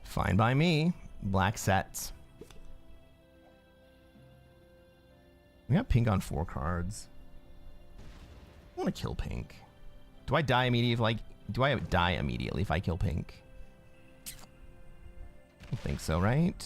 Fine by me. Black sets. We got pink on 4 cards. I want to kill pink. Do I die immediately? Do I die immediately if I kill pink? I don't think so, right?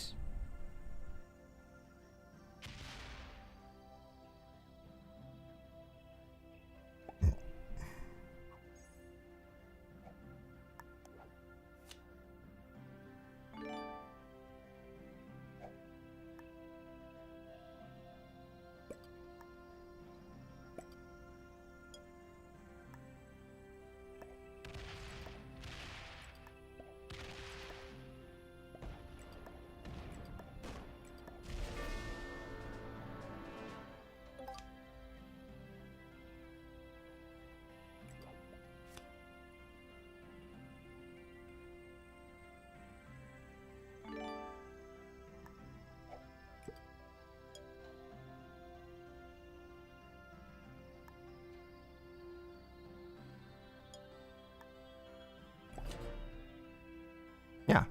Yeah.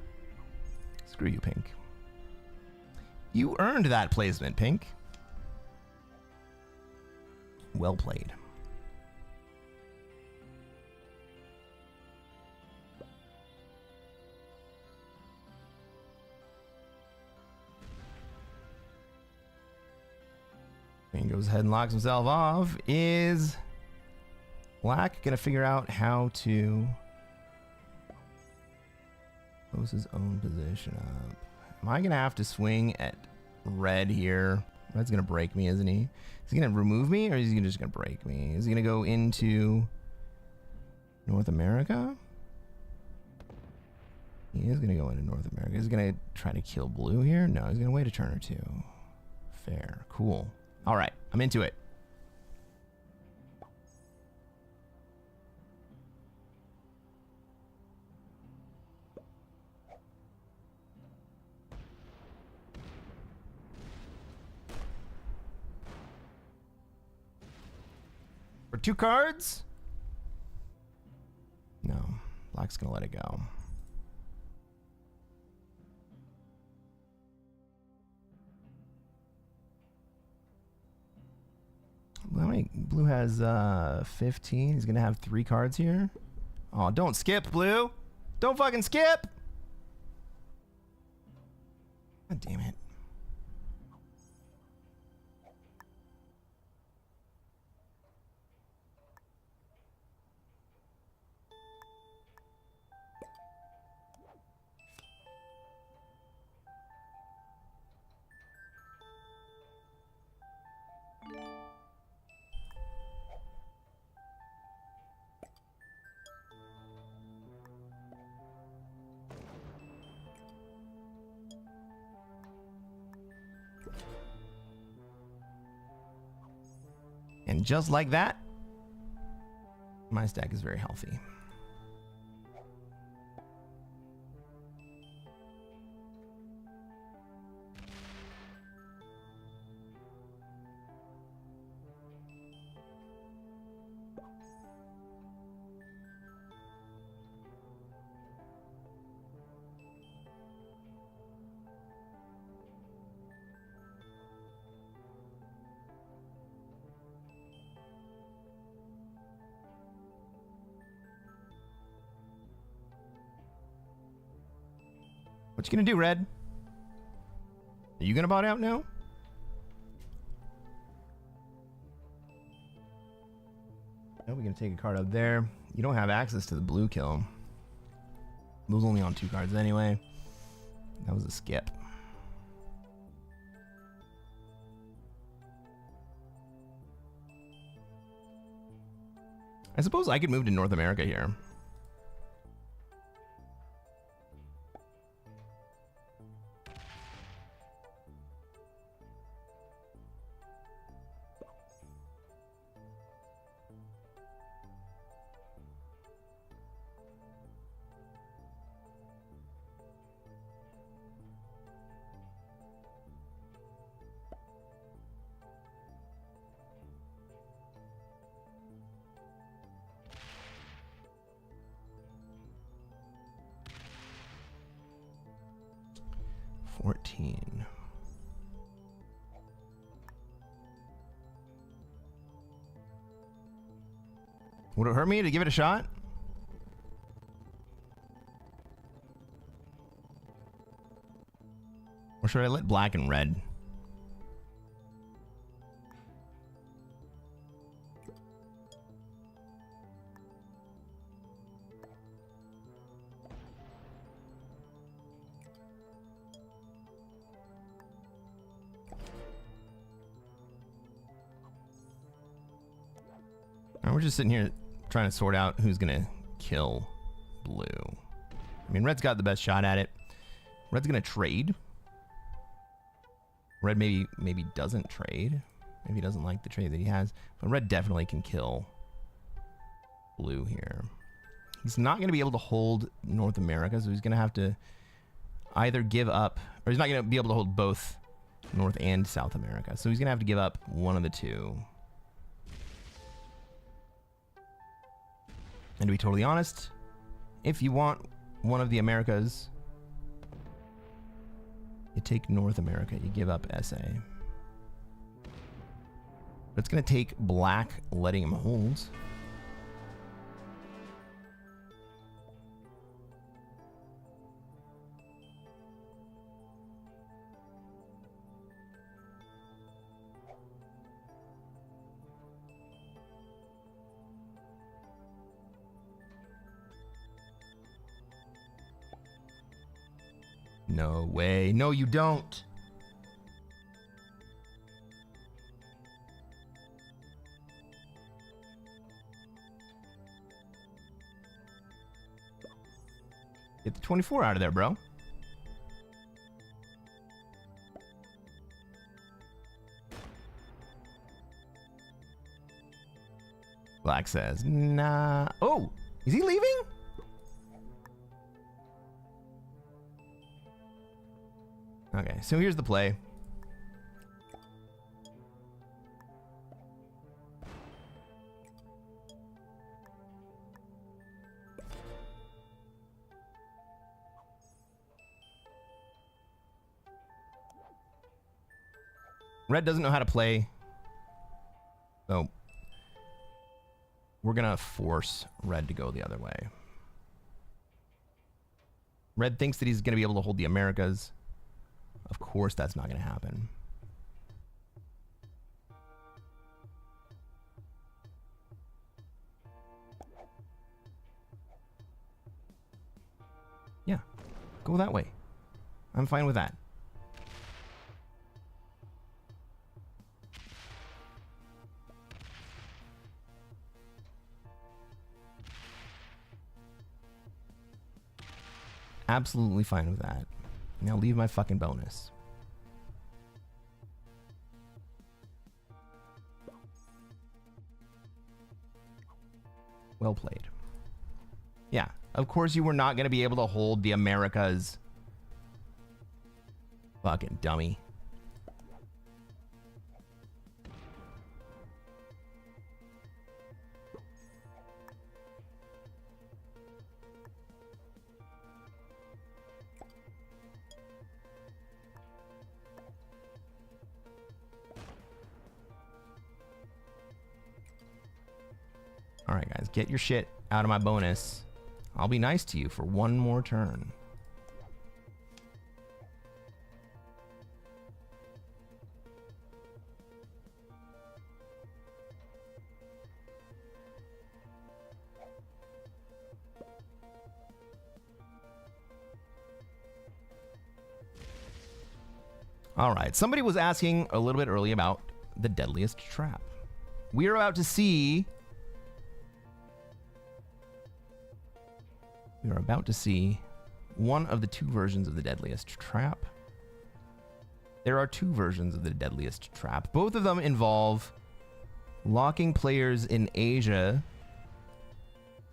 Screw you, Pink. You earned that placement, Pink. Well played. Pink goes ahead and locks himself off. Is black gonna figure out how to close his own position up? Am I gonna have to swing at red here? Red's gonna break me, isn't he? Is he gonna remove me, or is he just gonna break me? Is he gonna go into North America? He is gonna go into North America. Is he gonna try to kill blue here? No, he's gonna wait a turn or two. Fair. Cool. All right, I'm into it. For 2 cards? No, black's gonna let it go. How many? Blue has 15. He's gonna have 3 cards here. Oh, don't skip, blue. Don't fucking skip. God damn it. And just like that, my stack is very healthy. What you gonna do, Red? Are you gonna bot out now? No, we're gonna take a card up there. You don't have access to the blue kill. Blue's only on 2 cards anyway. That was a skip. I suppose I could move to North America here. Would it hurt me to give it a shot? Or should I let black and red? We're just sitting here trying to sort out who's gonna kill blue. I mean, red's got the best shot at it. Red's gonna trade. Red maybe doesn't trade. Maybe he doesn't like the trade that he has. But red definitely can kill blue here. He's not gonna be able to hold North America, so he's gonna have to either give up, or he's not gonna be able to hold both North and South America. So he's gonna have to give up one of the two. And to be totally honest, if you want one of the Americas, you take North America, you give up SA. But it's going to take black letting him hold. No way. No, you don't. Get the 24 out of there, bro. Black says, nah. Oh, is he leaving? Okay, so here's the play. Red doesn't know how to play, so we're gonna force red to go the other way. Red thinks that he's gonna be able to hold the Americas. Of course that's not going to happen. Yeah, go that way. I'm fine with that. Absolutely fine with that. Now leave my fucking bonus. Well played. Yeah, of course you were not going to be able to hold the Americas. Fucking dummy. All right, guys, get your shit out of my bonus. I'll be nice to you for one more turn. All right, somebody was asking a little bit early about the deadliest trap. We are about to see... We are about to see one of the two versions of the deadliest trap. There are two versions of the deadliest trap. Both of them involve locking players in Asia,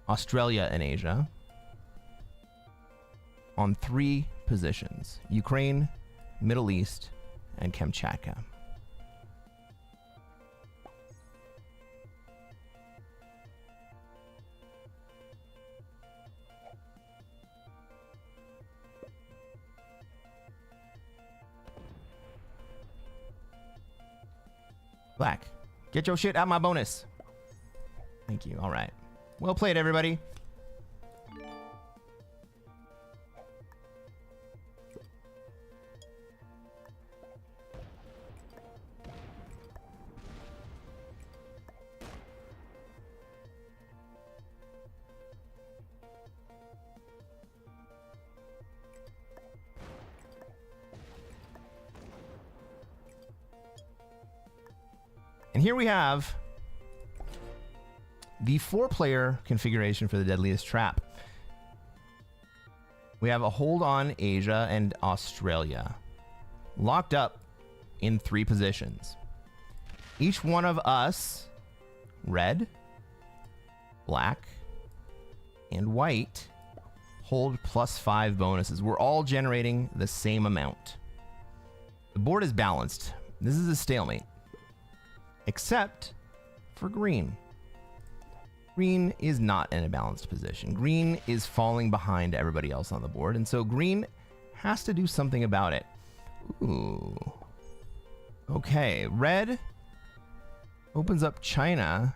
Australia and Asia, on 3 positions: Ukraine, Middle East, and Kamchatka. Black, get your shit out my bonus. Thank you. All right. Well played, everybody. And here we have the 4-player configuration for the deadliest trap. We have a hold on Asia and Australia, locked up in 3 positions. Each one of us, red, black, and white, hold +5 bonuses. We're all generating the same amount. The board is balanced. This is a stalemate. Except for green. Green is not in a balanced position. Green is falling behind everybody else on the board, and so green has to do something about it. Ooh. Okay, red opens up China,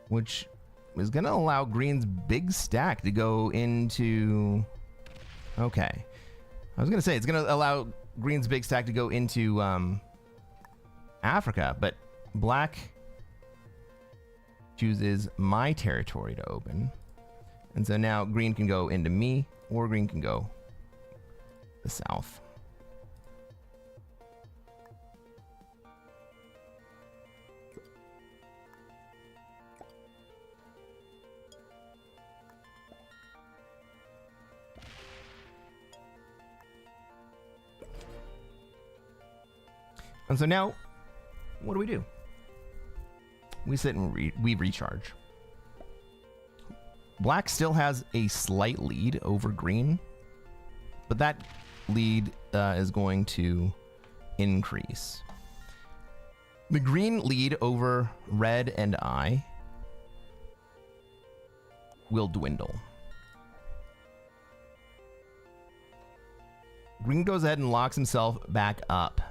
which is going to allow green's big stack to go into... Okay. I was going to say, it's going to allow green's big stack to go into... Africa, but black chooses my territory to open. And so now green can go into me, or green can go the south. And so now, what do? We sit and we recharge. Black still has a slight lead over green, but that lead is going to increase. The green lead over red and I will dwindle. Green goes ahead and locks himself back up.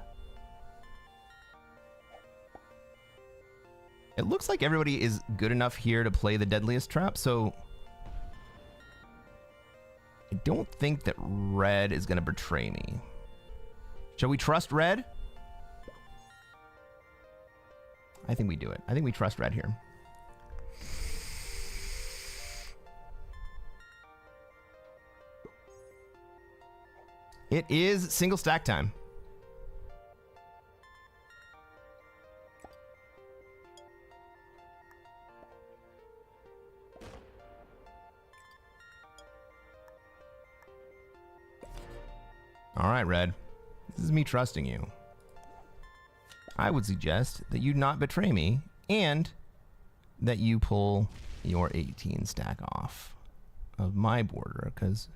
It looks like everybody is good enough here to play the deadliest trap, so I don't think that red is going to betray me. Shall we trust red? I think we do it. I think we trust red here. It is single stack time. All right, red. This is me trusting you. I would suggest that you not betray me and that you pull your 18 stack off of my border, because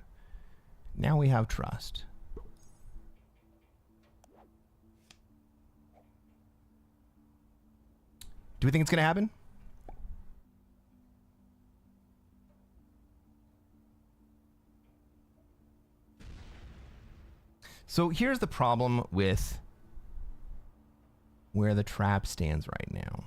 now we have trust. Do we think it's going to happen? So here's the problem with where the trap stands right now.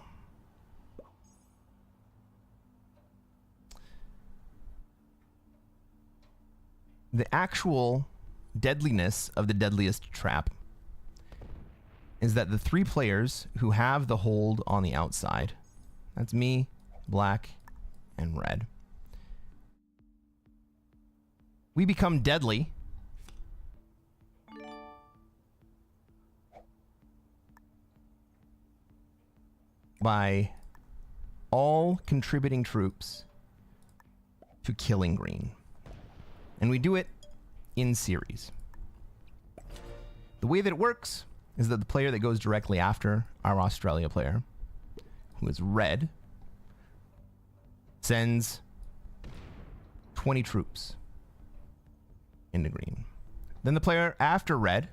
The actual deadliness of the deadliest trap is that the 3 players who have the hold on the outside, that's me, black, and red, we become deadly by all contributing troops to killing green. And we do it in series. The way that it works is that the player that goes directly after our Australia player, who is red, sends 20 troops into green. Then the player after red,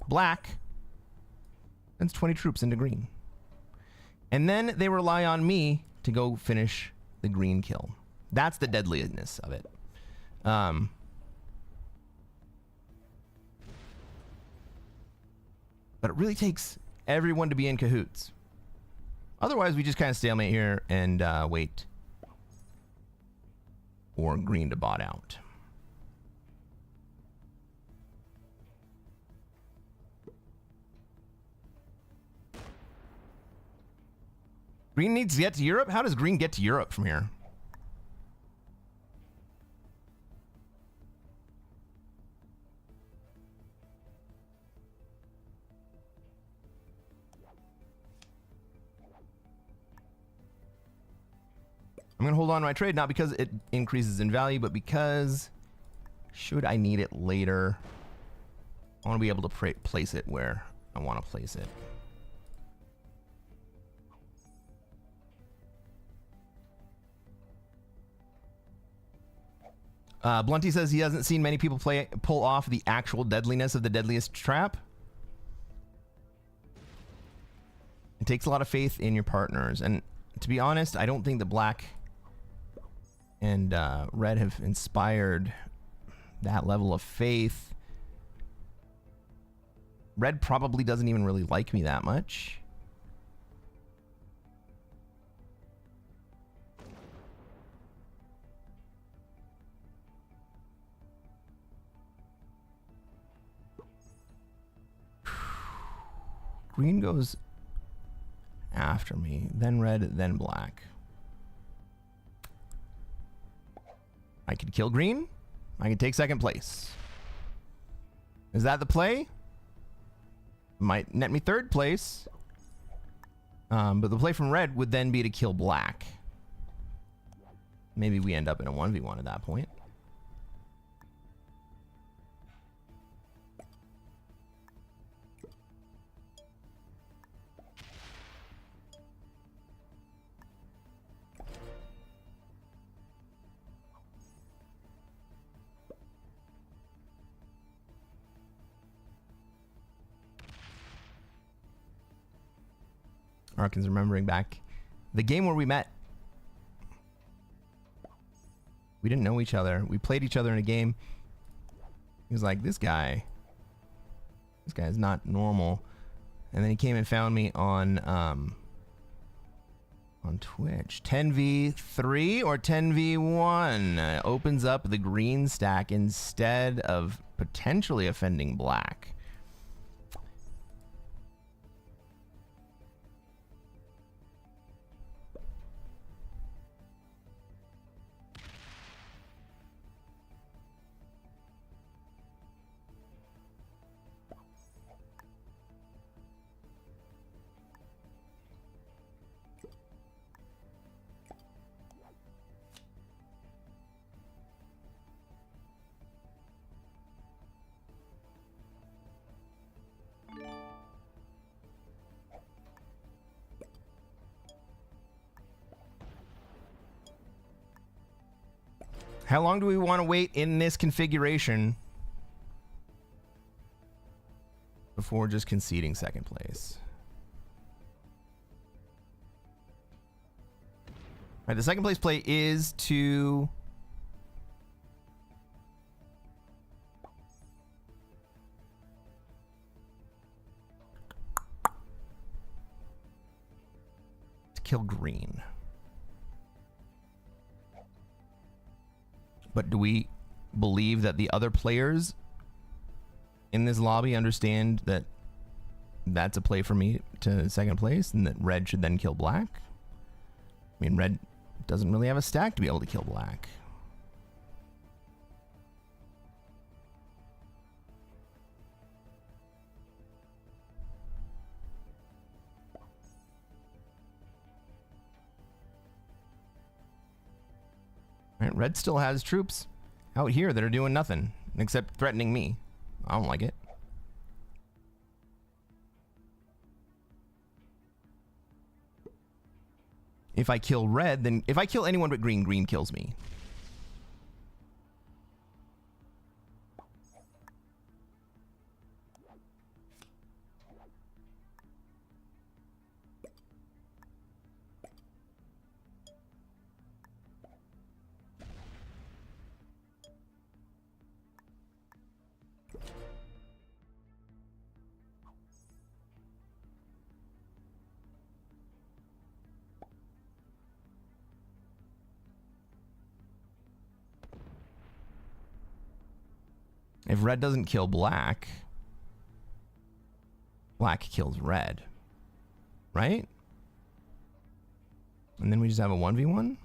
black, sends 20 troops into green. And then they rely on me to go finish the green kill. That's the deadliness of it. But it really takes everyone to be in cahoots. Otherwise, we just kind of stalemate here and wait for green to bot out. Green needs to get to Europe? How does green get to Europe from here? I'm going to hold on to my trade, not because it increases in value, but because should I need it later, I want to be able to place it where I want to place it. Blunty says he hasn't seen many people pull off the actual deadliness of the deadliest trap. It takes a lot of faith in your partners. And to be honest, I don't think that black and red have inspired that level of faith. Red probably doesn't even really like me that much. Green goes after me, then red, then black. I could kill green. I could take second place. Is that the play? Might net me third place. But the play from red would then be to kill black. Maybe we end up in a 1v1 at that point. Arkin's remembering back the game where we met. We didn't know each other. We played each other in a game. He was like, this guy is not normal. And then he came and found me on Twitch. 10v3 or 10v1 opens up the green stack instead of potentially offending black. How long do we want to wait in this configuration before just conceding second place? All right, the second place play is to kill green. But do we believe that the other players in this lobby understand that that's a play for me to second place and that red should then kill black? I mean, red doesn't really have a stack to be able to kill black. Right, red still has troops out here that are doing nothing except threatening me. I don't like it. If I kill red, then if I kill anyone but green, green kills me. If red doesn't kill black, black kills red, right? And then we just have a 1v1?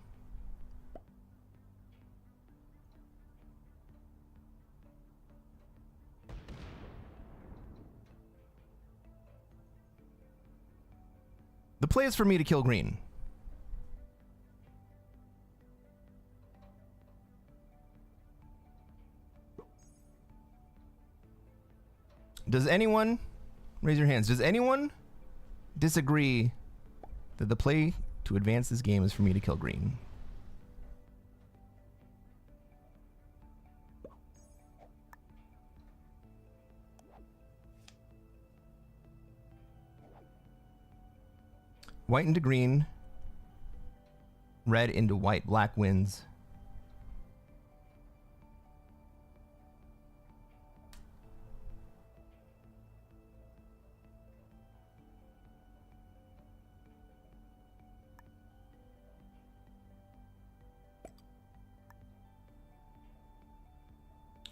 The play is for me to kill green. Does anyone, raise your hands, does anyone disagree that the play to advance this game is for me to kill green? White into green, red into white, black wins.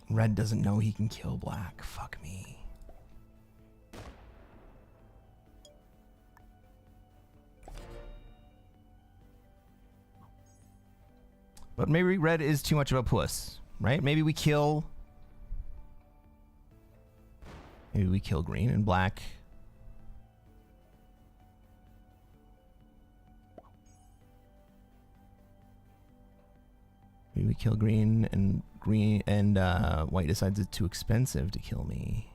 Red doesn't know he can kill black. Fuck me. But maybe red is too much of a puss, right? Maybe we kill... Maybe we kill green and black. Maybe we kill green and white decides it's too expensive to kill me.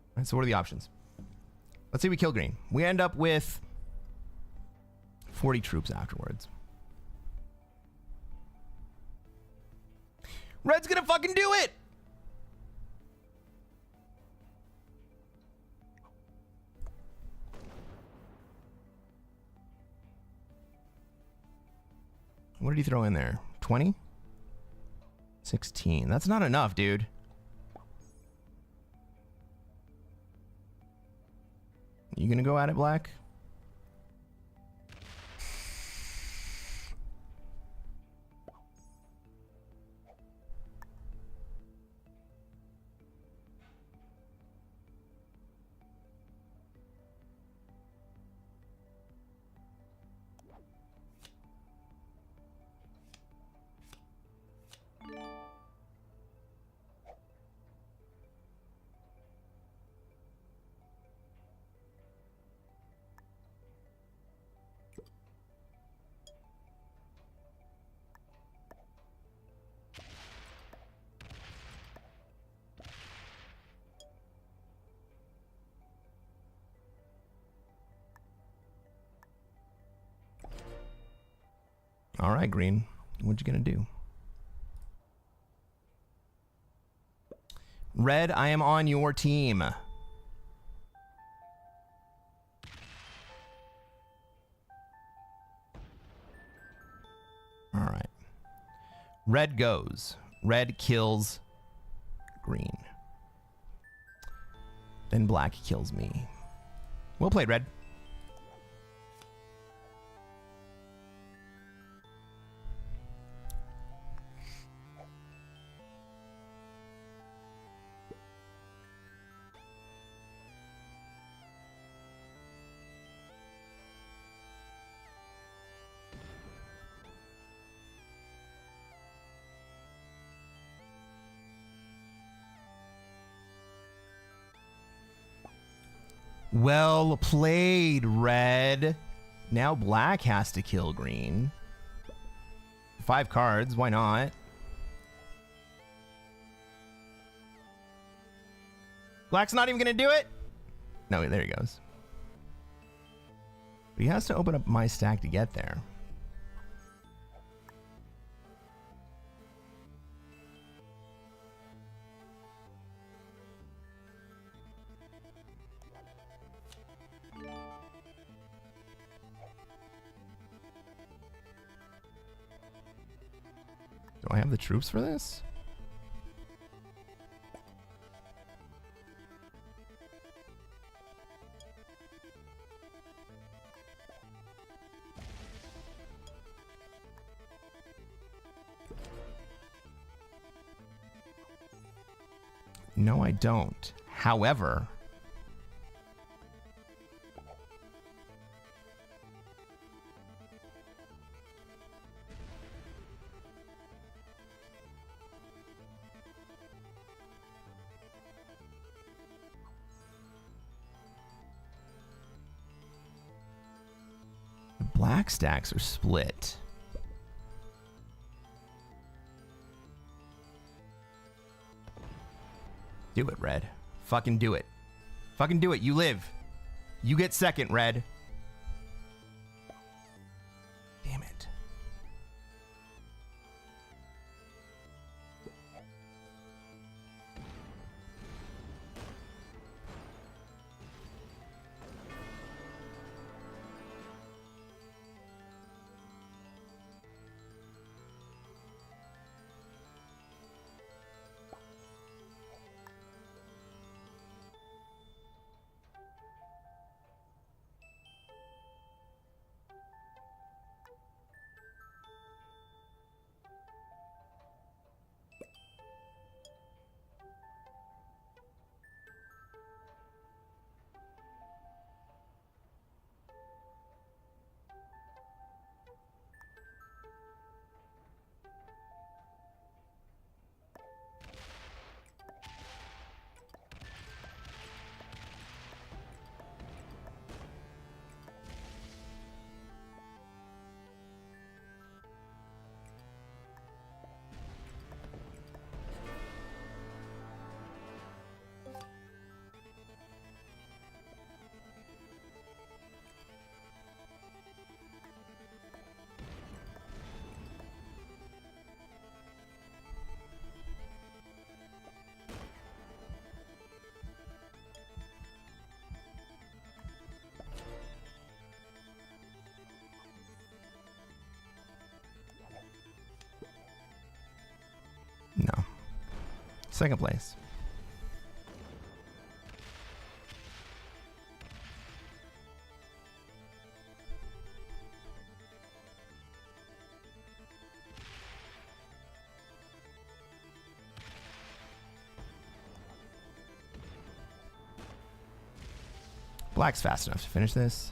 All right, so what are the options? Let's say we kill green. We end up with 40 troops afterwards. Red's gonna fucking do it! What did he throw in there? 20? 16. That's not enough, dude. You gonna go at it, black? All right, green. What you gonna do? Red, I am on your team. All right. Red goes. Red kills green. Then black kills me. Well played, Red. Well played, Red. Now black has to kill green. 5 cards, why not? Black's not even gonna do it? No, there he goes. But he has to open up my stack to get there. Do I have the troops for this? No, I don't. However, the black stacks are split. Do it, Red. Fucking do it. Fucking do it. You live. You get second, Red. Damn it. No. Second place. Black's fast enough to finish this.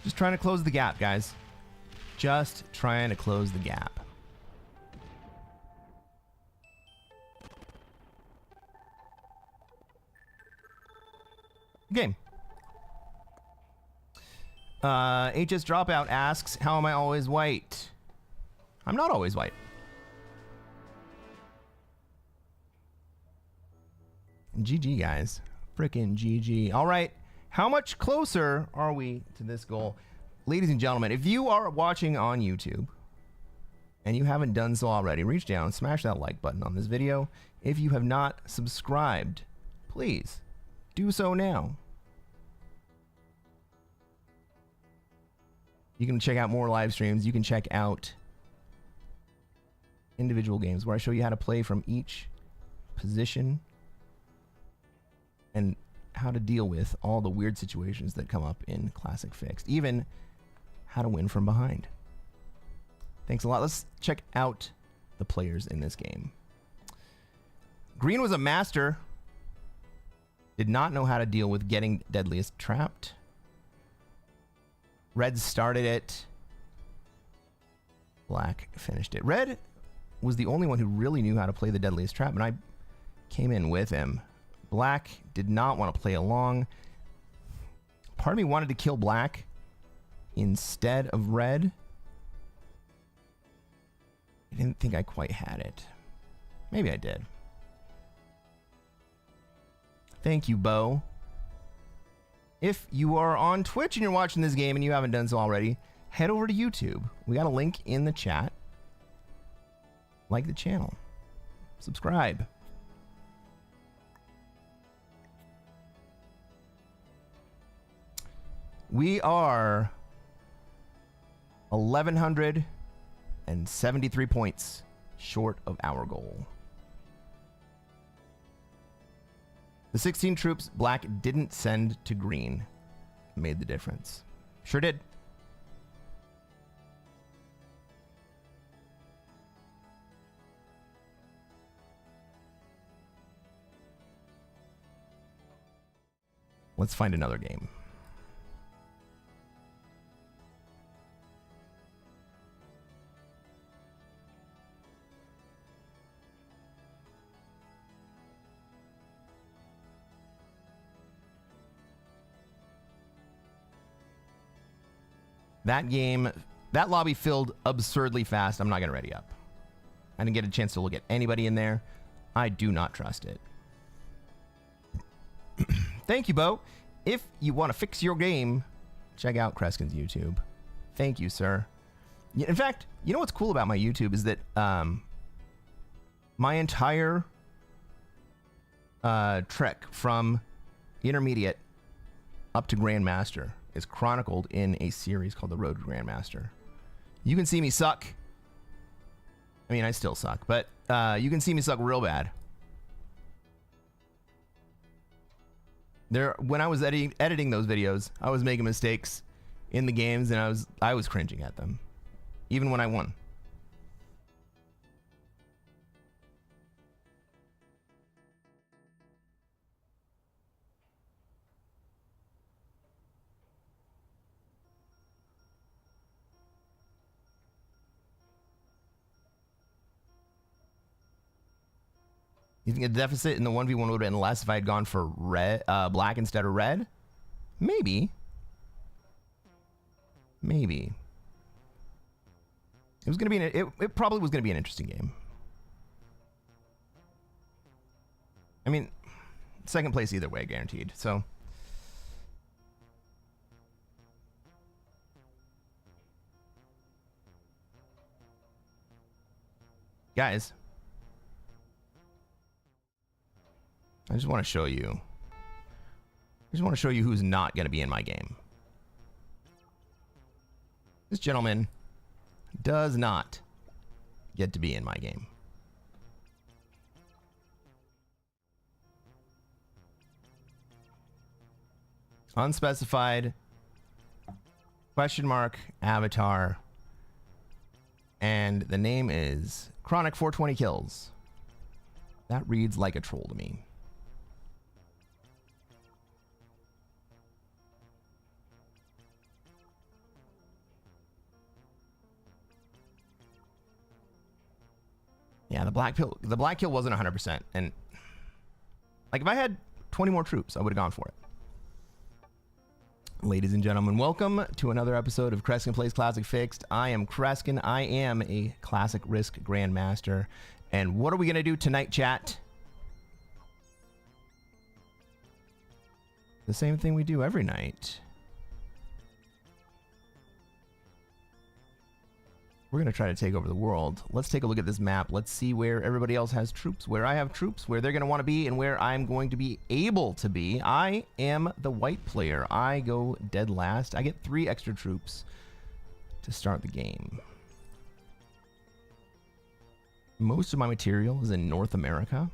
Just trying to close the gap, guys. Just trying to close the gap. Game. HS Dropout asks, how am I always white? I'm not always white. GG, guys. Frickin' GG. All right. How much closer are we to this goal? Ladies and gentlemen, if you are watching on YouTube and you haven't done so already, reach down, smash that like button on this video. If you have not subscribed, please do so now. You can check out more live streams. You can check out individual games where I show you how to play from each position and how to deal with all the weird situations that come up in Classic Fixed, even how to win from behind. Thanks a lot. Let's check out the players in this game. Green was a master. Did not know how to deal with getting Deadliest trapped. Red started it. Black finished it. Red was the only one who really knew how to play the Deadliest trap, and I came in with him. Black did not want to play along. Part of me wanted to kill Black instead of Red. I didn't think I quite had it. Maybe I did. Thank you, Bo. If you are on Twitch and you're watching this game and you haven't done so already, head over to YouTube. We got a link in the chat. Like the channel. Subscribe. We are 1,173 points short of our goal. The 16 troops Black didn't send to Green made the difference. Sure did. Let's find another game. That game, that lobby filled absurdly fast. I'm not going to ready up. I didn't get a chance to look at anybody in there. I do not trust it. Thank you, Bo. If you want to fix your game, check out Cresquin's YouTube. Thank you, sir. In fact, you know what's cool about my YouTube is that my entire trek from intermediate up to Grandmaster is chronicled in a series called The Road to Grandmaster. You can see me suck. I mean, I still suck, but you can see me suck real bad. When I was editing those videos, I was making mistakes in the games, and I was cringing at them, even when I won. You think a deficit in the 1v1 would have been less if I had gone for black instead of red? Maybe. Maybe. It was gonna be it probably was gonna be an interesting game. I mean, second place either way, guaranteed. So. Guys. I just want to show you. Who's not going to be in my game. This gentleman does not get to be in my game. Unspecified question mark avatar, and the name is Chronic 420 Kills. That reads like a troll to me. Yeah, the black kill wasn't 100%, and like if I had 20 more troops, I would have gone for it. Ladies and gentlemen, welcome to another episode of Cresquin Plays Classic Fixed. I am Cresquin. I am a Classic Risk Grandmaster. And what are we going to do tonight, chat? The same thing we do every night. We're going to try to take over the world. Let's take a look at this map. Let's see where everybody else has troops, where I have troops, where they're going to want to be, and where I'm going to be able to be. I am the white player. I go dead last. I get 3 extra troops to start the game. Most of my material is in North America.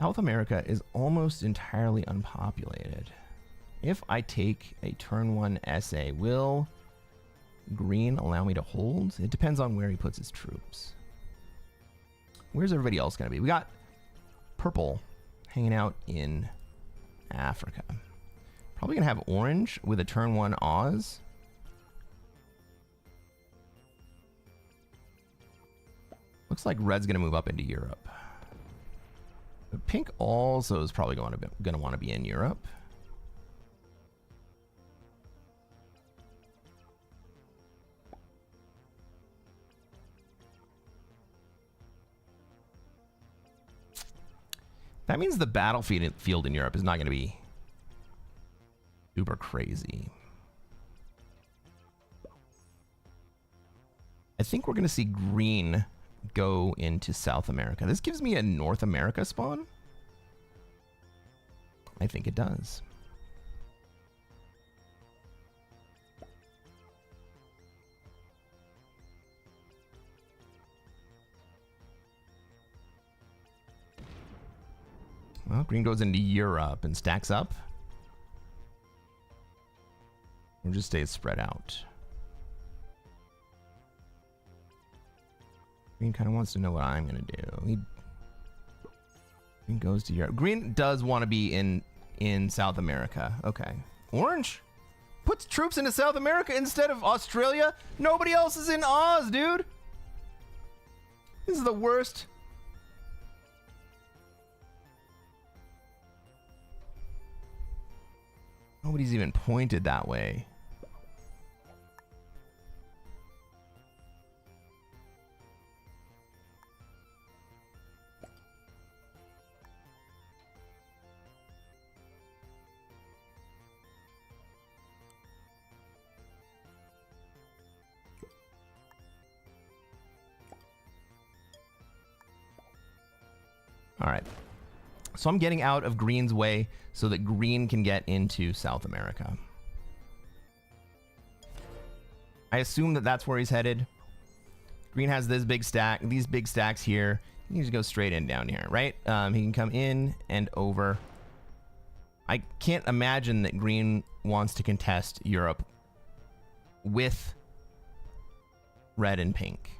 South America is almost entirely unpopulated. If I take a turn 1 essay, will green allow me to hold? It depends on where he puts his troops. Where's everybody else going to be? We got purple hanging out in Africa. Probably going to have orange with a turn 1 Oz. Looks like red's going to move up into Europe. But pink also is probably going to want to be in Europe. That means the battlefield in Europe is not going to be super crazy. I think we're going to see green go into South America. This gives me a North America spawn? I think it does. Well, green goes into Europe and stacks up. Or just stays spread out. Green kind of wants to know what I'm going to do. Green goes to Europe. Green does want to be in South America. Okay. Orange puts troops into South America instead of Australia. Nobody else is in Oz, dude. This is the worst. Nobody's even pointed that way. All right. So I'm getting out of green's way so that green can get into South America. I assume that that's where he's headed. Green has this big stack, these big stacks here. He can just go straight in down here, right? He can come in and over. I can't imagine that green wants to contest Europe with red and pink.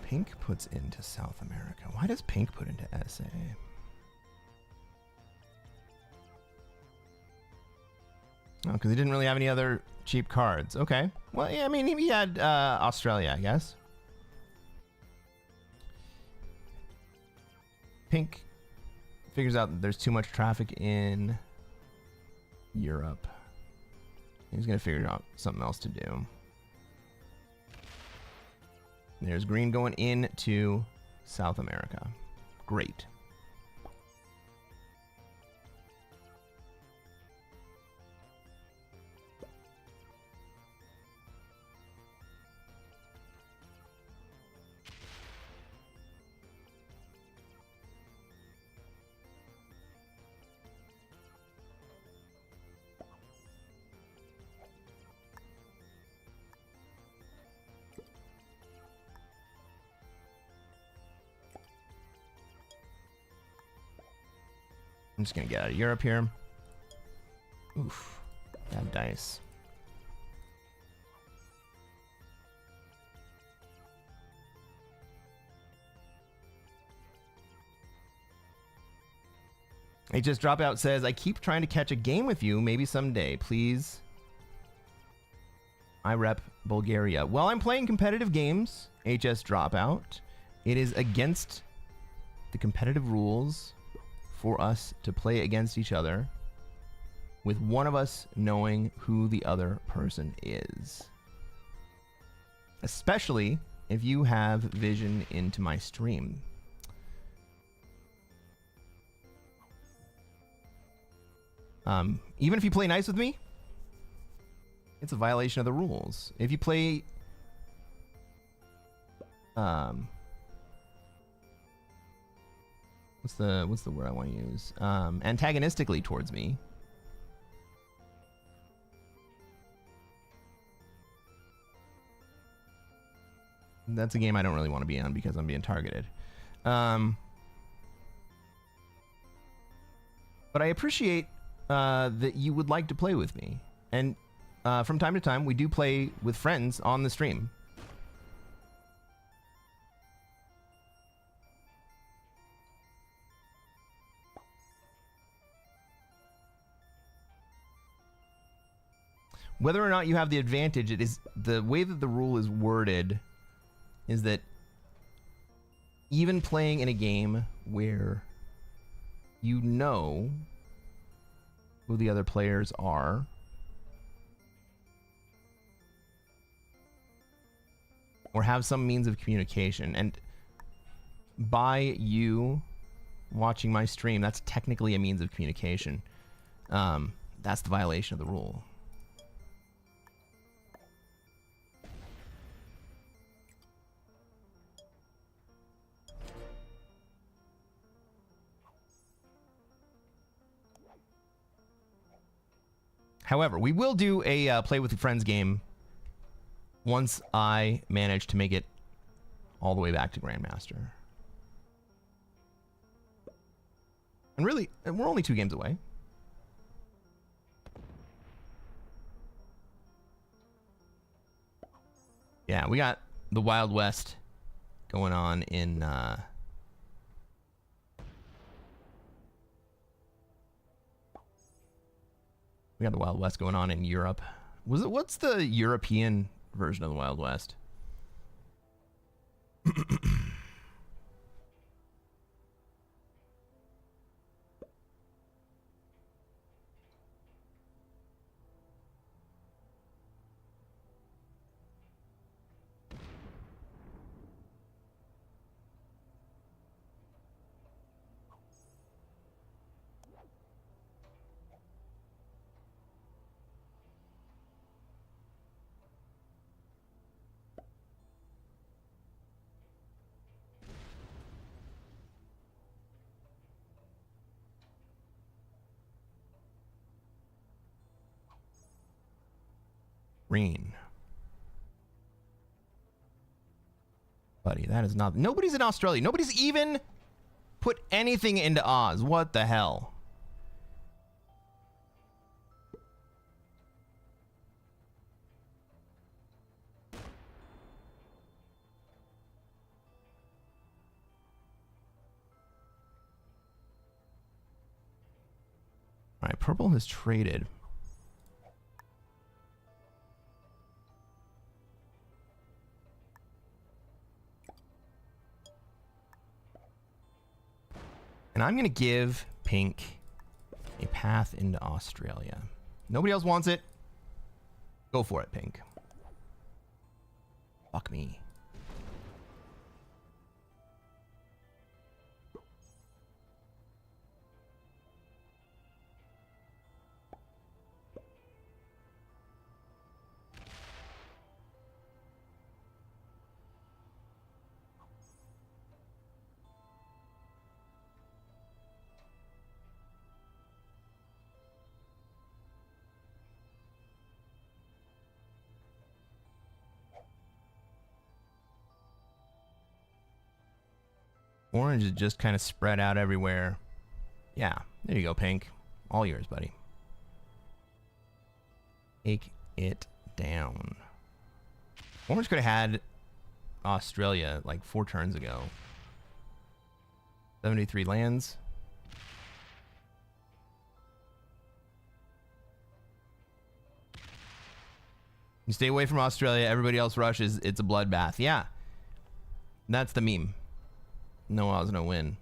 Pink puts into South America. Why does pink put into SA? Oh, because he didn't really have any other cheap cards. Okay. Well, yeah, I mean, he had Australia, I guess. Pink figures out that there's too much traffic in Europe. He's going to figure out something else to do. There's green going into South America. Great. I'm just gonna get out of Europe here. Oof, bad dice. HS Dropout says, I keep trying to catch a game with you. Maybe someday. Please. I rep Bulgaria. Well, I'm playing competitive games, HS Dropout. It is against the competitive rules for us to play against each other with one of us knowing who the other person is. Especially if you have vision into my stream. Even if you play nice with me, it's a violation of the rules. If you play what's the word I want to use? Antagonistically towards me. That's a game I don't really want to be on because I'm being targeted. But I appreciate that you would like to play with me. And from time to time, we do play with friends on the stream. Whether or not you have the advantage, it is the way that the rule is worded is that even playing in a game where you know who the other players are, or have some means of communication, and by you watching my stream, that's technically a means of communication. That's the violation of the rule. However, we will do a play with friends game once I manage to make it all the way back to Grandmaster. And really, we're only 2 games away. Yeah, we got the Wild West going on in... We got the Wild West going on in Europe. What's the European version of the Wild West? Green. Buddy, that is not... Nobody's in Australia. Nobody's even put anything into Oz. What the hell? All right, purple has traded. And I'm going to give pink a path into Australia. Nobody else wants it. Go for it, pink. Fuck me. Orange is just kind of spread out everywhere. Yeah, there you go, pink. All yours, buddy. Take it down. Orange could have had Australia like 4 turns ago. 73 lands. You stay away from Australia. Everybody else rushes. It's a bloodbath. Yeah. That's the meme. No Oz, no win.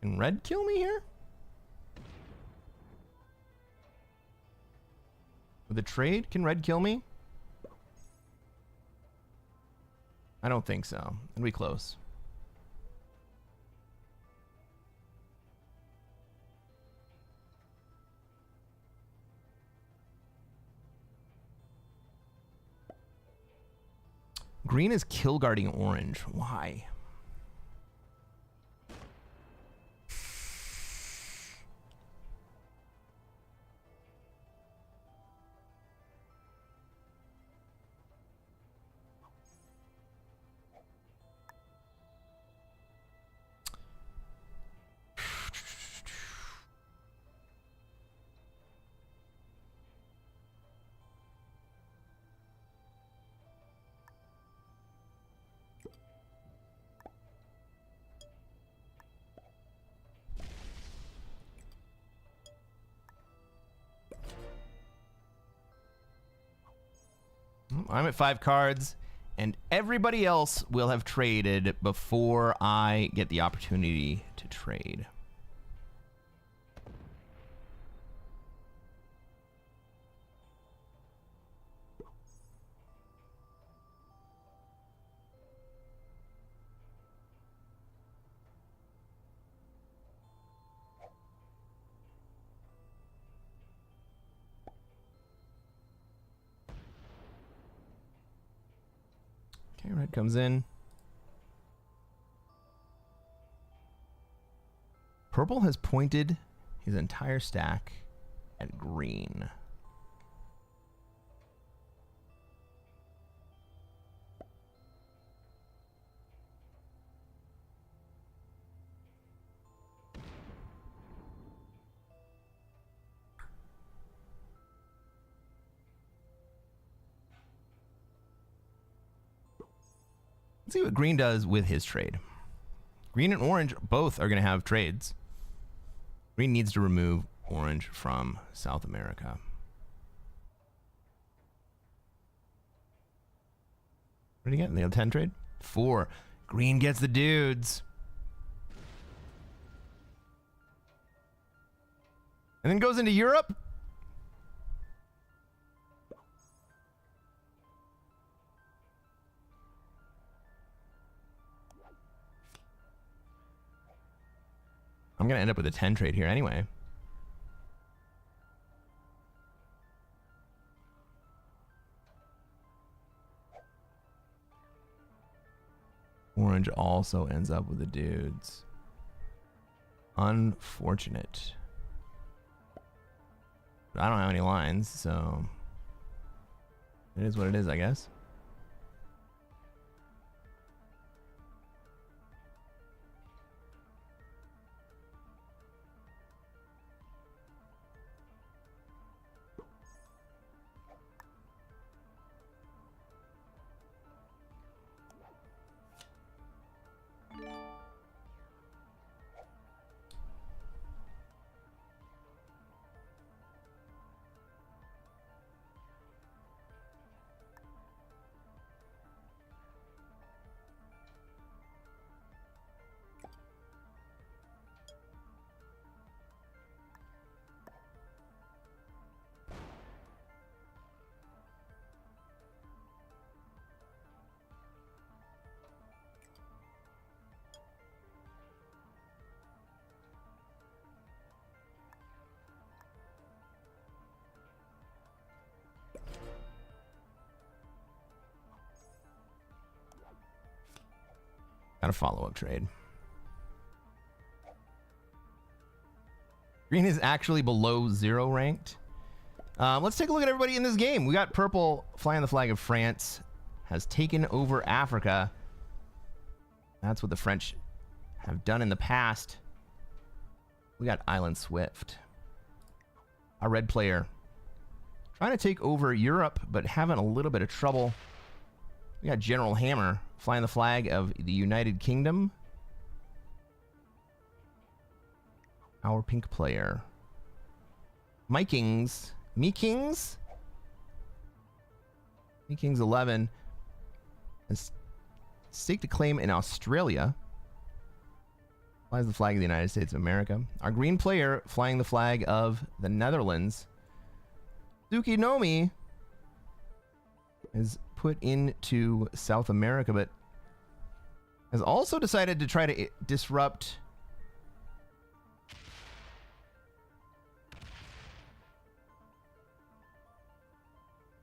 Can red kill me here? With a trade, can red kill me? I don't think so. It'll be close. Green is kill guarding orange. Why? I'm at 5 cards, and everybody else will have traded before I get the opportunity to trade. Okay, red comes in. Purple has pointed his entire stack at green. Let's see what green does with his trade. Green and orange both are going to have trades. Green needs to remove orange from South America. What did he get? They got 10 trade? 4. Green gets the dudes. And then goes into Europe. I'm going to end up with a 10 trade here anyway. Orange also ends up with the dudes. Unfortunate. But I don't have any lines, so it is what it is, I guess. Got a follow-up trade. Green is actually below 0 ranked. Let's take a look at everybody in this game. We got purple flying the flag of France. Has taken over Africa. That's what the French have done in the past. We got Island Swift. Our red player trying to take over Europe, but having a little bit of trouble. We got General Hammer flying the flag of the United Kingdom. Our pink player. Meekings 11 has staked a claim in Australia. Flies the flag of the United States of America. Our green player flying the flag of the Netherlands. Suki Nomi is put into South America, but has also decided to try to disrupt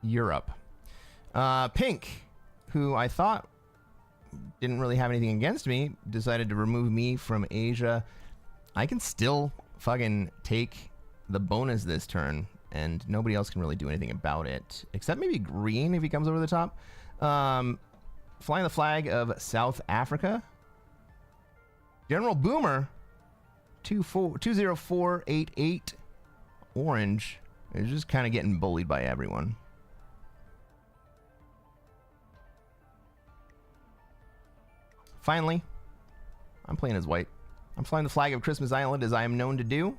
Europe. Pink, who I thought didn't really have anything against me, decided to remove me from Asia. I can still fucking take the bonus this turn, and nobody else can really do anything about it, except maybe green if he comes over the top. Flying the flag of South Africa. General Boomer, 20488. Orange is just kind of getting bullied by everyone. Finally, I'm playing as white. I'm flying the flag of Christmas Island as I am known to do.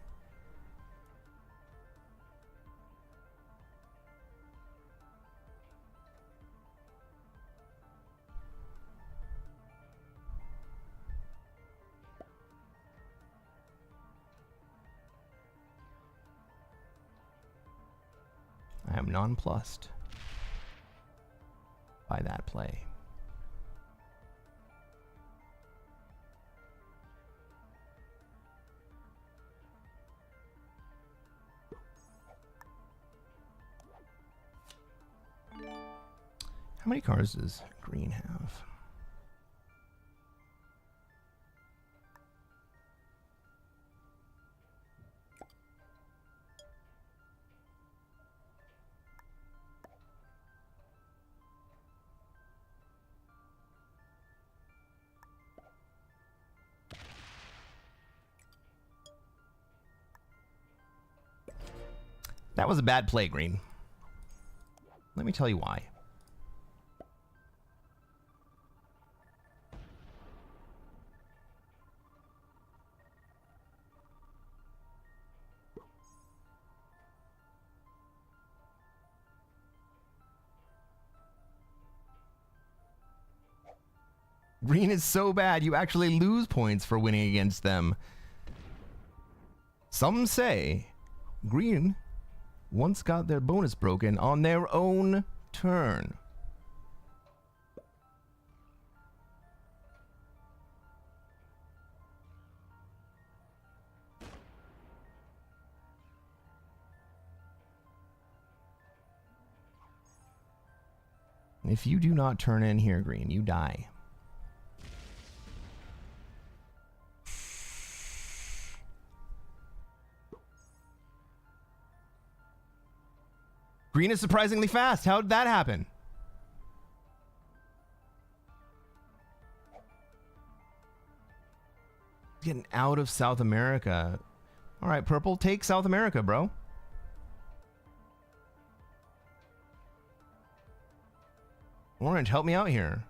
I am nonplussed by that play. How many cards does green have? That was a bad play, green. Let me tell you why. Green is so bad, you actually lose points for winning against them. Some say green once got their bonus broken on their own turn. If you do not turn in here, green, you die. Green is surprisingly fast. How did that happen? Getting out of South America. All right, purple, take South America, bro. Orange, help me out here.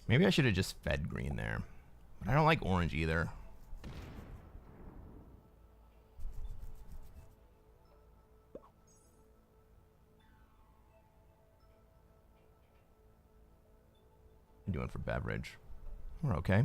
Maybe I should have just fed green there. But I don't like orange either. I'm doing for beverage. We're okay.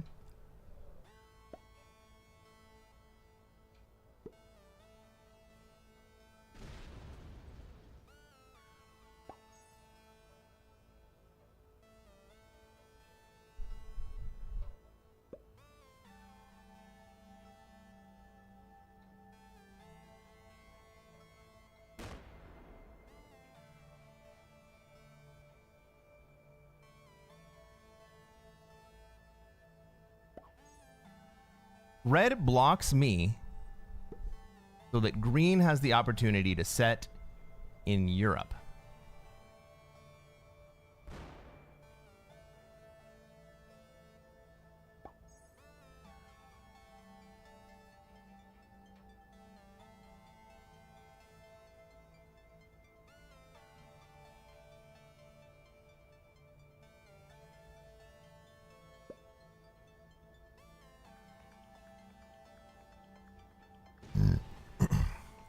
red blocks me so that green has the opportunity to set in Europe.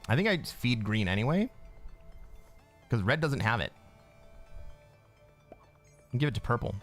I think I'd feed green anyway, because red doesn't have it. I'll give it to purple.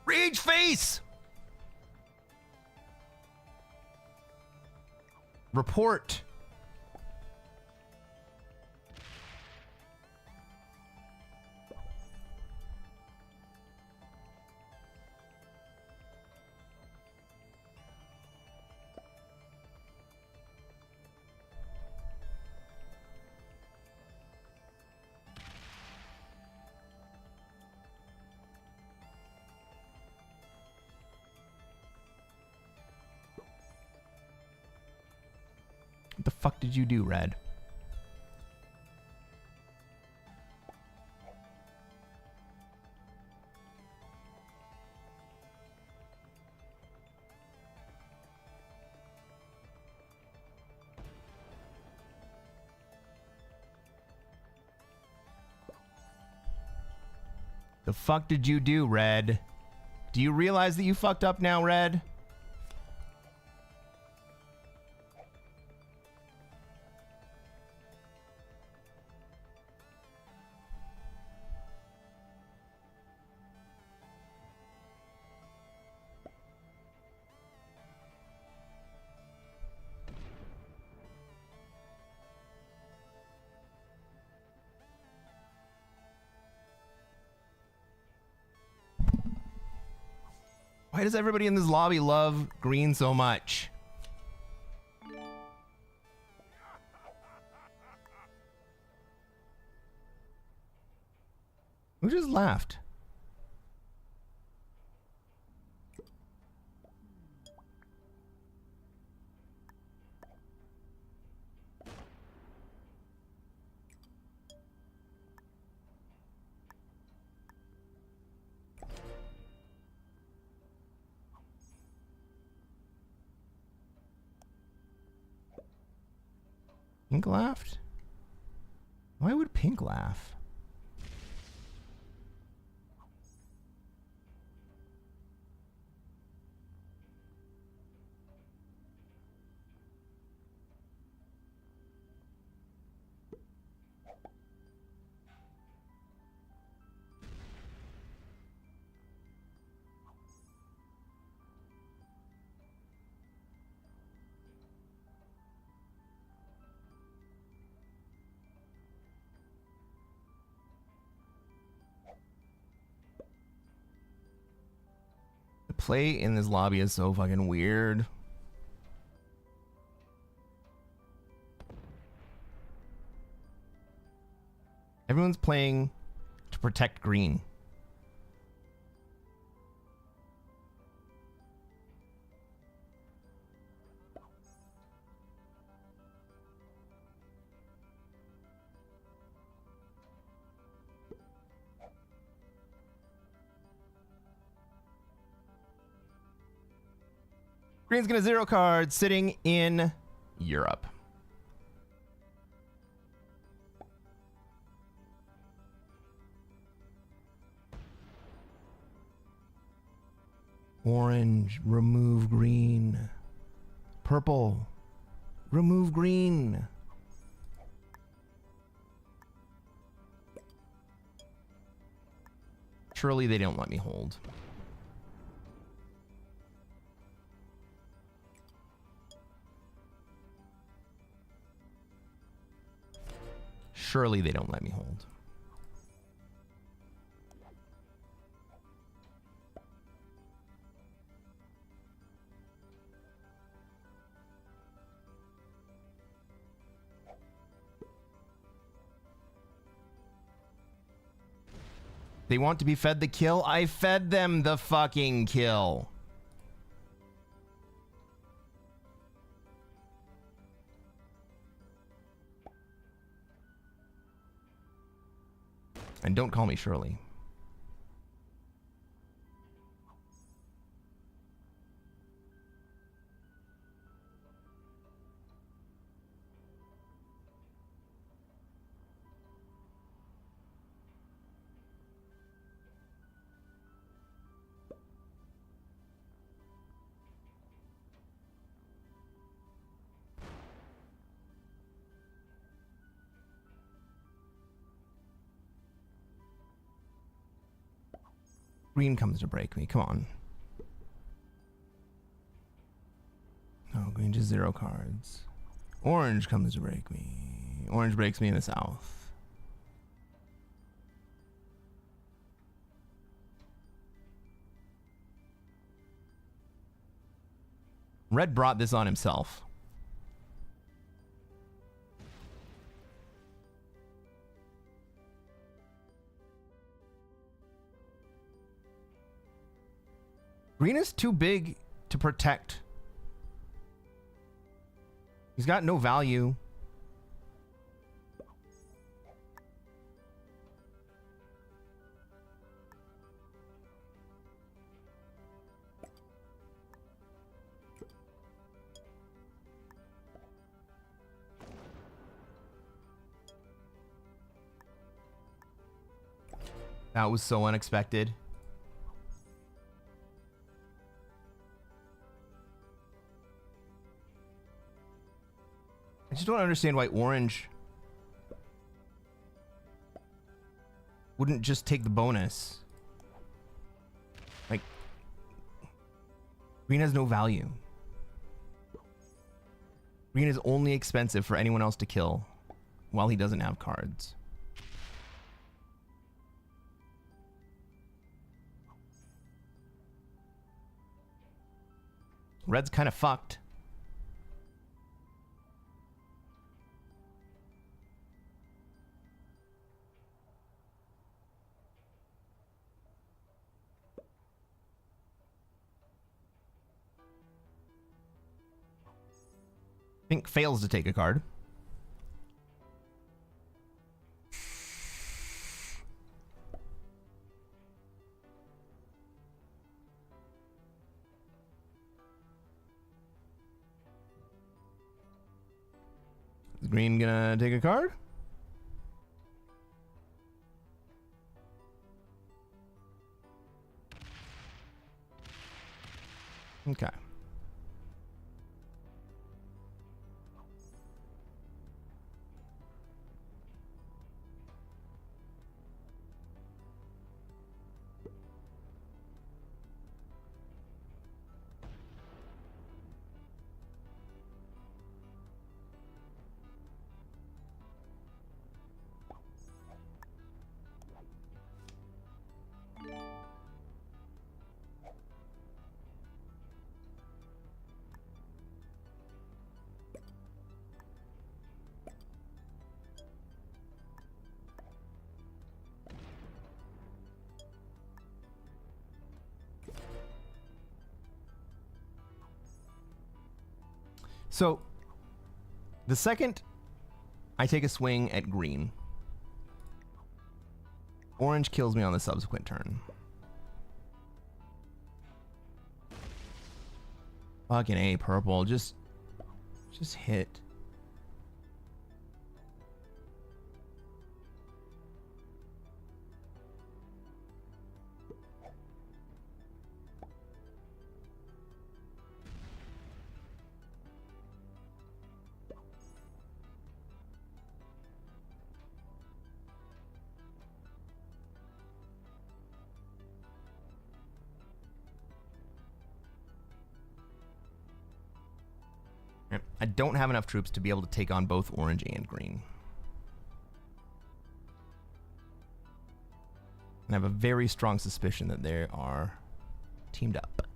Rage face! Report. What the fuck did you do, red? The fuck did you do, red? Do you realize that you fucked up now, red? Why does everybody in this lobby love green so much? Who just laughed? Pink laughed? Why would Pink laugh? Play in this lobby is so fucking weird. Everyone's playing to protect green. Green's gonna zero card, sitting in Europe. Orange, remove green. Purple, remove green. Surely they don't let me hold. Surely they don't let me hold. They want to be fed the kill? I fed them the fucking kill. And don't call me Shirley. Green comes to break me. Come on. Oh, green just 0 cards. Orange comes to break me. Orange breaks me in the south. Red brought this on himself. Green is too big to protect. He's got no value. That was so unexpected. I just don't understand why orange wouldn't just take the bonus. Like, green has no value. Green is only expensive for anyone else to kill while he doesn't have cards. Red's kind of fucked. Pink fails to take a card. Is green gonna take a card? Okay. So, the second I take a swing at green, orange kills me on the subsequent turn. Fucking A, purple. Just hit. I don't have enough troops to be able to take on both orange and green. And I have a very strong suspicion that they are teamed up.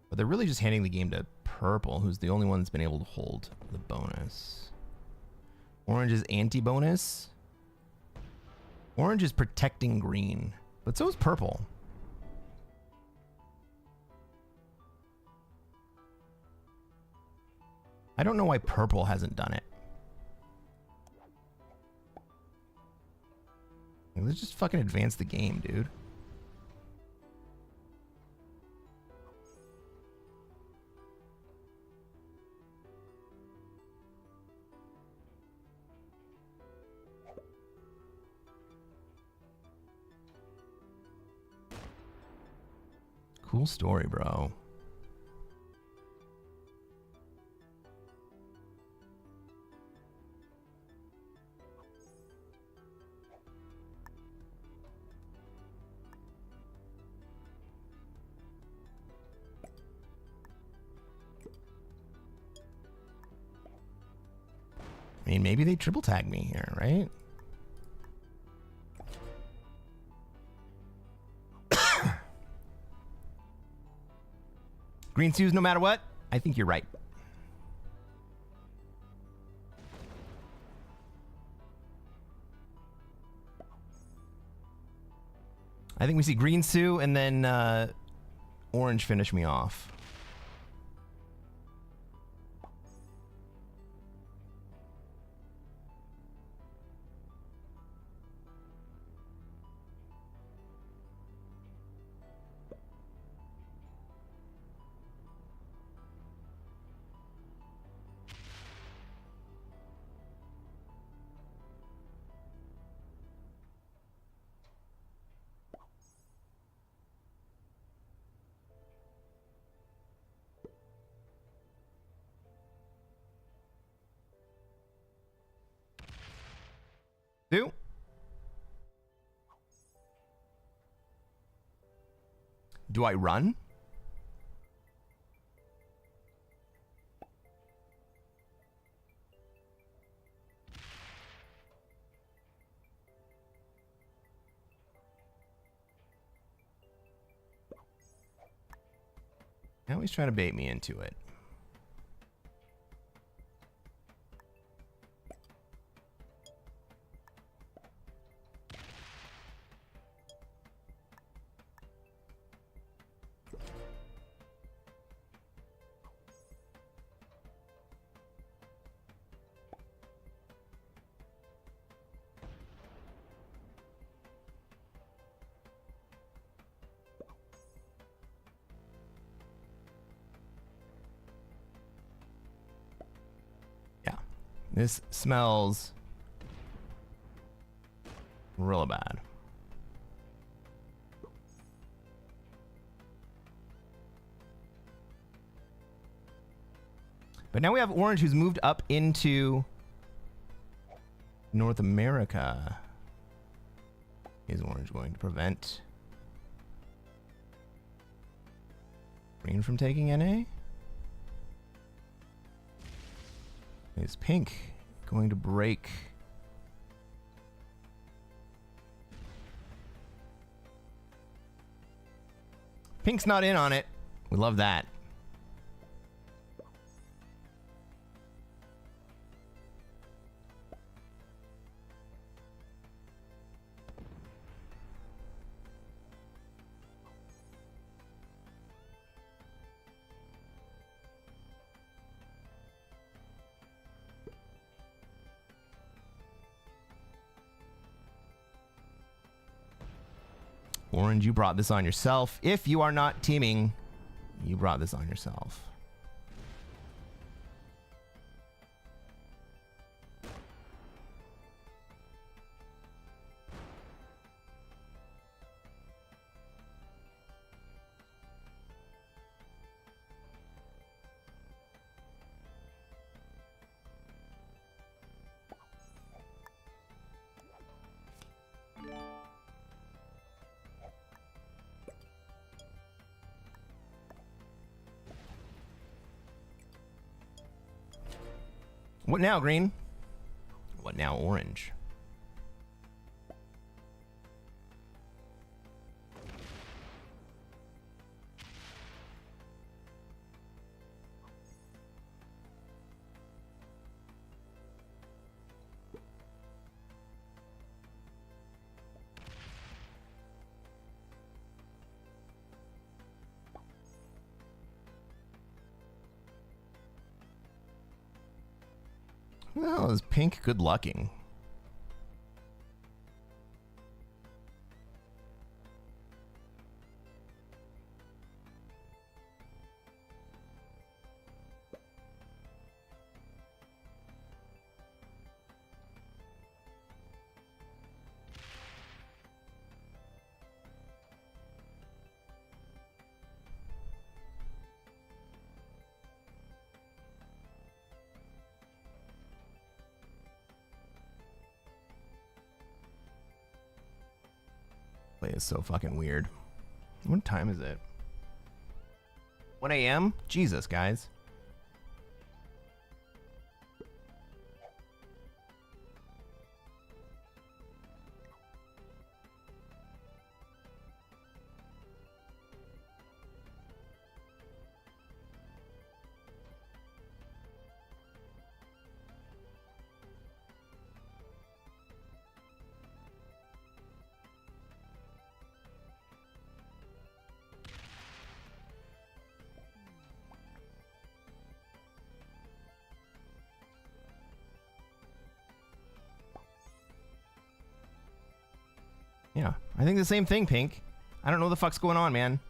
But they're really just handing the game to purple, who's the only one that's been able to hold the bonus. Orange is anti-bonus. Orange is protecting green, but so is purple. I don't know why purple hasn't done it. Let's just fucking advance the game, dude. Cool story, bro. I mean, maybe they triple tag me here, right? Green Sues no matter what? I think you're right. I think we see Green Sue and then Orange finish me off. Sue? Do I run? Now he's trying to bait me into it. This smells real bad. But now we have Orange, who's moved up into North America. Is Orange going to prevent Green from taking NA? Is Pink going to break? Pink's not in on it. We love that. Orange, you brought this on yourself. If you are not teaming, you brought this on yourself. What now, green? What now, orange? Who the hell is pink good lucking? Play is so fucking weird. What time is it? 1 a.m.? Jesus, guys. Yeah, I think the same thing, Pink. I don't know what the fuck's going on, man.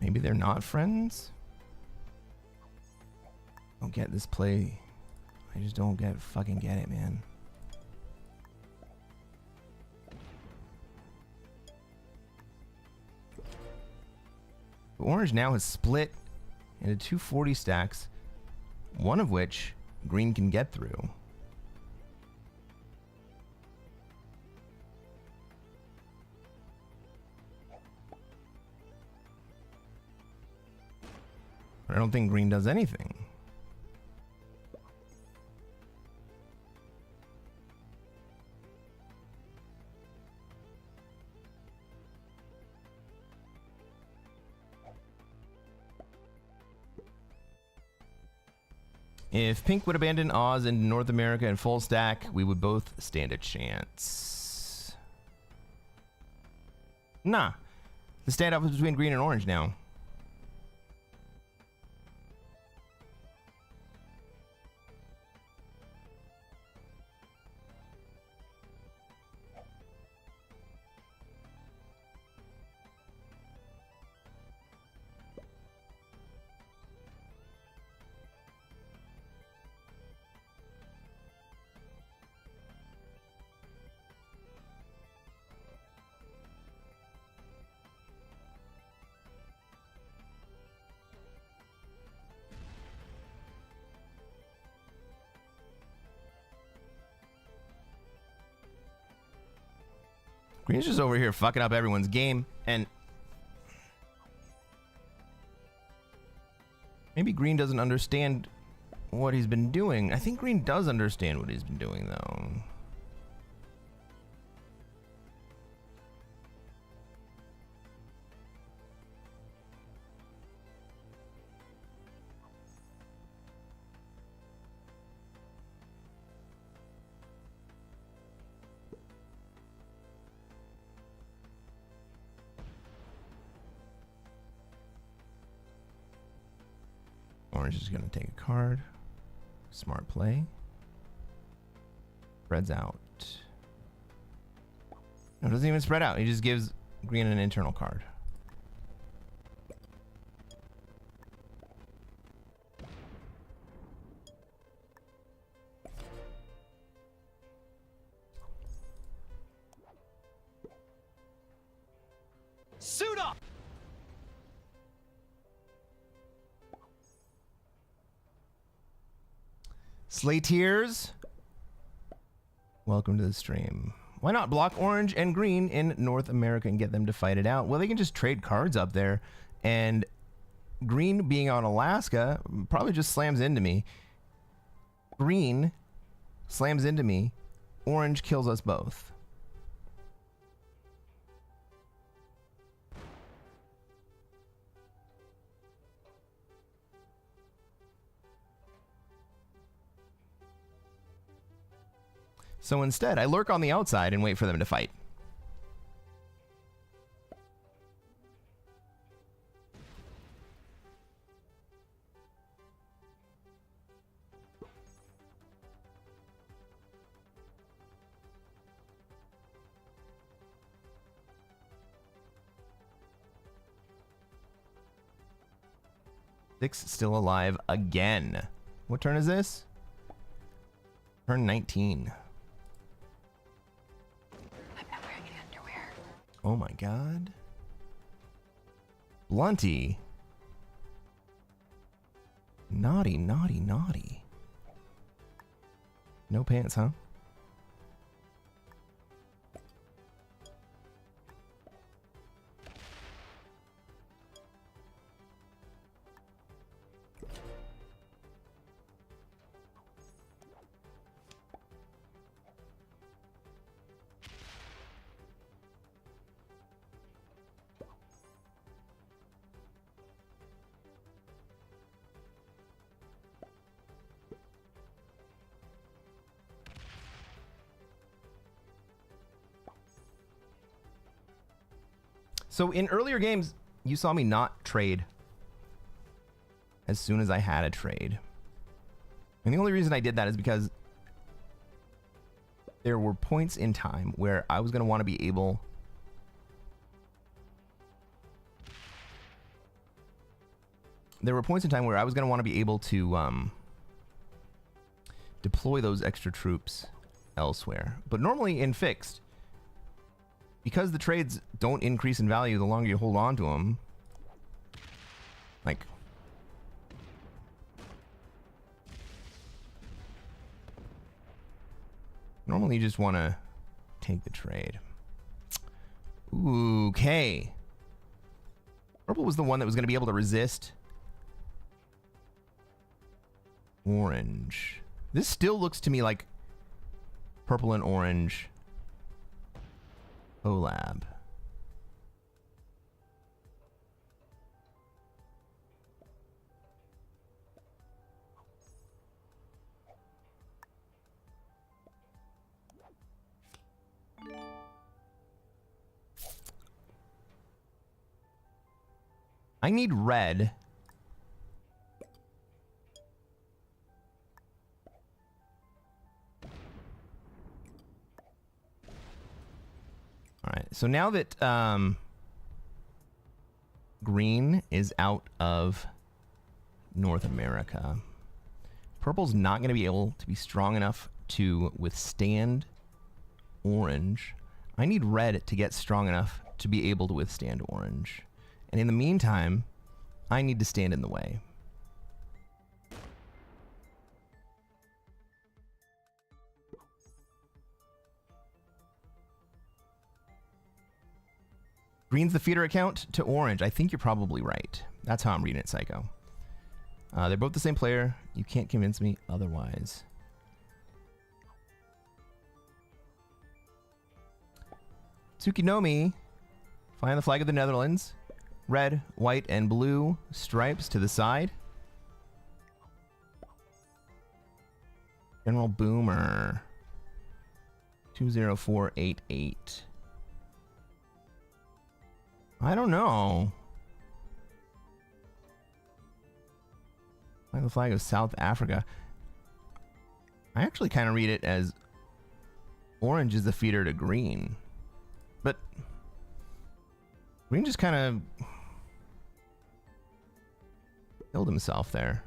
Maybe they're not friends? I don't get this play. I just don't fucking get it, man. Orange now has split into 240 stacks, one of which green can get through. But I don't think green does anything. If Pink would abandon Oz in North America in full stack, we would both stand a chance. Nah. The standoff is between green and orange now. Green's just over here fucking up everyone's game, and maybe green doesn't understand what he's been doing. I think green does understand what he's been doing, though. Orange is going to take a card. Smart play. Spreads out. No, it doesn't even spread out. He just gives green an internal card. Slaytears, welcome to the stream. Why not block orange and green in North America and get them to fight it out? Well, they can just trade cards up there, and green being on Alaska probably just slams into me. Green slams into me. Orange kills us both. So instead, I lurk on the outside and wait for them to fight. Six still alive again. What turn is this? Turn 19. I'm not wearing any underwear. Oh my god. Blunty. Naughty, naughty, naughty. No pants, huh? So in earlier games, you saw me not trade as soon as I had a trade. And the only reason I did that is because there were points in time where I was going to want to be able to deploy those extra troops elsewhere. But normally in fixed, because the trades don't increase in value the longer you hold on to them, like, normally you just want to take the trade. Okay. Purple was the one that was going to be able to resist orange. This still looks to me like purple and orange collab. I need red. All right, so now that green is out of North America, purple's not going to be able to be strong enough to withstand orange. I need red to get strong enough to be able to withstand orange. And in the meantime, I need to stand in the way. Green's the feeder account to orange. I think you're probably right. That's how I'm reading it, Psycho. They're both the same player. You can't convince me otherwise. Tsukinomi, flying the flag of the Netherlands. Red, white, and blue stripes to the side. General Boomer. 20488. I don't know. Flying the flag of South Africa. I actually kind of read it as orange is the feeder to green. But green just kind of killed himself there.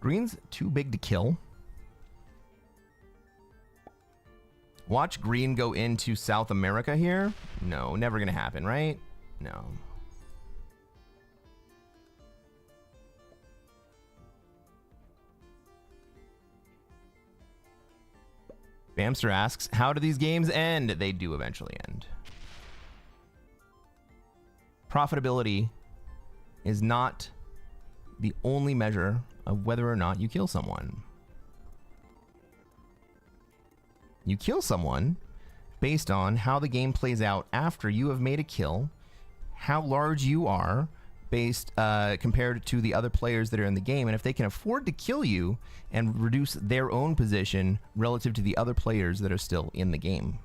Green's too big to kill. Watch green go into South America here? No, never gonna happen, right? No. Bamster asks, how do these games end? They do eventually end. Profitability is not the only measure of whether or not you kill someone. You kill someone based on how the game plays out after you have made a kill, how large you are based compared to the other players that are in the game, and if they can afford to kill you and reduce their own position relative to the other players that are still in the game.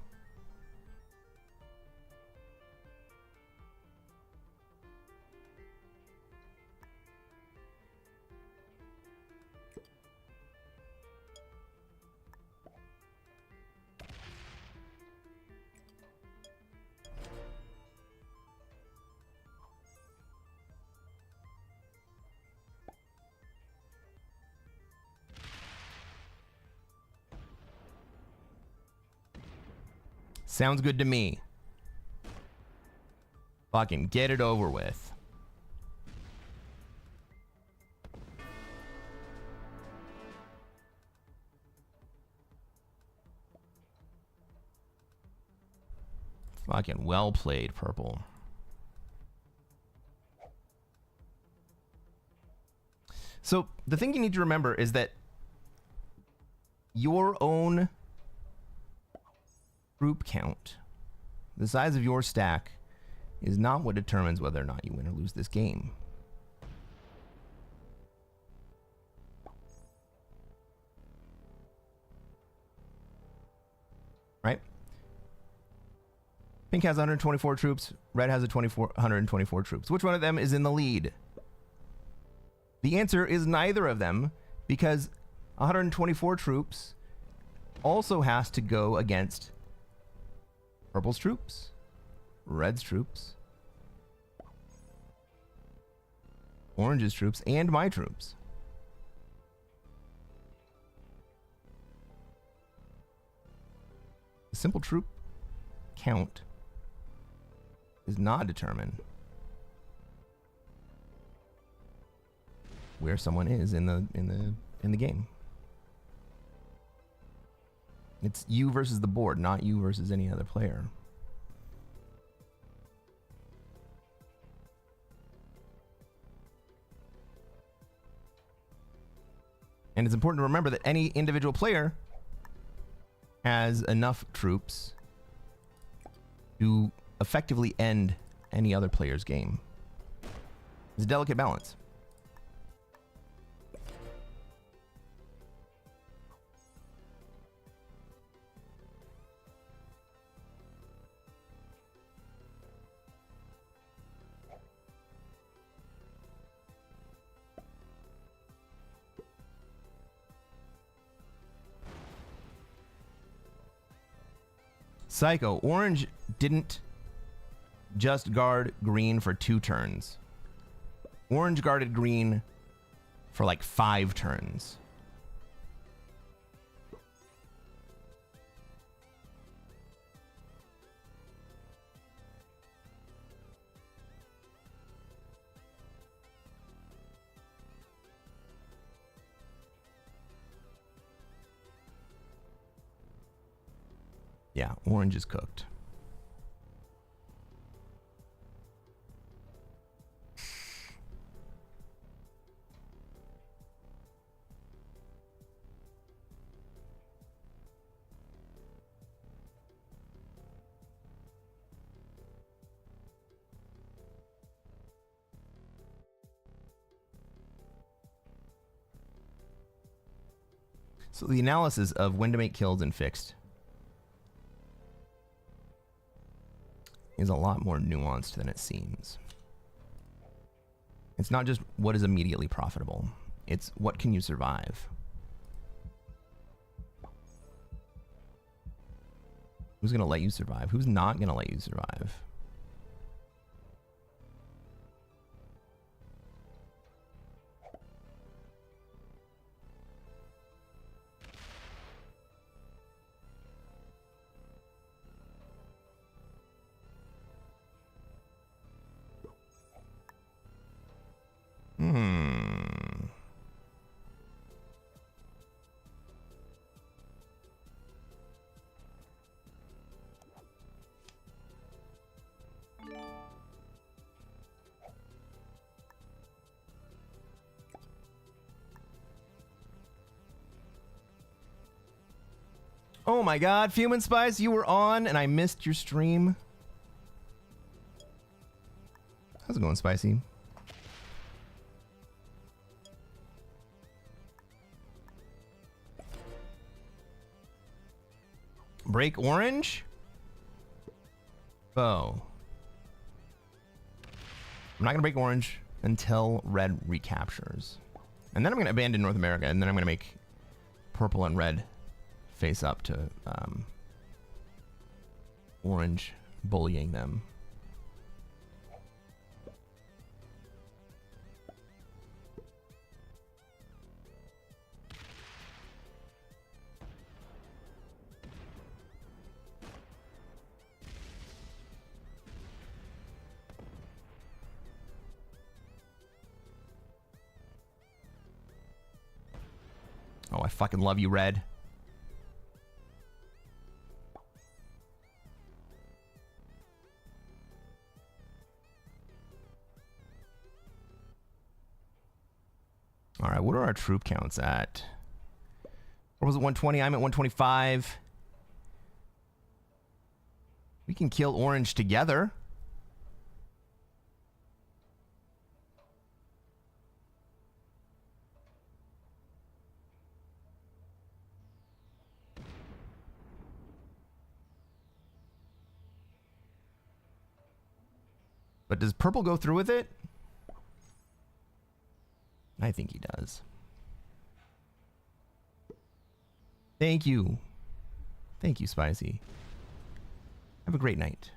Sounds good to me. Fucking get it over with. Fucking well played, purple. So the thing you need to remember is that your own group count, the size of your stack, is not what determines whether or not you win or lose this game. Right? Pink has 124 troops, red has 124 troops. Which one of them is in the lead? The answer is neither of them, because 124 troops also has to go against purple's troops, red's troops, orange's troops, and my troops. The simple troop count does not determine where someone is in the game. It's you versus the board, not you versus any other player. And it's important to remember that any individual player has enough troops to effectively end any other player's game. It's a delicate balance. Psycho, orange didn't just guard green for 2 turns. Orange guarded green for like 5 turns. Yeah, orange is cooked. So the analysis of when to make kills in fixed is a lot more nuanced than it seems. It's not just what is immediately profitable. It's what can you survive. Who's going to let you survive? Who's not going to let you survive? Oh my god, Fumin Spice, you were on and I missed your stream. How's it going, Spicy? Break orange? Oh. I'm not going to break orange until red recaptures. And then I'm going to abandon North America, and then I'm going to make purple and red face up to orange, bullying them. Oh, I fucking love you, red. All right, what are our troop counts at? Or was it 120? I'm at 125. We can kill orange together. But does purple go through with it? I think he does. Thank you. Thank you, Spicy. Have a great night.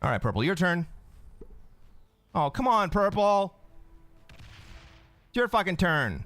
All right, purple, your turn. Oh, come on, purple. It's your fucking turn.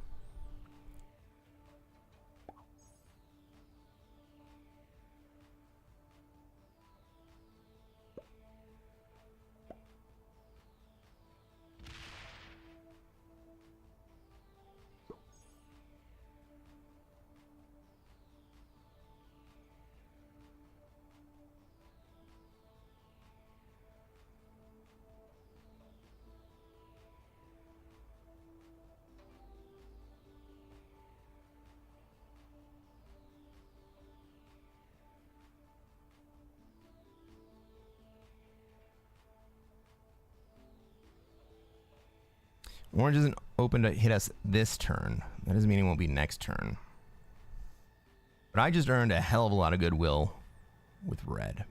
Orange isn't open to hit us this turn. That doesn't mean it won't be next turn. But I just earned a hell of a lot of goodwill with red.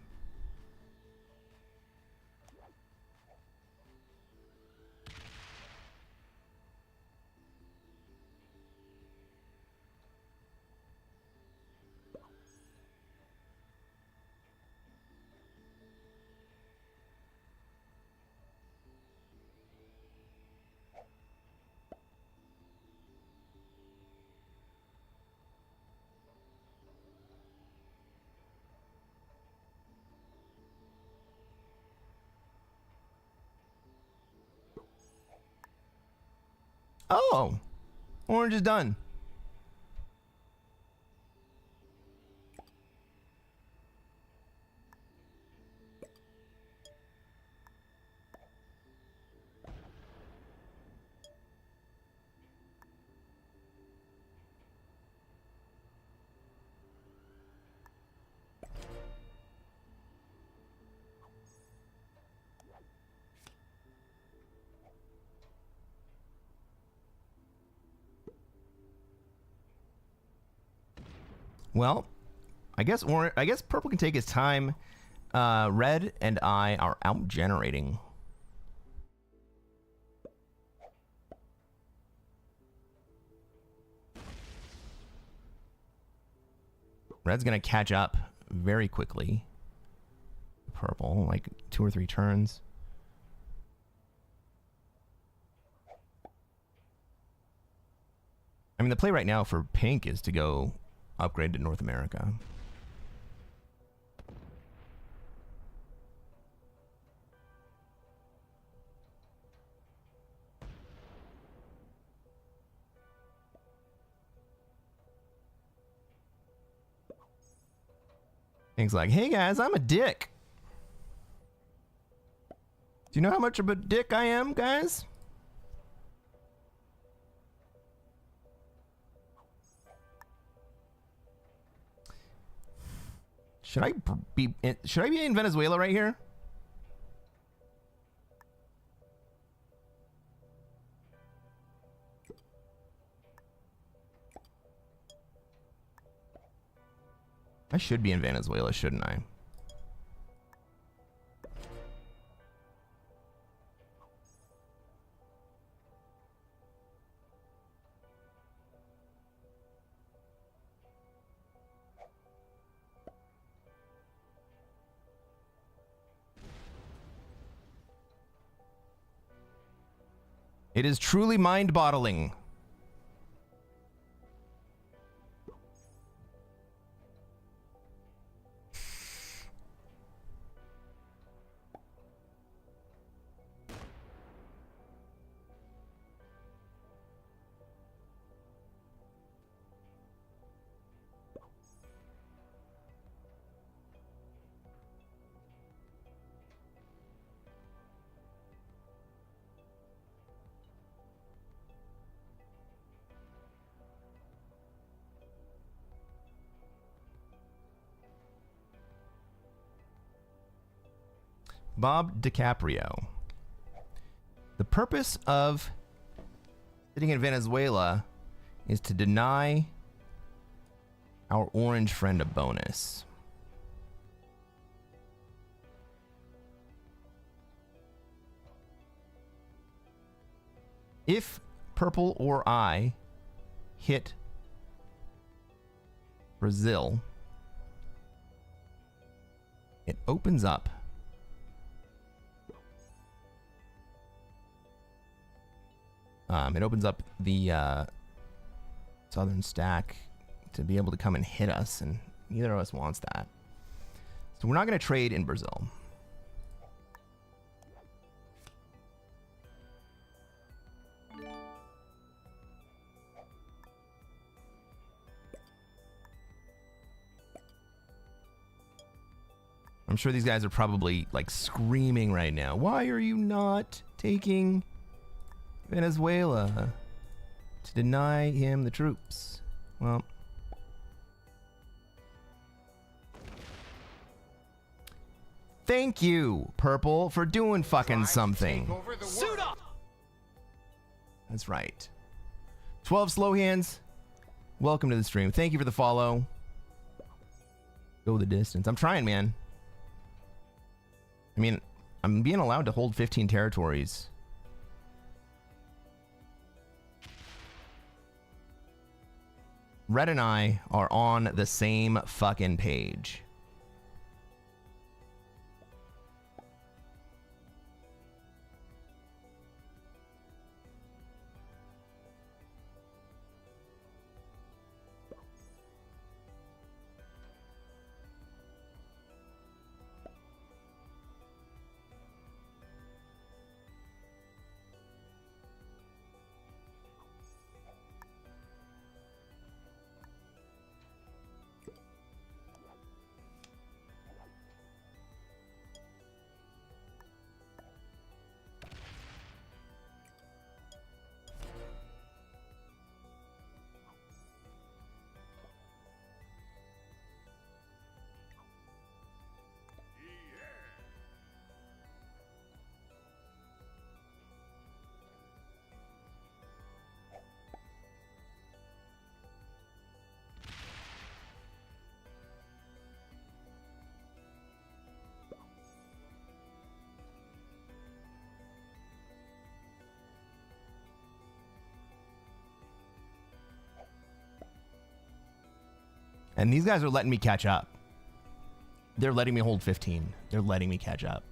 Oh, orange is done. Well, I guess purple can take his time. Red and I are out generating. Red's gonna catch up very quickly. Purple, like 2 or 3 turns. I mean, the play right now for pink is to go upgrade to North America. Pink's like, hey guys, I'm a dick. Do you know how much of a dick I am, guys? Should I be in Venezuela right here? I should be in Venezuela, shouldn't I? It is truly mind-boggling. Bob DiCaprio. The purpose of sitting in Venezuela is to deny our orange friend a bonus. If purple or I hit Brazil, it opens up the southern stack to be able to come and hit us, and neither of us wants that. So we're not going to trade in Brazil. I'm sure these guys are probably like screaming right now. Why are you not taking Venezuela to deny him the troops? Well, thank you, Purple, for doing fucking something. Suit up! That's right. 12 slow hands. Welcome to the stream. Thank you for the follow. Go the distance. I'm trying, man. I mean, I'm being allowed to hold 15 territories. Red and I are on the same fucking page. And these guys are letting me catch up. They're letting me hold 15. They're letting me catch up.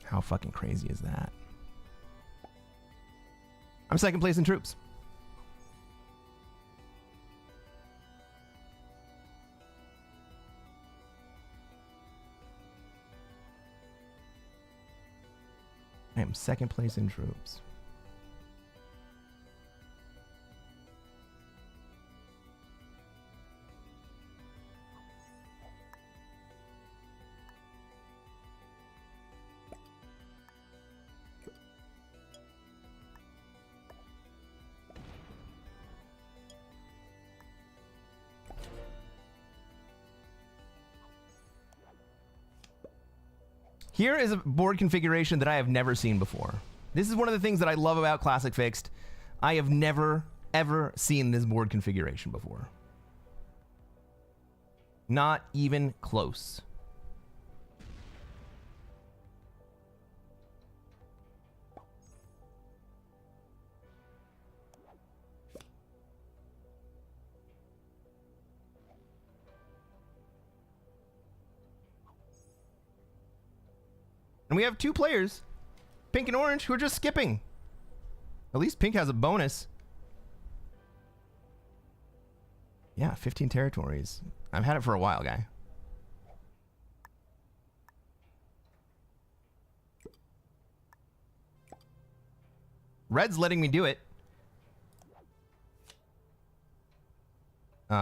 How fucking crazy is that? I'm second place in troops. I am second place in troops. Here is a board configuration that I have never seen before. This is one of the things that I love about Classic Fixed. I have never, ever seen this board configuration before. Not even close. And we have two players, Pink and Orange, who are just skipping. At least Pink has a bonus. Yeah, 15 territories. I've had it for a while, guy. Red's letting me do it.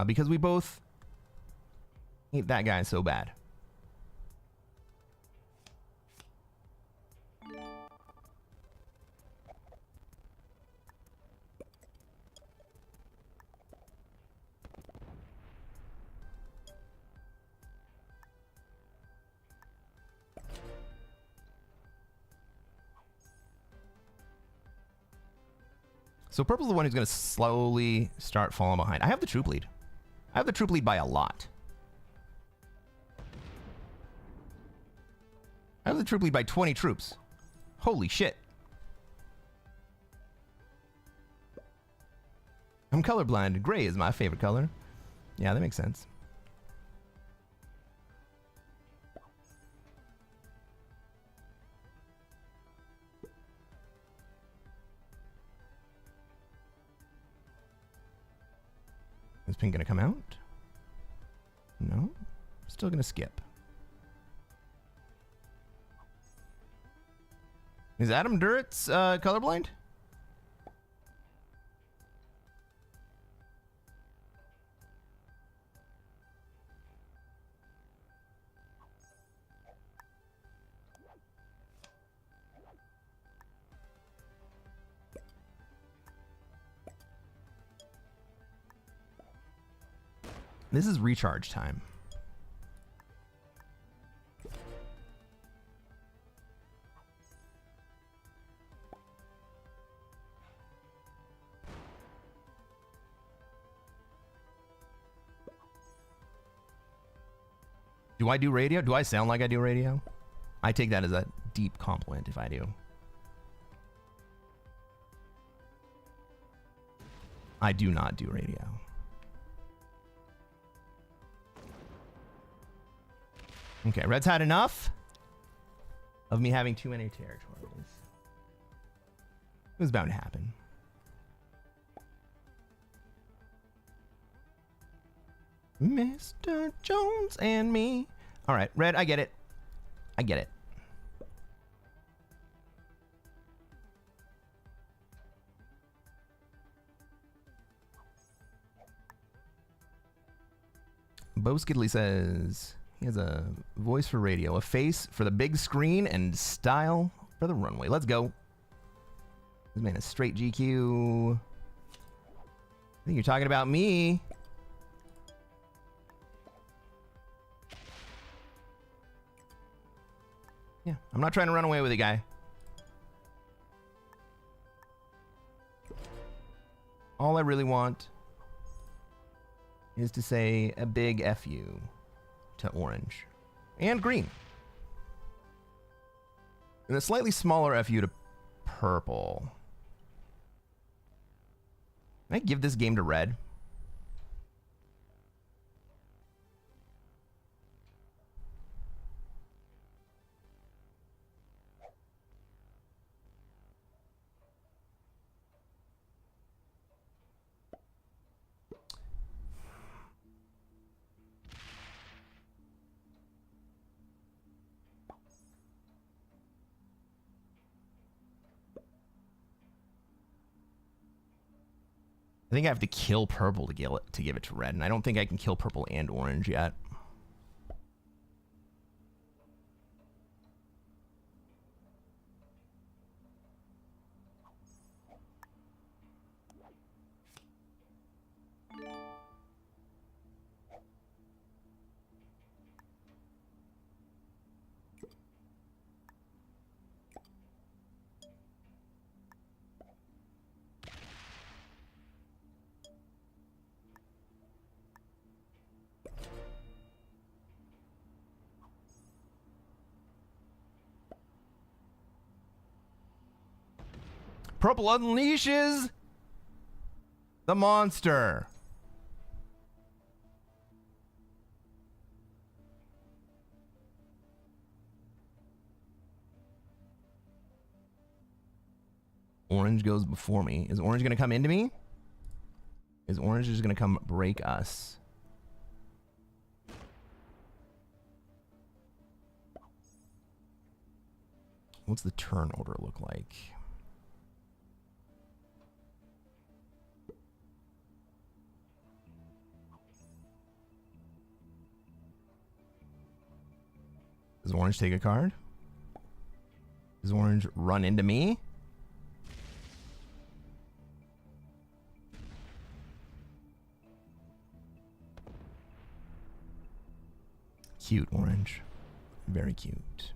Because we both hate that guy so bad. So purple's the one who's going to slowly start falling behind. I have the troop lead. I have the troop lead by a lot. I have the troop lead by 20 troops. Holy shit. I'm colorblind. Gray is my favorite color. Yeah, that makes sense. Is Pink going to come out? No. Still going to skip. Is Adam Duritz colorblind? This is recharge time. Do I do radio? Do I sound like I do radio? I take that as a deep compliment if I do. I do not do radio. Okay, Red's had enough of me having too many territories. It was bound to happen. Mr. Jones and me. All right, Red, I get it. I get it. Bo Skidley says he has a voice for radio, a face for the big screen, and style for the runway. Let's go. This man is straight GQ. I think you're talking about me. Yeah, I'm not trying to run away with it, guy. All I really want is to say a big F you to orange and green. And a slightly smaller F you to purple. Can I give this game to red? think I have to kill purple to give it to red, and I don't think I can kill purple and orange yet. Purple unleashes the monster. Orange goes before me. Is orange going to come into me? Is orange just going to come break us? What's the turn order look like? Does orange take a card? Does orange run into me? Cute, orange. Very cute.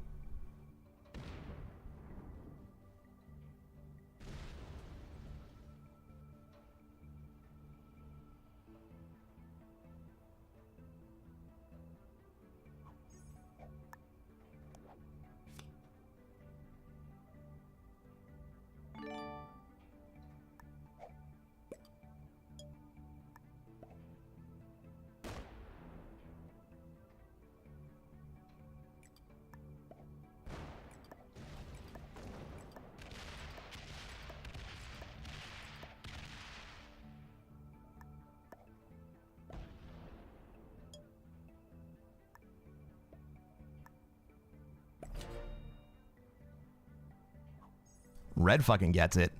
Red fucking gets it.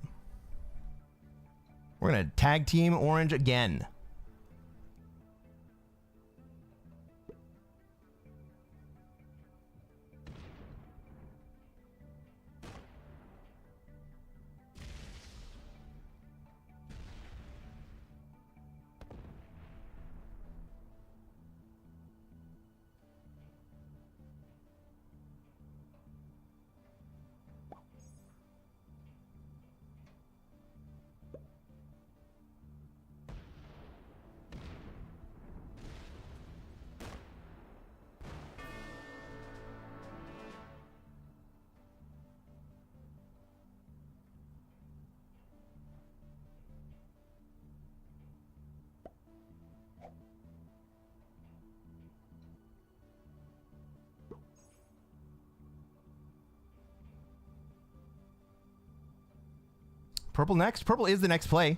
We're gonna tag team orange again. Purple next. Purple is the next play.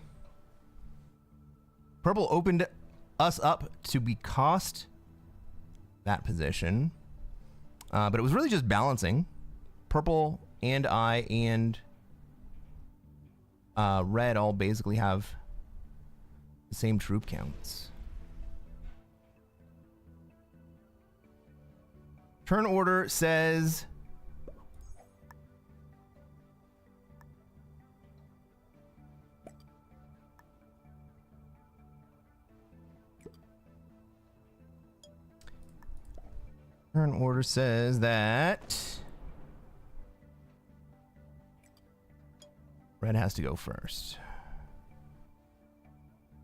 Purple opened us up to be cost that position. But it was really just balancing. Purple and I and red all basically have the same troop counts. Turn order says... Turn order says that red has to go first.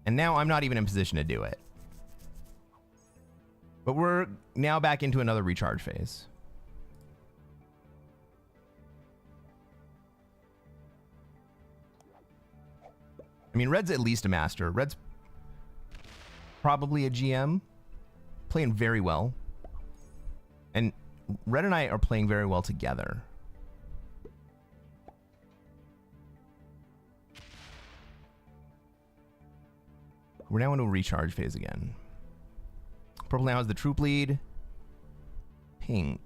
And now I'm not even in position to do it. But we're now back into another recharge phase. I mean, red's at least a master. Red's probably a GM. Playing very well. And red and I are playing very well together. We're now into a recharge phase again. Purple now has the troop lead. Pink.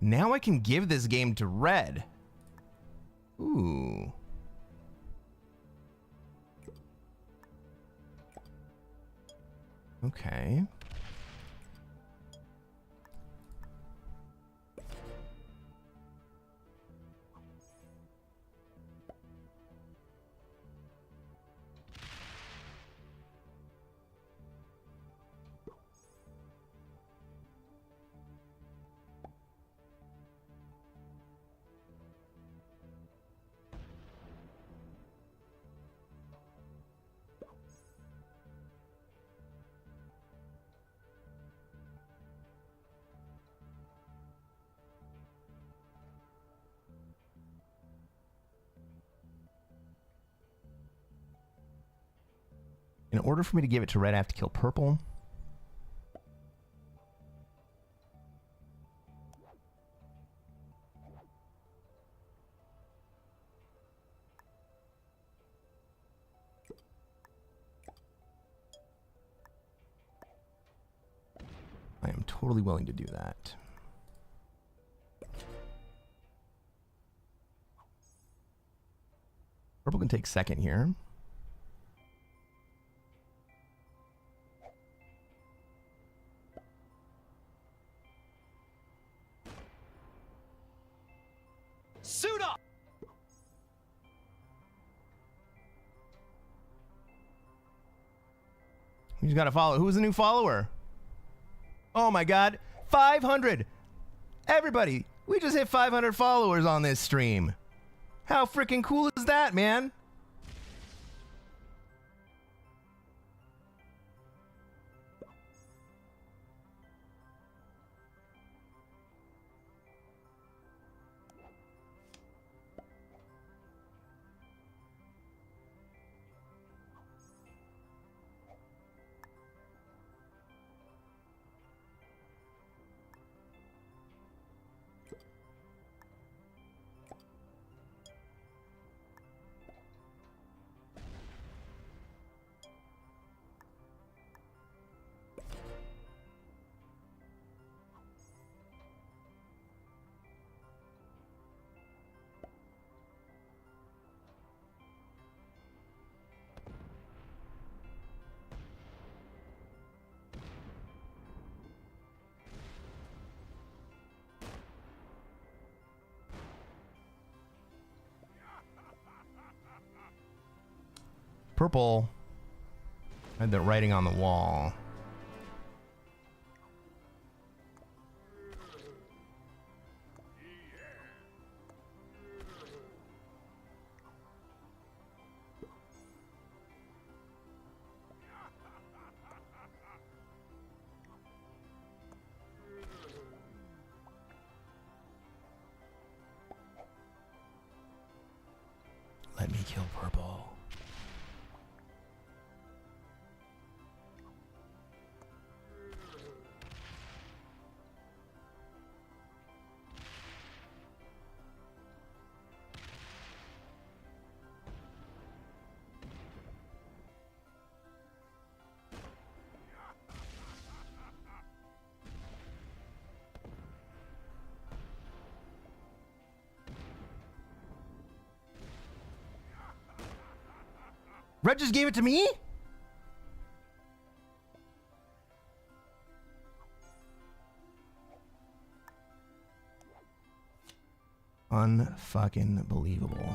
Now I can give this game to red. Ooh. Okay. In order for me to give it to red, I have to kill purple. I am totally willing to do that. Purple can take second here. Suit up! Who's got to follow? Who's the new follower? Oh my god, 500! Everybody, we just hit 500 followers on this stream. How freaking cool is that, man? Purple had the writing on the wall. Let me kill purple. Red just gave it to me? Unfucking believable.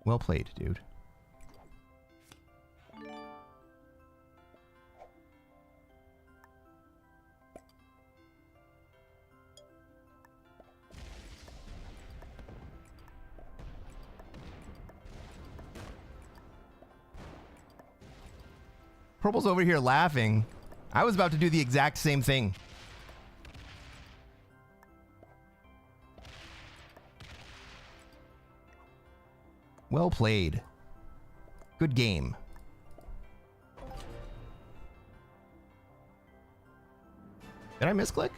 Well played, dude. Purple's over here laughing. I was about to do the exact same thing. Well played. Good game. Did I misclick?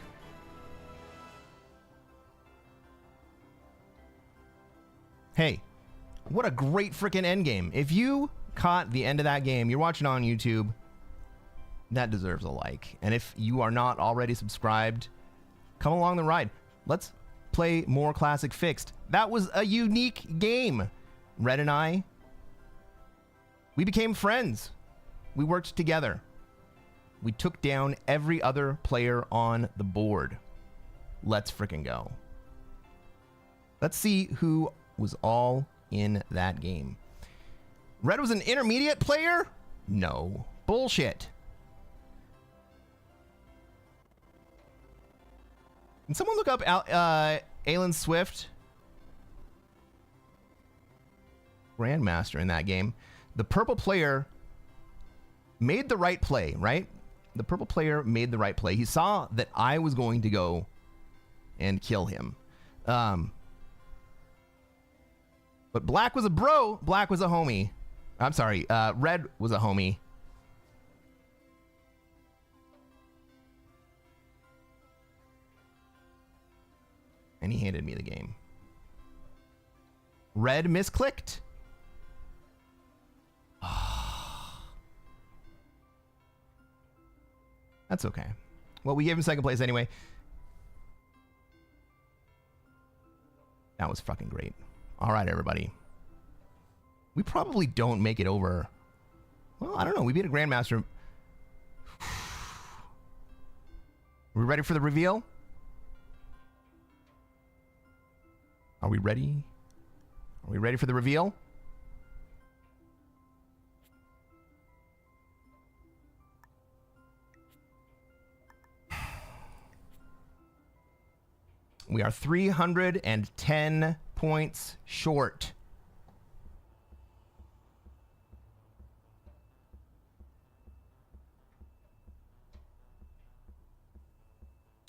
Hey, what a great freaking endgame. If you caught the end of that game, you're watching on YouTube, that deserves a like. And if you are not already subscribed, come along the ride. Let's play more Classic Fixed. That was a unique game. Red and I, we became friends. We worked together. We took down every other player on the board. Let's freaking go. Let's see who was all in that game. Red was an intermediate player? No. Bullshit. Can someone look up Alan Swift? Grandmaster in that game. The purple player made the right play, right? The purple player made the right play. He saw that I was going to go and kill him. But black was a bro. Black was a homie. I'm sorry. Red was a homie. And he handed me the game. Red misclicked. That's okay. Well, we gave him second place anyway. That was fucking great. All right, everybody. We probably don't make it over. Well, I don't know. We beat a Grandmaster. Are we ready for the reveal? Are we ready? Are we ready for the reveal? We are 310 points short.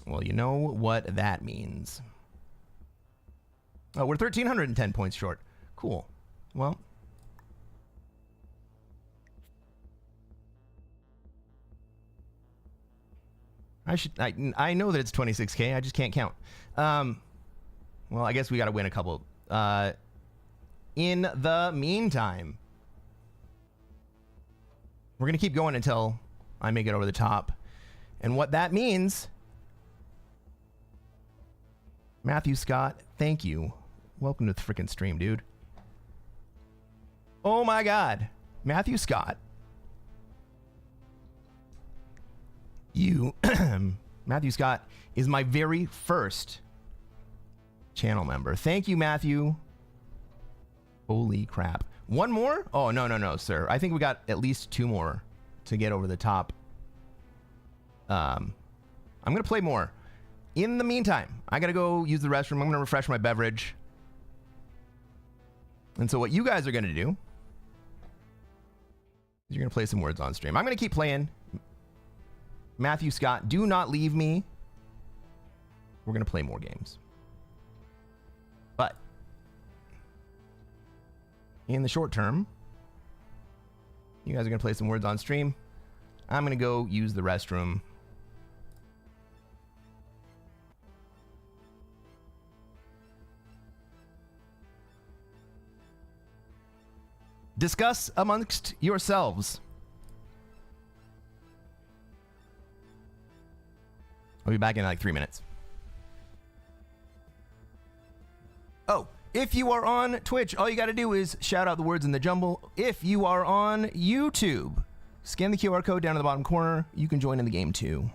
Well, you know what that means. Oh, we're 1,310 points short. Cool. Well. I know that it's 26K. I just can't count. Well, I guess we got to win a couple. In the meantime, we're going to keep going until I make it over the top. And what that means, Matthew Scott, thank you. Welcome to the freaking stream, dude. Oh my God. Matthew Scott. You, Matthew Scott, is my very first channel member. Thank you, Matthew. Holy crap. One more? Oh, no, sir. I think we got at least two more to get over the top. I'm going to play more. In the meantime, I got to go use the restroom. I'm going to refresh my beverage. And so what you guys are going to do is you're going to play some words on stream. I'm going to keep playing. Matthew Scott, do not leave me. We're going to play more games. But in the short term, you guys are going to play some words on stream. I'm going to go use the restroom. Discuss amongst yourselves. I'll be back in like 3 minutes. Oh, if you are on Twitch, all you got to do is shout out the words in the jumble. If you are on YouTube, scan the QR code down in the bottom corner. You can join in the game too.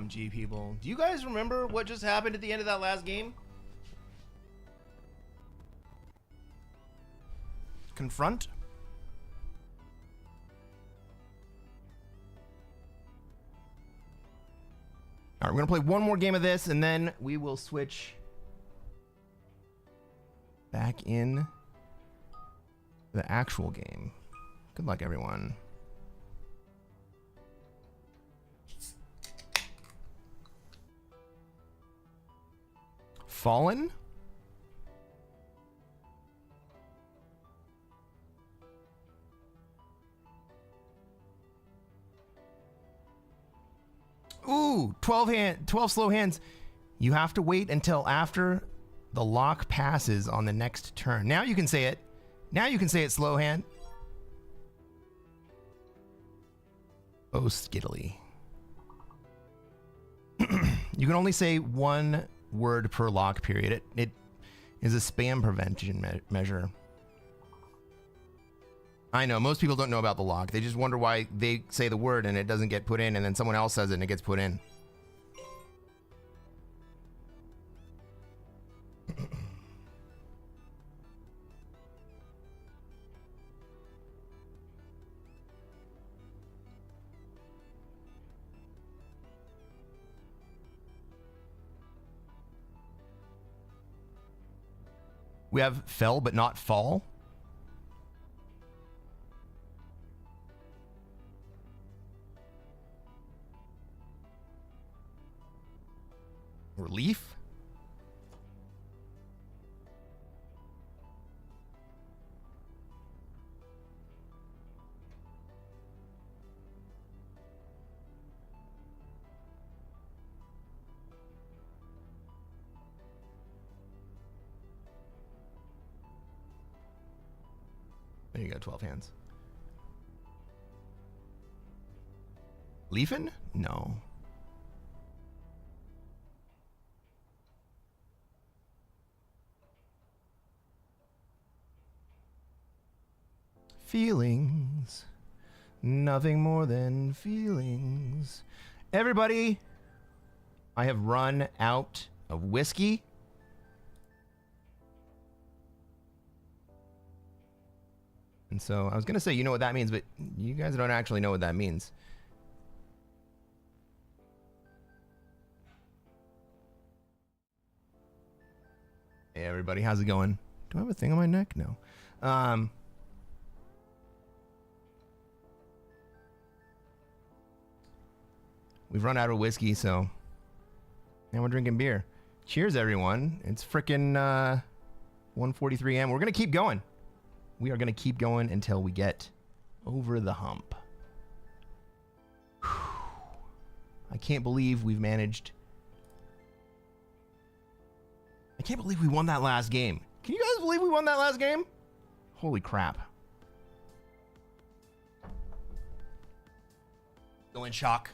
OMG, people. Do you guys remember what just happened at the end of that last game? Confront? All right, we're going to play one more game of this, and then we will switch back in the actual game. Good luck, everyone. Fallen? Ooh, 12 slow hands. You have to wait until after the lock passes on the next turn. Now you can say it. Now you can say it, slow hand. Oh, skiddly. You can only say one word per lock period. It is a spam prevention measure. I know, most people don't know about the lock. They just wonder why they say the word and it doesn't get put in, and then someone else says it and it gets put in. We have fell but not fall. Relief. There you go, 12 hands. Leafin? No. Feelings. Nothing more than feelings. Everybody, I have run out of whiskey. And so I was going to say, you know what that means, but you guys don't actually know what that means. Hey, everybody, how's it going? Do I have a thing on my neck? No. We've run out of whiskey, so now we're drinking beer. Cheers, everyone. It's frickin' 1:43 a.m. We're going to keep going. We are going to keep going until we get over the hump. Whew. I can't believe we've managed. I can't believe we won that last game. Can you guys believe we won that last game? Holy crap. Still in shock.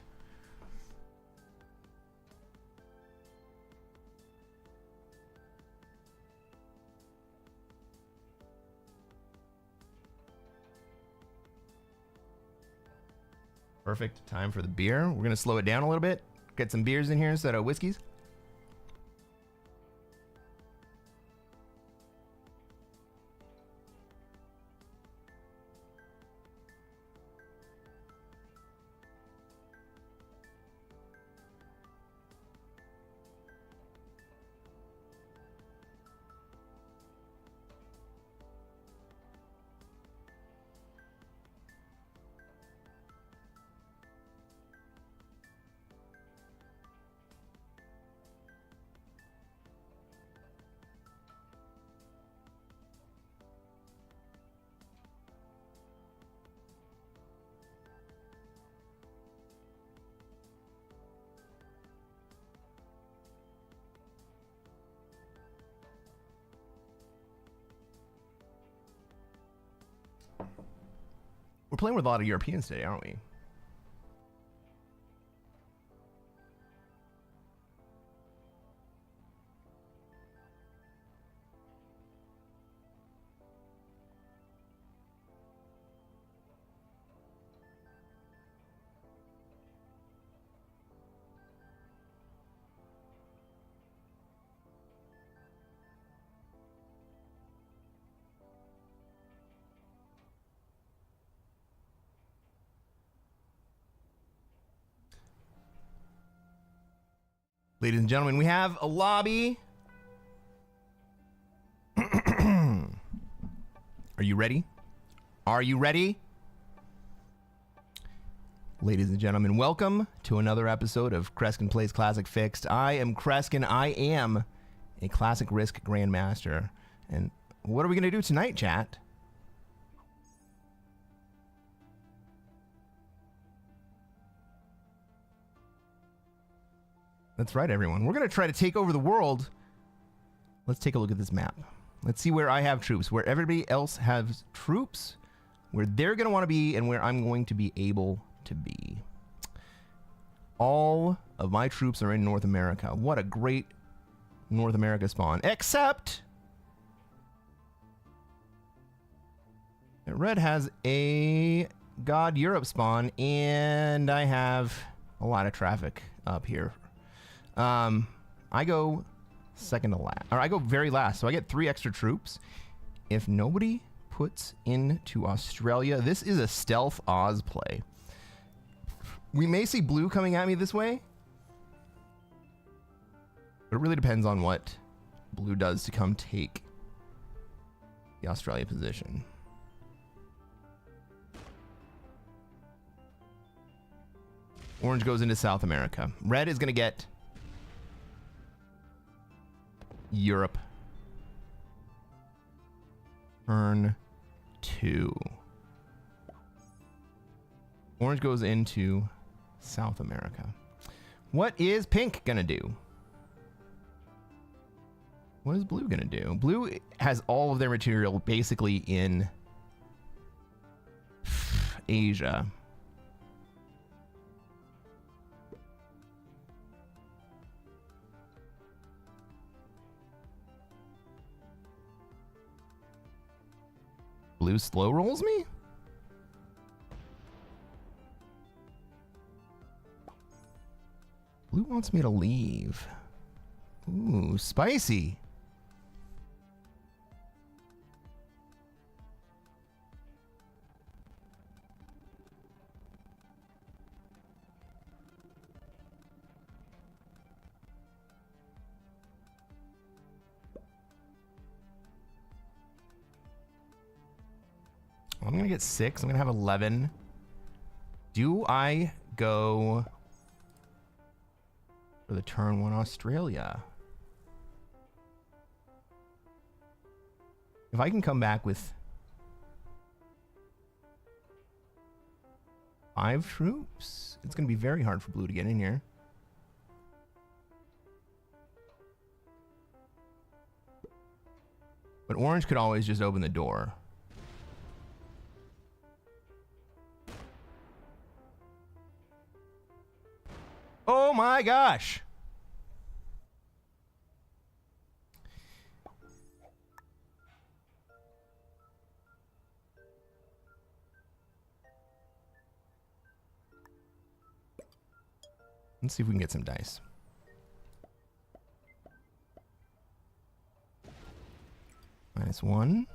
Perfect time for the beer. We're going to slow it down a little bit. Get some beers in here instead of whiskeys. We're playing with a lot of Europeans today, aren't we? Ladies and gentlemen, we have a lobby. Are you ready? Are you ready? Ladies and gentlemen, welcome to another episode of Cresquin Plays Classic Fixed. I am Cresquin. I am a Classic Risk Grandmaster. And what are we going to do tonight, chat? That's right, everyone. We're going to try to take over the world. Let's take a look at this map. Let's see where I have troops, where everybody else has troops, where they're going to want to be, and where I'm going to be able to be. All of my troops are in North America. What a great North America spawn. Except Red has a God Europe spawn, and I have a lot of traffic up here. I go second to last, or I go very last, so I get 3 extra troops. If nobody puts into Australia, this is a stealth Oz play. We may see blue coming at me this way, but it really depends on what blue does to come take the Australia position. Orange goes into South America. Red is going to get Europe. Turn 2. Orange goes into South America. What is pink gonna do? What is blue gonna do? Blue has all of their material basically in Asia. Blue slow rolls me? Blue wants me to leave. Ooh, spicy. I'm gonna get 6. I'm gonna have 11. Do I go for the turn 1 Australia? If I can come back with 5 troops, it's gonna be very hard for blue to get in here. But orange could always just open the door. Oh my gosh. Let's see if we can get some dice. -1.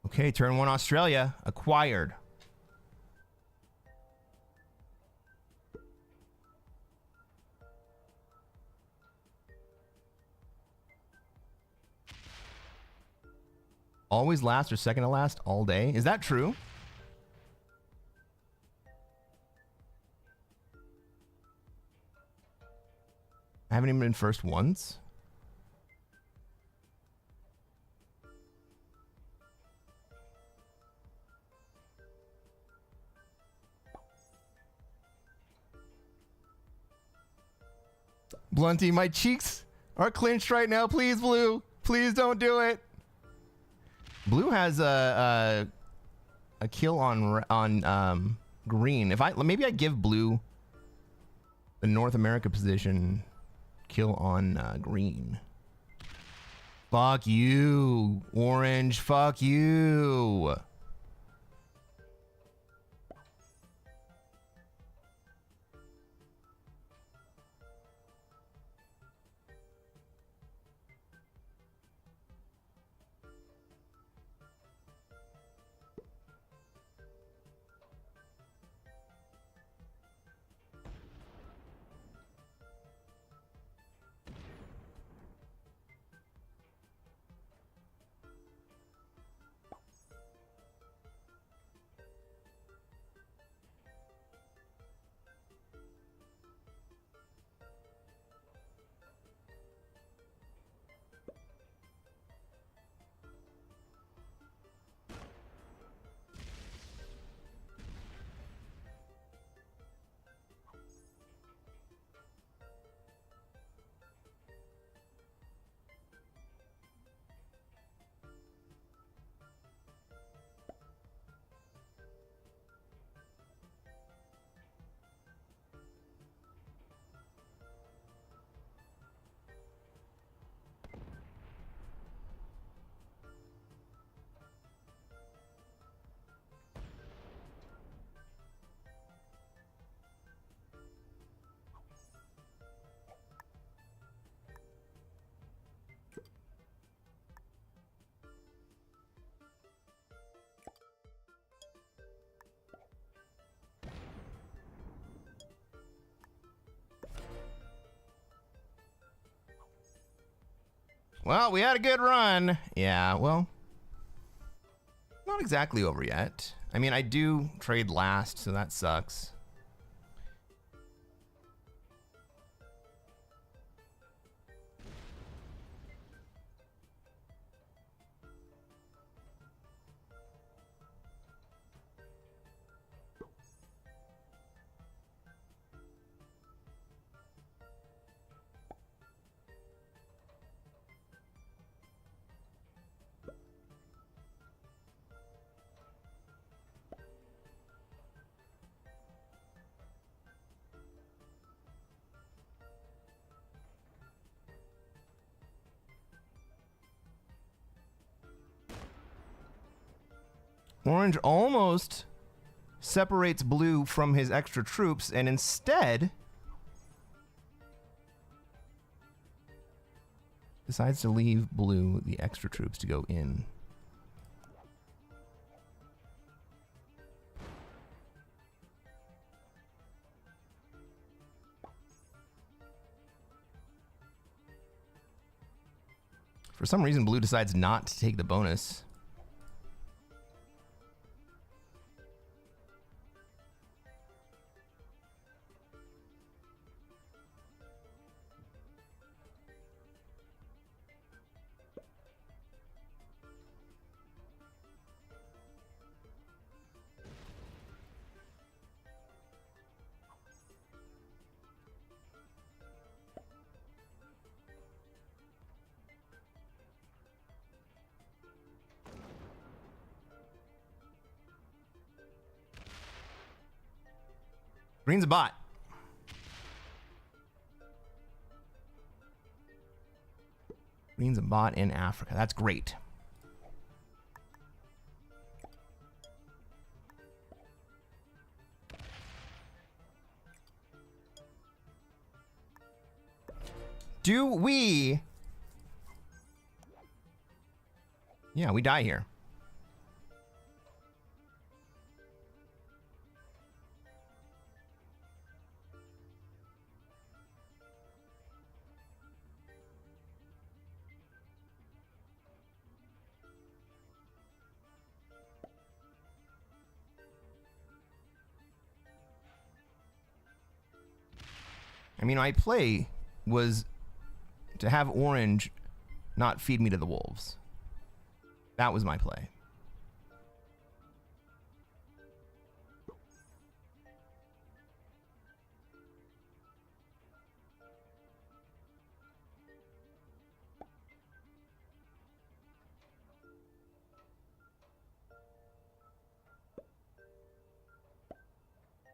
Okay, turn 1 Australia acquired. Always last or second to last all day. Is that true? I haven't even been first once. Blunty, my cheeks are clenched right now. Please, blue. Please don't do it. Blue has a kill on green. If maybe I give blue the North America position kill on green. Fuck you, orange. Fuck you. Well, we had a good run. Yeah, well, not exactly over yet. I mean, I do trade last, so that sucks. Orange almost separates blue from his extra troops and instead decides to leave blue the extra troops to go in. For some reason, blue decides not to take the bonus. Green's a bot. Green's a bot in Africa. That's great. Do we? Yeah, we die here. I mean, my play was to have orange not feed me to the wolves. That was my play.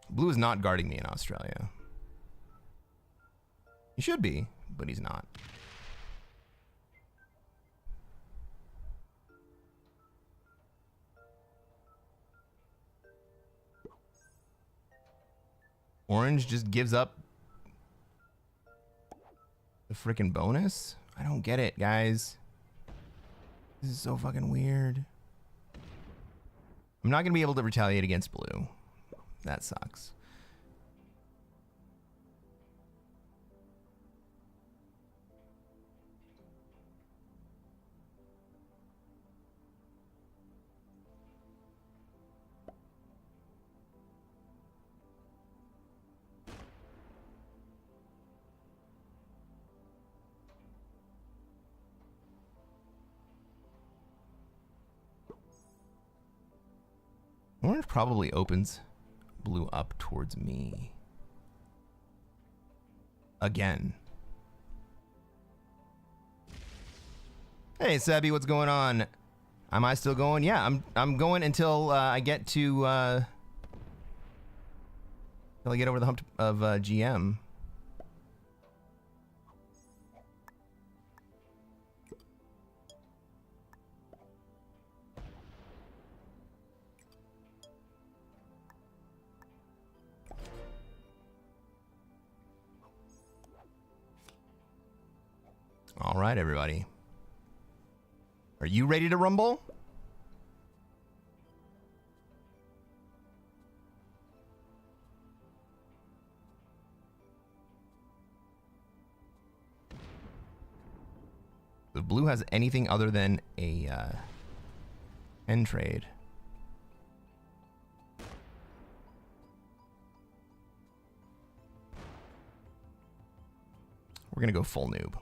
Blue is not guarding me in Australia. He should be, but he's not. Orange just gives up the freaking bonus? I don't get it, guys. This is so fucking weird. I'm not gonna be able to retaliate against blue. That sucks. Orange probably opens blue up towards me. Again. Hey, Sebby, what's going on? Am I still going? Yeah, I'm going until I get to until I get over the hump of GM. All right, everybody. Are you ready to rumble? If blue has anything other than a end trade, we're going to go full noob.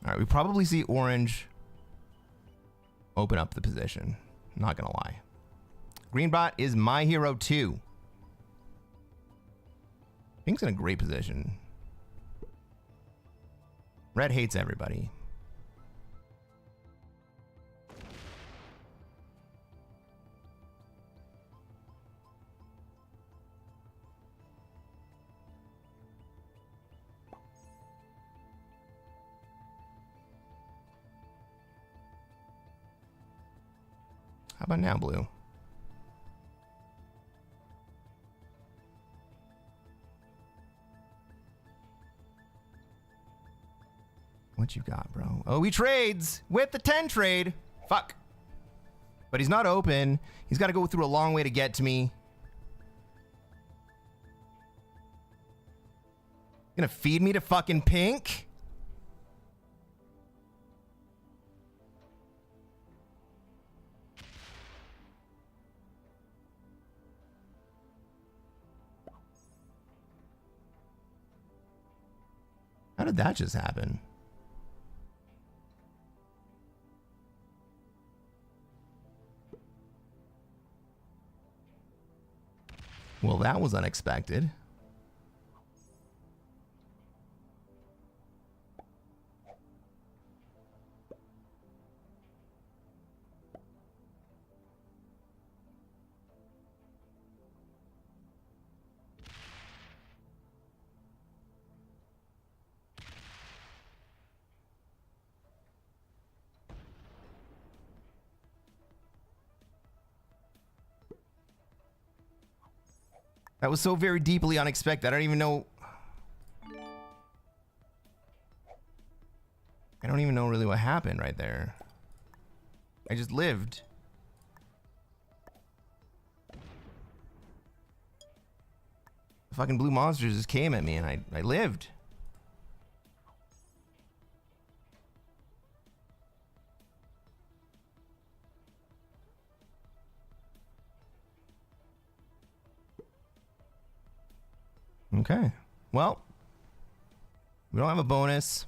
All right, we probably see orange open up the position. Not going to lie. Green bot is my hero too. Pink's in a great position. Red hates everybody. How about now, blue? What you got, bro? Oh, he trades with the 10 trade. Fuck. But he's not open. He's got to go through a long way to get to me. Gonna feed me to fucking pink? How did that just happen? Well, that was unexpected. That was so very deeply unexpected. I don't even know. I don't even know really what happened right there. I just lived. The fucking blue monsters just came at me and I lived. Okay. Well, we don't have a bonus,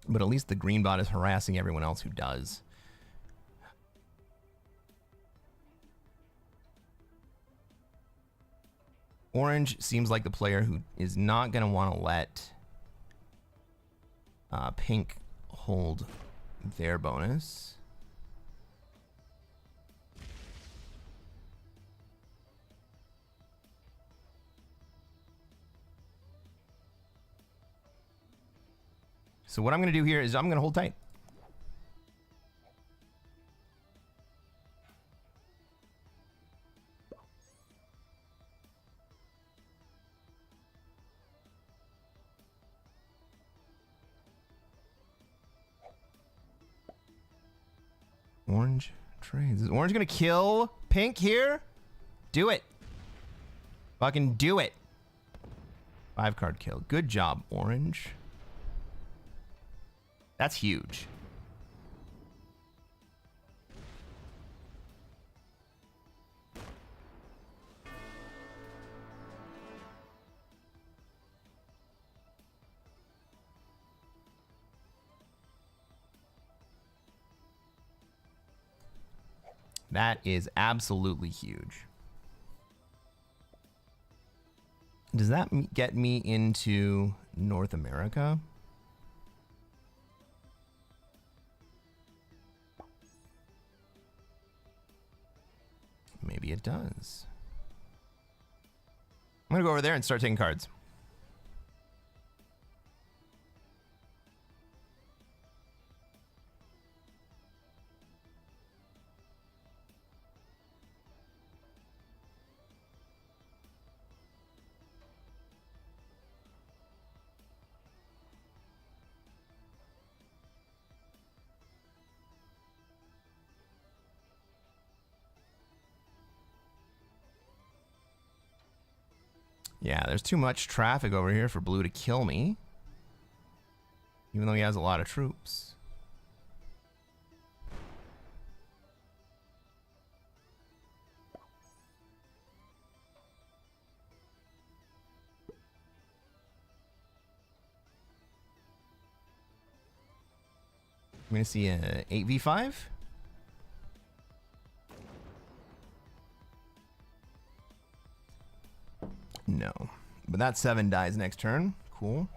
but at least the green bot is harassing everyone else who does. Orange seems like the player who is not going to want to let pink hold their bonus. So what I'm going to do here is I'm going to hold tight. Orange trades. Is orange going to kill pink here? Do it. Fucking do it. 5 card kill. Good job, orange. That's huge. That is absolutely huge. Does that get me into North America? Maybe it does. I'm gonna go over there and start taking cards. Yeah, there's too much traffic over here for blue to kill me. Even though he has a lot of troops. I'm going to see a 8v5. No. But that 7 dies next turn. Cool.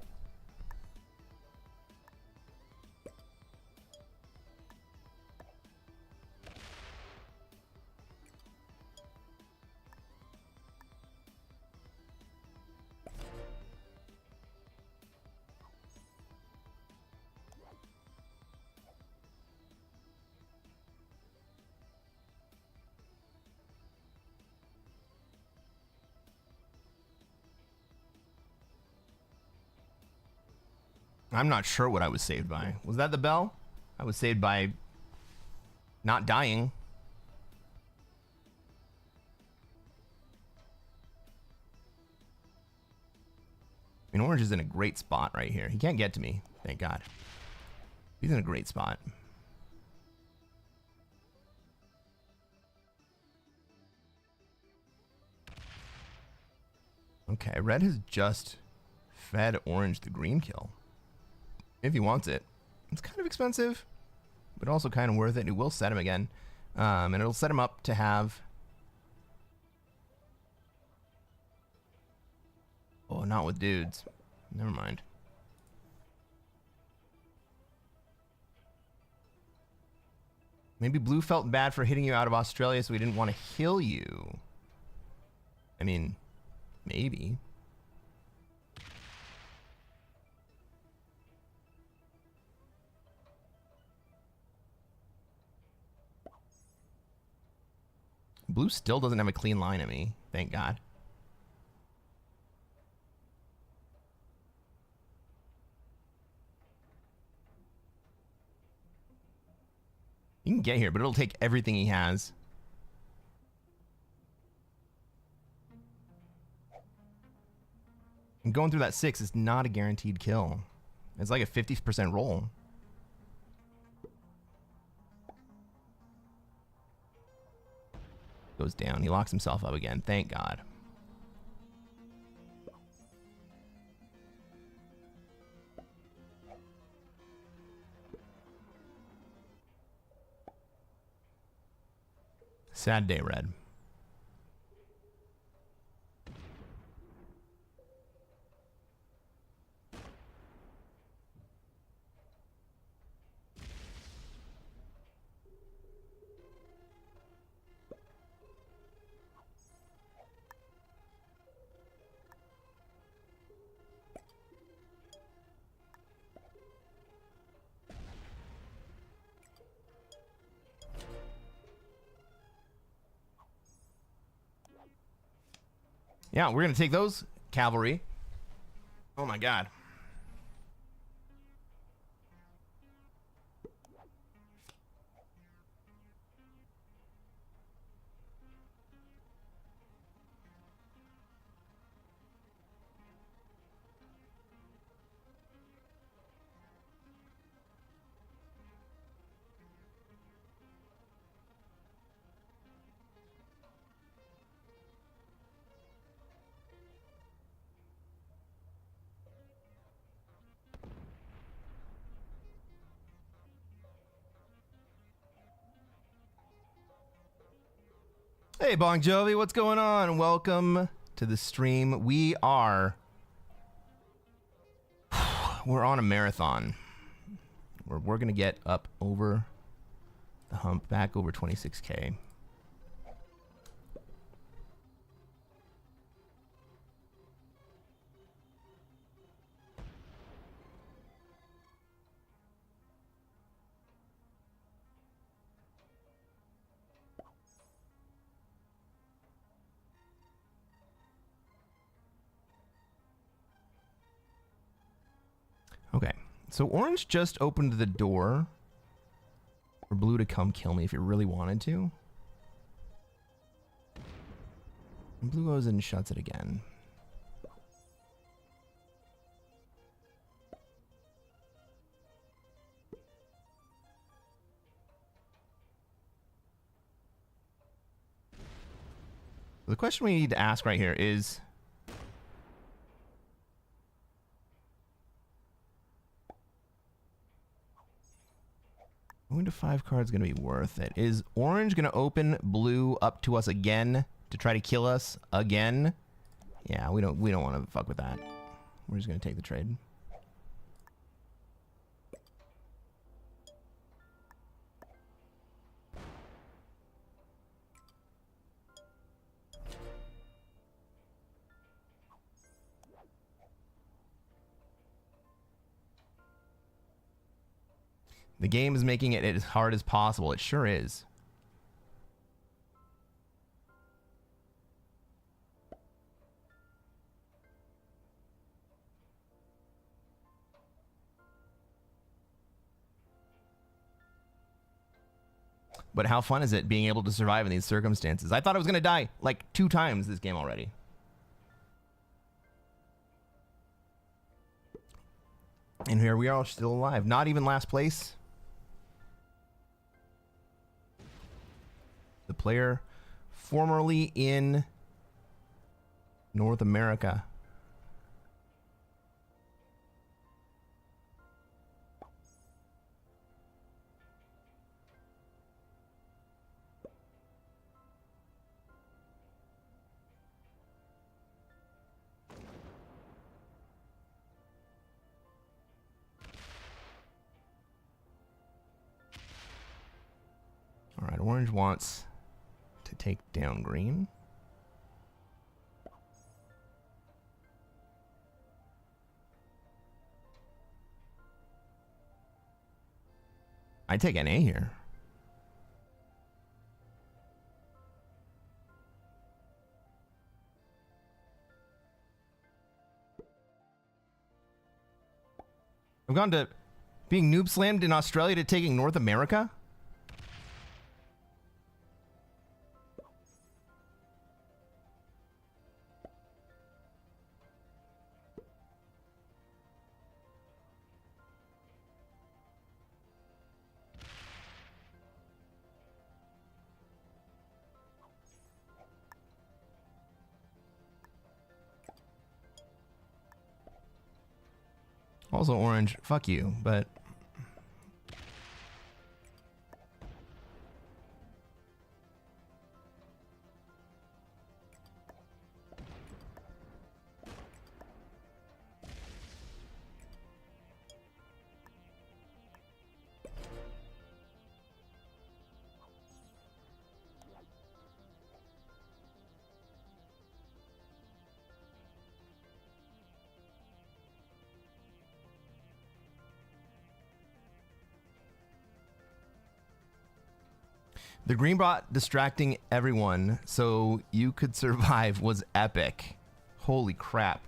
I'm not sure what I was saved by. Was that the bell? I was saved by not dying. I mean, orange is in a great spot right here. He can't get to me, thank God. He's in a great spot. Okay, red has just fed orange the green kill. If he wants it. It's kind of expensive, but also kind of worth it. It will set him again. And it'll set him up to have... Oh, not with dudes. Never mind. Maybe blue felt bad for hitting you out of Australia, so he didn't want to heal you. I mean, maybe. Blue still doesn't have a clean line at me, thank God. You can get here, but it'll take everything he has. And going through that 6 is not a guaranteed kill. It's like a 50% roll. Goes down. He locks himself up again. Thank God. Sad day, red. Yeah, we're going to take those cavalry. Oh my God. Hey, Bon Jovi, what's going on? Welcome to the stream. We're on a marathon. We're going to get up over the hump, back over 26K. Okay, so orange just opened the door for blue to come kill me if it really wanted to. And blue goes and shuts it again. The question we need to ask right here is, going to 5 cards going to be worth it? Is orange going to open blue up to us again to try to kill us again? Yeah, we don't want to fuck with that. We're just going to take the trade. The game is making it as hard as possible. It sure is. But how fun is it being able to survive in these circumstances? I thought I was going to die like 2 times this game already. And here we are, still alive. Not even last place. The player formerly in North America. All right, orange wants to take down green. I take NA here. I've gone to being noob slammed in Australia to taking North America. Also orange, fuck you, but the green bot distracting everyone so you could survive was epic. Holy crap.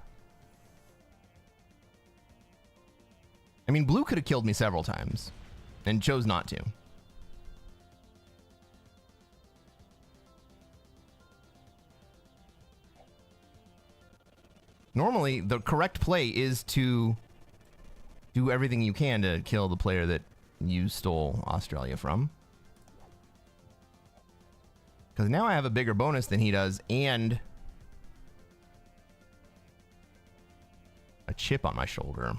I mean, blue could have killed me several times and chose not to. Normally, the correct play is to do everything you can to kill the player that you stole Australia from. Because now I have a bigger bonus than he does, and a chip on my shoulder.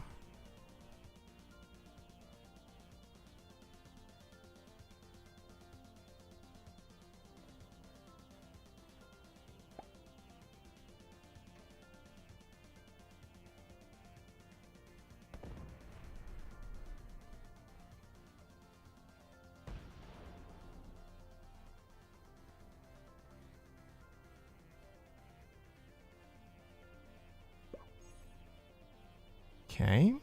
Okay.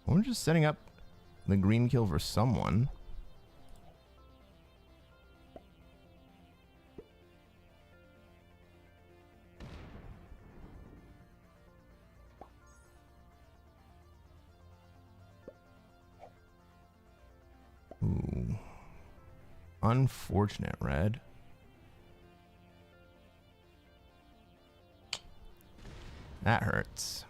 We're just setting up the green kill for someone. Ooh. Unfortunate, red. That hurts.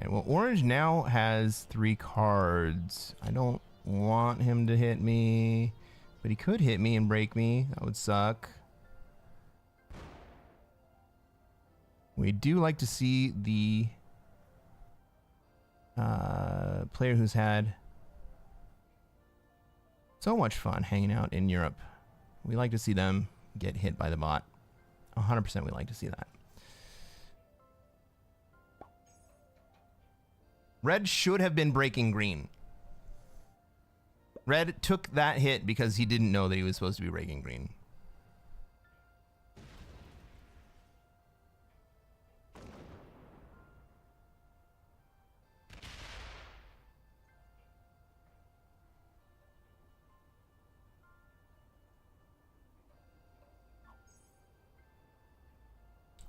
Okay, well, orange now has 3 cards. I don't want him to hit me, but he could hit me and break me. That would suck. We do like to see the player who's had so much fun hanging out in Europe. We like to see them get hit by the bot. 100% we like to see that. Red should have been breaking green. Red took that hit because he didn't know that he was supposed to be breaking green.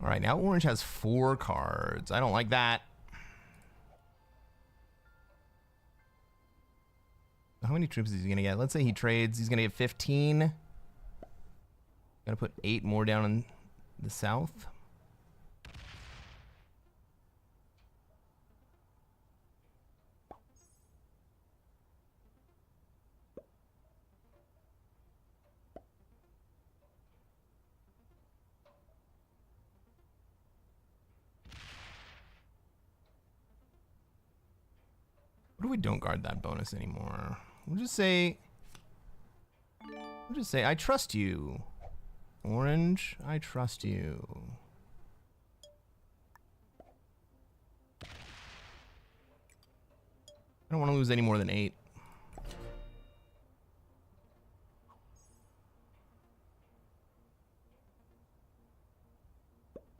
All right, now orange has 4 cards. I don't like that. How many troops is he gonna get? Let's say he trades. He's gonna get 15. Gotta put 8 more down in the south. What if we don't guard that bonus anymore? We'll just say, I trust you. Orange, I trust you. I don't want to lose any more than 8.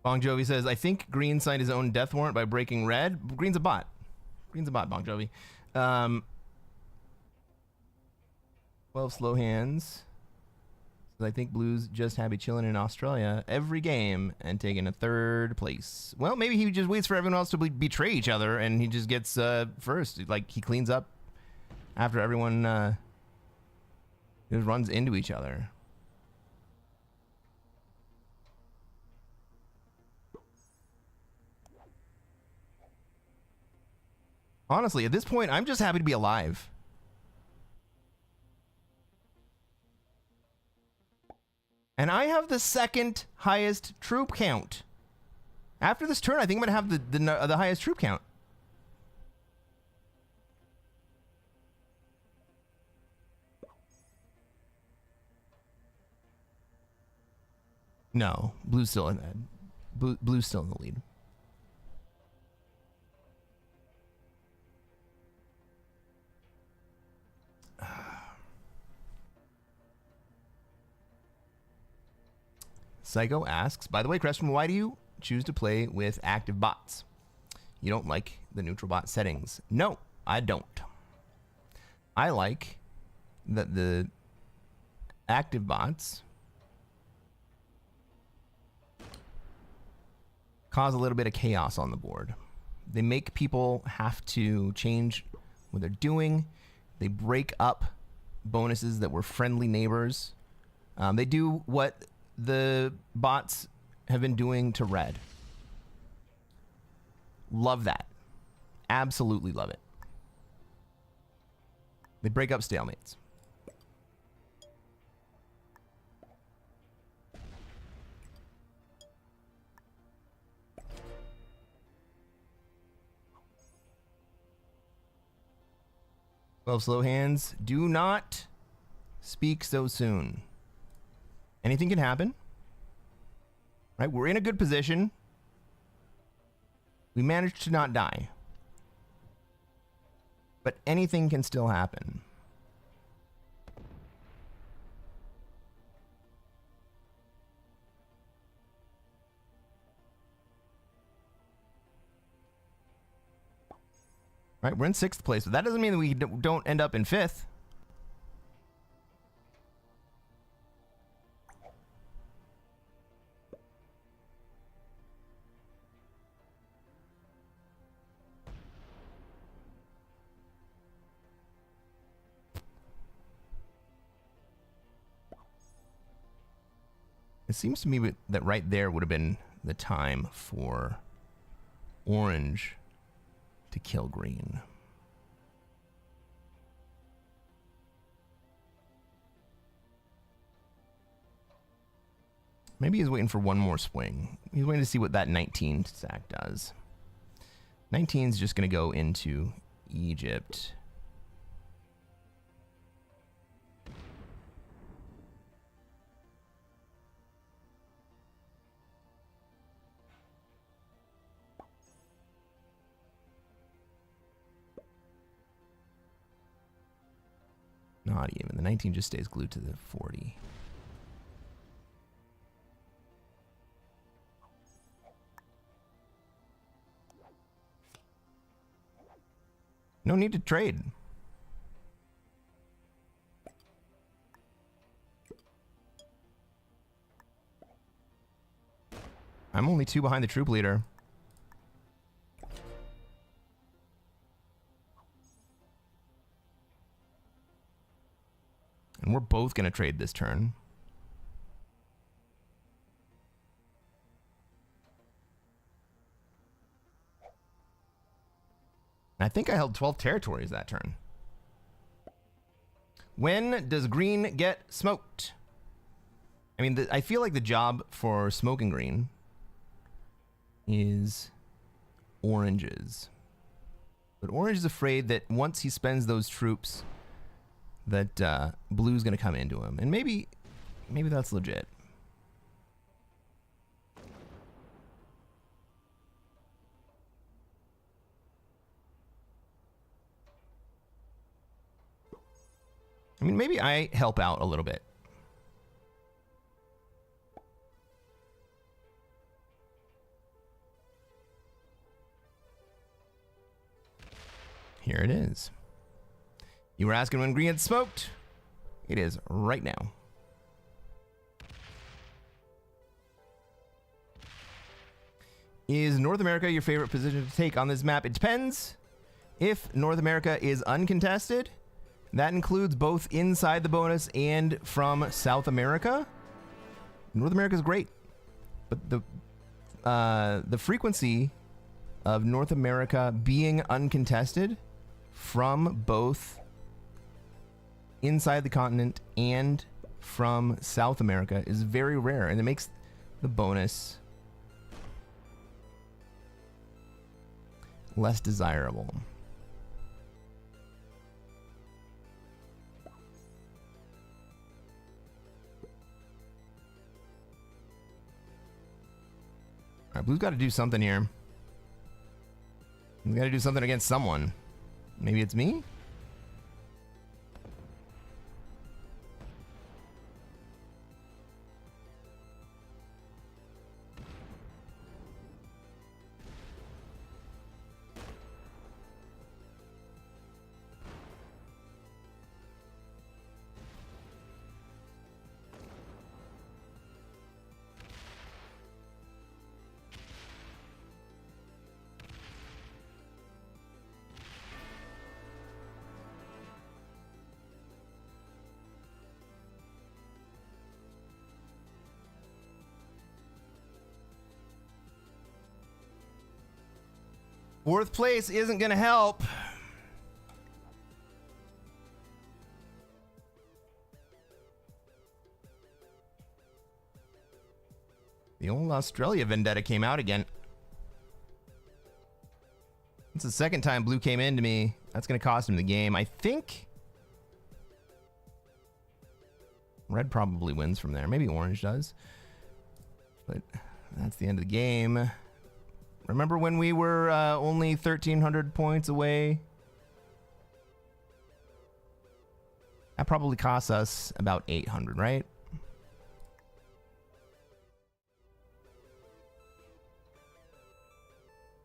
Bong Jovi says, I think green signed his own death warrant by breaking red. Green's a bot. Green's a bot, Bong Jovi. 12 slow hands. So I think blue's just happy chilling in Australia every game and taking a 3rd place. Well, maybe he just waits for everyone else to betray each other and he just gets first. Like, he cleans up after everyone just runs into each other. Honestly, at this point, I'm just happy to be alive. And I have the 2nd highest troop count. After this turn, I think I'm gonna have the highest troop count. No, blue's still in blue's still in the lead. Psycho asks, by the way, Cresquin, why do you choose to play with active bots? You don't like the neutral bot settings. No, I don't. I like that the active bots cause a little bit of chaos on the board. They make people have to change what they're doing. They break up bonuses that were friendly neighbors. They do what the bots have been doing to red. Love that. Absolutely love it. They break up stalemates. Well, slow hands, do not speak so soon. Anything can happen. Right? We're in a good position. We managed to not die. But anything can still happen. Right? We're in 6th place, but that doesn't mean that we don't end up in 5th. It seems to me that right there would have been the time for orange to kill green. Maybe he's waiting for one more swing. He's waiting to see what that 19 stack does. 19 is just going to go into Egypt. Not even. The 19 just stays glued to the 40. No need to trade. I'm only 2 behind the troop leader. And we're both going to trade this turn. I think I held 12 territories that turn. When does green get smoked? I mean, I feel like the job for smoking green is oranges. But orange is afraid that once he spends those troops, that blue's going to come into him. And maybe that's legit. I mean, maybe I help out a little bit. Here it is. You were asking when green had smoked. It is right now. Is North America your favorite position to take on this map? It depends. If North America is uncontested, that includes both inside the bonus and from South America. North America is great, but the frequency of North America being uncontested from both inside the continent and from South America is very rare, and it makes the bonus less desirable. All right, blue's got to do something here. He's got to do something against someone. Maybe it's me? Fourth place isn't going to help. The old Australia vendetta came out again. It's the second time blue came into me. That's going to cost him the game. I think red probably wins from there. Maybe orange does. But that's the end of the game. Remember when we were only 1,300 points away? That probably cost us about 800, right?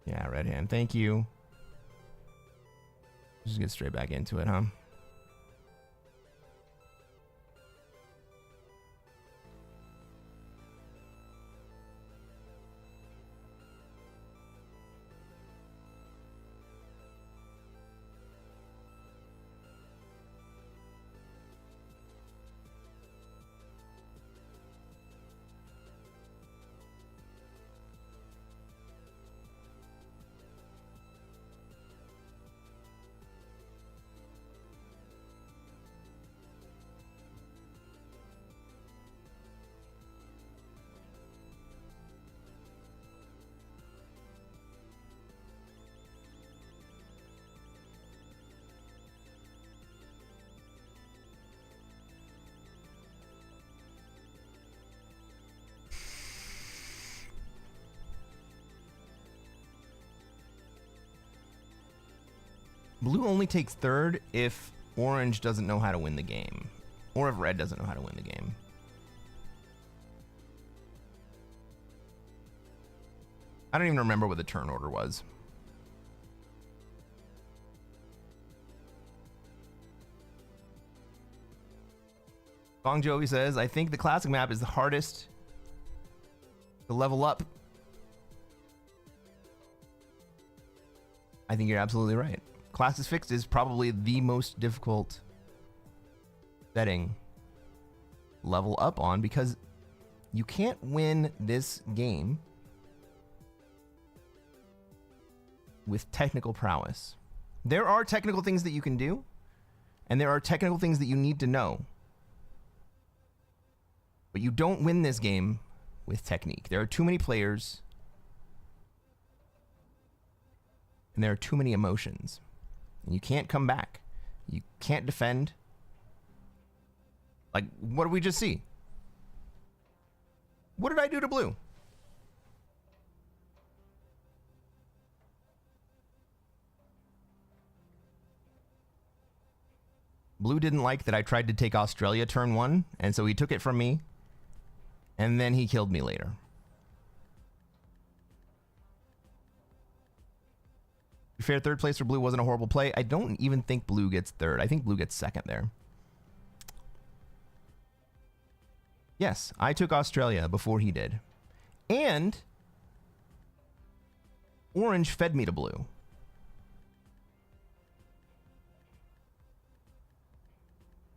Yeah, red hand. Thank you. Just get straight back into it, huh? Blue only takes third if orange doesn't know how to win the game. Or if red doesn't know how to win the game. I don't even remember what the turn order was. Bong Jovi says, I think the classic map is the hardest to level up. I think you're absolutely right. Classic Fixed is probably the most difficult setting level up on because you can't win this game with technical prowess. There are technical things that you can do, and there are technical things that you need to know. But you don't win this game with technique. There are too many players, and there are too many emotions. And you can't come back. You can't defend. Like, what did we just see? What did I do to blue? Blue didn't like that I tried to take Australia turn 1, and so he took it from me, and then he killed me later. To be fair, third place for blue wasn't a horrible play. I don't even think blue gets third. I think blue gets second there. Yes, I took Australia before he did. And orange fed me to blue.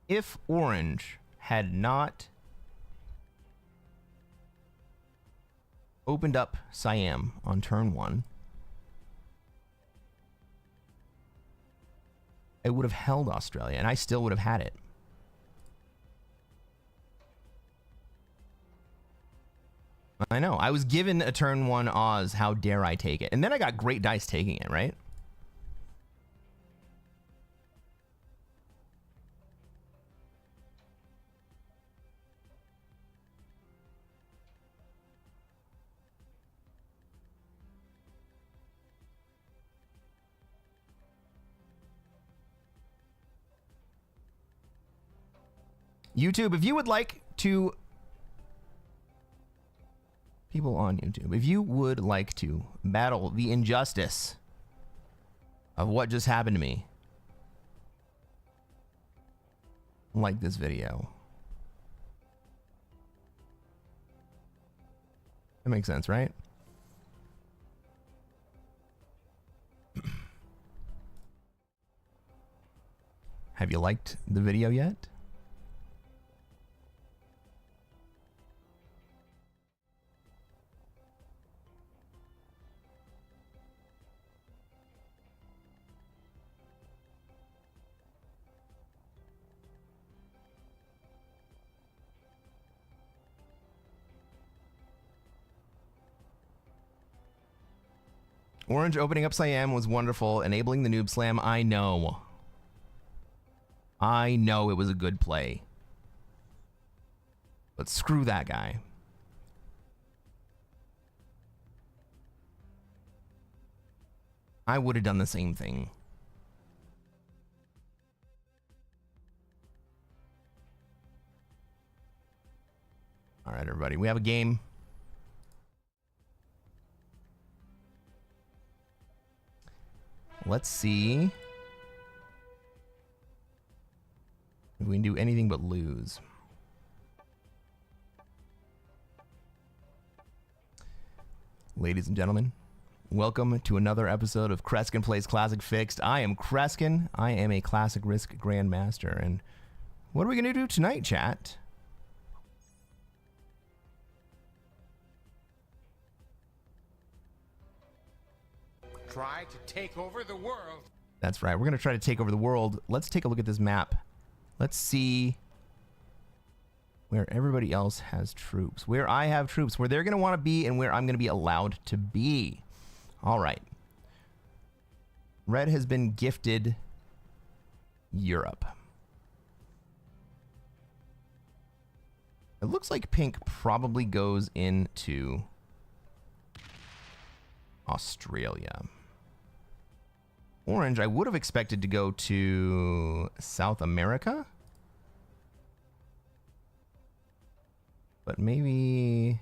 If orange had not opened up Siam on turn 1, I would have held Australia, and I still would have had it. I know. I was given a turn 1 Oz. How dare I take it? And then I got great dice taking it, right? YouTube, if you would like to... People on YouTube, if you would like to battle the injustice of what just happened to me, like this video. That makes sense, right? Have you liked the video yet? Orange opening up Siam was wonderful. Enabling the noob slam, I know. I know it was a good play. But screw that guy. I would have done the same thing. All right, everybody. We have a game. Let's see if we can do anything but lose. Ladies and gentlemen, welcome to another episode of Cresquin Plays Classic Fixed. I am Cresquin. I am a Classic Risk Grandmaster. And what are we going to do tonight, chat? Try to take over the world. That's right. We're going to try to take over the world. Let's take a look at this map. Let's see where everybody else has troops, where I have troops, where they're going to want to be, and where I'm going to be allowed to be. All right. Red has been gifted Europe. It looks like pink probably goes into Australia. Orange, I would have expected to go to South America. But maybe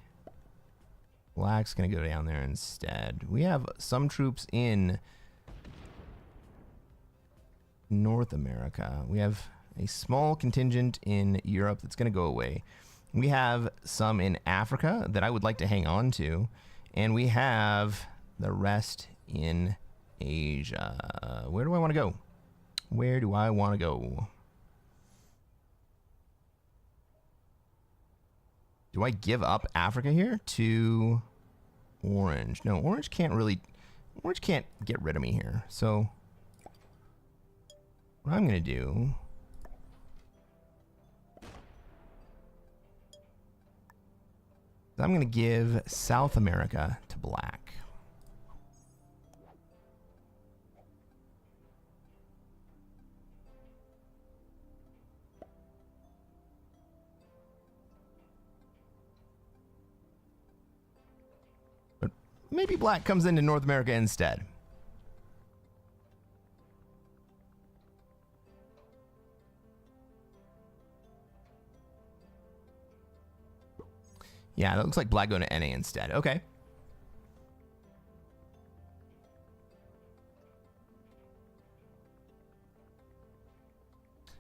Black's going to go down there instead. We have some troops in North America. We have a small contingent in Europe that's going to go away. We have some in Africa that I would like to hang on to. And we have the rest in Asia. Where do I want to go? Where do I want to go? Do I give up Africa here to Orange? No, Orange can't get rid of me here. So what I'm going to do is I'm going to give South America to Black. Maybe Black comes into North America instead. Yeah, that looks like Black going to NA instead. Okay.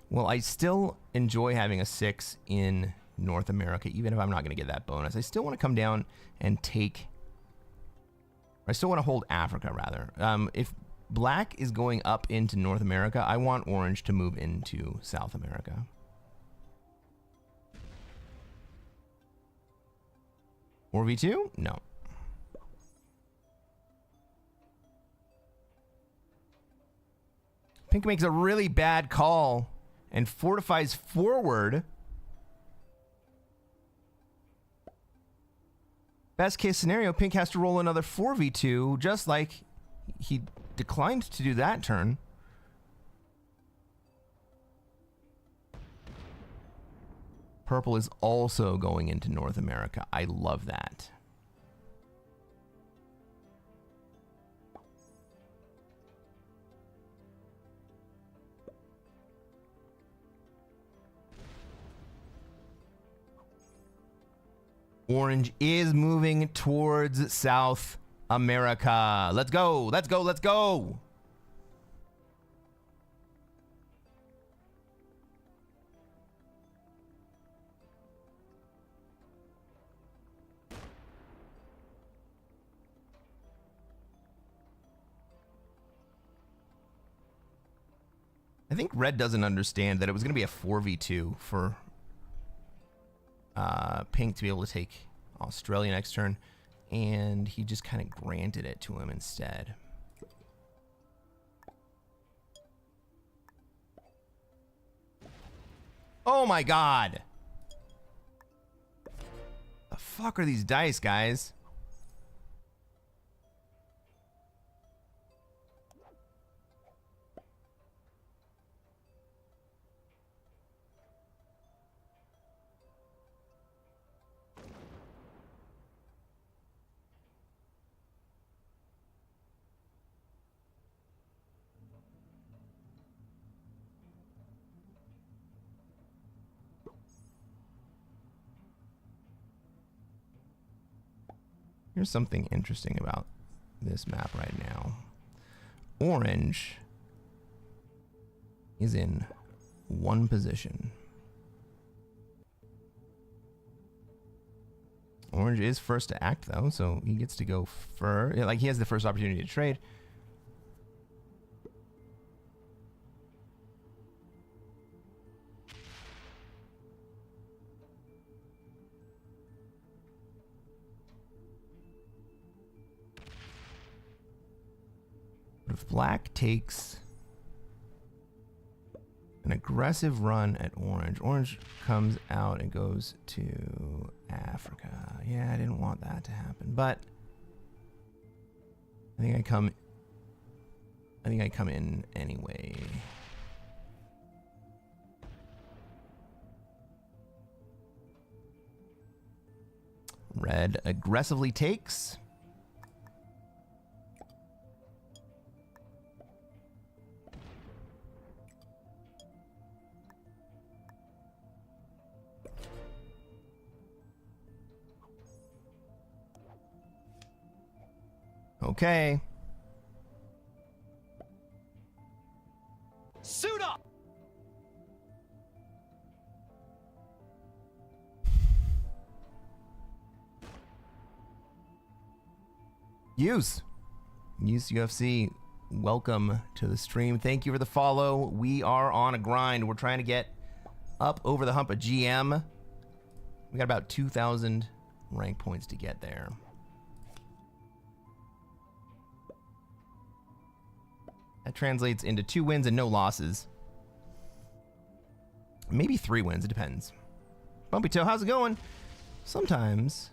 Well, I still enjoy having a 6 in North America, even if I'm not going to get that bonus. I still want to come down and take... I still want to hold Africa, rather. If Black is going up into North America, I want Orange to move into South America. Or V2? No. Pink makes a really bad call and fortifies forward. Best case scenario, Pink has to roll another 4v2, just like he declined to do that turn. Purple is also going into North America. I love that. Orange is moving towards South America. Let's go. Let's go. Let's go. I think Red doesn't understand that it was going to be a 4v2 for Pink to be able to take Australia next turn, and he just kind of granted it to him instead. Oh my god! The fuck are these dice, guys? Here's something interesting about this map right now. Orange is in one position. Orange is first to act, though, so he gets to go first. Like, he has the first opportunity to trade. If Black takes an aggressive run at Orange, Orange comes out and goes to Africa. Yeah, I didn't want that to happen, but I think I come in anyway. Red aggressively takes. Okay. Suit up! Use UFC, welcome to the stream. Thank you for the follow. We are on a grind. We're trying to get up over the hump of GM. We got about 2,000 rank points to get there. That translates into 2 wins and no losses. Maybe 3 wins, it depends. Bumpy Toe, how's it going? Sometimes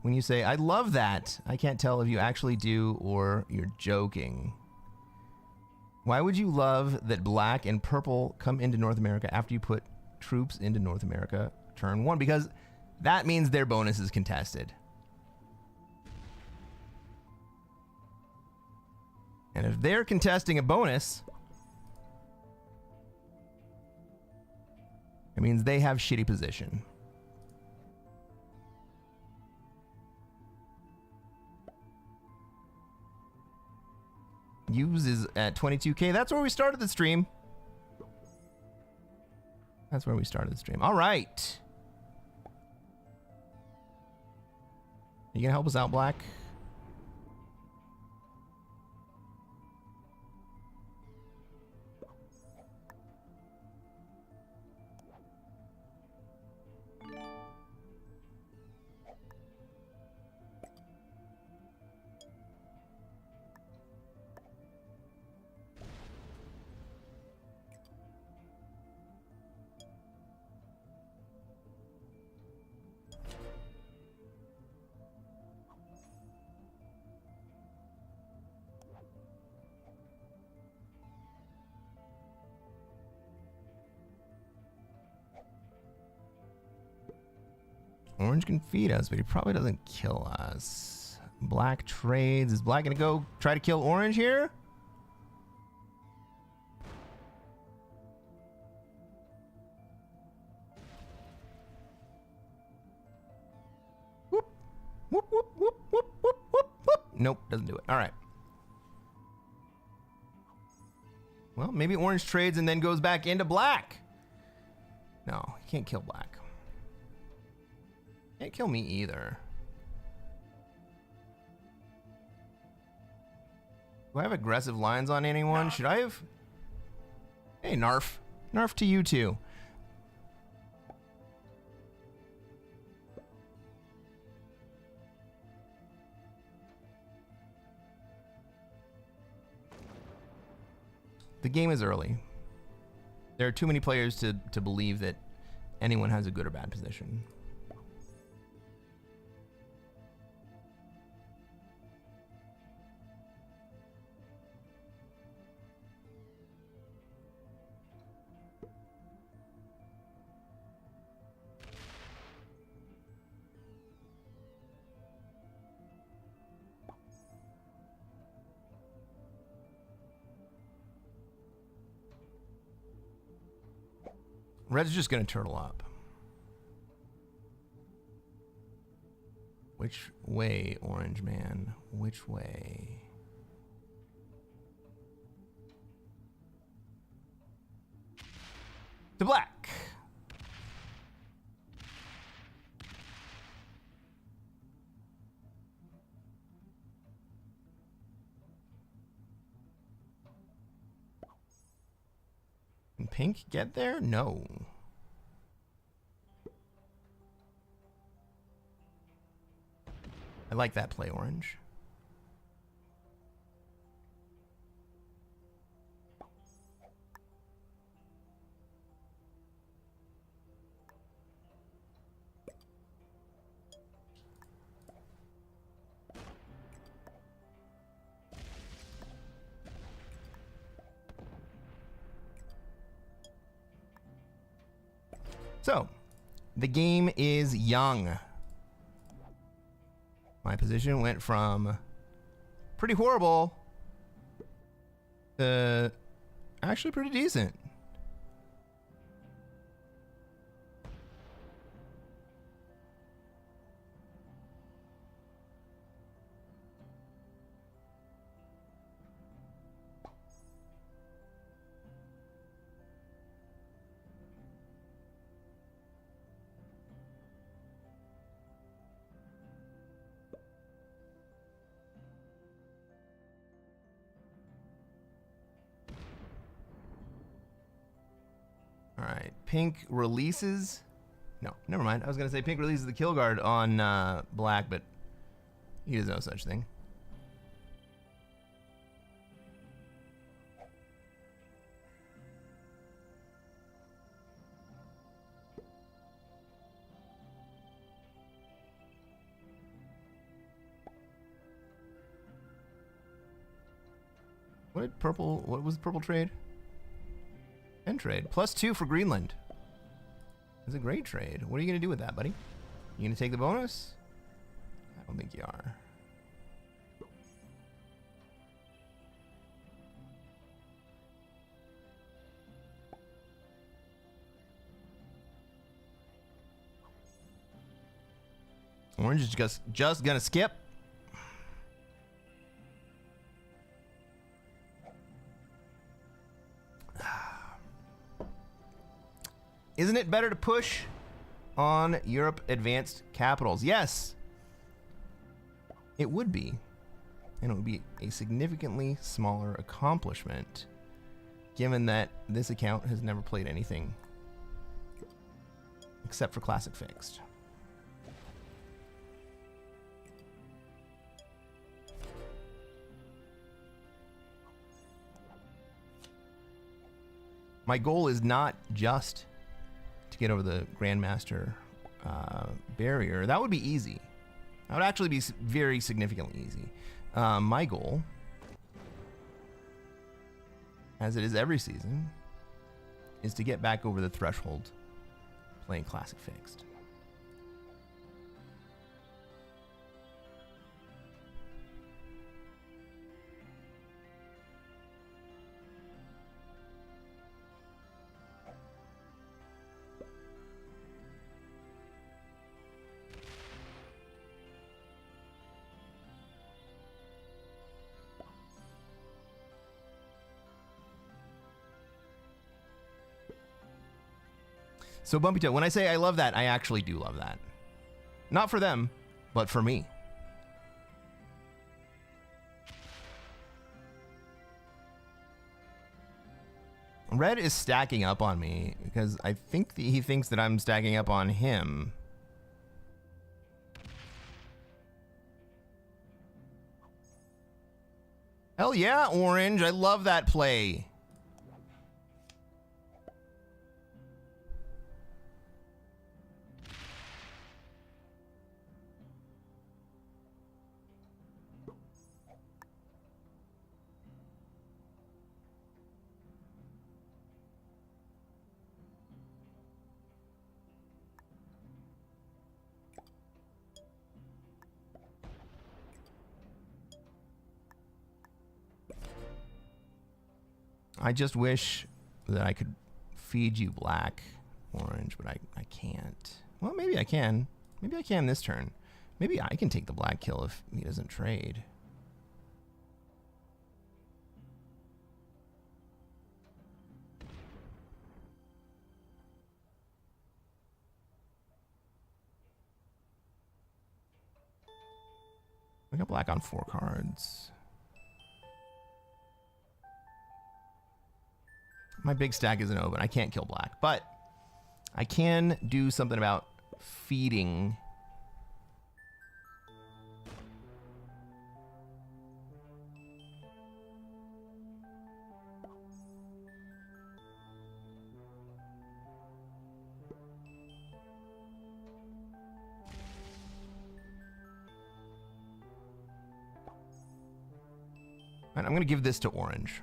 when you say, I love that, I can't tell if you actually do or you're joking. Why would you love that black and purple come into North America after you put troops into North America turn 1? Because that means their bonus is contested. And if they're contesting a bonus, it means they have shitty position. Use is at 22k. That's where we started the stream. That's where we started the stream. All right. You gonna help us out, Black? Orange can feed us, but he probably doesn't kill us. Black trades. Is Black gonna go try to kill Orange here? Whoop, whoop, whoop, whoop, whoop, whoop, whoop, whoop. Nope, doesn't do it. All right. Well, maybe Orange trades and then goes back into Black. No, he can't kill Black. Can't kill me either. Do I have aggressive lines on anyone? Should I have? Hey, Narf. Narf to you too. The game is early. There are too many players to believe that anyone has a good or bad position. Red's just gonna turtle up. Which way, Orange Man? Which way? To Black. Can Pink get there? No. I like that play, Orange. So, the game is young. My position went from pretty horrible to actually pretty decent. right. Pink releases. No, never mind. I was going to say pink releases the kill guard on black, but he does no such thing. What was the purple trade? End trade. +2 for Greenland. It's a great trade. What are you going to do with that, buddy? You going to take the bonus? I don't think you are. Orange is just going to skip. Isn't it better to push on Europe advanced capitals? Yes, it would be. And it would be a significantly smaller accomplishment, given that this account has never played anything except for Classic Fixed. My goal is not just to get over the Grandmaster barrier. That would be easy. That would actually be very significantly easy. My goal, as it is every season, is to get back over the threshold playing Classic Fixed. So Bumpy Toe, when I say I love that, I actually do love that. Not for them, but for me. Red is stacking up on me because I think he thinks that I'm stacking up on him. Hell yeah, Orange. I love that play. I just wish that I could feed you black, Orange, but I can't. Well, maybe I can. Maybe I can this turn. Maybe I can take the black kill if he doesn't trade. We got black on 4 cards. My big stack isn't open. I can't kill black, but I can do something about feeding. And I'm going to give this to Orange.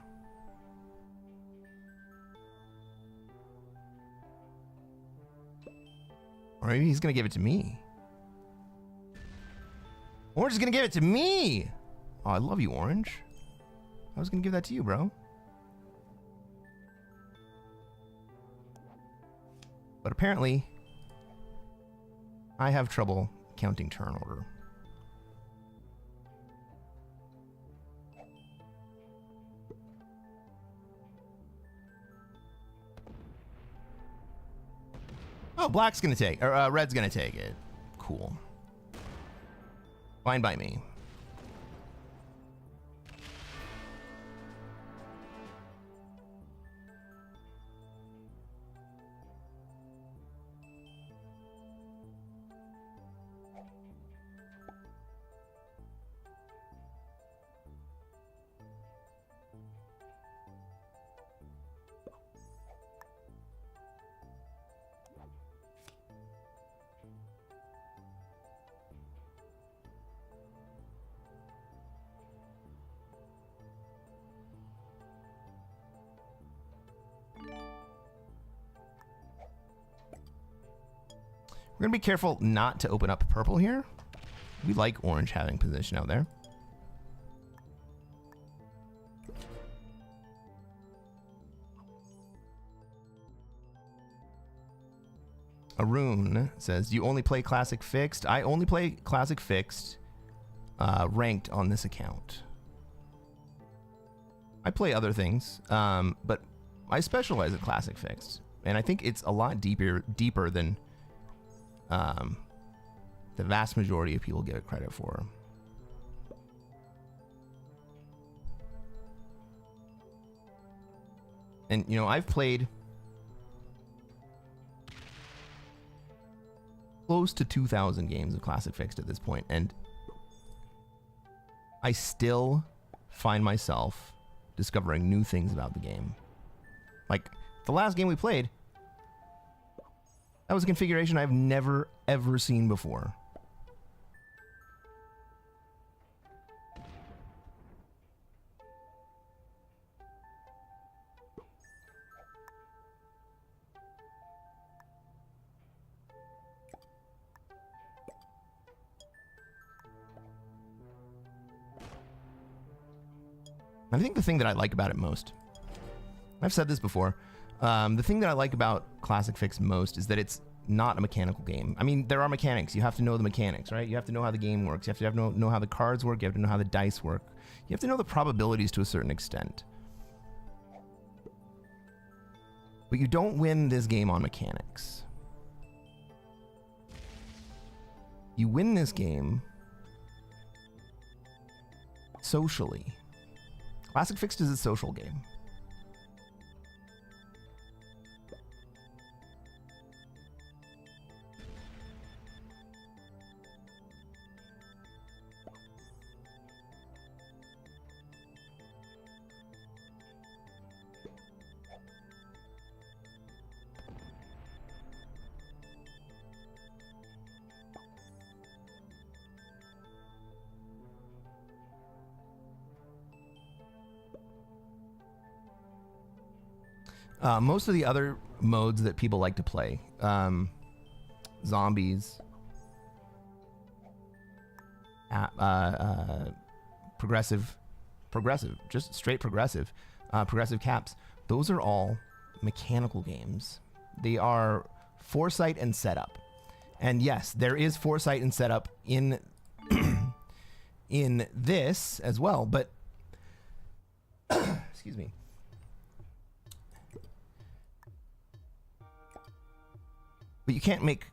Or maybe he's going to give it to me. Orange is going to give it to me. Oh, I love you, Orange. I was going to give that to you, bro. But apparently, I have trouble counting turn order. Oh, black's gonna take, or red's gonna take it. Cool. Fine by me. We're going to be careful not to open up purple here. We like orange having position out there. Arun says, you only play Classic Fixed? I only play Classic Fixed ranked on this account. I play other things, but I specialize in Classic Fixed. And I think it's a lot deeper than the vast majority of people give it credit for. And, you know, I've played close to 2,000 games of Classic Fixed at this point, and I still find myself discovering new things about the game. Like, the last game we played, that was a configuration I've never, ever seen before. I think the thing that I like about it most, I've said this before, the thing that I like about Classic Fix most is that it's not a mechanical game. I mean, there are mechanics. You have to know the mechanics, right? You have to know how the game works. You have to know how the cards work. You have to know how the dice work. You have to know the probabilities to a certain extent. But you don't win this game on mechanics. You win this game socially. Classic Fixed is a social game. Most of the other modes that people like to play, zombies, progressive, just straight progressive caps, those are all mechanical games. They are foresight and setup. And yes, there is foresight and setup in in this as well, but excuse me. But you can't make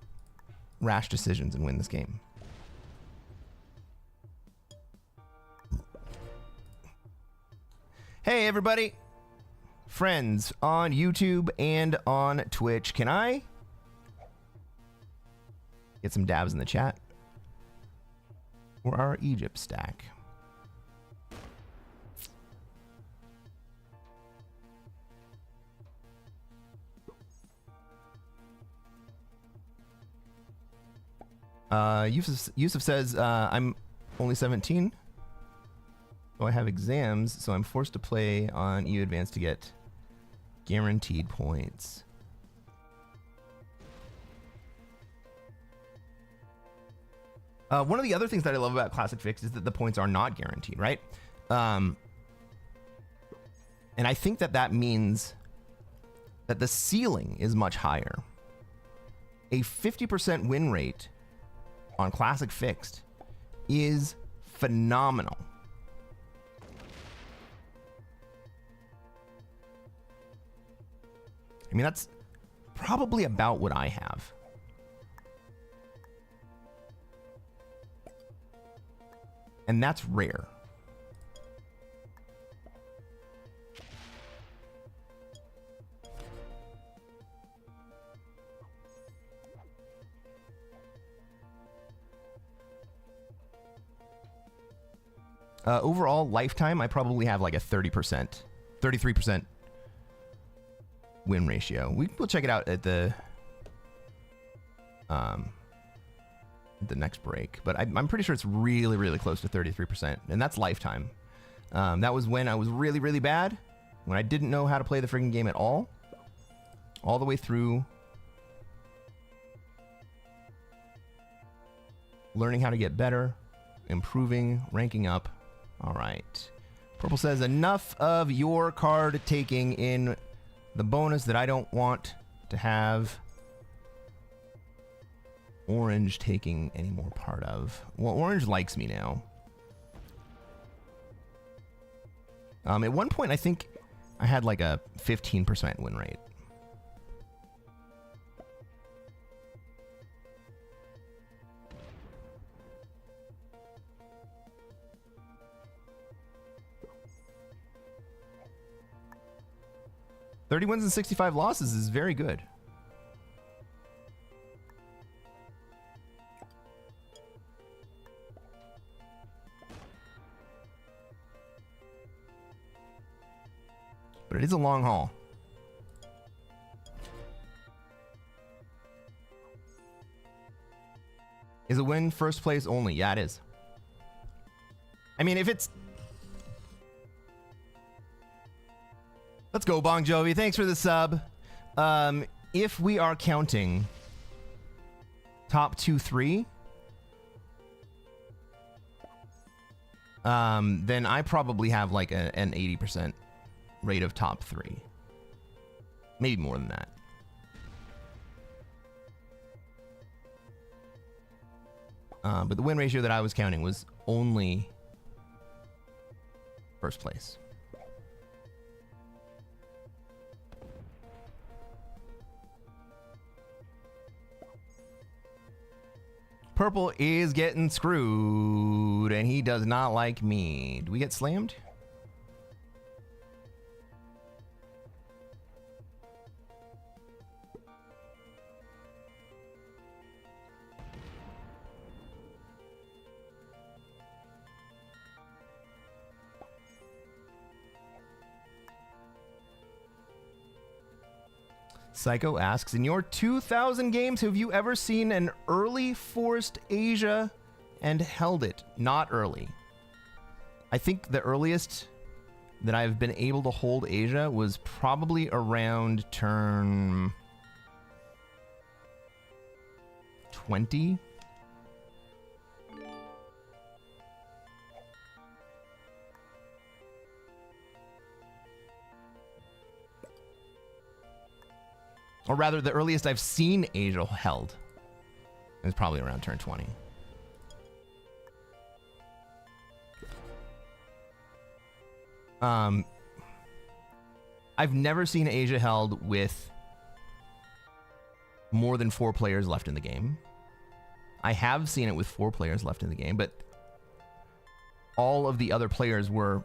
rash decisions and win this game. Hey, everybody. Friends on YouTube and on Twitch. Can I get some dabs in the chat for our Egypt stack? Yusuf says, I'm only 17. So I have exams, so I'm forced to play on EU Advanced to get guaranteed points. One of the other things that I love about Classic Fix is that the points are not guaranteed, right? And I think that that means that the ceiling is much higher. A 50% win rate on Classic Fixed is phenomenal. I mean, that's probably about what I have. And that's rare. Overall lifetime, I probably have like a 30%, 33% win ratio. We'll check it out at the next break, but I'm pretty sure it's really, really close to 33%, and that's lifetime. That was when I was really, really bad, when I didn't know how to play the friggin' game at all the way through Learning how to get better, improving, ranking up. All right. Purple says, enough of your card taking in the bonus that I don't want to have Orange taking any more part of. Well, Orange likes me now. At one point, I think I had like a 15% win rate. "30 wins and 65 losses is very good. But it is a long haul. Is a win first place only? Yeah, it is. I mean, if it's... Let's go, Bong Jovi. Thanks for the sub. If we are counting top 2, 3, then I probably have like an 80% rate of top 3. Maybe more than that. But the win ratio that I was counting was only first place. Purple is getting screwed, and he does not like me. Do we get slammed? Psycho asks, in your 2,000 games, have you ever seen an early forced Asia and held it? Not early. I think the earliest that I've been able to hold Asia was probably around turn 20. Or rather, the earliest I've seen Asia held is probably around turn 20. I've never seen Asia held with more than 4 players left in the game. I have seen it with 4 players left in the game, but all of the other players were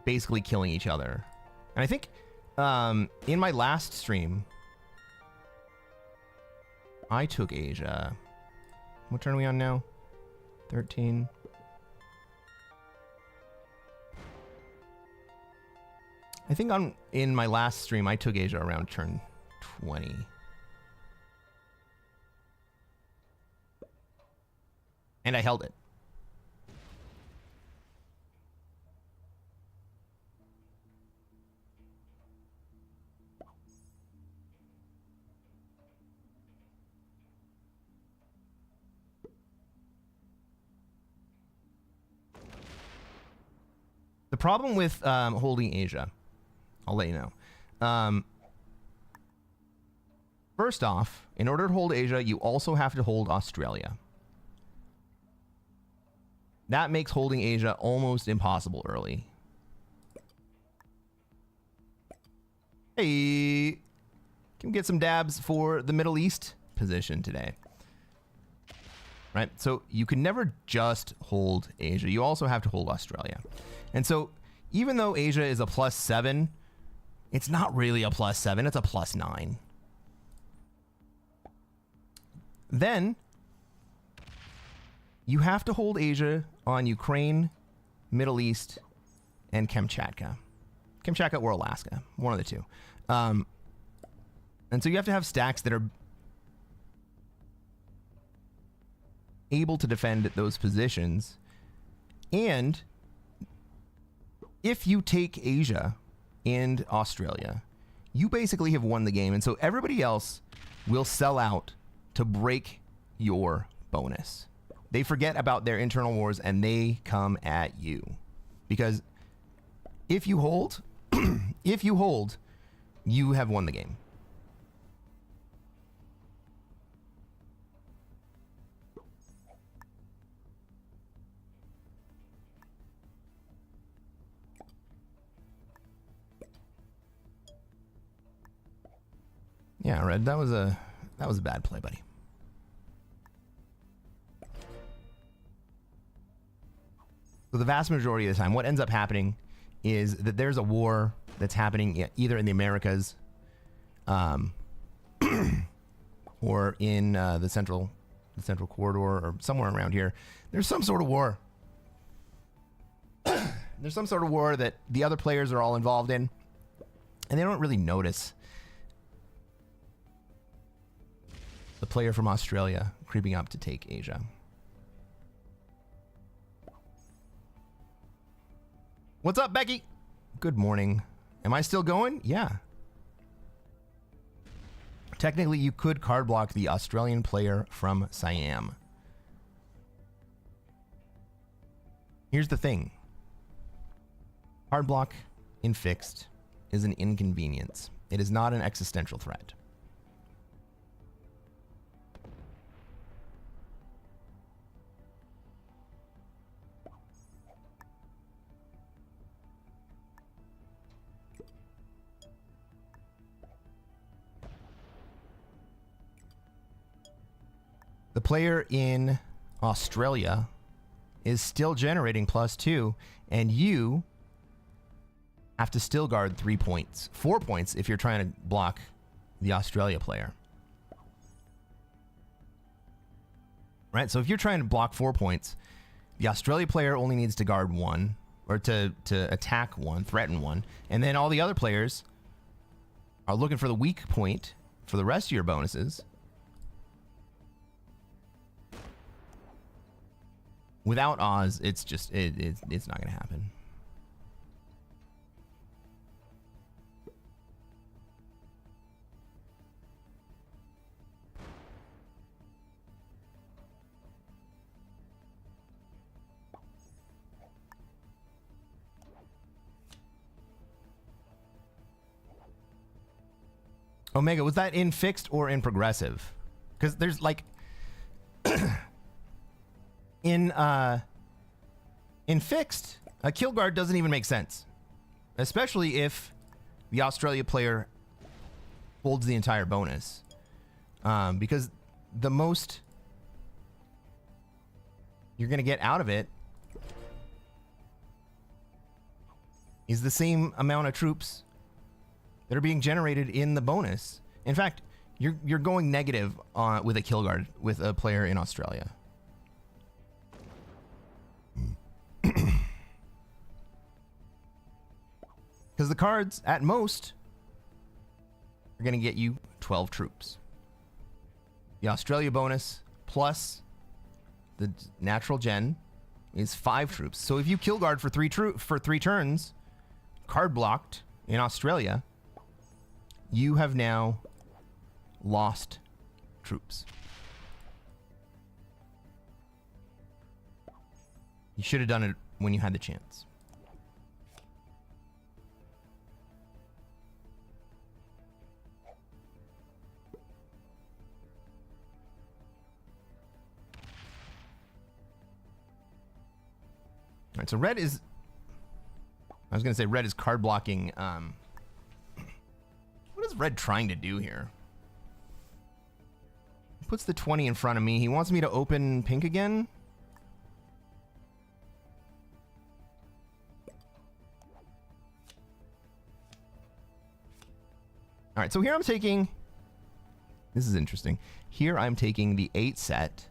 basically killing each other. And I think in my last stream, I took Asia. What turn are we on now? 13. I think in my last stream, I took Asia around turn 20. And I held it. The problem with holding Asia, I'll let you know. First off, in order to hold Asia, you also have to hold Australia. That makes holding Asia almost impossible early. Hey, can we get some dabs for the Middle East position today? Right, so you can never just hold Asia. You also have to hold Australia. And so even though Asia is a +7, it's not really a +7, it's a +9. Then you have to hold Asia on Ukraine, Middle East, and Kamchatka. Kamchatka or Alaska, one of the two. And so you have to have stacks that are able to defend those positions. And if you take Asia and Australia, you basically have won the game. And so everybody else will sell out to break your bonus. They forget about their internal wars and they come at you. Because if you hold, if you hold, you have won the game. Yeah, Red, that was a bad play, buddy. So the vast majority of the time, what ends up happening is that there's a war that's happening either in the Americas, or in the central corridor, or somewhere around here. There's some sort of war. There's some sort of war that the other players are all involved in, and they don't really notice the player from Australia creeping up to take Asia. What's up, Becky? Good morning. Am I still going? Yeah. Technically, you could card block the Australian player from Siam. Here's the thing. Card block in fixed is an inconvenience. It is not an existential threat. The player in Australia is still generating +2, and you have to still guard 3 points. 4 points if you're trying to block the Australia player. Right? So if you're trying to block 4 points, the Australia player only needs to guard 1, or to attack 1, threaten 1, and then all the other players are looking for the weak point for the rest of your bonuses. Without Oz, it's just it's not going to happen. Omega, was that in fixed or in progressive? Because there's like in fixed, a kill guard doesn't even make sense, especially if the Australia player holds the entire bonus, because the most you're going to get out of it is the same amount of troops that are being generated in the bonus. In fact, you're going negative with a kill guard with a player in Australia. Because the cards, at most, are going to get you 12 troops. The Australia bonus plus the natural gen is 5 troops. So if you kill guard for 3 turns, card blocked in Australia, you have now lost troops. You should have done it when you had the chance. All right, so red is... I was going to say red is card blocking. What is red trying to do here? He puts the 20 in front of me. He wants me to open pink again. All right, so here I'm taking... This is interesting. Here I'm taking the 8 set.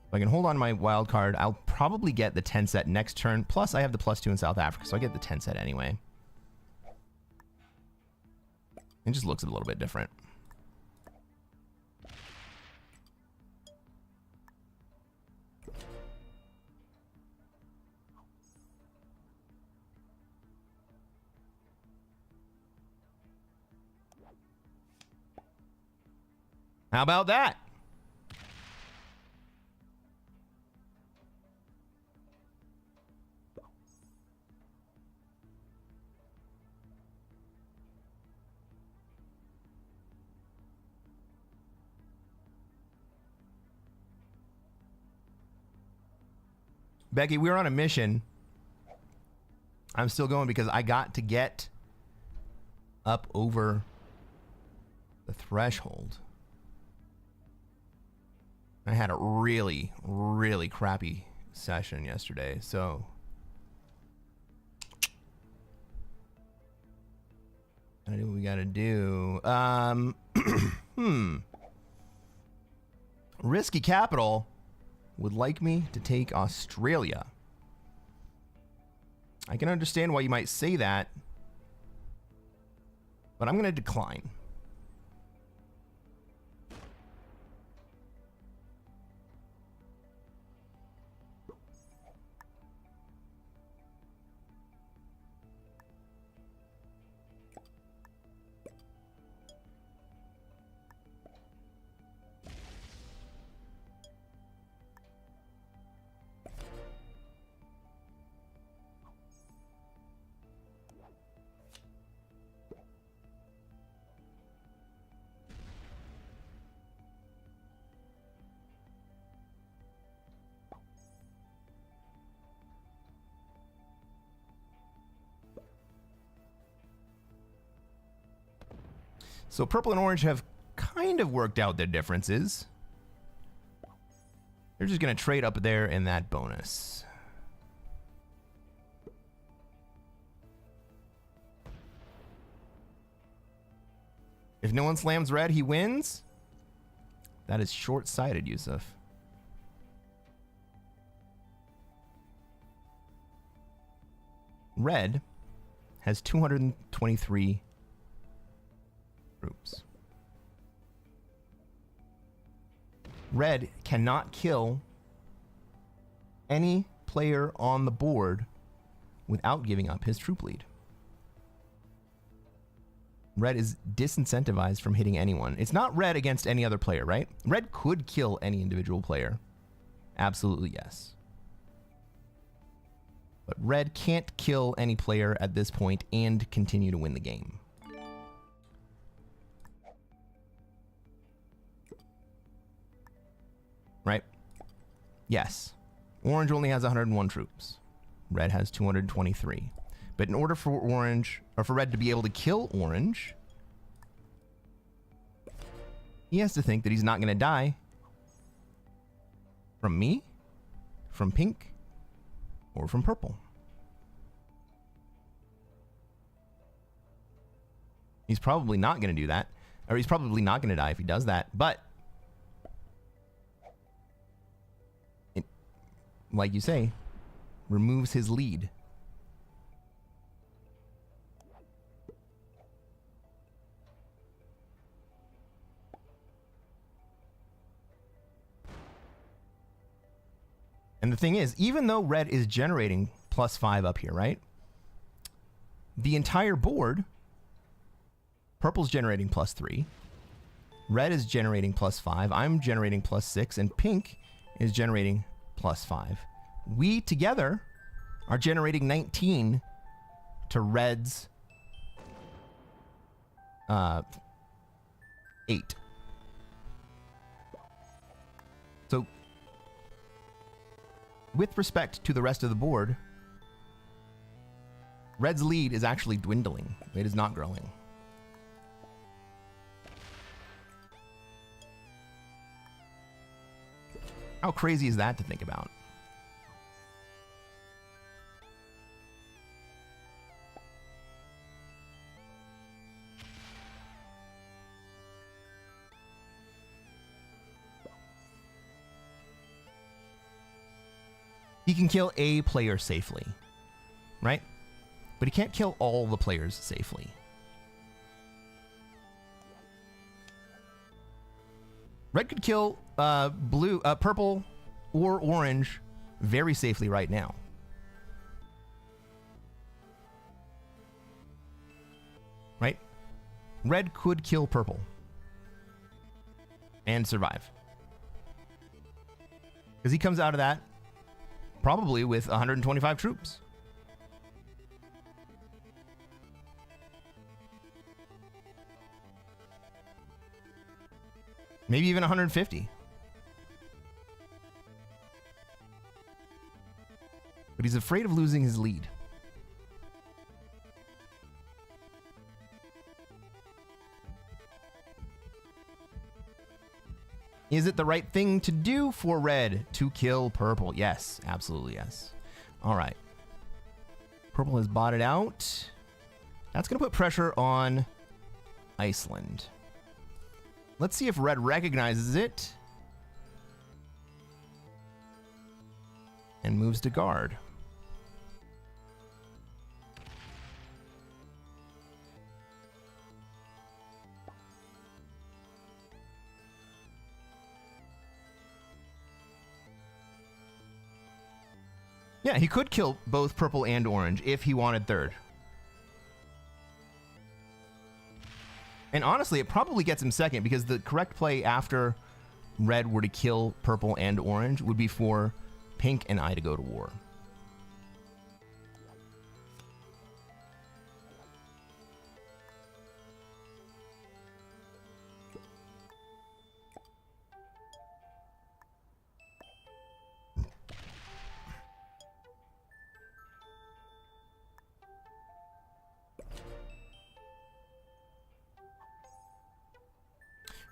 If I can hold on to my wild card, I'll probably get the 10 set next turn. Plus, I have the +2 in South Africa, so I get the 10 set anyway. It just looks a little bit different. How about that? Becky, we're on a mission. I'm still going because I got to get up over the threshold. I had a really, really crappy session yesterday, so gotta do what we gotta do. Risky Capital would like me to take Australia. I can understand why you might say that, but I'm gonna decline. So purple and orange have kind of worked out their differences. They're just going to trade up there in that bonus. If no one slams red, he wins? That is short-sighted, Yusuf. Red has 223 troops. Red cannot kill any player on the board without giving up his troop lead. Red is disincentivized from hitting anyone. It's not red against any other player, right? Red could kill any individual player. Absolutely, yes. But red can't kill any player at this point and continue to win the game. Right? Yes. Orange only has 101 troops. Red has 223. But in order for orange, or for red to be able to kill orange, he has to think that he's not going to die from me, from pink, or from purple. He's probably not going to do that, or he's probably not going to die if he does that, but it, like you say, removes his lead. And the thing is, even though red is generating +5 up here, right? The entire board, purple's generating +3, red is generating +5, I'm generating +6, and pink is generating +5. We together are generating 19 to red's 8. So with respect to the rest of the board, red's lead is actually dwindling. It is not growing. How crazy is that to think about? He can kill a player safely, right? But he can't kill all the players safely. Red could kill purple or orange very safely right now. Right? Red could kill purple and survive. Because he comes out of that probably with 125 troops. Maybe even 150. But he's afraid of losing his lead. Is it the right thing to do for red to kill purple? Yes, absolutely yes. All right. Purple has bought it out. That's going to put pressure on Iceland. Let's see if red recognizes it and moves to guard. Yeah, he could kill both purple and orange if he wanted third. And honestly, it probably gets him second because the correct play after red were to kill purple and orange would be for pink and I to go to war.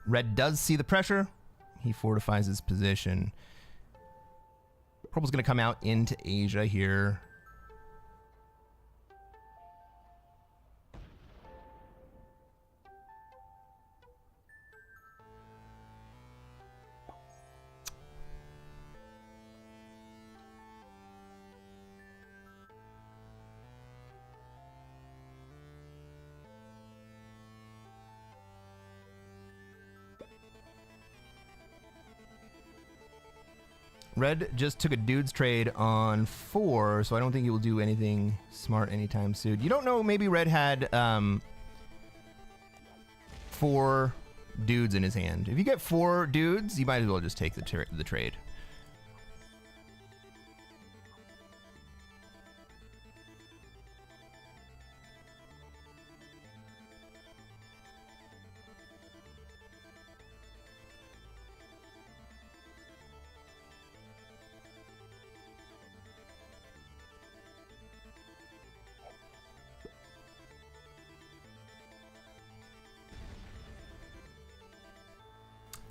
Red does see the pressure. He fortifies his position. Purple's going to come out into Asia here. Red just took a dude's trade on 4, so I don't think he will do anything smart anytime soon. You don't know, maybe Red had 4 dudes in his hand. If you get 4 dudes, you might as well just take the trade.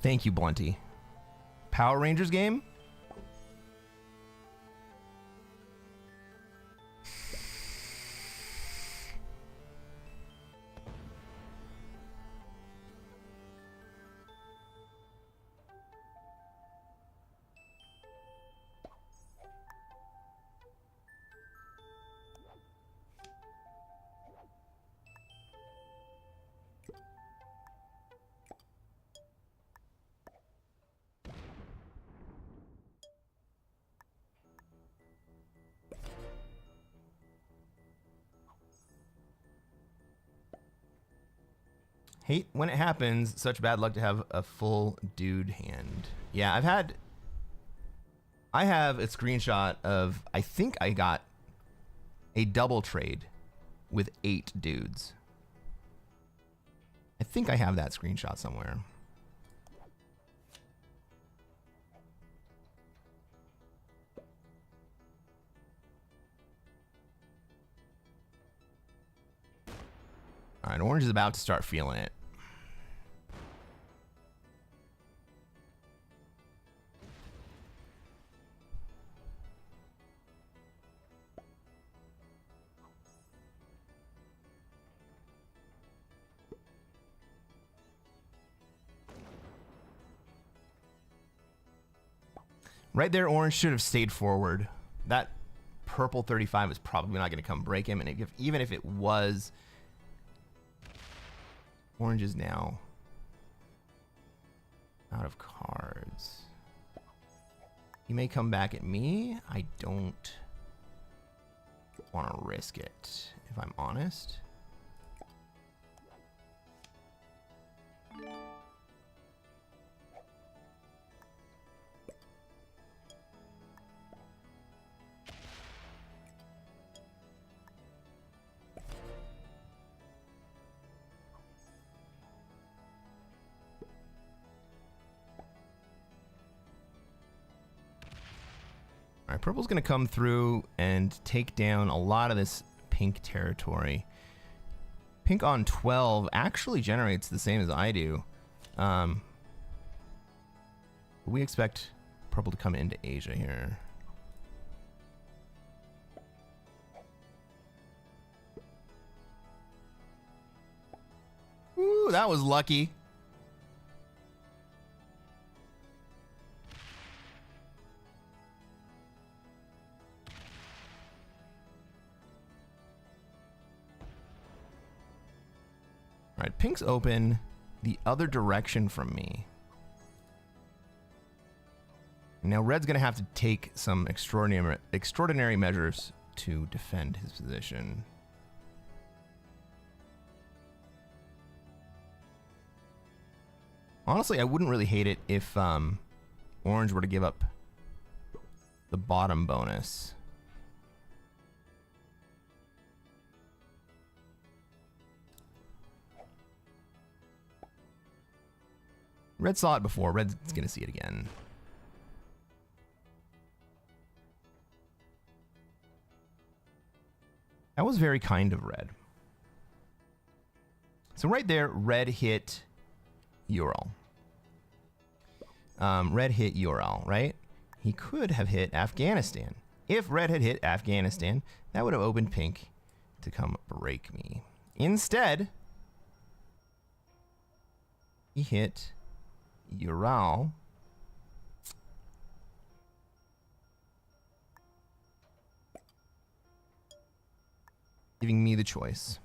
Thank you, Blunty. Power Rangers game? Hate when it happens. Such bad luck to have a full dude hand. Yeah, I have a screenshot of, I think I got a double trade with 8 dudes. I think I have that screenshot somewhere. All right, orange is about to start feeling it. Right there, orange should have stayed forward. That purple 35 is probably not going to come break him, and even if it was, orange is now out of cards. He may come back at me. I don't want to risk it, if I'm honest. All right, purple's going to come through and take down a lot of this pink territory. Pink on 12 actually generates the same as I do. We expect purple to come into Asia here. Ooh, that was lucky. All right, pink's open the other direction from me. Now red's going to have to take some extraordinary measures to defend his position. Honestly, I wouldn't really hate it if orange were to give up the bottom bonus. Red saw it before. Red's going to see it again. That was very kind of red. So right there, red hit Ural. Red hit Ural, right? He could have hit Afghanistan. If red had hit Afghanistan, that would have opened pink to come break me. Instead, he hit Ural. Giving me the choice.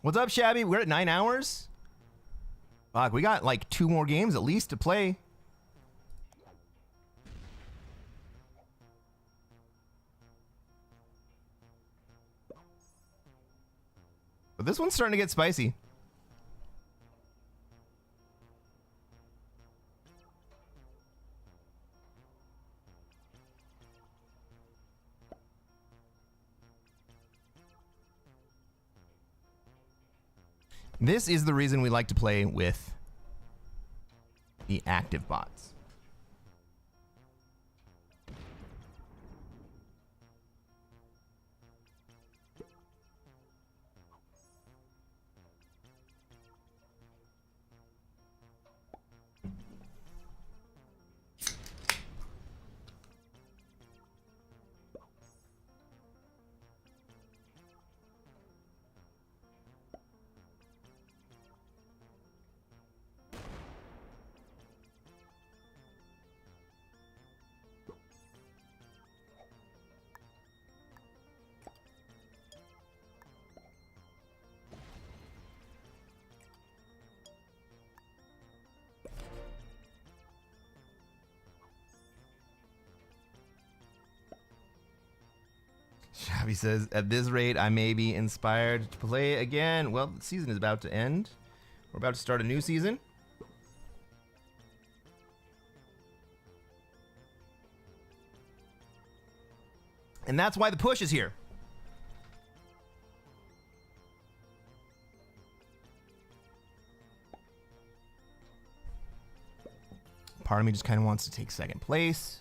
What's up, Shabby? We're at 9 hours? Fuck, we got like 2 more games at least to play. But this one's starting to get spicy. This is the reason we like to play with the active bots. Shabby says, at this rate, I may be inspired to play again. Well, the season is about to end. We're about to start a new season. And that's why the push is here. Part of me just kind of wants to take second place.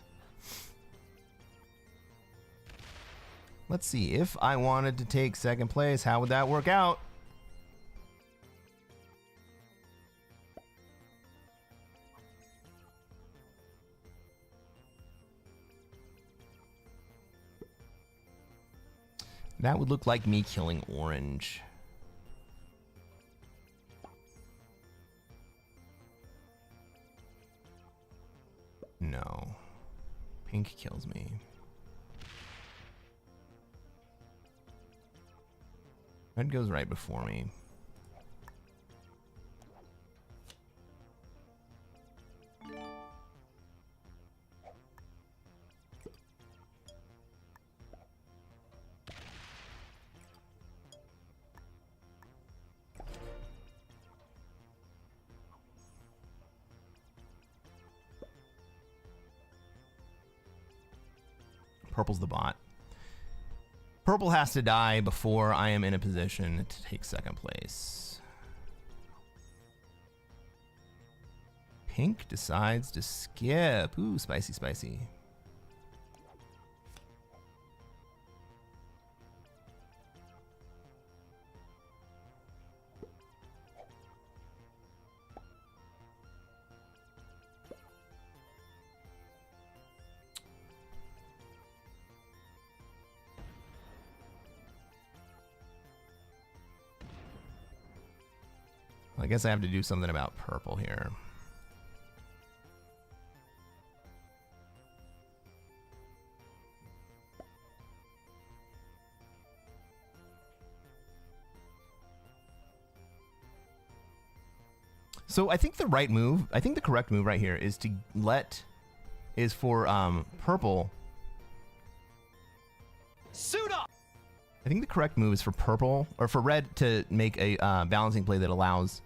Let's see, if I wanted to take second place, how would that work out? That would look like me killing orange. No. Pink kills me. Red goes right before me. Purple's the bot. Purple has to die before I am in a position to take second place. Pink decides to skip. Ooh, spicy, spicy. I guess I have to do something about purple here. So I think the right move, I think the correct move right here is to is for purple. Suit up! I think the correct move is for purple, or for red to make a balancing play that allows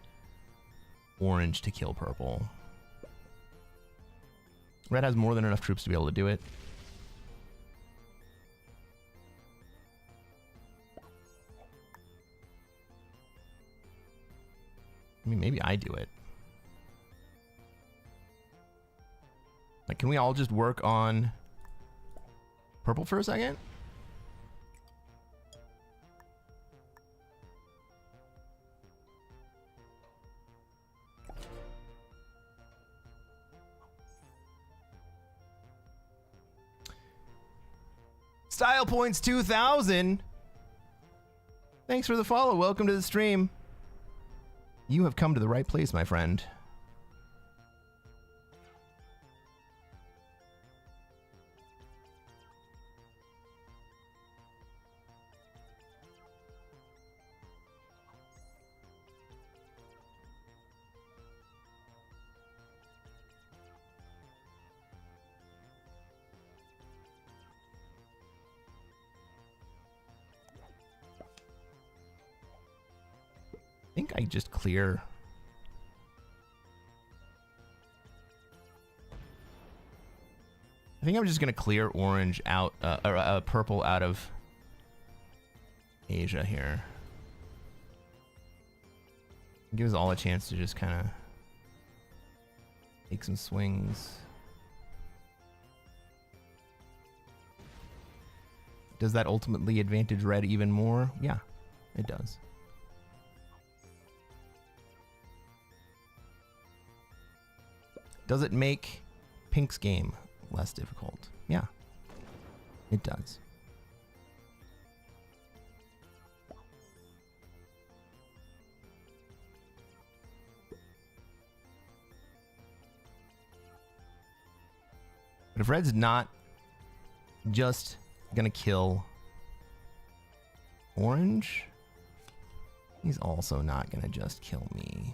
orange to kill purple. Red has more than enough troops to be able to do it. I mean, maybe I do it. Like, can we all just work on purple for a second? Style Points 2000. Thanks for the follow. Welcome to the stream. You have come to the right place, my friend. I think I just clear. I think I'm just gonna clear orange out, or purple out of Asia here. Gives us all a chance to just kind of take some swings. Does that ultimately advantage red even more? Yeah, it does. Does it make Pink's game less difficult? Yeah, it does. But if red's not just gonna kill orange, he's also not gonna just kill me.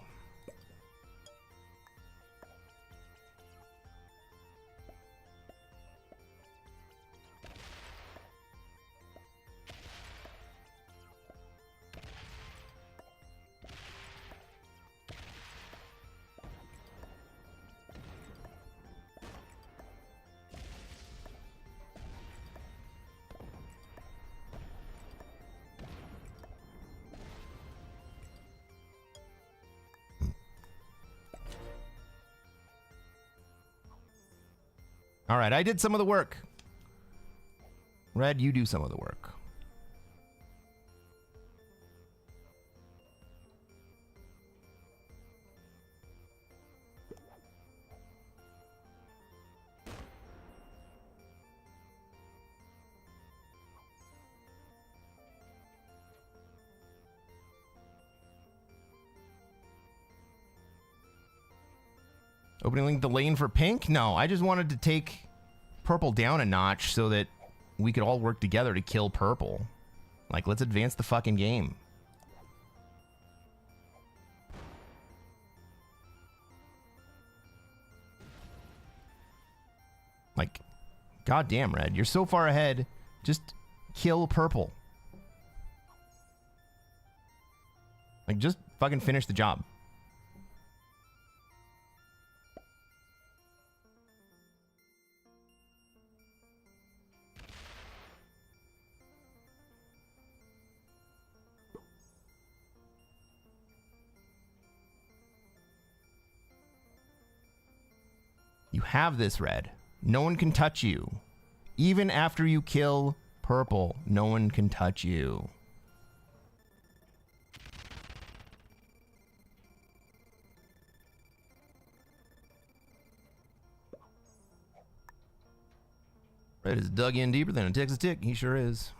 All right, I did some of the work. Red, you do some of the work. Opening the lane for pink? No, I just wanted to take purple down a notch so that we could all work together to kill purple. Like, let's advance the fucking game. Like, goddamn, red, you're so far ahead. Just kill purple. Like, just fucking finish the job. have this, red. No one can touch you. Even after you kill purple, no one can touch you. Red is dug in deeper than a Texas tick. He sure is.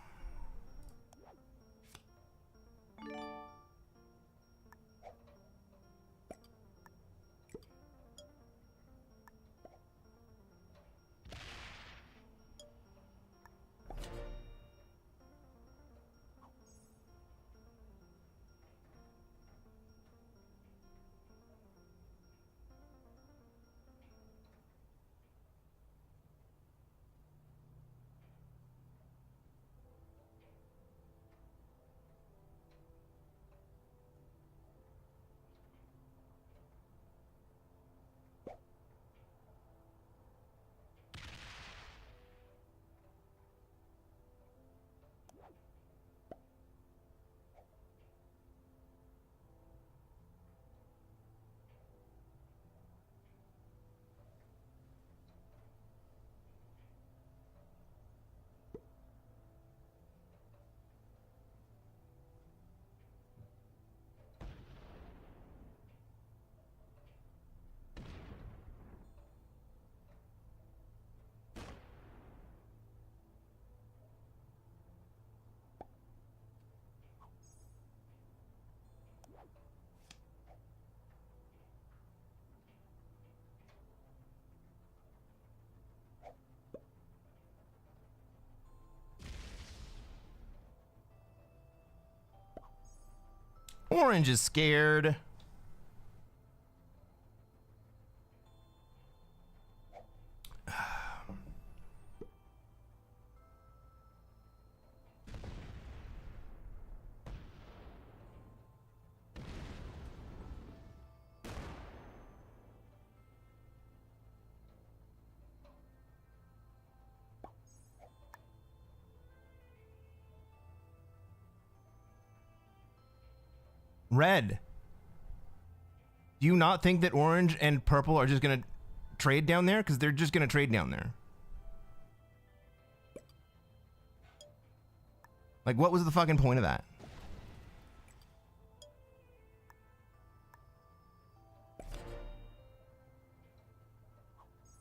Orange is scared. Red. Do you not think that orange and purple are just going to trade down there? Because they're just going to trade down there. Like, what was the fucking point of that?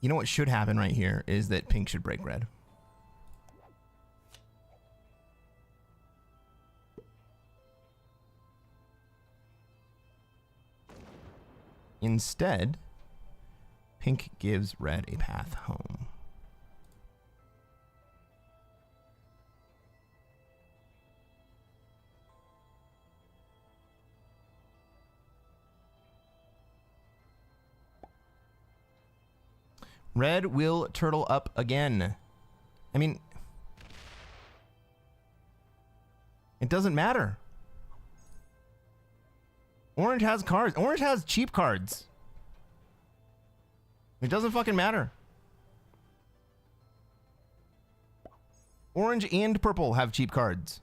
You know what should happen right here is that pink should break red. Instead, pink gives red a path home. Red will turtle up again. I mean, it doesn't matter. Orange has cards. Orange has cheap cards. It doesn't fucking matter. Orange and purple have cheap cards.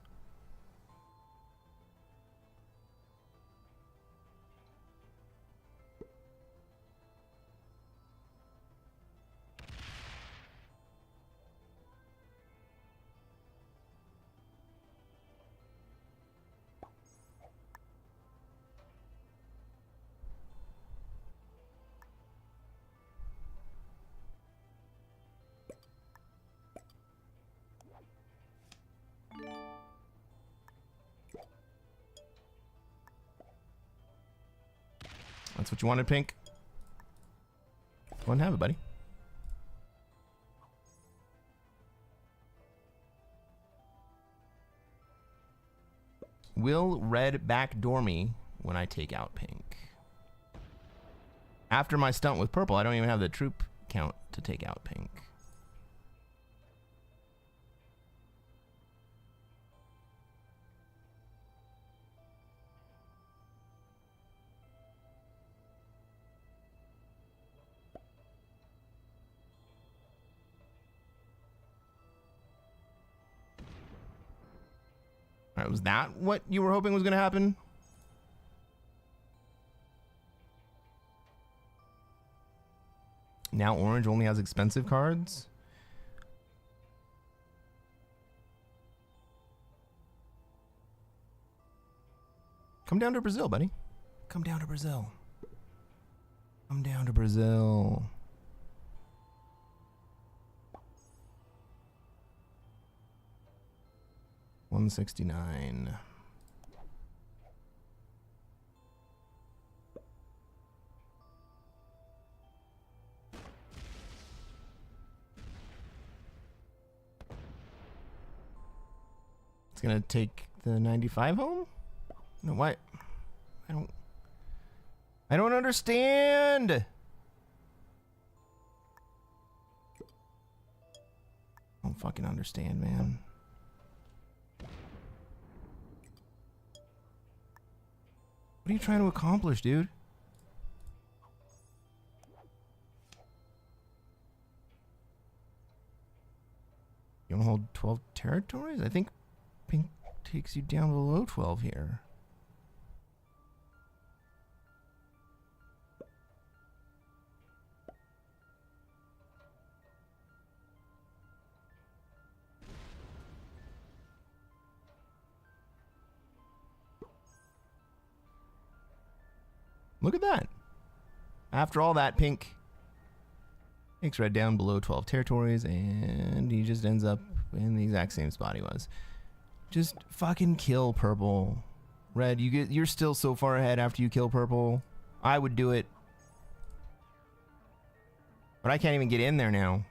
That's what you wanted, pink? Go and have it, buddy. Will red backdoor me when I take out pink? After my stunt with purple, I don't even have the troop count to take out pink. All right, was that what you were hoping was going to happen? Now orange only has expensive cards. Come down to Brazil, buddy. Come down to Brazil. Come down to Brazil. $169. It's gonna take the 95 home? No, why? I don't understand. I don't fucking understand, man. What are you trying to accomplish, dude? You want to hold 12 territories? I think pink takes you down below 12 here. Look at that. After all that, pink takes red down below 12 territories, and he just ends up in the exact same spot he was. Just fucking kill purple. Red, you're still so far ahead after you kill purple. I would do it. But I can't even get in there now.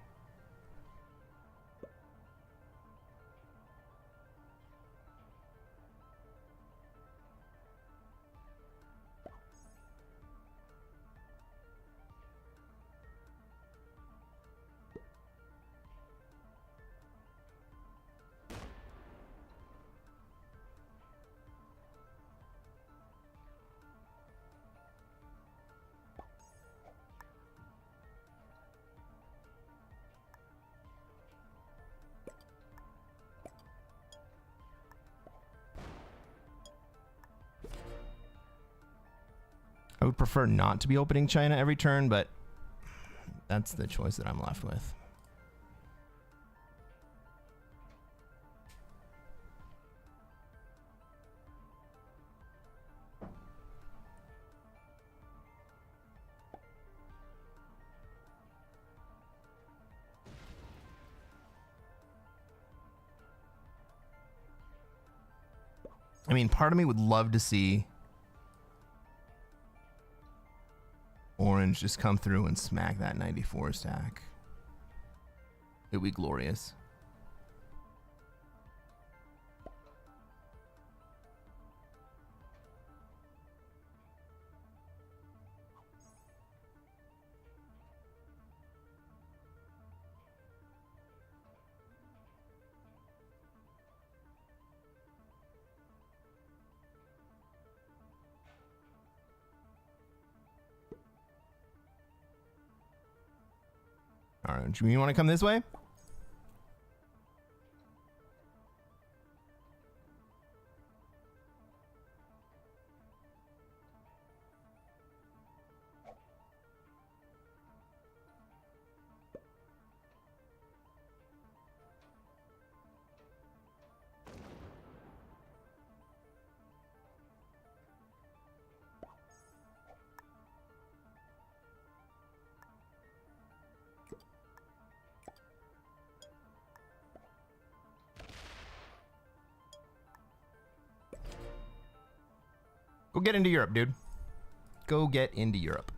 I would prefer not to be opening China every turn, but that's the choice that I'm left with. I mean, part of me would love to see orange just come through and smack that 94 stack. It'd be glorious. All right, you want to come this way? Go get into Europe, dude. Go get into Europe.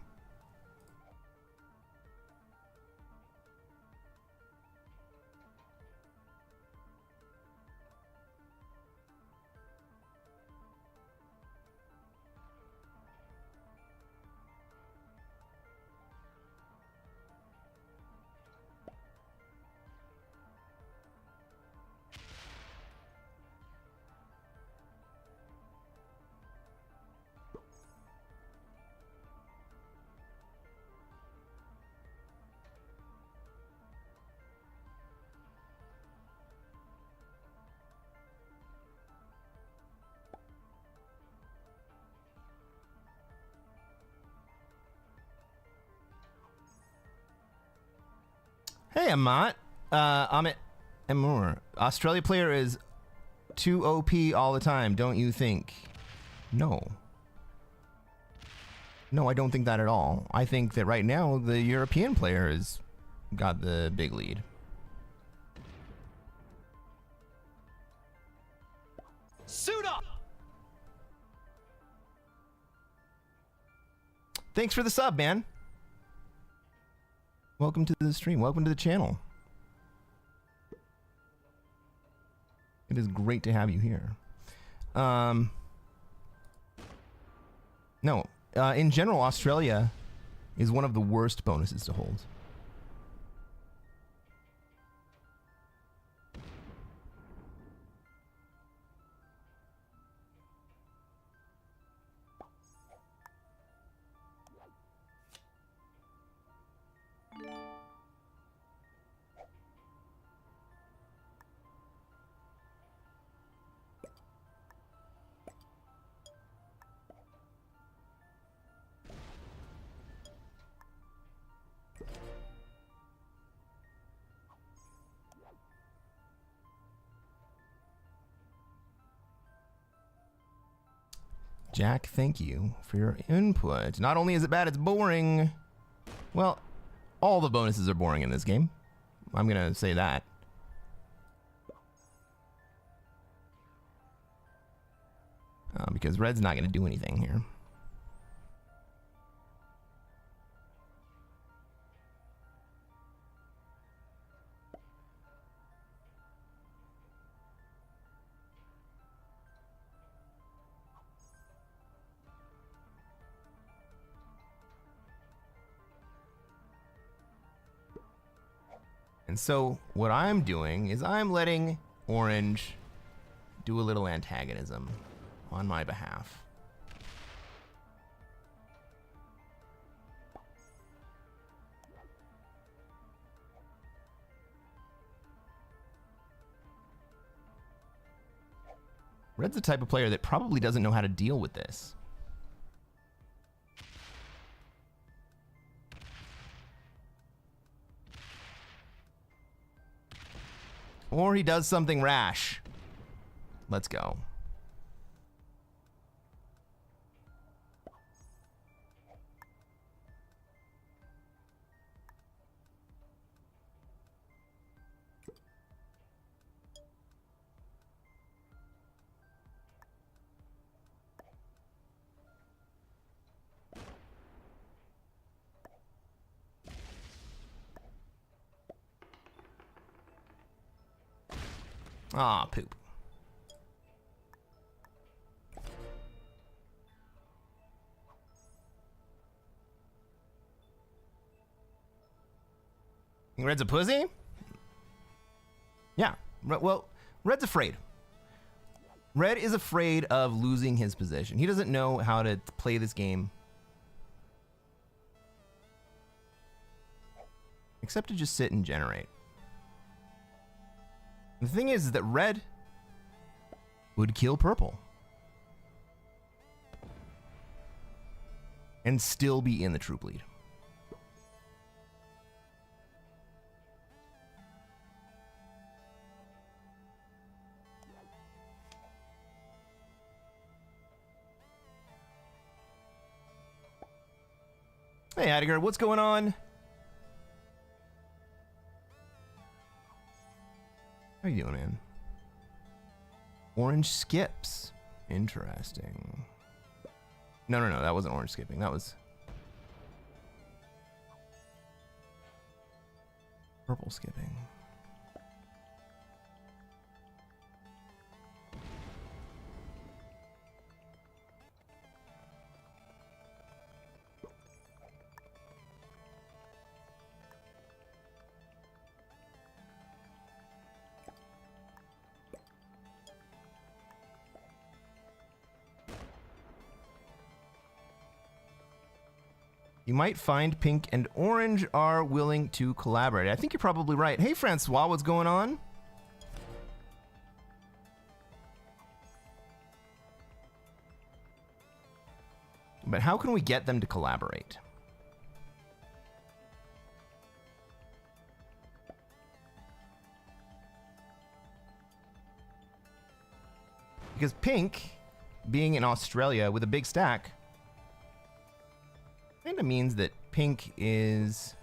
Hey, Amat. Amit and more. Australia player is too OP all the time, don't you think? No. No, I don't think that at all. I think that right now the European player has got the big lead. Suit up! Thanks for the sub, man. Welcome to the stream. Welcome to the channel. It is great to have you here. No, in general, Australia is one of the worst bonuses to hold. Jack, thank you for your input. Not only is it bad, it's boring. Well, all the bonuses are boring in this game. I'm gonna say that. Because red's not gonna do anything here. And so what I'm doing is I'm letting orange do a little antagonism on my behalf. Red's the type of player that probably doesn't know how to deal with this. Or he does something rash. Let's go. Ah, poop. Red's a pussy? Yeah. Well, Red's afraid. Red is afraid of losing his position. He doesn't know how to play this game. Except to just sit and generate. The thing is that red would kill purple. And still be in the troop lead. Hey, Heidegger, what's going on? How you doing, man? Orange skips. Interesting. No, that wasn't orange skipping. That was purple skipping. You might find pink and orange are willing to collaborate. I think you're probably right. Hey, Francois, what's going on? But how can we get them to collaborate? Because pink, being in Australia with a big stack, kind of means that pink is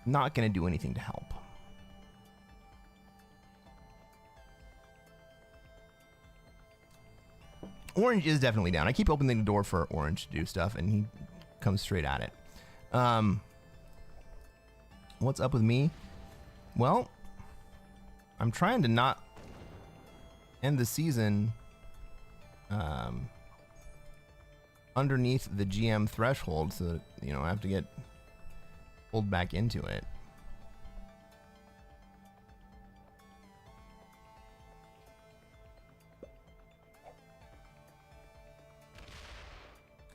not going to do anything to help. Orange is definitely down. I keep opening the door for orange to do stuff, and he comes straight at it. What's up with me? Well, I'm trying to not end the season underneath the GM threshold, so that, you know, I have to get pulled back into it.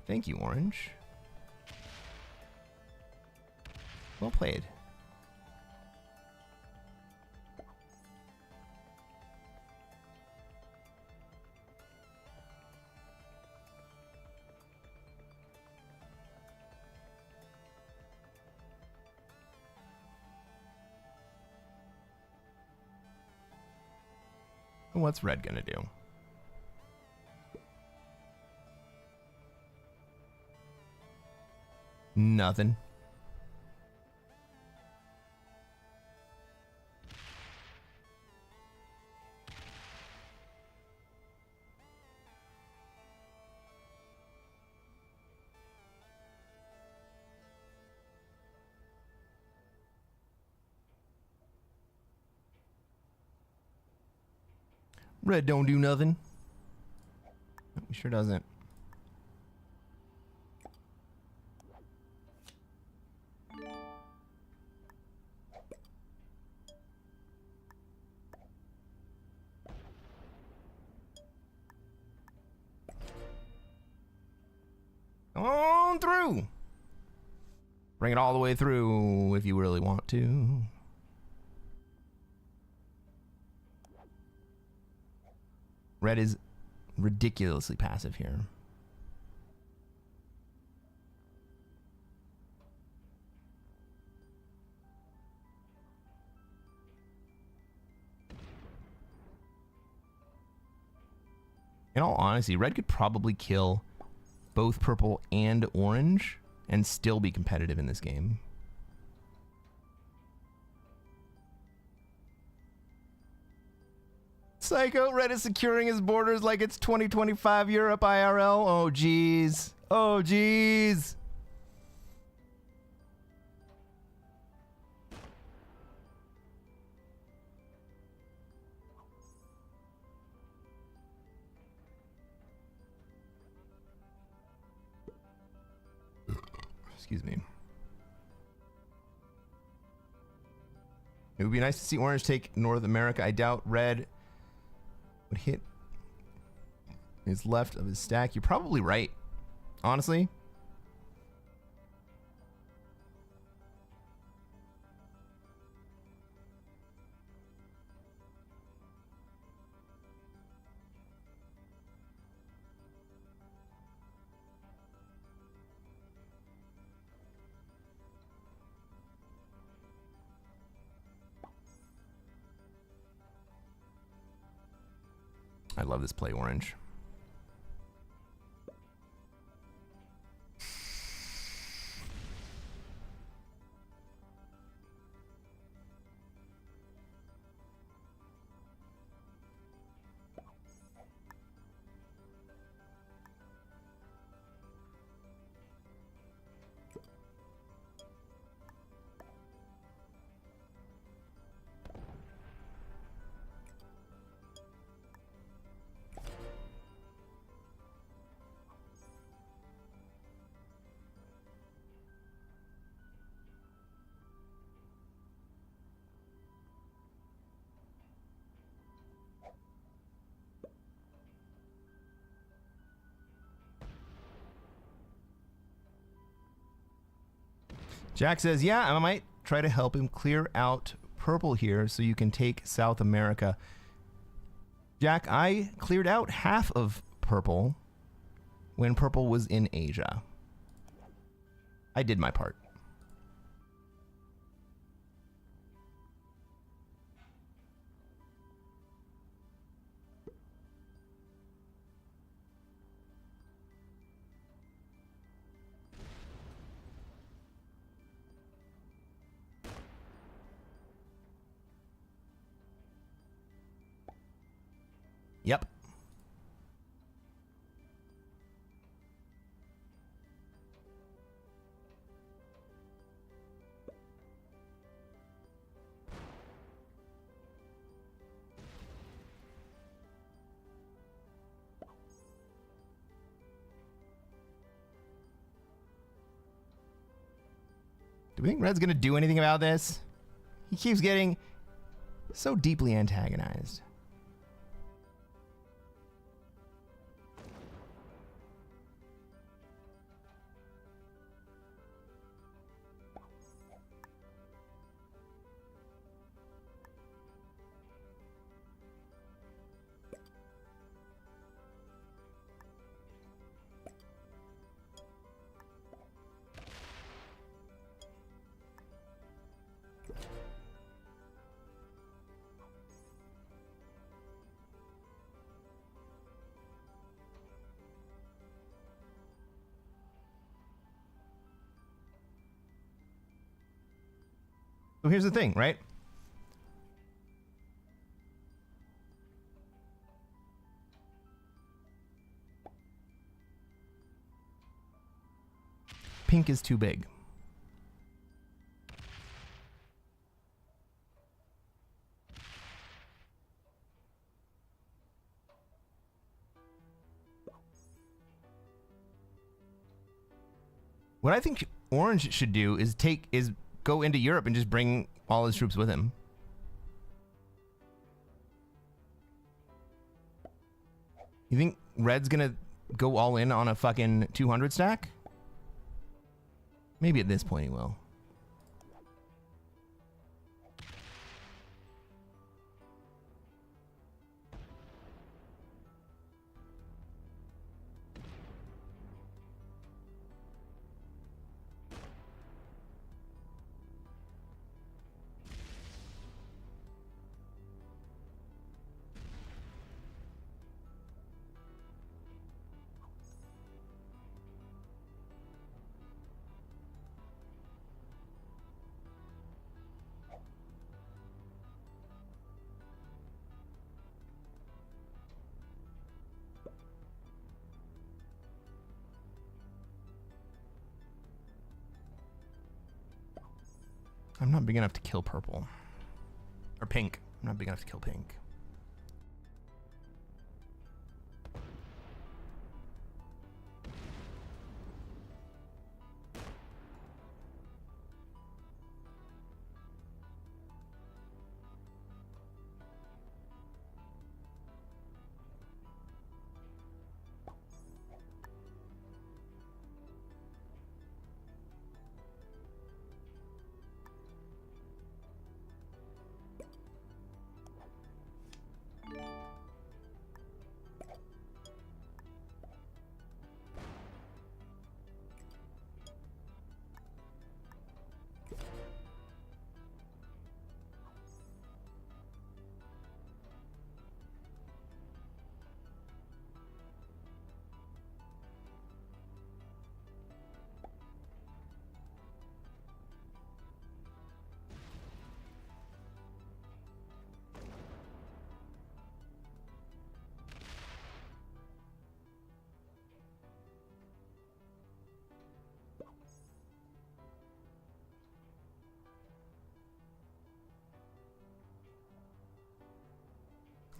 Thank you, Orange. Well played. What's red gonna do? Nothing. Red don't do nothing. He sure doesn't. On through. Bring it all the way through if you really want to. Red is ridiculously passive here. In all honesty, red could probably kill both purple and orange and still be competitive in this game. Psycho, red is securing his borders like it's 2025 Europe IRL. Oh, jeez. Oh, jeez. Excuse me. It would be nice to see orange take North America. I doubt red would hit his left of his stack. You're probably right, honestly. I love this play, orange. Jack says, yeah, I might try to help him clear out purple here so you can take South America. Jack, I cleared out half of purple when purple was in Asia. I did my part. Yep. Do we think Red's gonna do anything about this? He keeps getting so deeply antagonized. So here's the thing, right? Pink is too big. What I think Orange should do is go into Europe and just bring all his troops with him. You think Red's gonna go all in on a fucking 200 stack? Maybe at this point he will. I'm not big enough to kill purple. Or pink. I'm not big enough to kill pink.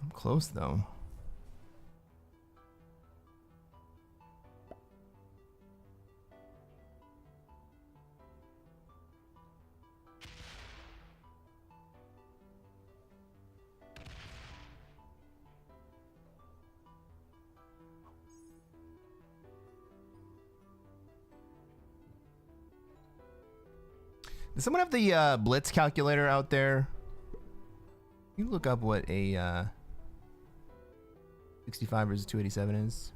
I'm close though. Does someone have the blitz calculator out there? You look up what a 65 versus 287 is.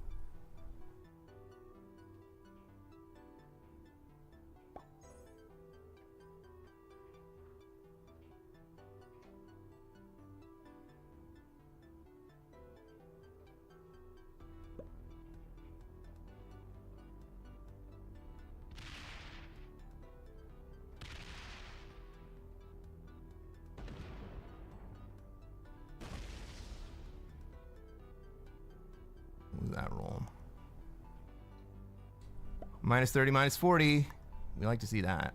that roll. Minus 30, minus 40. We like to see that.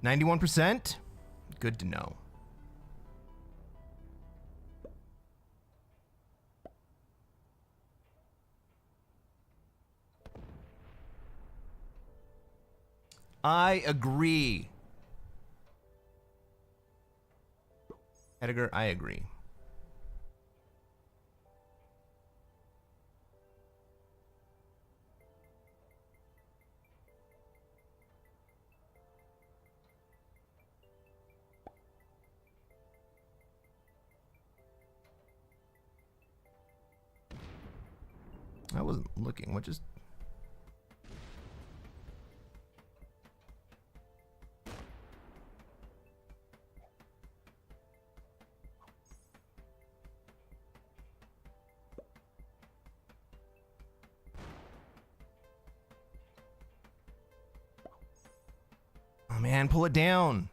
$91%. Good to know. I agree. Edgar, I agree. I wasn't looking. What just... Oh man, pull it down.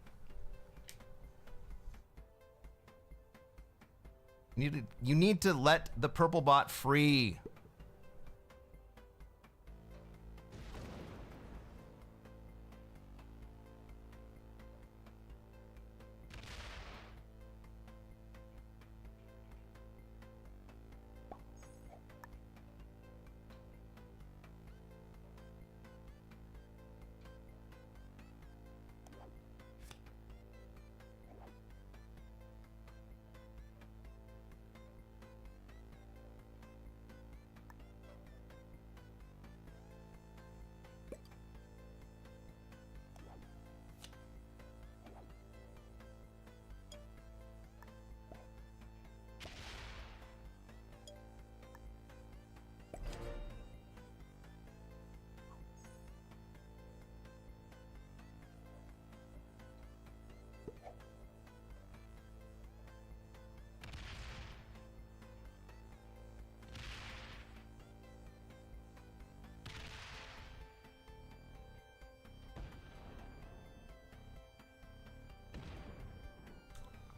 You need to let the purple bot free.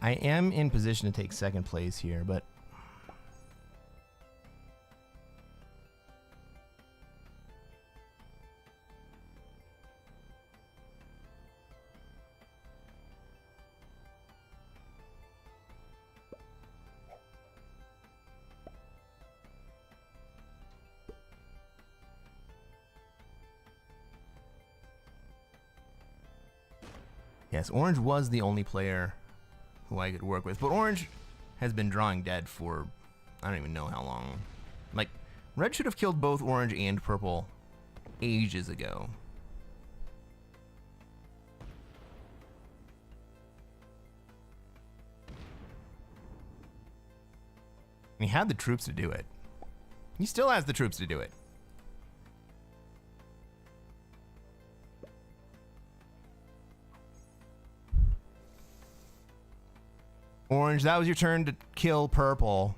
I am in position to take second place here, but yes, orange was the only player who I could work with, but orange has been drawing dead for I don't even know how long. Like, red should have killed both orange and purple ages ago. And he had the troops to do it. He still has the troops to do it. Orange, that was your turn to kill purple.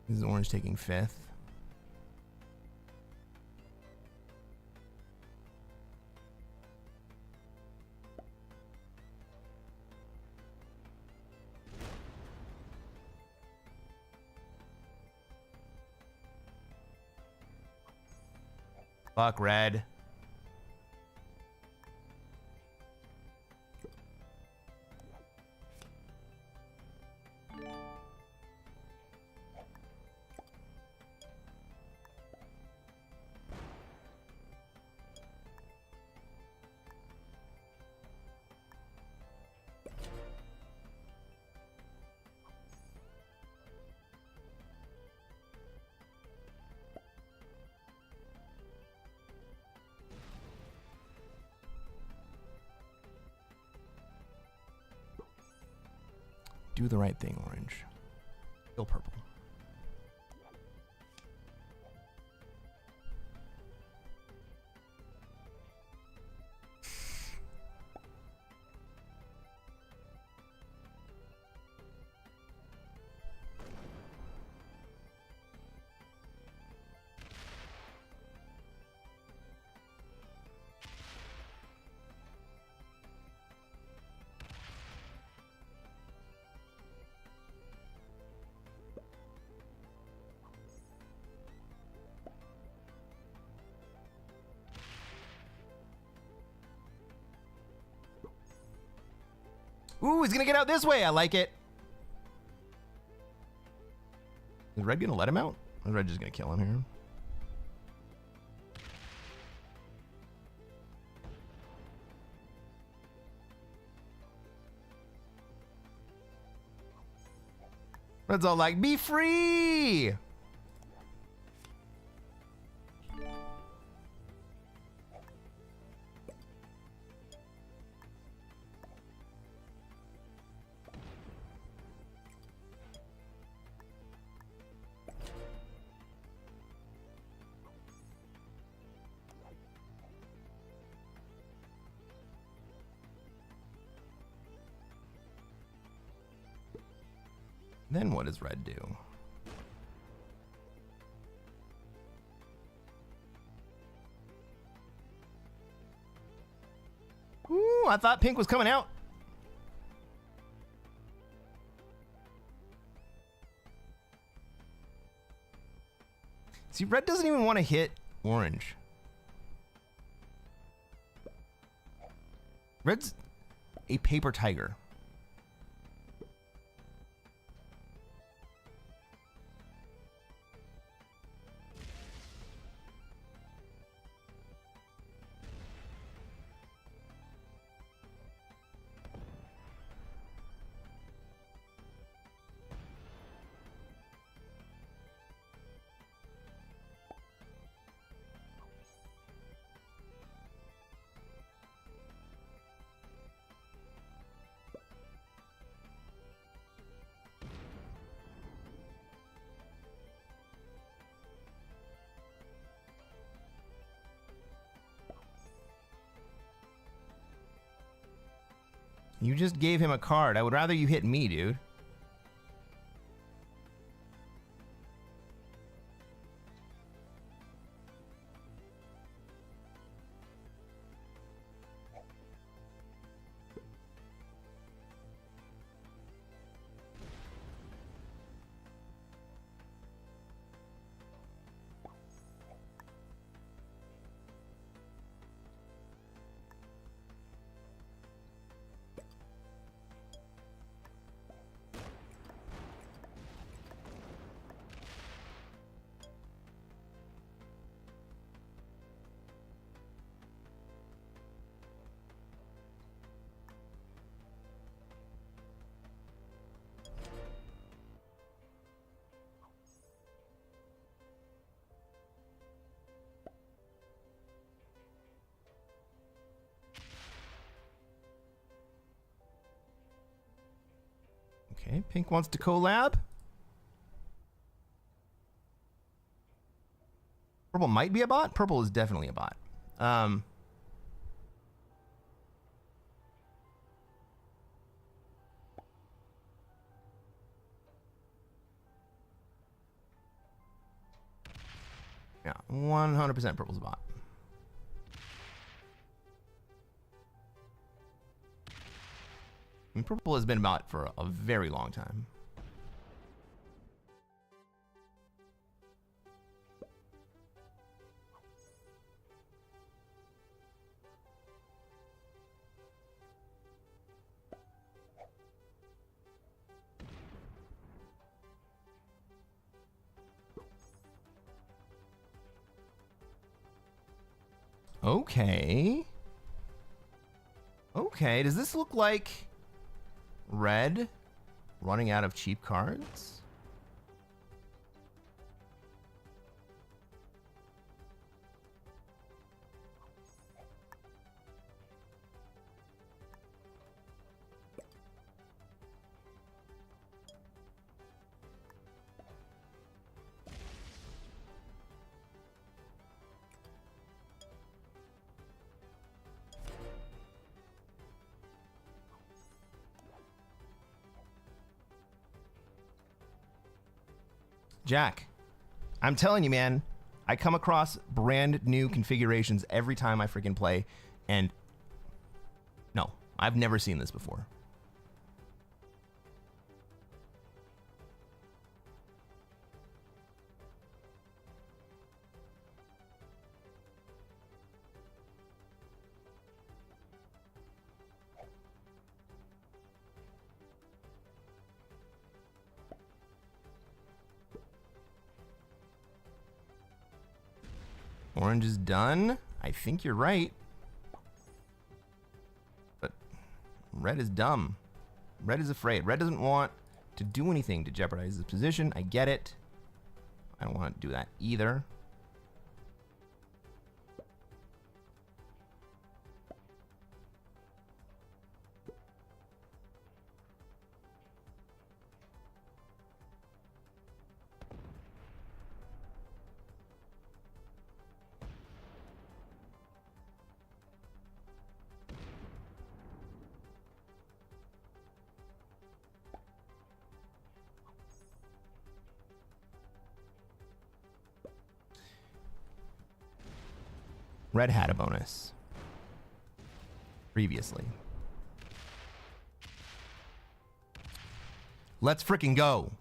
This is orange taking fifth. Fuck red. Do the right thing, orange. Kill purple. Ooh, he's gonna get out this way. I like it. Is Red gonna let him out? Or is Red just gonna kill him here? Red's all like, be free! Then what does Red do? Ooh, I thought pink was coming out. See, red doesn't even want to hit orange. Red's a paper tiger. You just gave him a card. I would rather you hit me, dude. Okay, pink wants to collab. Purple might be a bot. Purple is definitely a bot. Yeah, 100% purple's a bot. I mean, purple has been a bot for a very long time. Okay. Okay, does this look like red running out of cheap cards? Jack, I'm telling you, man, I come across brand new configurations every time I freaking play, and no, I've never seen this before. Orange is done. I think you're right. But red is dumb. Red is afraid. Red doesn't want to do anything to jeopardize his position. I get it. I don't want to do that either. Red had a bonus previously. Let's frickin' go.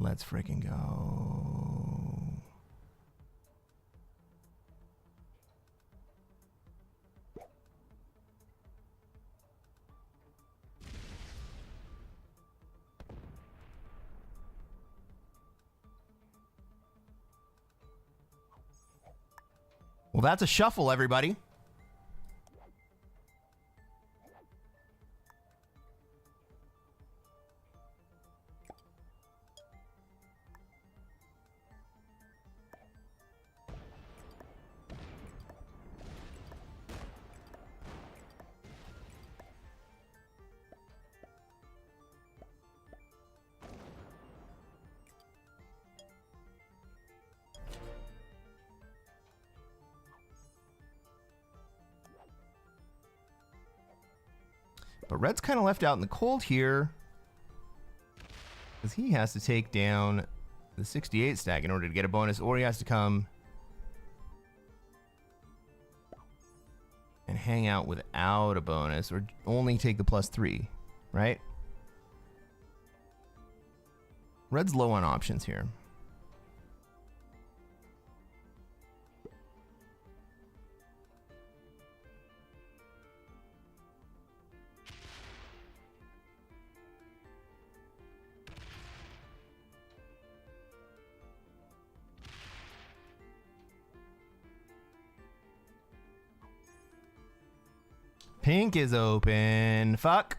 Let's freaking go. Well, that's a shuffle, everybody. But red's kind of left out in the cold here, because he has to take down the 68 stack in order to get a bonus, or he has to come and hang out without a bonus, or only take the +3, right? Red's low on options here. Pink is open. Fuck.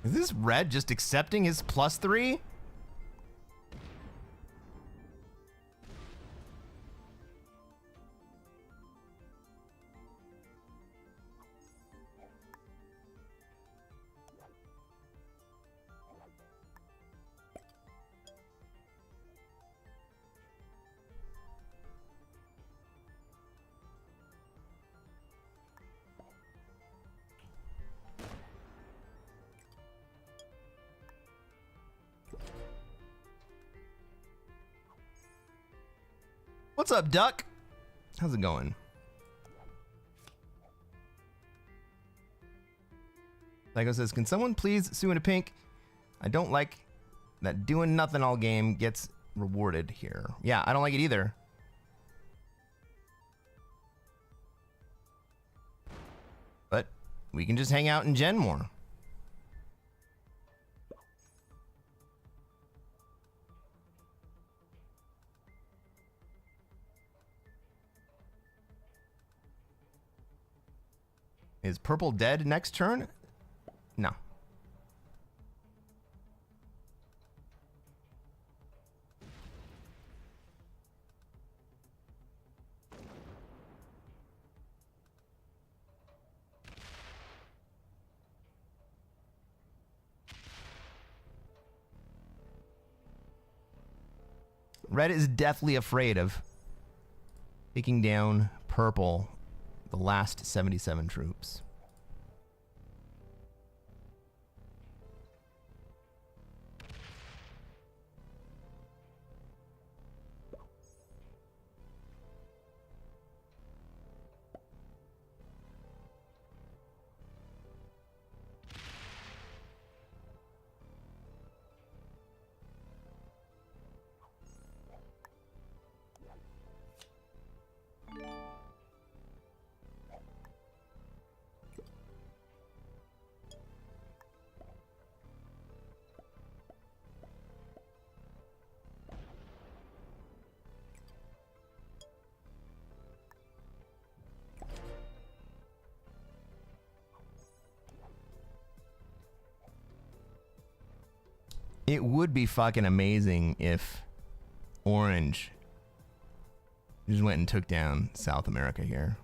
Is this red just accepting his +3? What's up, Duck? How's it going? Psycho says, can someone please sue into pink? I don't like that doing nothing all game gets rewarded here. Yeah, I don't like it either. But we can just hang out and gen more. Is purple dead next turn? No. Red is deathly afraid of taking down purple, the last 77 troops. It would be fucking amazing if Orange just went and took down South America here.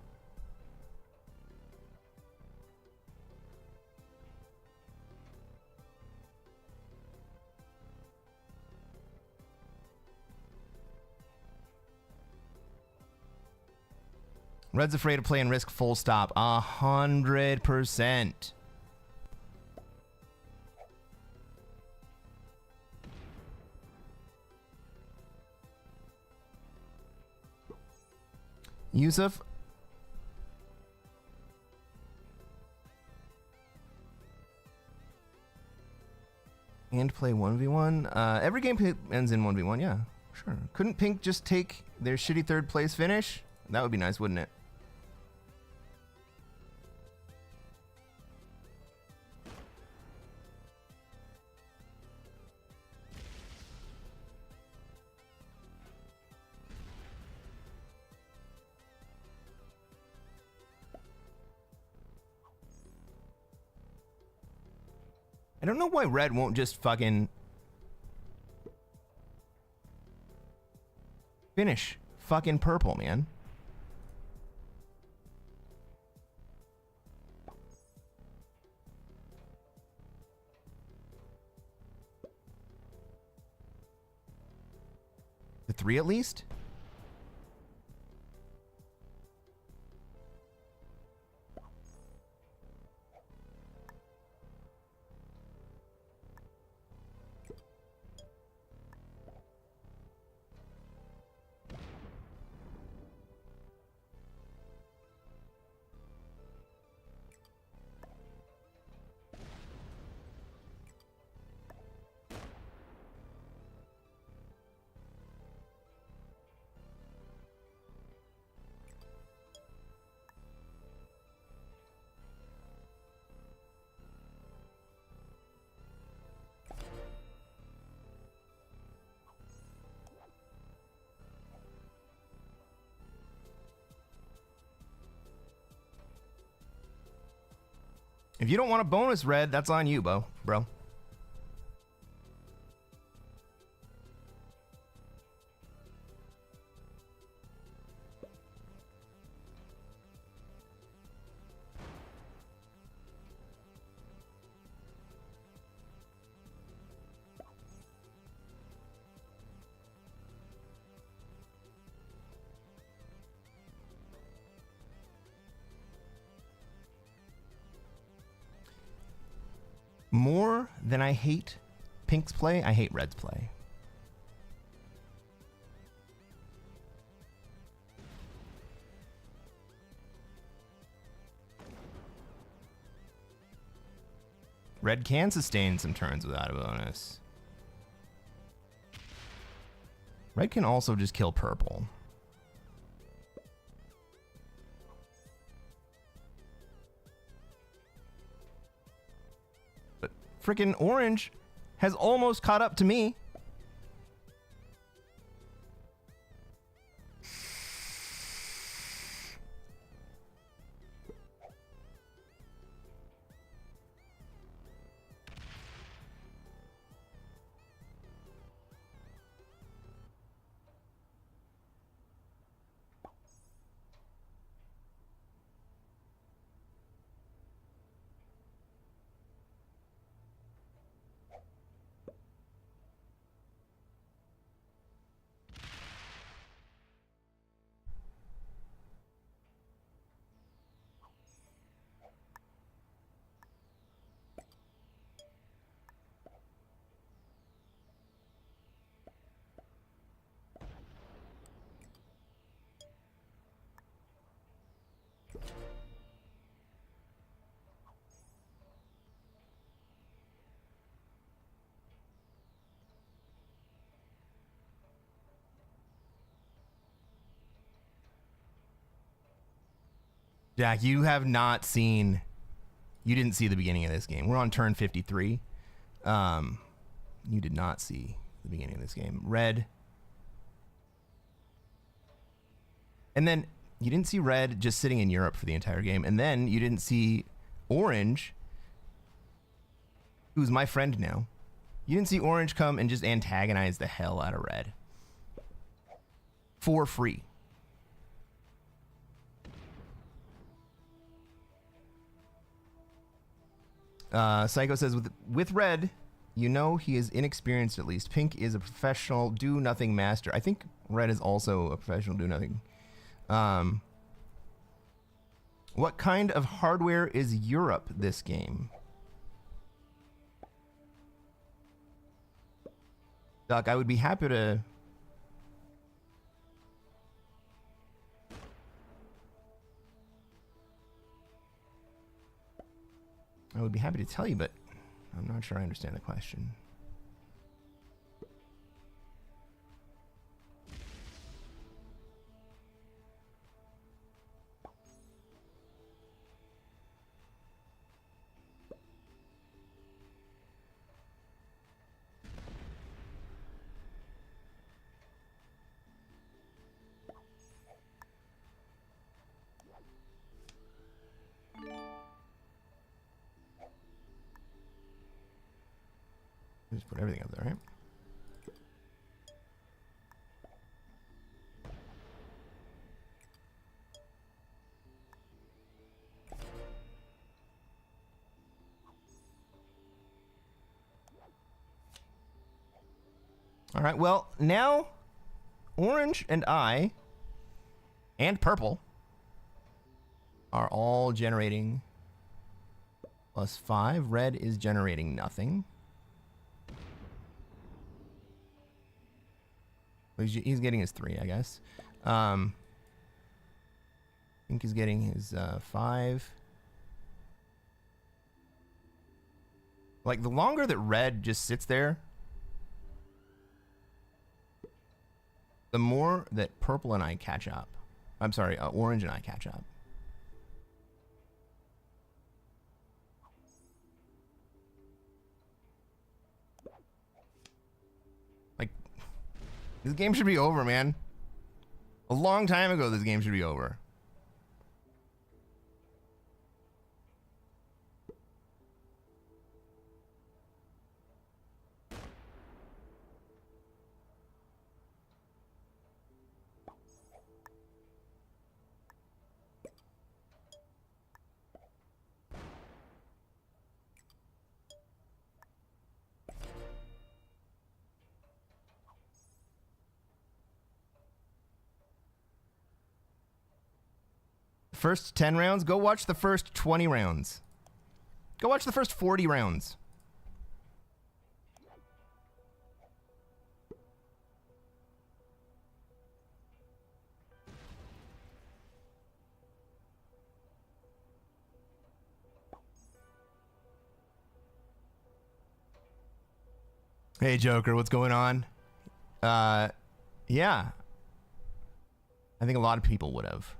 Red's afraid to play and risk full stop. 100%. Yusuf. And play 1v1. Every game ends in 1v1, yeah. Sure. Couldn't Pink just take their shitty third place finish? That would be nice, wouldn't it? I don't know why Red won't just fucking finish fucking purple, man. The 3 at least? If you don't want a bonus, Red, that's on you, bro. More than I hate Pink's play, I hate Red's play. Red can sustain some turns without a bonus. Red can also just kill purple. Freaking orange has almost caught up to me. Jack, you have not seen... You didn't see the beginning of this game. We're on turn 53. You did not see the beginning of this game. Red. And then you didn't see red just sitting in Europe for the entire game. And then you didn't see orange, who's my friend now. You didn't see orange come and just antagonize the hell out of red. For free. Psycho says, with red, you know he is inexperienced at least. Pink is a professional do-nothing master. I think red is also a professional do-nothing. What kind of hardware is Europe this game? Doc, I would be happy to... I would be happy to tell you, but I'm not sure I understand the question. Just put everything up there, right? All right, well, now orange and I and purple are all generating +5. Red is generating nothing. He's getting his 3, I guess. Pink is getting his 5. Like, the longer that red just sits there, the more that purple and I catch up. I'm sorry, orange and I catch up. This game should be over, man. A long time ago, this game should be over. First 10 rounds, go watch the first 20 rounds. Go watch the first 40 rounds. Hey Joker, what's going on? Yeah. I think a lot of people would have.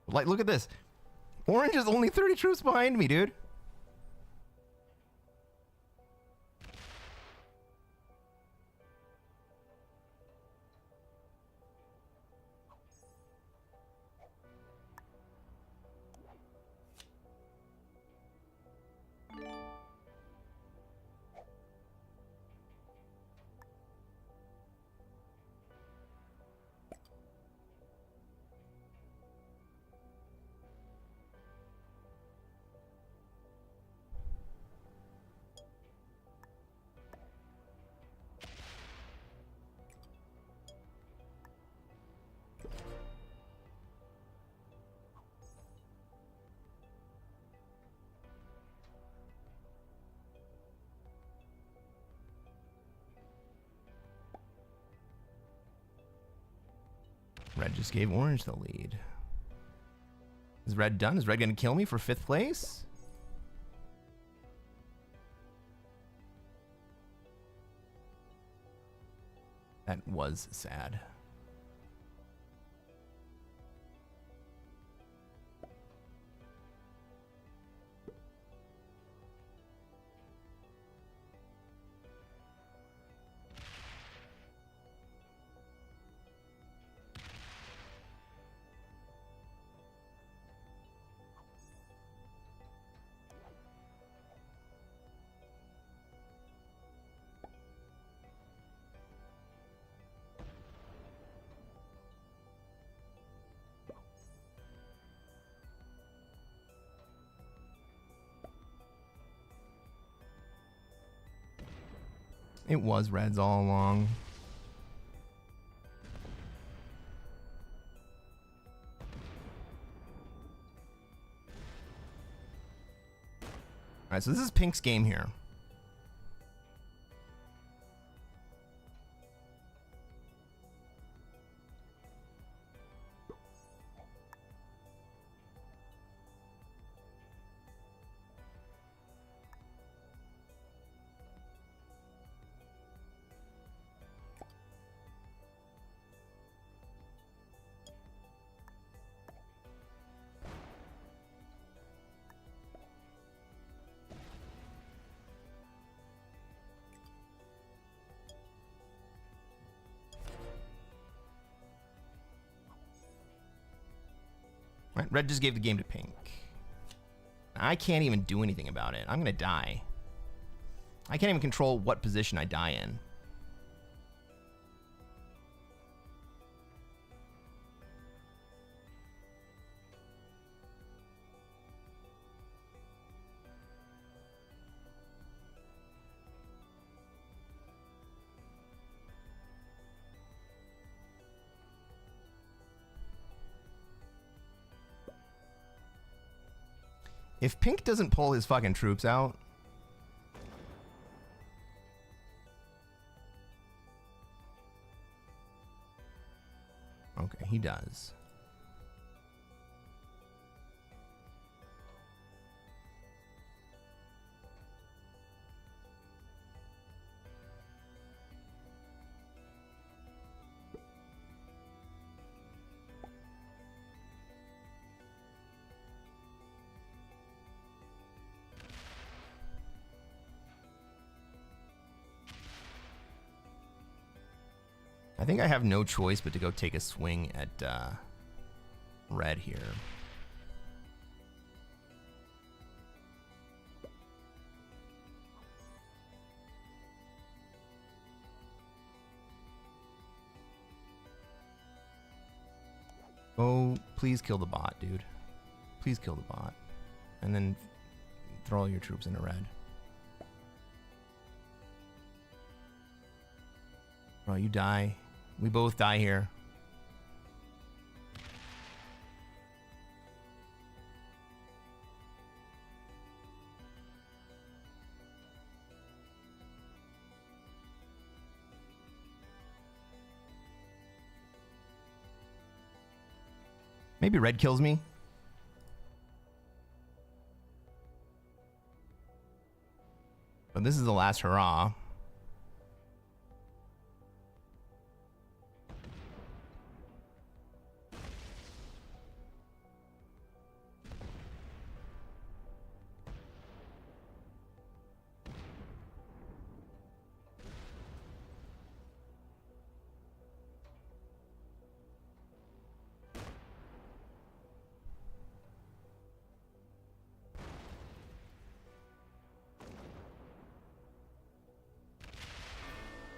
Like, look at this. Orange is only 30 troops behind me, dude. Red just gave orange the lead. Is red done? Is red going to kill me for 5th place? That was sad. It was reds all along. All right, so this is pink's game here. Right, red just gave the game to pink. I can't even do anything about it. I'm gonna die. I can't even control what position I die in. If pink doesn't pull his fucking troops out... Okay, he does. I think I have no choice but to go take a swing at red here. Oh, please kill the bot, dude. Please kill the bot. And then throw all your troops into red. Bro, you die. We both die here. Maybe red kills me. But this is the last hurrah.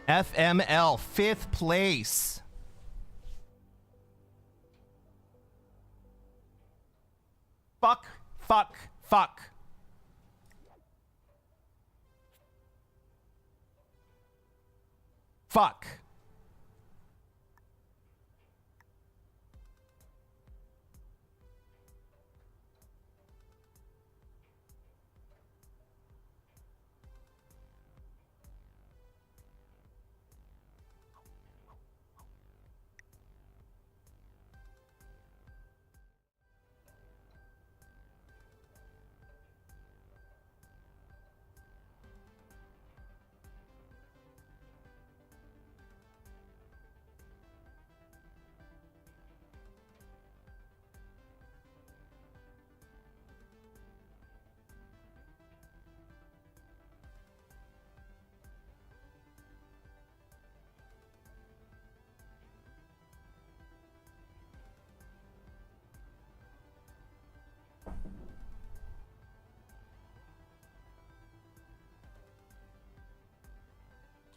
FML, 5th place. Fuck, fuck, fuck. Fuck.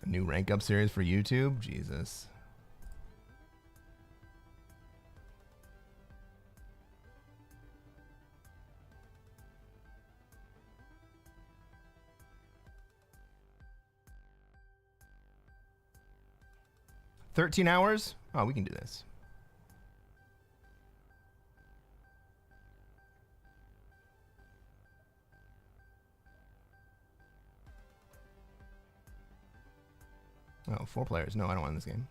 A new rank up series for YouTube? Jesus. $13 hours? Oh, we can do this. Oh, 4 players. No, I don't want this game.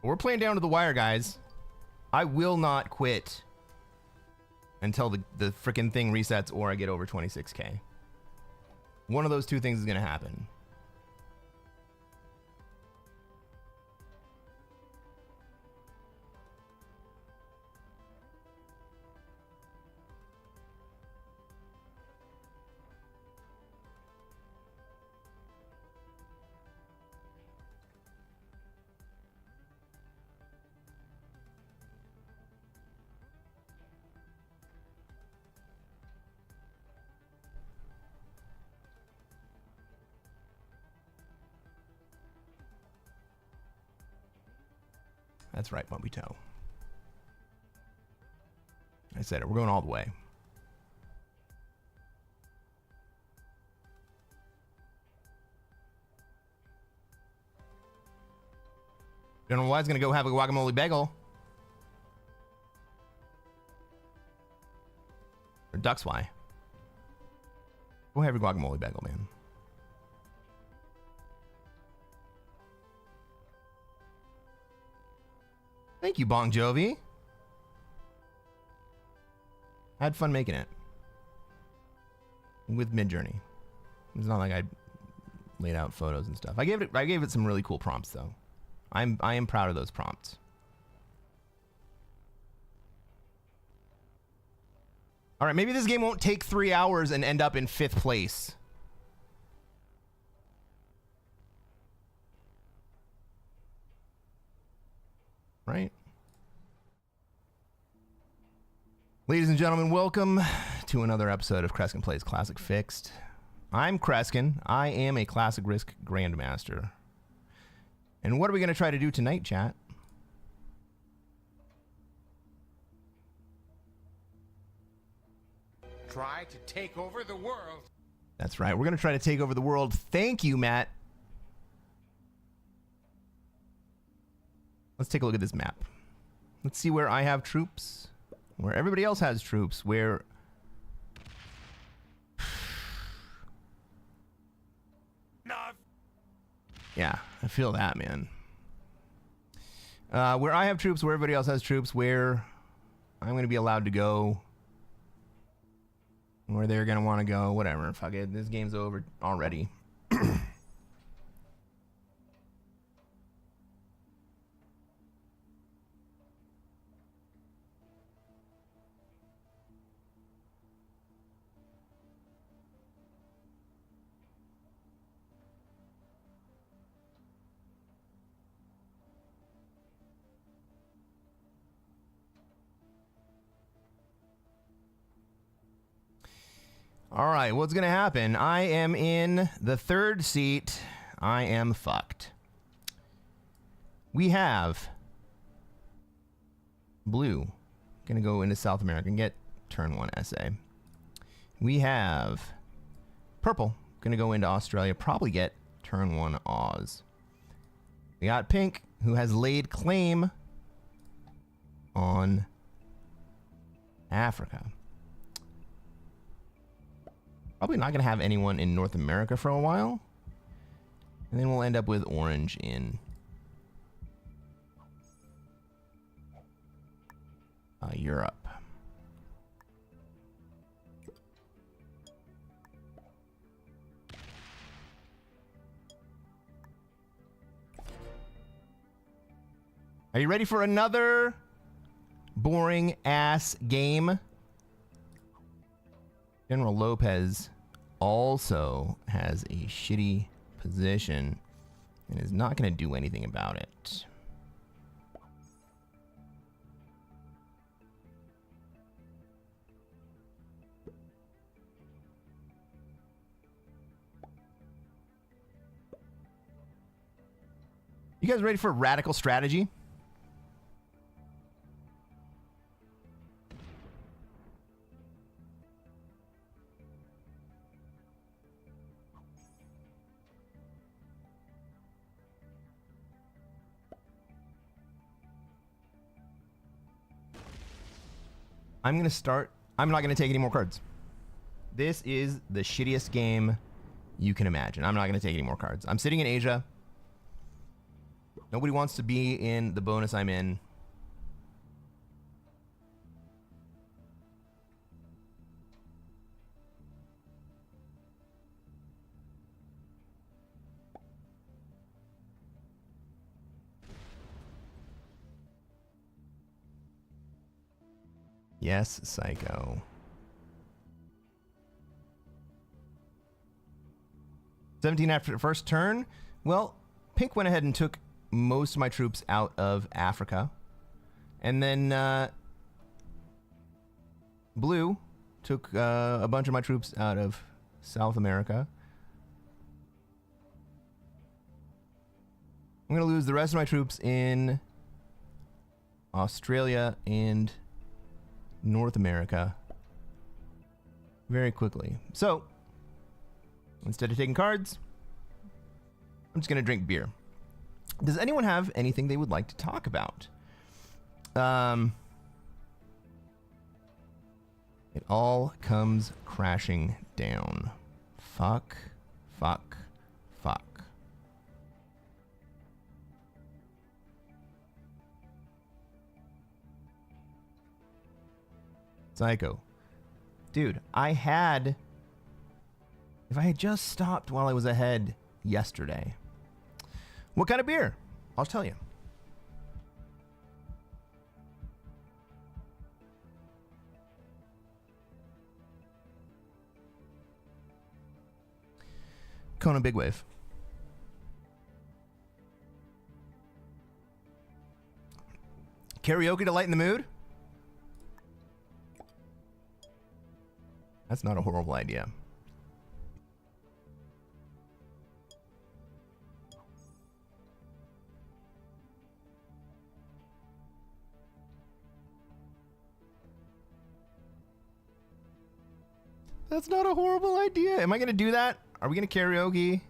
We're playing down to the wire, guys. I will not quit until the frickin' thing resets or I get over 26K. One of those two things is going to happen. That's right, Bumpy Toe. I said it. We're going all the way. General White's going to go have a guacamole bagel. Or Ducks Y. Go have a guacamole bagel, man. Thank you, Bon Jovi. I had fun making it. With Midjourney. It's not like I laid out photos and stuff. I gave it some really cool prompts though. I am proud of those prompts. All right, maybe this game won't take 3 hours and end up in 5th place. Right? Ladies and gentlemen, welcome to another episode of Cresquin Plays Classic Fixed. I'm Cresquin. I am a Classic Risk Grandmaster. And what are we going to try to do tonight, chat? Try to take over the world. That's right. We're going to try to take over the world. Thank you, Matt. Let's take a look at this map. Let's see where I have troops, where everybody else has troops, where... Yeah, I feel that, man. Where I have troops, where everybody else has troops, where I'm going to be allowed to go, where they're going to want to go, whatever. Fuck it, this game's over already. All right, what's going to happen? I am in the third seat. I am fucked. We have blue. Going to go into South America and get turn 1 SA. We have purple. Going to go into Australia. Probably get turn 1 Oz. We got pink, who has laid claim on Africa. Probably not going to have anyone in North America for a while. And then we'll end up with orange in Europe. Are you ready for another boring ass game? General Lopez also has a shitty position and is not going to do anything about it. You guys ready for radical strategy? I'm going to start. I'm not going to take any more cards. This is the shittiest game you can imagine. I'm not going to take any more cards. I'm sitting in Asia. Nobody wants to be in the bonus I'm in. Yes, Psycho. 17 after the first turn. Well, pink went ahead and took most of my troops out of Africa. And then blue took a bunch of my troops out of South America. I'm going to lose the rest of my troops in Australia and North America very quickly. So, instead of taking cards, I'm just going to drink beer. Does anyone have anything they would like to talk about? It all comes crashing down. Fuck, fuck, fuck. Psycho. Dude, if I had just stopped while I was ahead yesterday. What kind of beer? I'll tell you. Kona Big Wave. Karaoke to lighten the mood? That's not a horrible idea. That's not a horrible idea. Am I going to do that? Are we going to karaoke?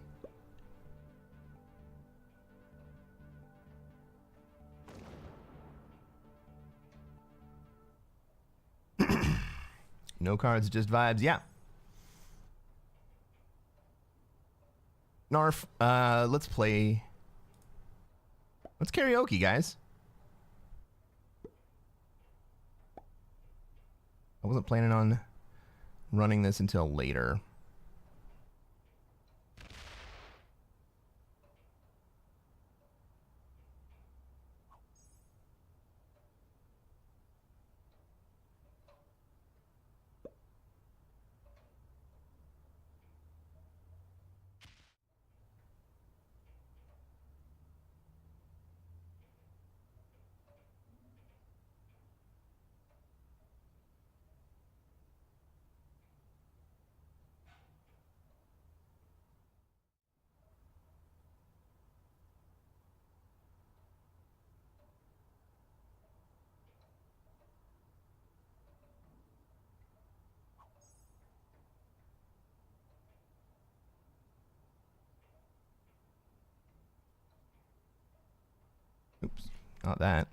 No cards, just vibes. Yeah. Narf, let's play. Let's karaoke, guys. I wasn't planning on running this until later. Not that.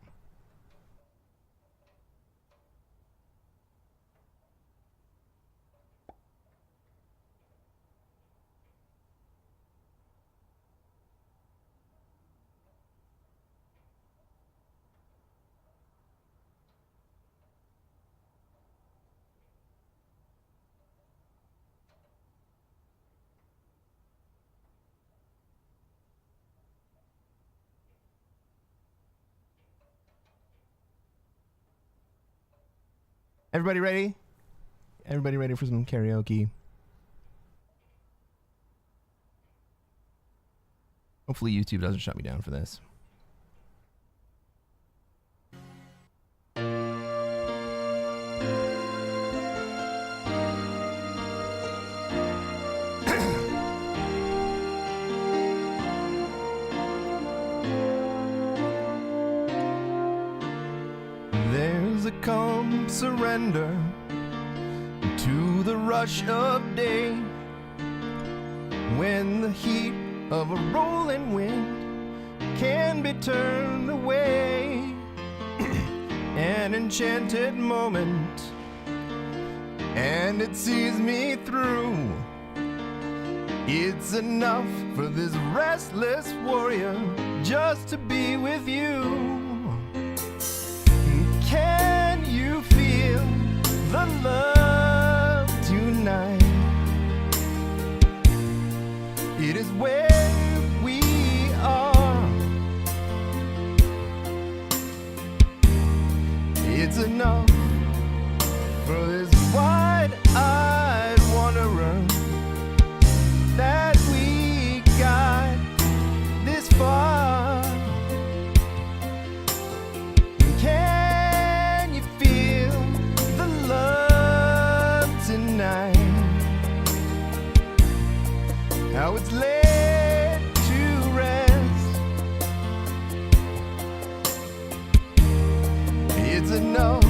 Everybody ready? Everybody ready for some karaoke? Hopefully YouTube doesn't shut me down for this. There's a calm surrender to the rush of day when the heat of a rolling wind can be turned away. An enchanted moment, and it sees me through. It's enough for this restless warrior just to be with you. Can you feel the love tonight? It is where we are. It's enough for this wide-eyed wanderer that we got this far. Can you feel the love tonight? How it's laid to rest. It's enough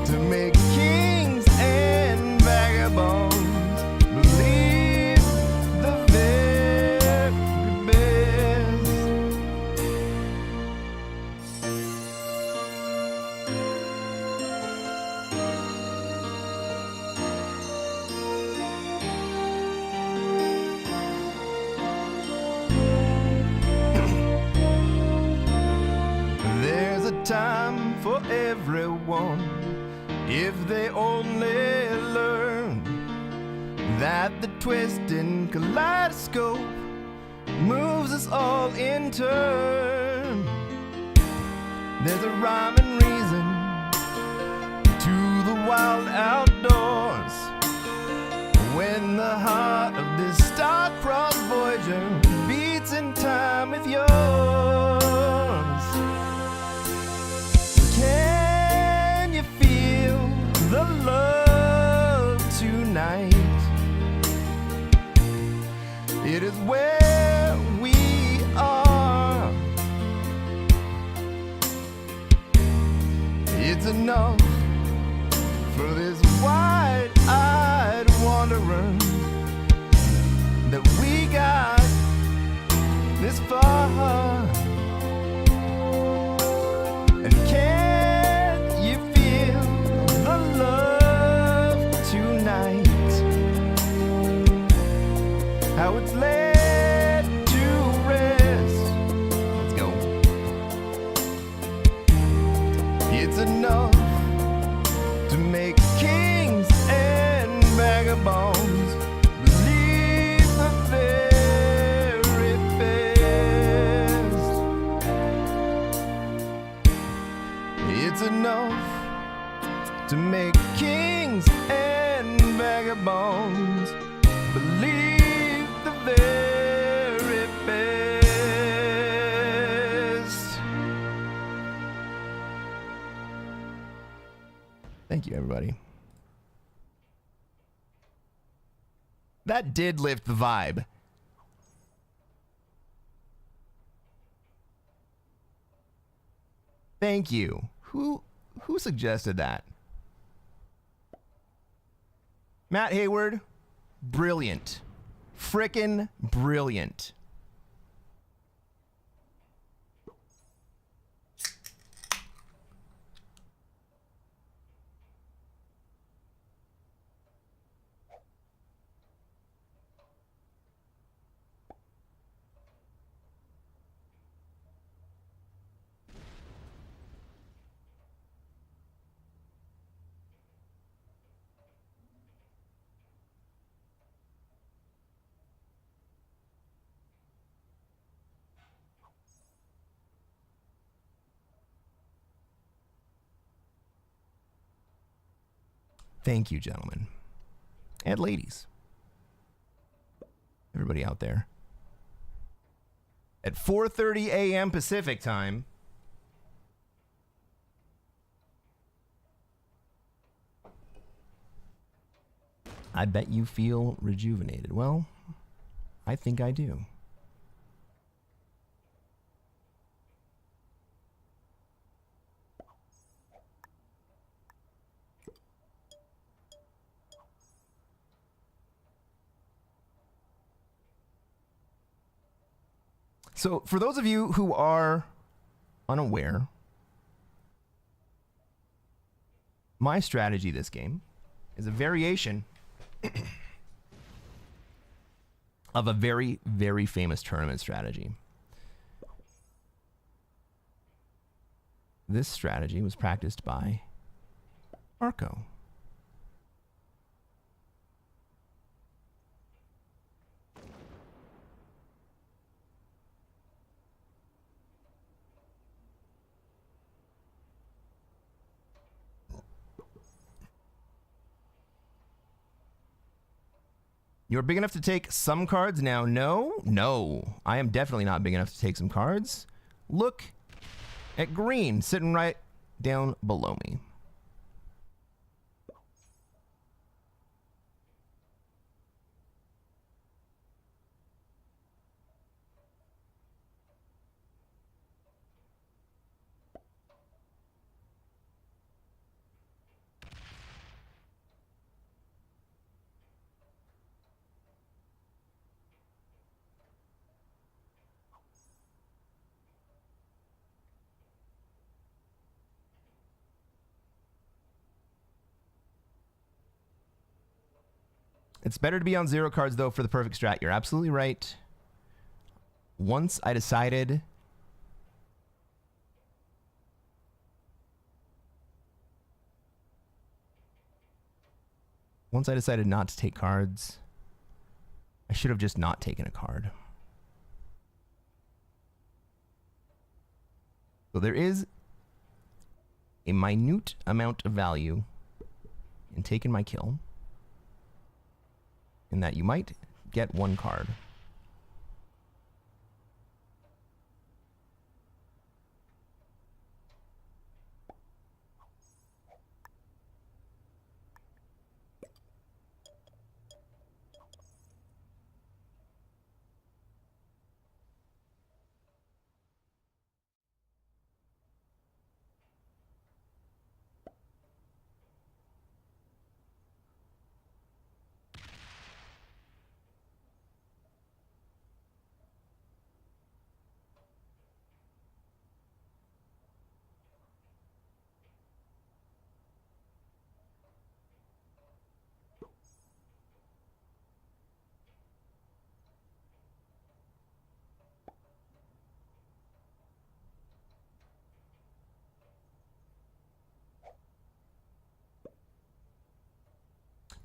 to make kings and vagabonds believe the very best. There's a time for everyone if they only learn that the twisting kaleidoscope moves us all in turn. There's a rhyme and reason to the wild outdoors when the heart of this star-crossed voyager beats in time with yours. Can you feel the love tonight? It is where we are. It's enough for this wide-eyed wanderer that we got this far. And can you feel the love tonight? How it's laid to rest. Let's go. It's enough to make kings and vagabonds believe the very best. It's enough to make kings and vagabonds believe the very best. Thank you, everybody. That did lift the vibe. Thank you. Who suggested that? Matt Hayward, brilliant. Frickin' brilliant. Thank you, gentlemen. And ladies. Everybody out there. At 4:30 a.m. Pacific time. I bet you feel rejuvenated. Well, I think I do. So, for those of you who are unaware, my strategy this game is a variation of a very, very famous tournament strategy. This strategy was practiced by Marco. You're big enough to take some cards now? No. I am definitely not big enough to take some cards. Look at green sitting right down below me. It's better to be on 0 cards, though, for the perfect strat. You're absolutely right. Once I decided... Once I decided not to take cards, I should have just not taken a card. So there is a minute amount of value in taking my kill, in that you might get 1 card.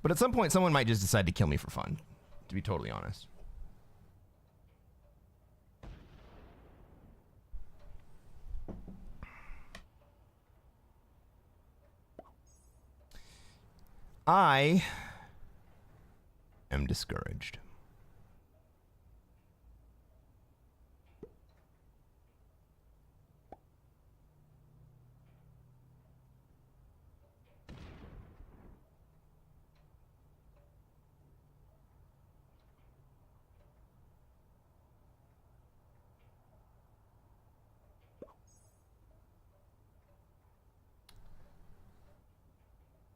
But at some point, someone might just decide to kill me for fun, to be totally honest. I am discouraged.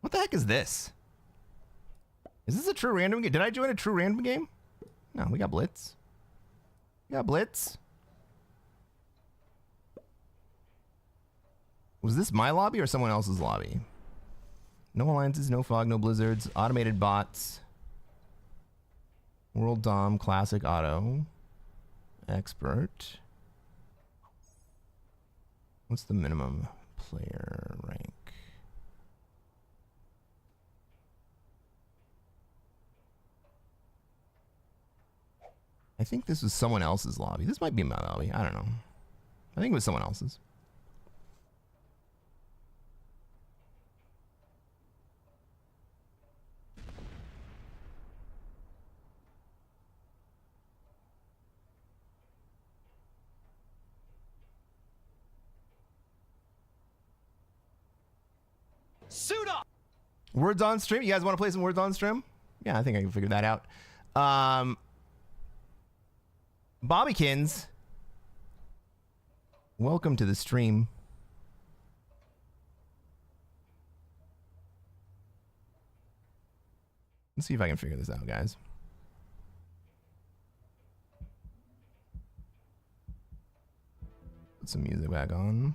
What the heck is this? Is this a true random game? Did I join a true random game? No, we got Blitz. We got Blitz. Was this my lobby or someone else's lobby? No alliances, no fog, no blizzards, automated bots. World Dom, Classic Auto. Expert. What's the minimum player rank? I think this was someone else's lobby. This might be my lobby. I don't know. I think it was someone else's. Words on stream. You guys want to play some words on stream? Yeah, I think I can figure that out. Bobbykins, welcome to the stream. Let's see if I can figure this out, guys. Put some music back on.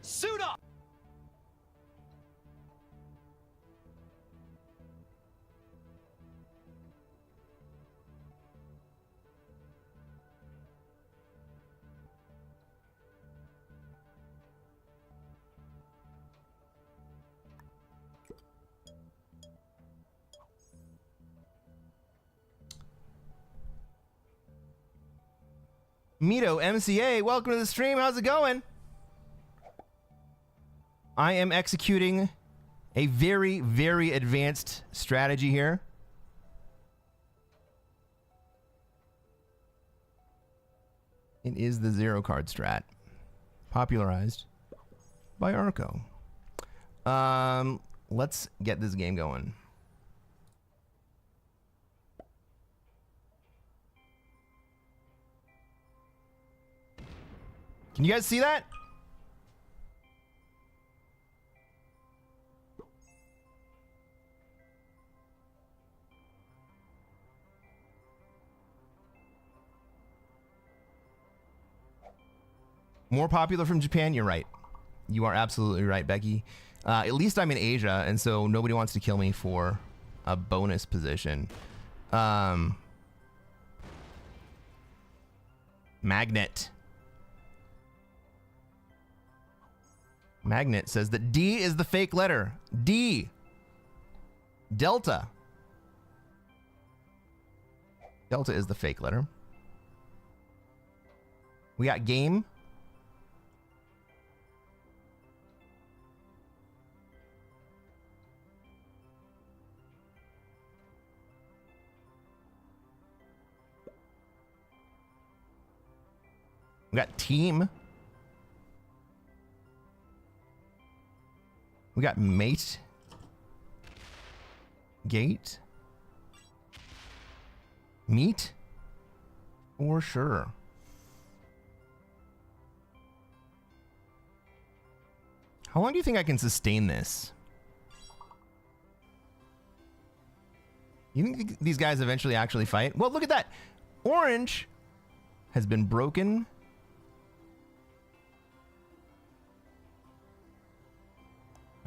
Suit up! Mito MCA, welcome to the stream. How's it going? I am executing a very, very advanced strategy here. It is the zero card strat, popularized by Arco. Let's get this game going. Can you guys see that? More popular from Japan? You're right. You are absolutely right, Becky. At least I'm in Asia, and so nobody wants to kill me for a bonus position. Magnet. Magnet says that D is the fake letter. D. Delta. Delta is the fake letter. We got game. We got team. We got mate. Gate. Meat. For sure. How long do you think I can sustain this? You think these guys eventually actually fight? Well, look at that. Orange has been broken.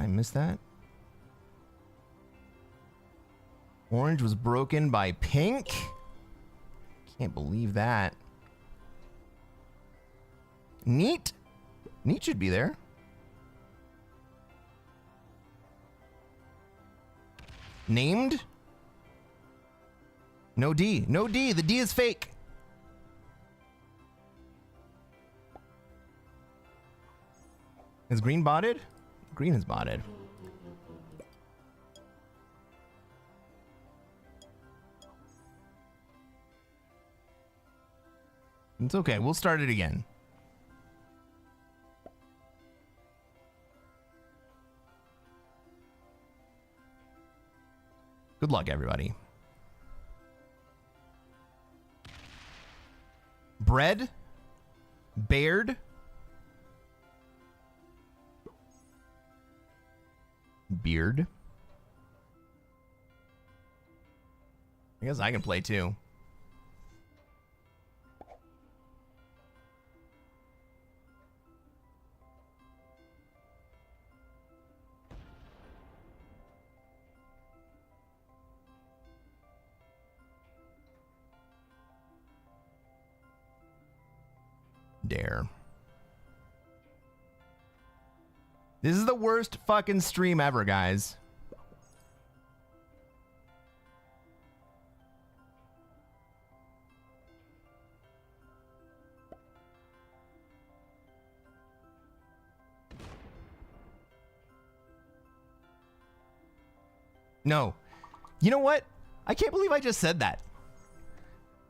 I missed that. Orange was broken by pink. Can't believe that. Neat. Neat should be there. Named. No D. No D. The D is fake. Is green botted? Green is botted. It's okay. We'll start it again. Good luck, everybody. Bread. Baird. Beard. I guess I can play too. Dare. This is the worst fucking stream ever, guys. No. You know what? I can't believe I just said that.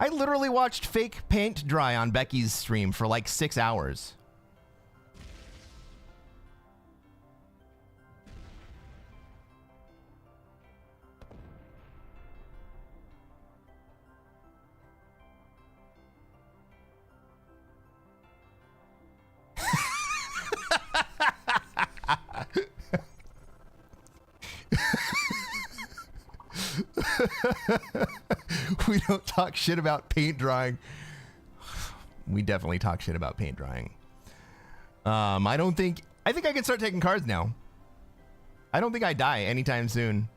I literally watched fake paint dry on Becky's stream for like 6 hours. We don't talk shit about paint drying. We definitely talk shit about paint drying. I think I can start taking cards now. I don't think I die anytime soon.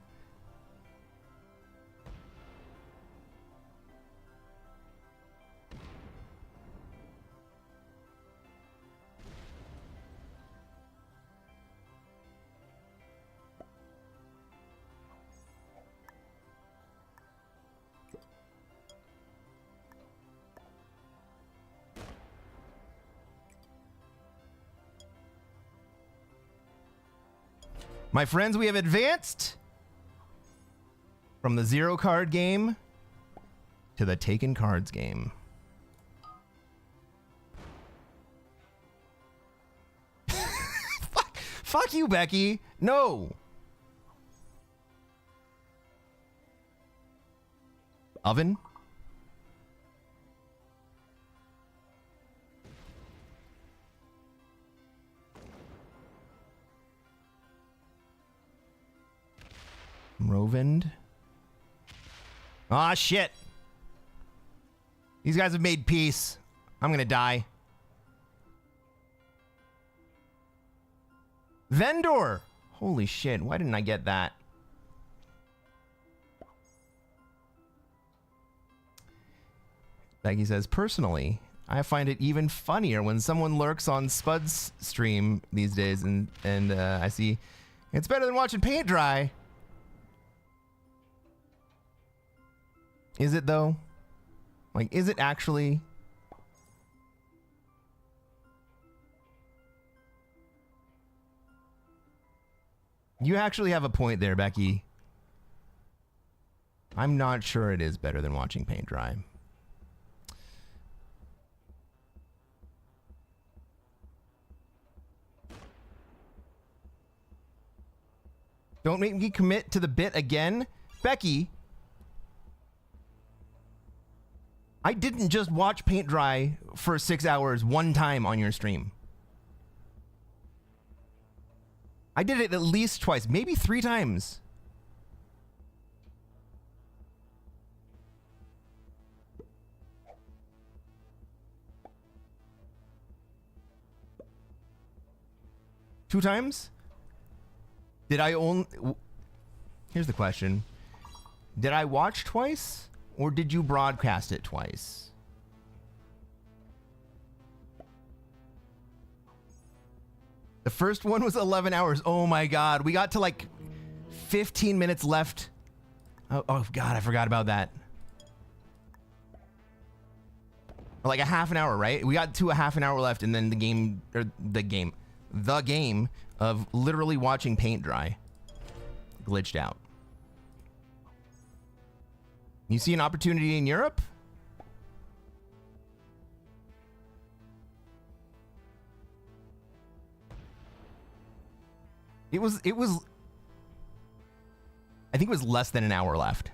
My friends, we have advanced from the 0 card game to the taken cards game. Fuck you, Becky. No. Oven. Rovend. Ah, shit. These guys have made peace. I'm gonna die. Vendor. Holy shit. Why didn't I get that? Becky says, personally, I find it even funnier when someone lurks on Spud's stream these days and I see it's better than watching paint dry. Is it though? Like, is it actually? You actually have a point there, Becky. I'm not sure it is better than watching paint dry. Don't make me commit to the bit again. Becky, I didn't just watch paint dry for 6 hours one time on your stream. I did it at least twice, maybe 3 times. Two times? Did I only... Here's the question. Did I watch twice? Or did you broadcast it twice? The first one was 11 hours. Oh my god. We got to like 15 minutes left. Oh god, I forgot about that. Or like a half an hour, right? We got to a half an hour left and then the game of literally watching paint dry glitched out. You see an opportunity in Europe? It was I think it was less than an hour left.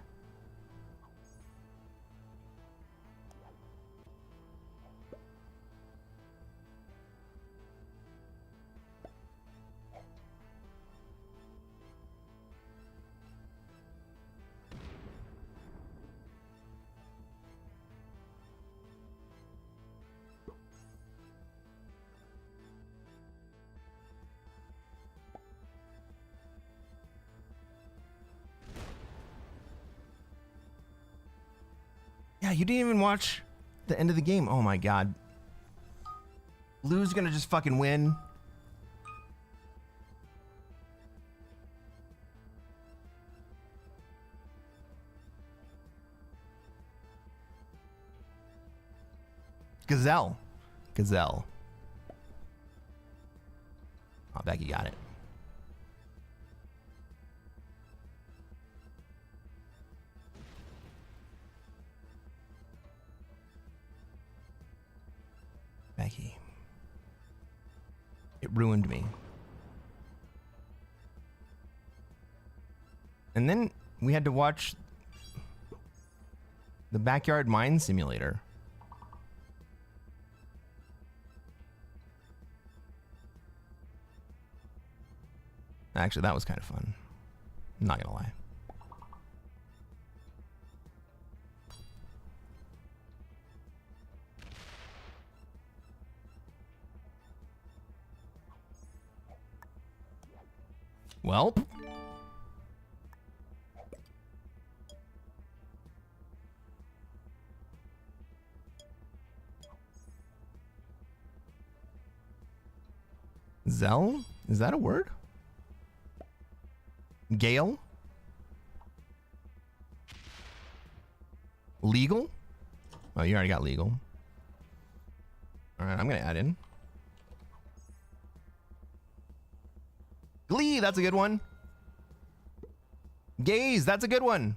Yeah, you didn't even watch the end of the game. Oh my god. Lou's gonna just fucking win. Gazelle. Oh, Becky got it. Jackie. It ruined me. And then we had to watch the Backyard Mine Simulator. Actually, that was kind of fun. I'm not gonna lie. Well. Zell? Is that a word? Gale? Legal? Oh, you already got legal. Alright, I'm gonna add in. Glee, that's a good one. Gaze, that's a good one.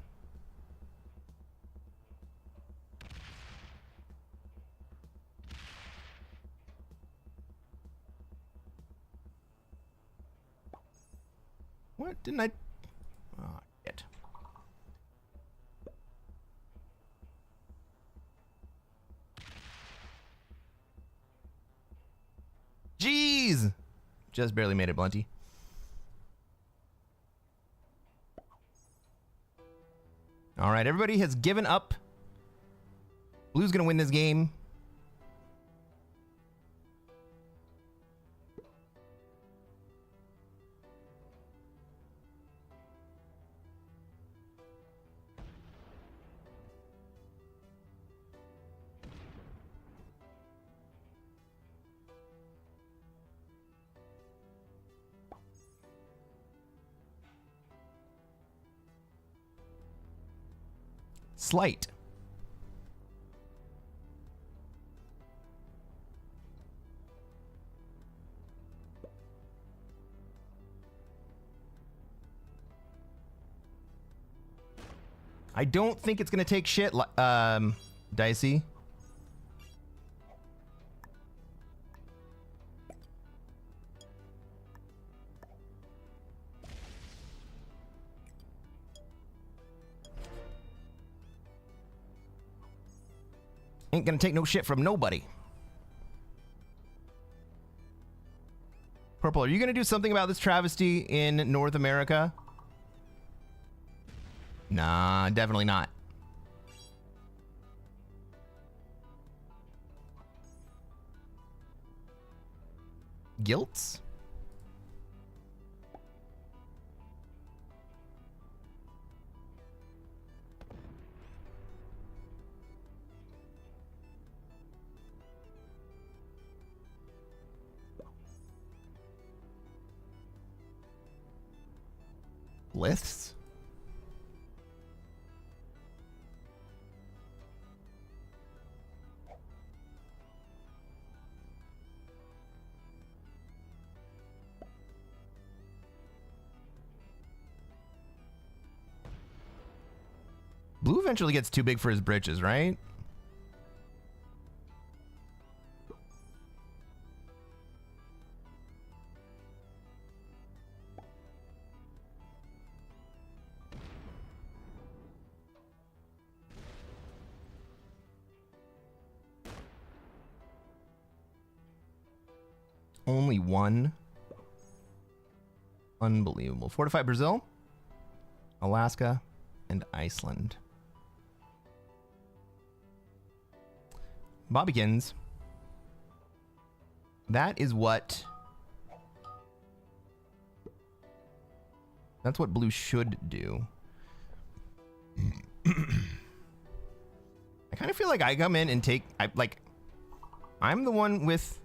What didn't I? Oh, shit. Jeez! Just barely made it, Blunty. All right, everybody has given up. Blue's gonna win this game. Slight. I don't think it's gonna take shit, Dicey. Ain't gonna take no shit from nobody. Purple, are you gonna do something about this travesty in North America? Nah, definitely not. Guilts? Lists? Blue eventually gets too big for his britches, right? Only one. Unbelievable. Fortify Brazil, Alaska, and Iceland. Bobbykins. That is what... That's what blue should do. I kind of feel like I come in and take... I'm the one with...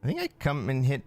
I think I come and hit...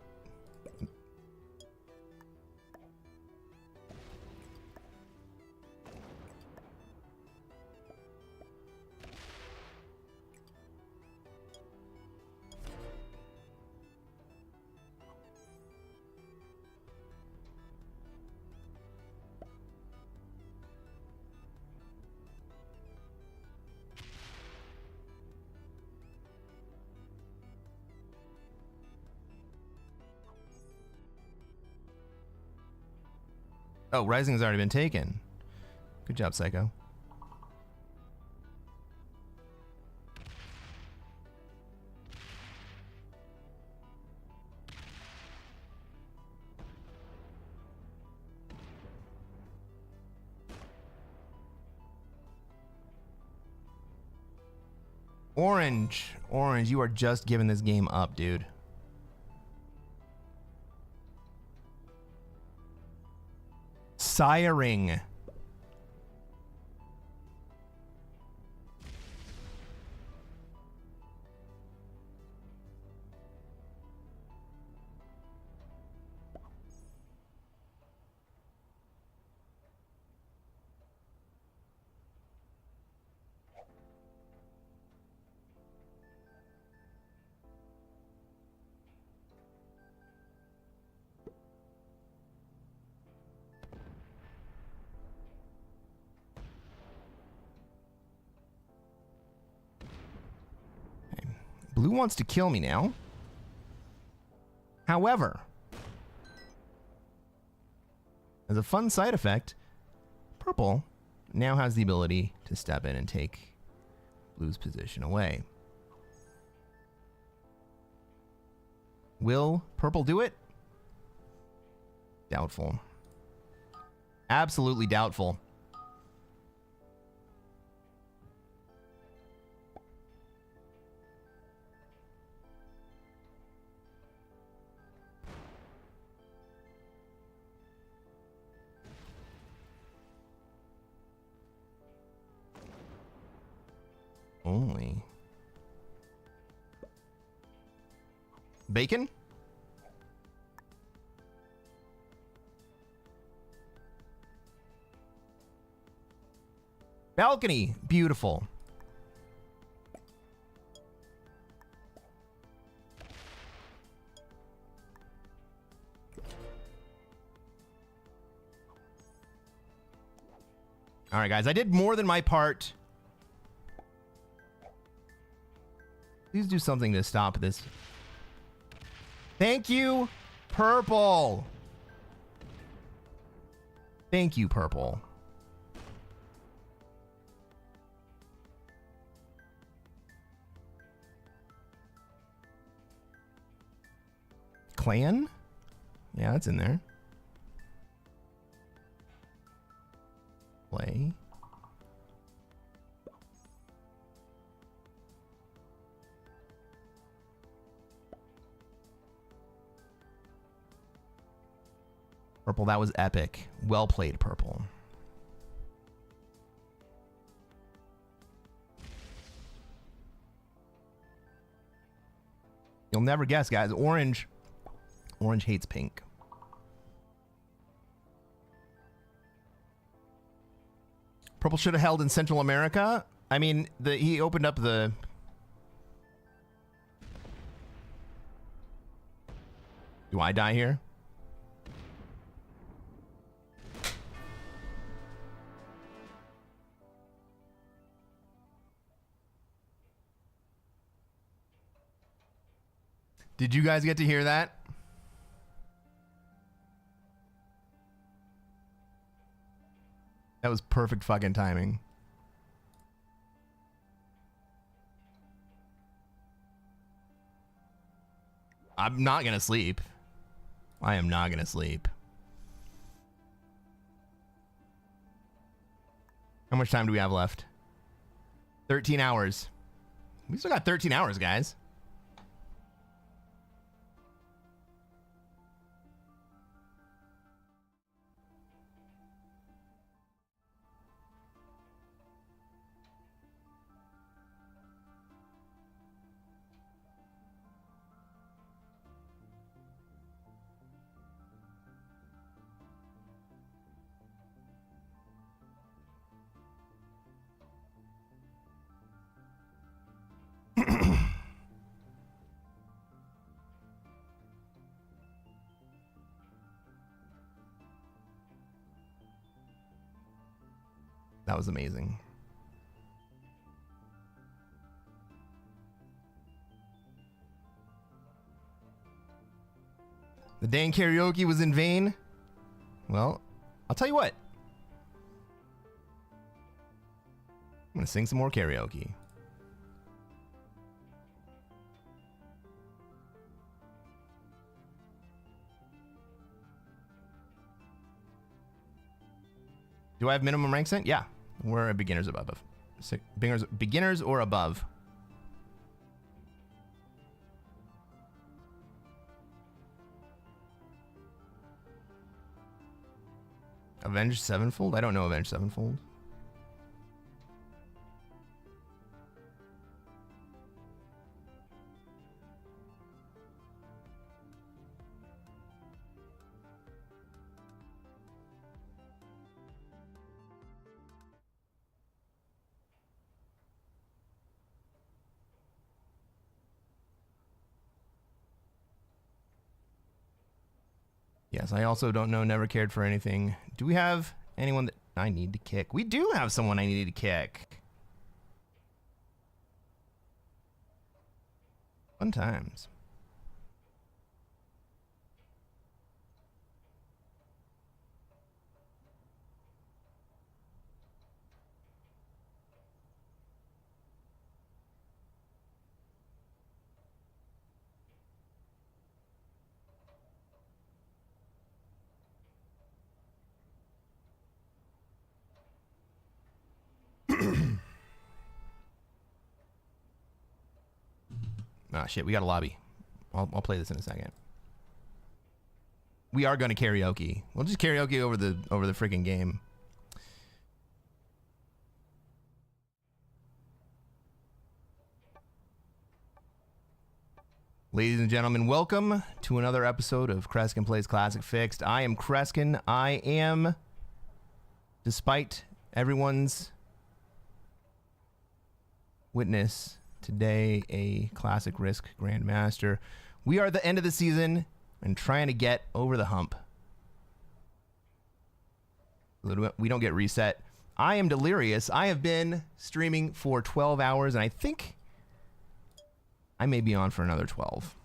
Oh, Rising's already been taken. Good job, Psycho. Orange. Orange, you are just giving this game up, dude. Siring. Blue wants to kill me now. However, as a fun side effect, purple now has the ability to step in and take blue's position away. Will purple do it? Doubtful. Absolutely doubtful. Only. Bacon? Balcony. Beautiful. All right, guys. I did more than my part. Please do something to stop this. Thank you, purple. Thank you, purple. Clan? Yeah, that's in there. Play. Purple, that was epic. Well played, purple. You'll never guess, guys. Orange. Orange hates pink. Purple should have held in Central America. I mean, he opened up the... Do I die here? Did you guys get to hear that? That was perfect fucking timing. I'm not gonna sleep. I am not gonna sleep. How much time do we have left? 13 hours. We still got 13 hours, guys. That was amazing. The dang karaoke was in vain. Well, I'll tell you what. I'm going to sing some more karaoke. Do I have minimum rank set? Yeah. We're at beginners above. Beginners or above. Avenged Sevenfold? I don't know Avenged Sevenfold. Yes, I also don't know, never cared for anything. Do we have anyone that I need to kick? We do have someone I need to kick. Fun times. Ah, shit, we got a lobby. I'll play this in a second. We are going to karaoke. We'll just karaoke over the freaking game. Ladies and gentlemen, welcome to another episode of Cresquin Plays Classic Fixed. I am Cresquin. I am, despite everyone's witness, today a Classic Risk Grandmaster. We are at the end of the season and trying to get over the hump. We don't get reset. I am delirious. I have been streaming for 12 hours and I think I may be on for another 12.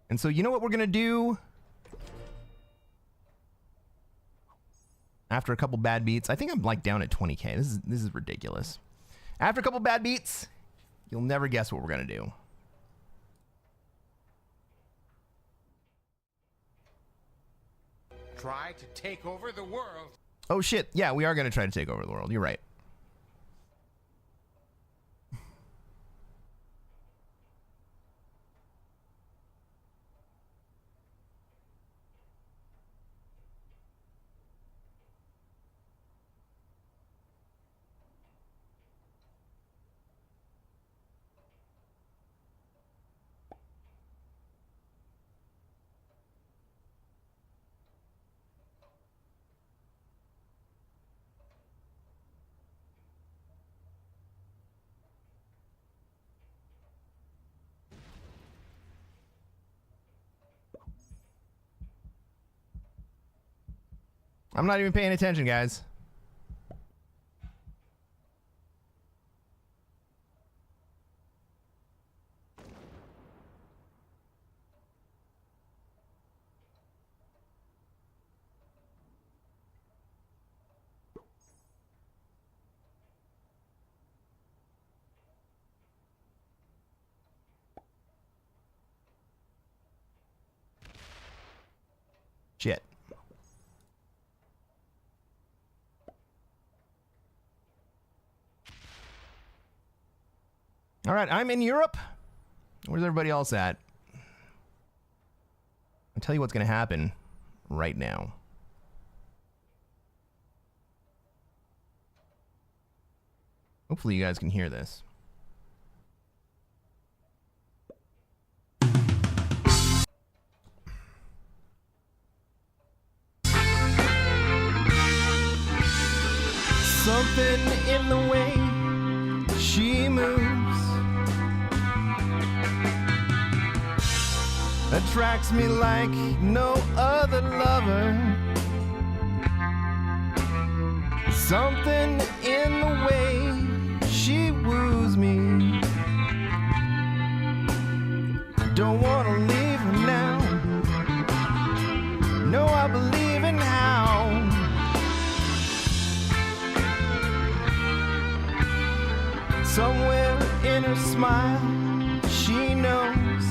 And so you know what we're going to do? After a couple bad beats, I think I'm like down at 20k. This is ridiculous. After a couple bad beats, you'll never guess what we're gonna do. Try to take over the world. Oh shit, yeah, we are gonna try to take over the world. You're right. I'm not even paying attention, guys. Shit. All right, I'm in Europe. Where's everybody else at? I'll tell you what's going to happen right now. Hopefully you guys can hear this. Something in the way she moves attracts me like no other lover. Something in the way she woos me. Don't wanna leave her now. Somewhere in her smile, she knows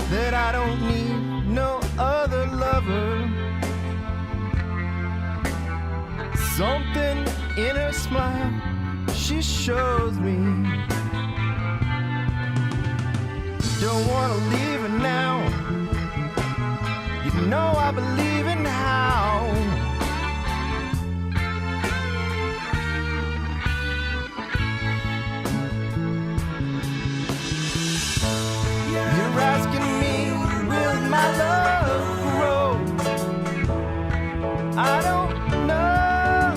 that I don't need no other lover. Something in her smile, she shows me. Don't wanna leave her now. You know I believe in how. You're asking me, will my love grow? I don't know.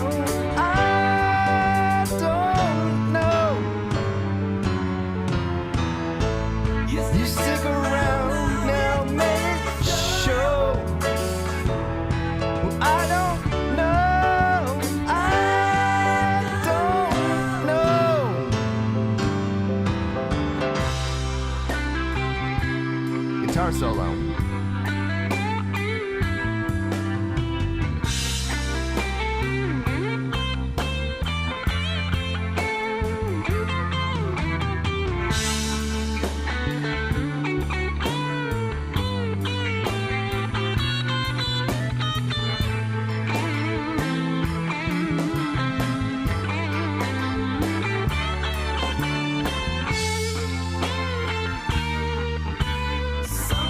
I don't know. You stick around now, make it show. Well, I don't know. I don't know. Guitar solo.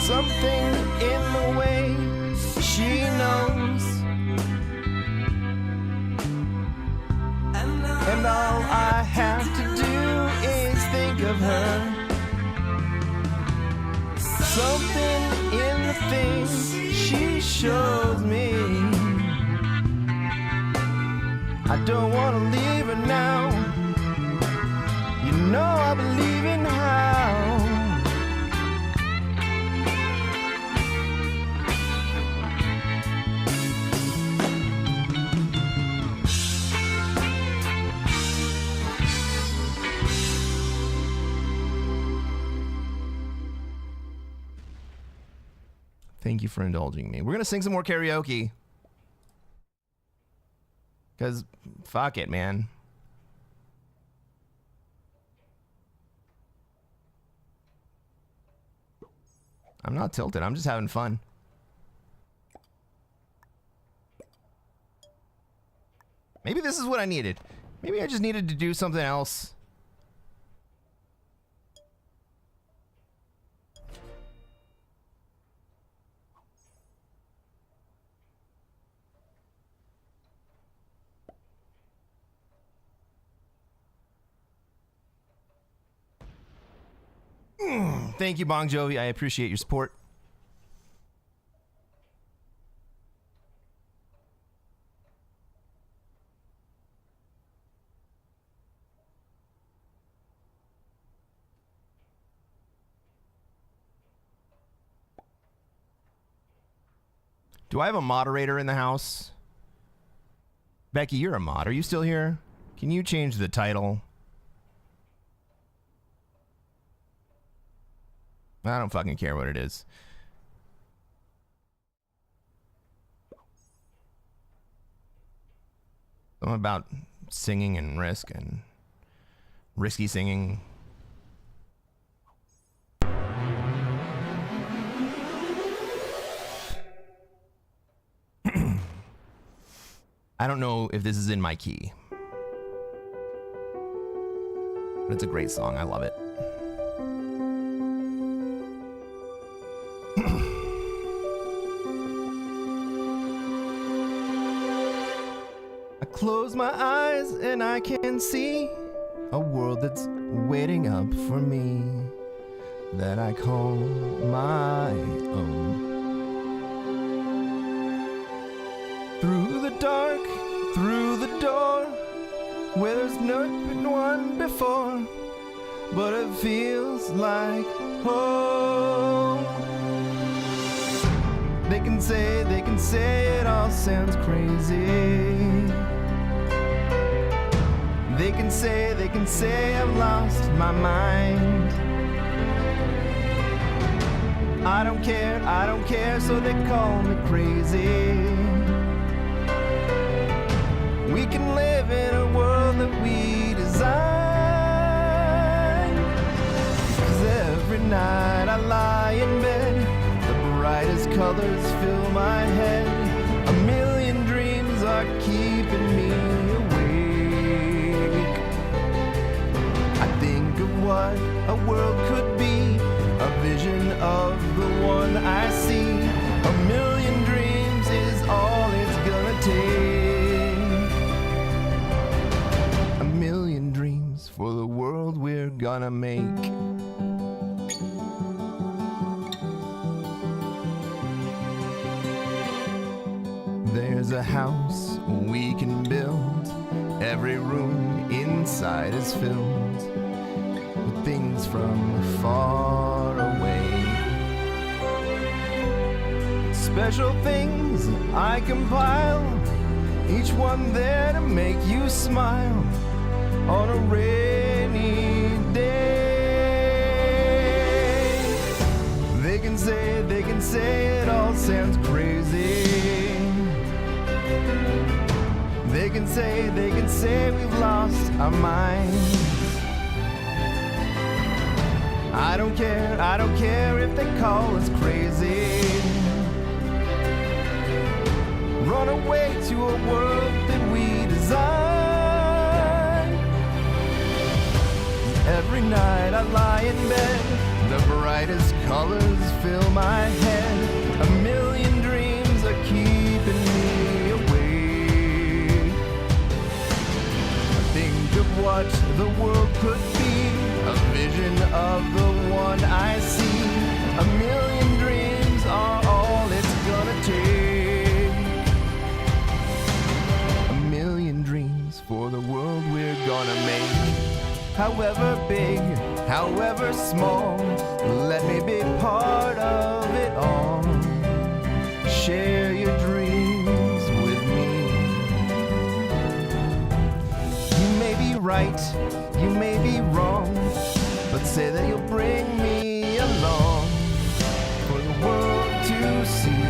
Something in the way she knows, and all I have to do is think of her. Something in the things she shows me. I don't want to leave her now. You know I believe in how. Thank you for indulging me. We're going to sing some more karaoke. Because, fuck it, man. I'm not tilted. I'm just having fun. Maybe this is what I needed. Maybe I just needed to do something else. Thank you, Bon Jovi. I appreciate your support. Do I have a moderator in the house? Becky, you're a mod. Are you still here? Can you change the title? I don't fucking care what it is. Something about singing and risk and risky singing. I don't know if this is in my key. But it's a great song. I love it. I close my eyes and I can see a world that's waiting up for me that I call my own. Through the dark, through the door, where there's not been one before, but it feels like home. They can say it all sounds crazy. They can say I've lost my mind. I don't care, so they call me crazy. We can live in a world that we design. 'Cause every night I lie in bed, the brightest colors fill my head. A million dreams are keeping me awake. I think of what a world could be, a vision of the one I see. A million dreams is all it's gonna take. A million dreams for the world we're gonna make. There's a house we can build. Every room inside is filled with things from far away. Special things I compile, each one there to make you smile on a rainy day. They can say it all sounds crazy. They can say we've lost our minds. I don't care if they call us crazy. Run away to a world that we design. Every night I lie in bed, the brightest colors fill my head. A million dreams are keeping me awake. I think of what the world could be, a vision of the one I see. A million dreams are all it's gonna take. A million dreams for the world we're gonna make. However big, however small, let me be part of it all. Share your dreams with me. You may be right, you may be wrong, but say that you'll bring me along for the world to see.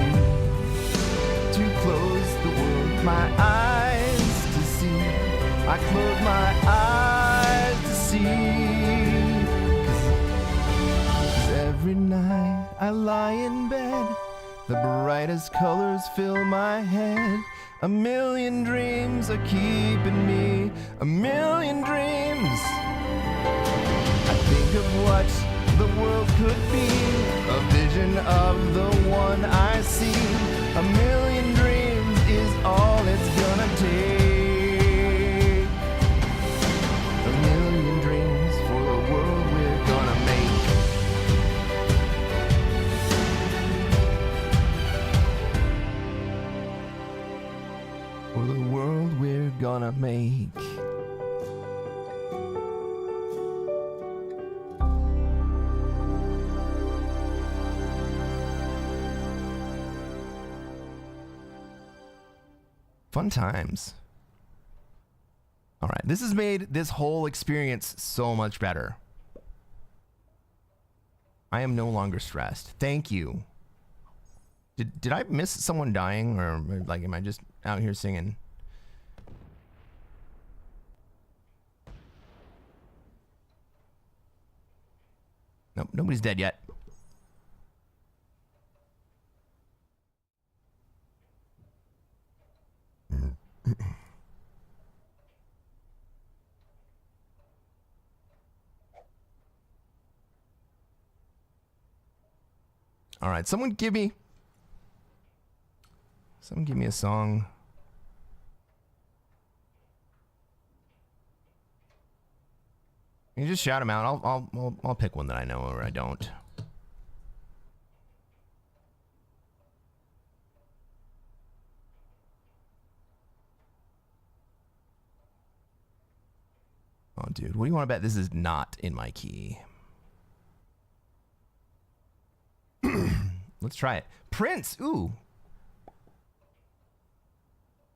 To close the world, my eyes to see. I close my eyes to see. 'Cause every night I lie in bed, the brightest colors fill my head. A million dreams are keeping me, a million dreams. I think of what the world could be, a vision of the one I see. A million dreams is all it's gonna take. A million dreams for the world we're gonna make. For the world we're gonna make. Fun times. All right, this has made this whole experience so much better. I am no longer stressed. Thank you. Did I miss someone dying, or like am I just out here singing? Nope, nobody's dead yet. All right, someone give me a song. You just shout them out. I'll pick one that I know or I don't. Oh, dude, what do you want to bet this is not in my key? Let's try it. Prince, ooh.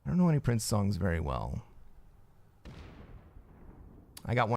I don't know any Prince songs very well. I got one.